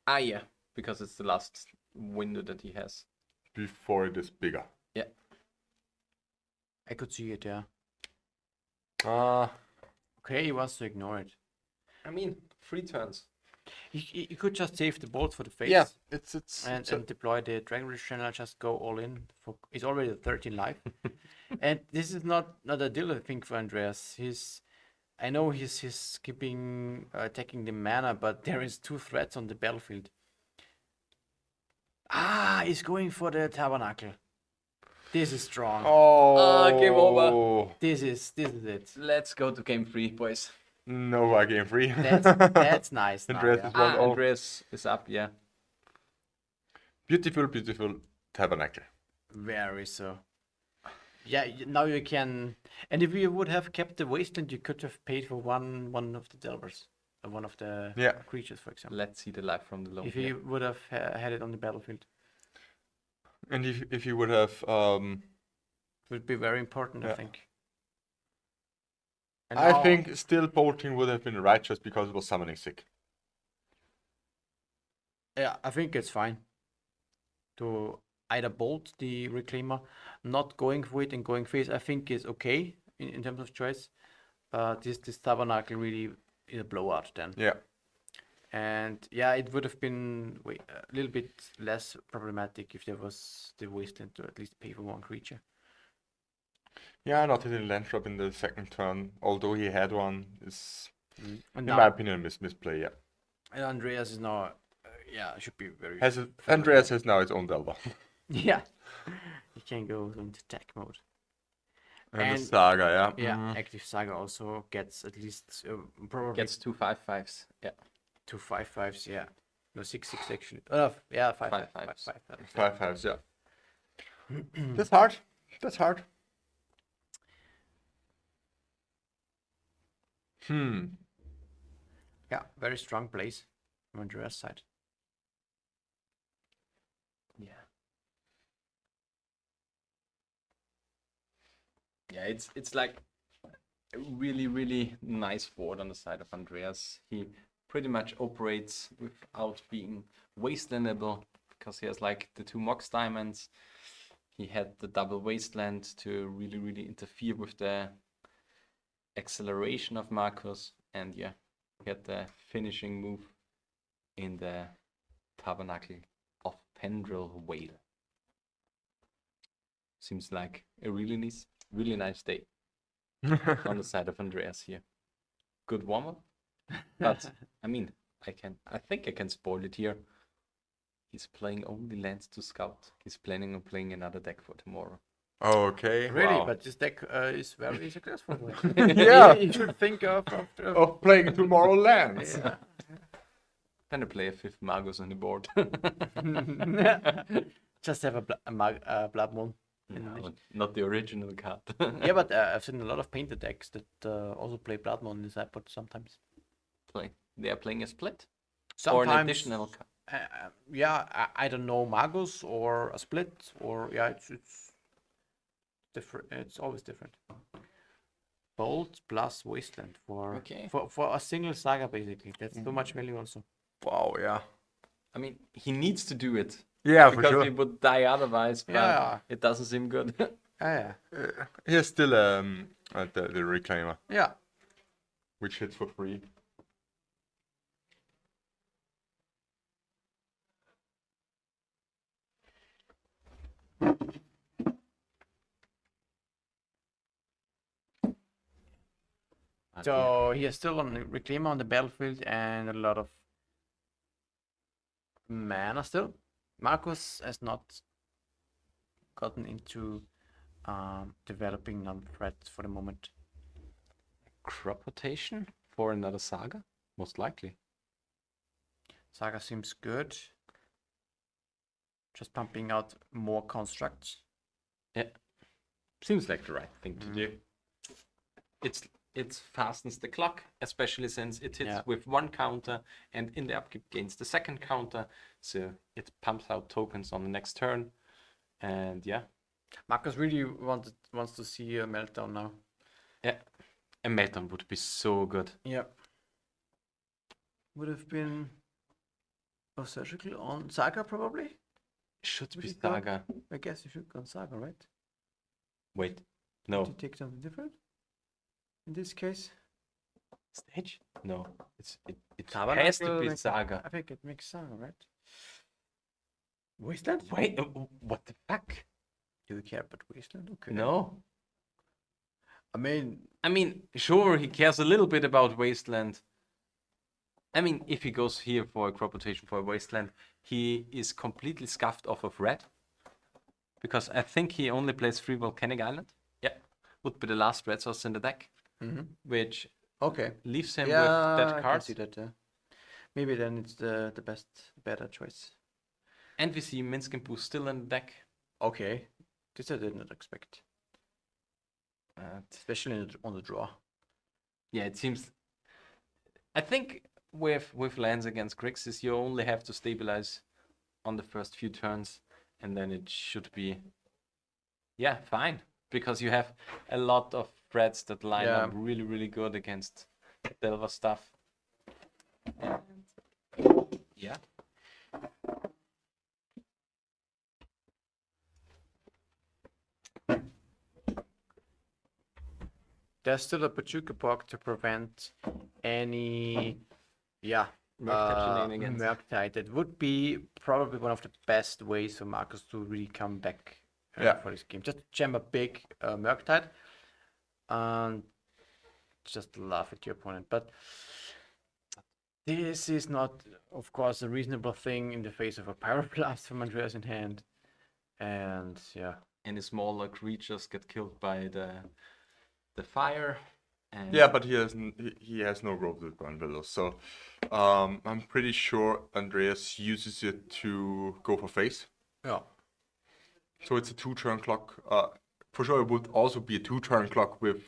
B: Ah, yeah, because it's the last window that he has.
C: before it is bigger.
B: Yeah.
D: I could see it, yeah.
C: Uh,
D: Okay, he wants to ignore it.
B: I mean, 3 turns.
D: He could just save the bolt for the face.
C: yeah, it's
D: And deploy the Dragon Ridge Channel, just go all in. He's already at 13 life. And this is not a deal, I think, for Andreas. I know he's skipping attacking the mana, but there is 2 threats on the battlefield. Ah, he's going for the Tabernacle. This is strong.
C: Oh,
B: game over.
D: This is it.
B: Let's go to game 3, boys.
C: No, game free.
D: That's nice. Now,
C: Andreas
D: yeah.
C: is 1-0.
B: Andreas is up, yeah.
C: Beautiful, beautiful Tabernacle.
D: Very so. Yeah, now you can. And if you would have kept the Wasteland, you could have paid for one of the Delvers, one of the
C: Yeah.
D: creatures, for example.
B: Let's see the life from the low.
D: If you would have had it on the battlefield,
C: And if you would have,
D: it would be very important, I
C: Yeah.
D: think. And
C: I
D: now-
C: think still bolting would have been right just because it was summoning sick.
D: Yeah, I think it's fine to either bolt the Reclaimer, not going for it and going face. I think is okay in terms of choice. But this Tabernacle really is a blowout then.
C: Yeah.
D: And yeah, it would have been a little bit less problematic if there was the Wasteland to at least pay for 1 creature.
C: Yeah, not hitting land drop in the second turn, although he had one, is,
D: And
C: in
D: now,
C: my opinion, misplay, yeah.
D: and Andreas is now, should be very.
C: Andreas has now its own Delver.
D: Yeah, he can go into attack mode.
C: And the
D: And-
C: Saga, yeah.
D: Yeah, Active Saga also gets at least probably
B: Gets 2 5/5s. Yeah.
D: 2 5/5s. Yeah, no 6/6 actually. Yeah, 5
B: Five
D: 5
B: fives.
D: 5 5.
C: 5/5s, yeah. That's hard. That's hard.
D: Yeah, very strong plays from Andreas' side.
B: Yeah. Yeah, it's like a really nice board on the side of Andreas. He pretty much operates without being wastelandable because he has like the 2 Mox Diamonds. He had the double Wasteland to really interfere with the acceleration of Marcus, and yeah, get the finishing move in the Tabernacle of Pendril Whale. Seems like a really nice day on the side of Andreas here. Good warm-up, but I mean, I think I can spoil it here. He's playing only lands to scout. He's planning on playing another deck for tomorrow.
C: Okay.
D: Really,
C: wow.
D: but this deck is very successful.
C: Yeah.
D: You should think of
C: Of playing Tomorrowlands.
D: yeah.
B: Then I play a 5th Magus on the board.
D: Just have a Blood Moon.
B: No, not the original card.
D: Yeah, but I've seen a lot of painted decks that also play Blood Moon in the sideboard sometimes.
B: They are playing a split or
D: Sometimes,
B: an additional card.
D: yeah, I don't know, Magus or a split, or yeah, it's different. It's always different. Bolt plus Wasteland for a single saga, basically. That's too much value also.
C: Wow, yeah.
B: I mean, he needs to do it.
C: Yeah, for
B: Because
C: sure.
B: he would die otherwise, but
D: Yeah.
B: it doesn't seem good.
D: Yeah,
C: Here's still the Reclaimer,
D: yeah.
C: which hits for free.
D: So he has still on the Reclaimer on the battlefield and a lot of mana still. Marcus has not gotten into developing non-threats for the moment.
B: Crop rotation for another saga? Most likely.
D: Saga seems good. Just pumping out more constructs.
B: Yeah. Seems like the right thing to do. It fastens the clock, especially since it hits with one counter and in the upkeep gains the second counter. So it pumps out tokens on the next turn. And yeah.
D: Marcus really wants to see a meltdown now.
B: Yeah. A meltdown would be so good.
D: Yeah. Would have been a surgical on Saga probably?
B: Should be
D: Would you go?
B: saga.
D: I guess you should go on Saga, right?
B: Wait.
D: To
B: No.
D: take something different? In this case?
B: Stage? No. It
D: Tabernacle
B: has to be
D: makes-
B: saga.
D: I think it makes Saga, right? Wasteland?
B: Wait, what the fuck?
D: Do you care about Wasteland? Okay.
B: No.
D: I mean,
B: Sure, he cares a little bit about Wasteland. I mean, if he goes here for a crop rotation for a Wasteland, he is completely scuffed off of red. Because I think he only plays 3 Volcanic Island. Yeah. Would be the last red source in the deck. Which
D: okay.
B: leaves him
D: Yeah,
B: with that
D: I can
B: card.
D: see that, yeah. Maybe then it's the better choice.
B: And we see Minsk and Boost still in the deck.
D: Okay. This I did not expect. Especially on the draw.
B: Yeah, it seems. I think with lands against Grixis, you only have to stabilize on the first few turns, and then it should be, yeah, fine, because you have a lot of threats that line up really, really good against Delver stuff. And yeah.
D: There's still a Pachuca Park to prevent any,
B: Murktide shenanigans.
D: Murktide. That would be probably one of the best ways for Marcus to really come back for this game. Just jam a big Murktide and just laugh at your opponent. But this is not, of course, a reasonable thing in the face of a Pyroblast from Andreas in hand. And yeah.
B: Any smaller creatures get killed by the fire. And
C: Yeah, but he has no growth with Gunville, so I'm pretty sure Andreas uses it to go for face.
D: Yeah.
C: So it's a 2-turn clock. For sure, it would also be a 2-turn clock with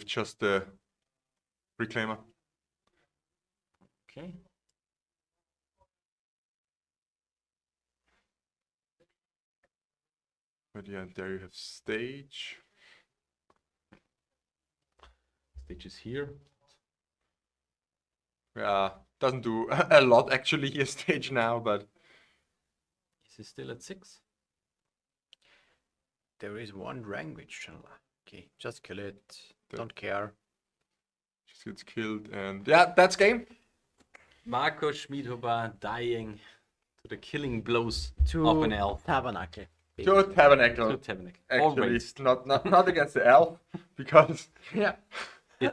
C: just the Reclaimer.
B: Okay.
C: But yeah, there you have stage.
B: Stage is here.
C: Yeah, doesn't do a lot actually here stage now, but
B: Is he still at 6?
D: There is one language channel. Okay, just kill it. Don't care.
C: Just gets killed, and yeah, that's game.
B: Marco Schmidhuber dying to the killing blows
D: To
B: of an elf.
D: Tabernacle.
C: To a tabernacle.
B: To Tabernacle.
C: Actually,
B: Always.
C: not against the elf, because
D: Yeah.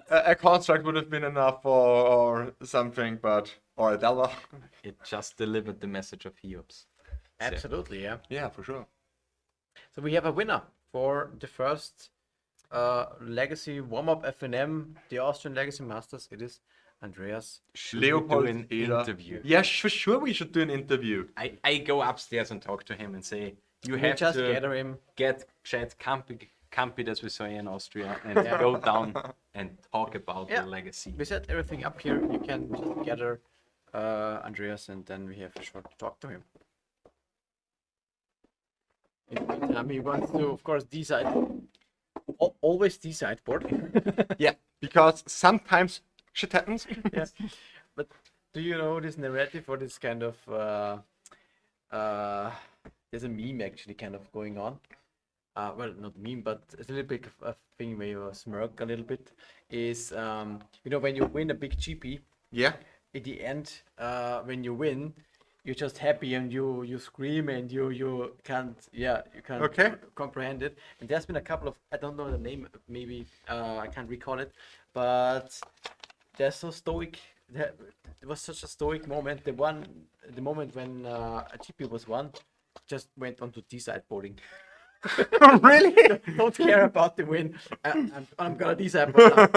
C: a construct would have been enough or something, but or a delver.
B: It just delivered the message of Heops.
D: Absolutely, yeah.
C: Yeah, for sure.
A: So we have a winner for the first Legacy Warmup FNM, the Austrian Legacy Masters. It is Andreas.
C: Leopold
B: do an
C: Eder.
B: interview?
C: Yeah, for sure we should do an interview.
B: I go upstairs and talk to him and say, you
A: We
B: have
A: just
B: to
A: gather him.
B: get Chad Campid, as we say in Austria, and go down and talk about
A: Yeah.
B: the legacy.
A: We set everything up here. You can just gather Andreas, and then we have a short talk to him. In the meantime, he wants to, of course, decide. Always decide board.
C: Yeah, because sometimes shit happens.
A: Yeah. But do you know this narrative or this kind of there's a meme actually kind of going on. Well, not meme, but it's a little bit of a thing where you smirk a little bit. Is when you win a big GP,
C: Yeah.
A: at the end, when you win, you're just happy and you scream and you can't
C: Okay.
A: comprehend it. And there's been a couple of, I don't know the name, maybe I can't recall it, but they're so stoic. It was such a stoic moment. The moment when a GP was won, just went on to decide boarding.
C: Really?
A: Don't care about the win. I'm gonna decide board now.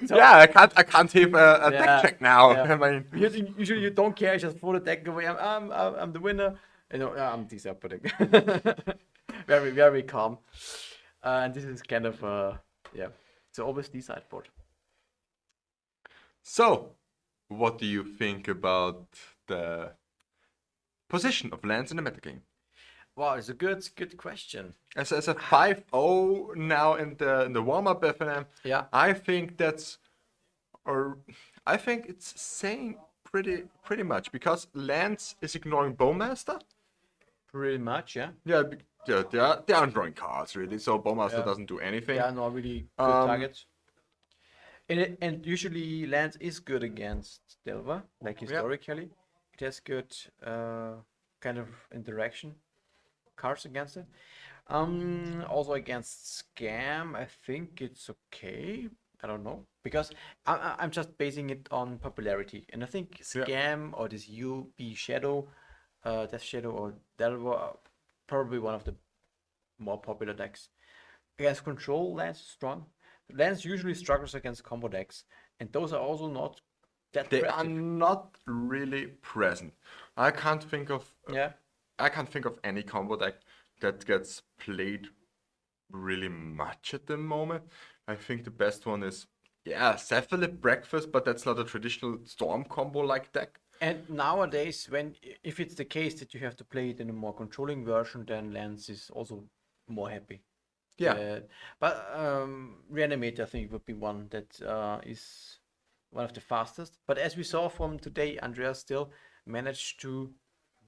A: So-
C: Yeah, I can't have a
A: Yeah,
C: deck check now.
A: yeah.
C: I mean,
A: Usually you don't care. Just throw the deck away. I'm the winner. I'm decide boarding. Very very calm. And this is kind of it's always decide board.
C: so what do you think about the position of lands in the metagame?
A: Wow, it's a good question.
C: As a 5-0 now in the warm-up FNM,
A: Yeah.
C: I think I think it's saying pretty much, because lands is ignoring Bowmaster.
A: Pretty much, yeah.
C: Yeah, they aren't drawing cards really, so Bowmaster
A: Yeah.
C: doesn't do anything.
A: They are not really good
C: Um,
A: targets. And usually Lance is good against Delver, like historically. It has good kind of interaction cards against it. Also against Scam, I think it's okay. I don't know, because I'm just basing it on popularity, and I think Scam or this UB Shadow, Death Shadow or Delver are probably one of the more popular decks. Against Control, Lance is strong. Lance usually struggles against combo decks, and those are also not that
C: They are
A: aggressive.
C: not really present. I can't think of any combo deck that gets played really much at the moment. I think the best one is Cephalid Breakfast, but that's not a traditional Storm combo like deck.
A: And nowadays, if it's the case that you have to play it in a more controlling version, then Lance is also more happy.
C: Yeah.
A: But Reanimator, I think, would be one that is one of the fastest. But as we saw from today, Andreas still managed to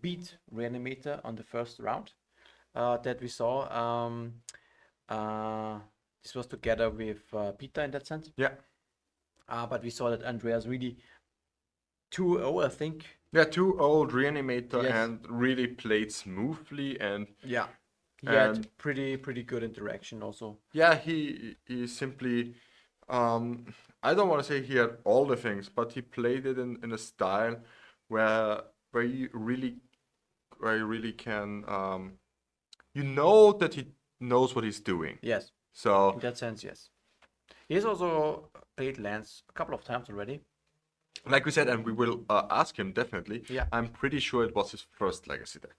A: beat Reanimator on the first round that we saw. This was together with Peter in that sense.
C: Yeah.
A: But we saw that Andreas really 2-0, I think.
C: Yeah, 2-0 Reanimator,
A: Yes.
C: and really played smoothly, and
A: Yeah. He
C: And-
A: had pretty good interaction also.
C: yeah, he simply I don't want to say he had all the things, but he played it in a style where you really can that he knows what he's doing.
A: Yes,
C: So
A: in that sense, yes. He has also played Lance a couple of times already.
C: like we said, and we will ask him definitely.
A: Yeah.
C: I'm pretty sure it was his first legacy deck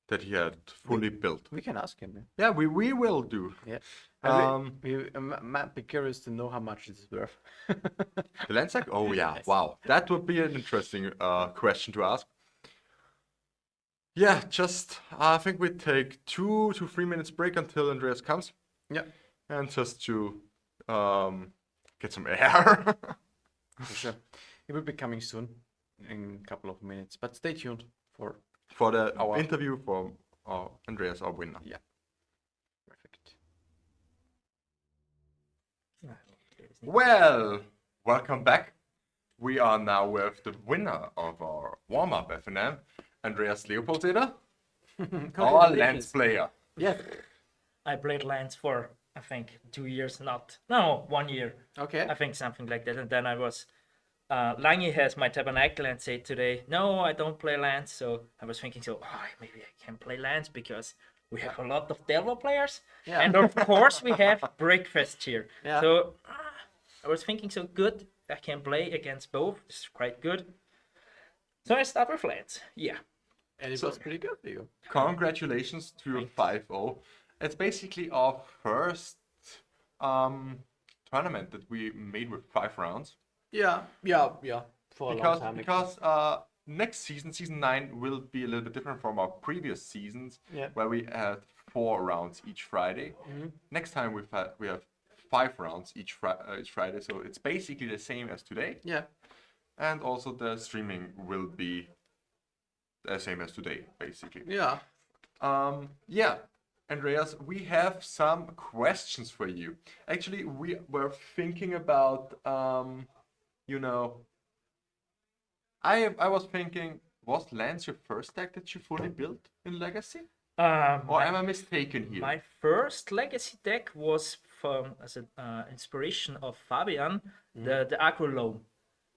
C: that he had fully built.
A: We can ask him.
C: Yeah, we will do.
A: Yeah. We might be curious to know how much it is worth.
C: The lens deck? Oh yeah,
A: Yes.
C: wow. That would be an interesting question to ask. Yeah, just I think we take 2 to 3 minutes break until Andreas comes,
A: Yeah,
C: and just to get some air.
A: for sure. He will be coming soon in a couple of minutes. But stay tuned for
C: for the
A: Our-
C: interview for Andreas, our winner.
A: perfect.
C: Well, welcome back. We are now with the winner of our warm-up FNM, Andreas Leopoldeder, our Lance player.
D: Yes.
E: I played Lance for, I think, 2 years, 1 year.
D: Okay.
E: I think something like that. And then I was, Lange has my Tabernacle and said today, no, I don't play Lance. So I was thinking, maybe I can play Lance because we have a lot of Delver players.
D: Yeah.
E: And of course we have Breakfast here.
D: Yeah.
E: So I was thinking, so good, I can play against both. It's quite good. So I start with Lance. Yeah.
D: And it was pretty good for you.
C: Congratulations to your 5-0. It's basically our first tournament that we made with 5 rounds.
D: Yeah. For a long time.
C: Because next season, season 9, will be a little bit different from our previous seasons, where we had 4 rounds each Friday. Next time we have 5 rounds each Friday, so it's basically the same as today.
D: Yeah.
C: And also the streaming will be the same as today, basically.
D: Yeah.
C: Andreas, we have some questions for you. Actually, we were thinking about, I was thinking, was Lance your first deck that you fully built in Legacy? Or am I mistaken here?
E: My first Legacy deck was from as an inspiration of Fabian, the Aggro Loam.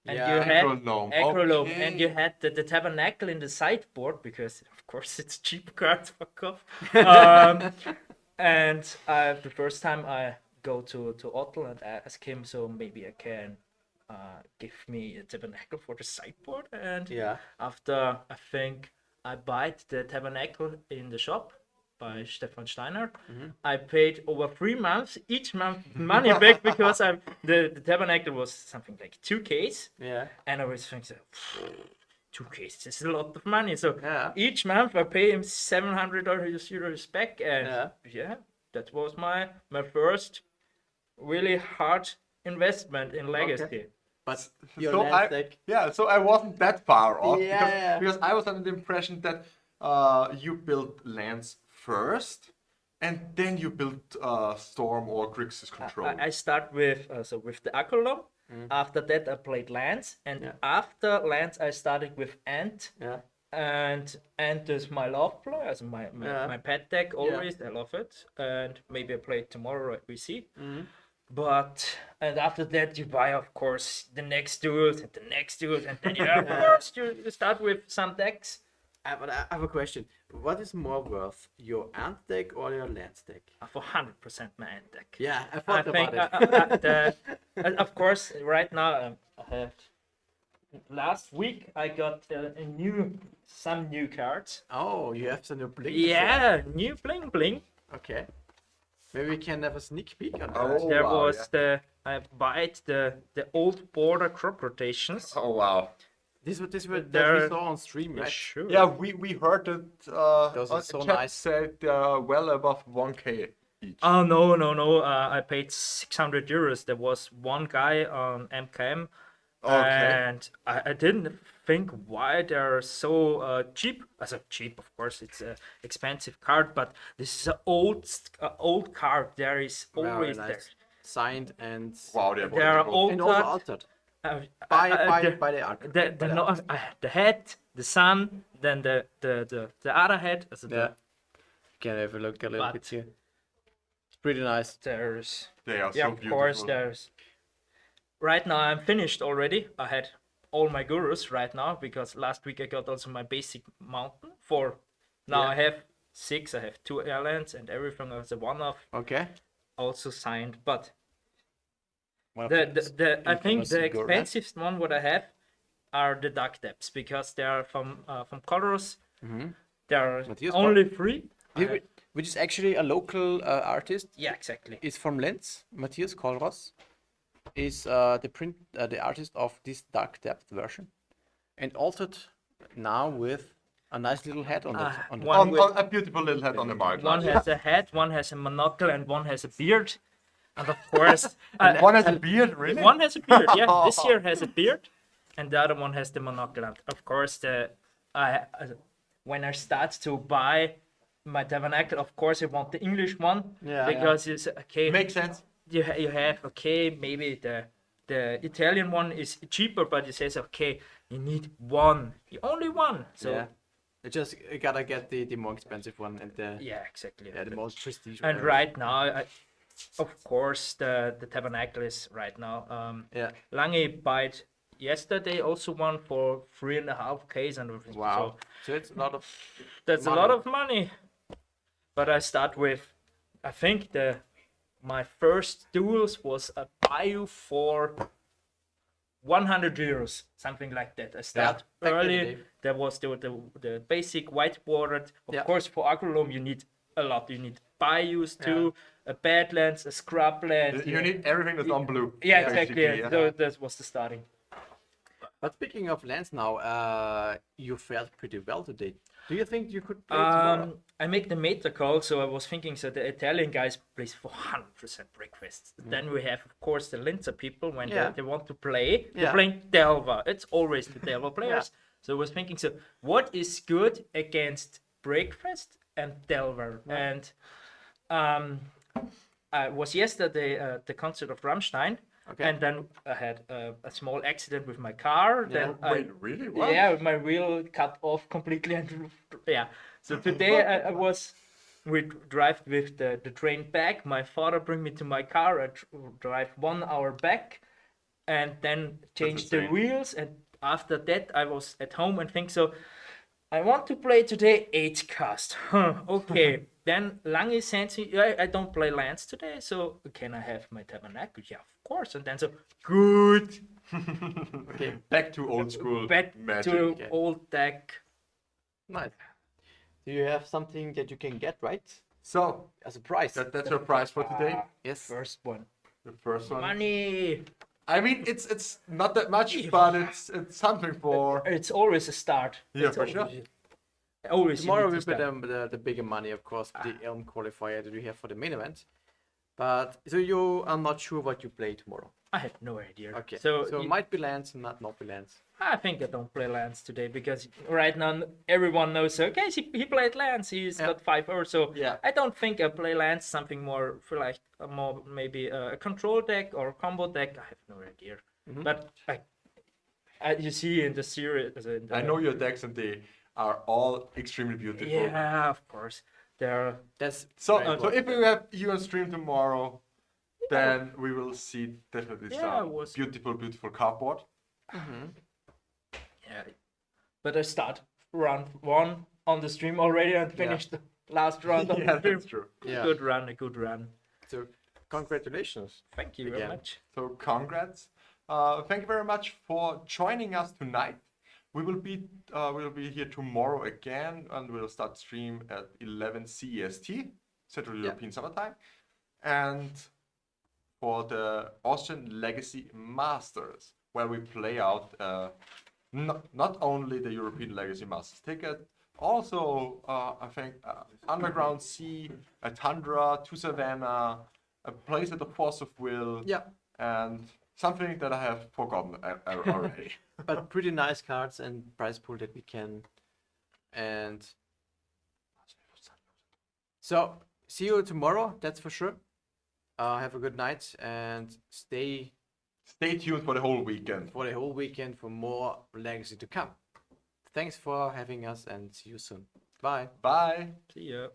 E: And
D: Yeah,
E: you had
C: Aggro Loam,
E: Aggro Loam,
C: okay.
E: and you had the Tabernacle in the sideboard because of course it's cheap cards, fuck off. And the first time I go to Otto and ask him, so maybe I can give me a Tabernacle for the sideboard. And after I think I bought the Tabernacle in the shop by Stefan Steiner, I paid over 3 months each month money back because the Tabernacle was something like 2Ks.
D: Yeah.
E: And I was thinking, 2Ks is a lot of money. So
D: Yeah.
E: each month I pay him 700 euros back. And that was my first really hard investment in Legacy.
D: Okay. But your
C: So
D: Lance deck.
C: so I wasn't that far off,
D: Yeah.
C: because I was under the impression that you built Lance first, and then you built Storm or Grixis Control.
E: I start with with the Akolom. After that I played Lance, and after Lance I started with Ant.
D: Yeah.
E: And Ant is my love player, as my pet deck always. I love it, and maybe I play it tomorrow. We see. And after that you buy, of course, the next duels and the next duels, and then of course you start with some decks.
D: But I have a question. What is more worth, your Ant deck or your Lance deck?
E: For 100% my Ant deck.
D: Yeah, I
E: I
D: thought
E: think,
D: about it.
E: of course, right now I have. Last week I got some new cards.
D: Oh, you have some new blink.
E: Yeah, new bling bling.
D: Okay. Maybe we can have a sneak peek on that.
C: Oh,
E: There
C: wow,
E: was I bought the old border crop rotations.
C: Oh wow!
D: This was that we
E: There-
D: saw on stream, right?
E: Sure.
C: Yeah, we heard that.
D: Those are so
C: chat
D: nice.
C: said they are well above 1K each.
E: Oh no! I paid 600 euros. There was one guy on MKM, and I didn't think why they're so cheap. As cheap, of course, it's an expensive card, but this is an old card. There is
D: Very
E: always
D: nice. Signed and
C: Wow, they're
E: there are
C: beautiful.
E: old
D: and also
E: cards.
D: altered
E: By
D: by the art.
E: the head, the sun, then the other head. Also
D: Can I have a look a little
E: But-
D: bit here? It's pretty nice.
E: there's
C: They are
E: yeah,
C: so
E: of
C: beautiful.
E: course there's. Right now I'm finished already. I had all my gurus right now because last week I got also my basic mountain for. Now I have 6. I have 2 airlands and everything as a one-off
D: Okay.
E: also signed. But
D: Well,
E: I think the
D: Guru.
E: expensive one what I have are the duck depths because they are from Colorus. They're
D: Matthias
E: only 3.
D: Which is actually a local artist.
E: Yeah, exactly.
D: Is from Linz. Matthias Kolros is the artist of this dark depth version, and altered now with a nice little head on it. On the
E: one with-
C: On a beautiful little head on the mark.
E: One has a head, one has a monocle, and one has a beard. And of course,
C: One has a beard, really?
E: one has a beard. Yeah, this year has a beard, and the other one has the monocle. And of course, when I start to buy my tabernacle, of course I want the English one
D: Yeah.
E: because it's okay.
C: Makes sense.
E: you have okay, maybe the Italian one is cheaper, but it says okay, you need one, only one. So
D: yeah. You gotta get the more expensive one and the
E: exactly.
D: the most prestige
E: And
D: one.
E: right now, of course, the Tabernacle is right now.
D: Yeah.
E: Lange bought yesterday also one for 3.5K and everything.
D: Wow.
E: So
D: So it's a lot of
E: that's
D: money.
E: a lot of money. But I start with, I think my first duels was a Bayou for 100 euros, something like that. I start
D: back in the
E: early.
D: day.
E: There was the basic white bordered. Of
D: Yeah.
E: course, for Agrolome you need a lot. You need Bayous too, a Badlands, a Scrubland.
C: You need everything that's on blue.
E: Yeah, exactly.
C: basically,
E: Yeah. So that was the starting.
D: But speaking of lands now, you fared pretty well today. Do you think you could play tomorrow?
E: I make the meta call, so I was thinking, so the Italian guys plays for 100% breakfast. Then we have, of course, the Linzer people when they want to play. They're
D: Yeah.
E: playing Delva. It's always the Delva players. So I was thinking, so what is good against breakfast and Delver? And I was yesterday at the concert of Rammstein.
D: Okay.
E: And then I had a small accident with my car. Then
C: Wait, really? What?
E: yeah, my wheel cut off completely, and yeah. So today we drive with the train back. My father bring me to my car. I drive 1 hour back, and then change the
C: insane.
E: wheels. And after that, I was at home and think so. I want to play today 8 cast. Okay. Then Lange sends me, I don't play lands today, so can I have my Tabernacle? Yeah, of course. And then so, good.
C: Okay, back to old school
E: Back
C: magic.
E: to old deck.
D: Nice. Do you have something that you can get right
C: So
D: as a prize?
C: that's your prize for today.
D: Yes.
E: First one.
C: The first one.
E: Money.
C: I mean, it's not that much, but it's something for.
E: It's always a start.
C: Yeah,
E: It's
C: for sure.
E: Always you
D: Tomorrow
E: need
D: will
E: to
D: be
E: start.
D: the bigger money, of course, the Elm qualifier that we have for the main event. But so you are not sure what you play tomorrow.
E: I have no idea.
D: Okay.
E: So,
D: So it might be lands, might not be lands.
E: I think I don't play lands today because right now everyone knows. Okay, he played lands. He's got 5 or so.
C: Yeah.
E: I don't think I play lands. Something more for like a more maybe a control deck or a combo deck. I have no idea. But you see in the series.
C: I know your decks and they are all extremely beautiful.
E: Yeah, of course. They're
D: That's
C: So,
E: Right.
C: so if we have you on stream tomorrow, then we will see definitely
E: Yeah,
C: some
E: it was-
C: beautiful, beautiful cardboard.
E: yeah. But I start round 1 on the stream already and finish the last round on
C: Yeah,
E: the stream.
C: that's true.
D: yeah.
E: A good run.
D: So congratulations.
E: Thank you very
D: Again.
E: much.
C: So congrats. Thank you very much for joining us tonight. We will be here tomorrow again, and we'll start stream at 11 CEST, Central European Summertime, and for the Austrian Legacy Masters, where we play out not only the European Legacy Masters ticket, also I think Underground Sea, a Tundra, to Savannah, a place at the Force of Will,
D: Yeah.
C: and something that I have forgotten already.
D: But pretty nice cards and prize pool that we can. And so see you tomorrow, that's for sure. Have a good night and stay
C: Stay tuned for the whole weekend.
D: for the whole weekend for more Legacy to come. Thanks for having us and see you soon. Bye.
C: Bye.
E: See ya.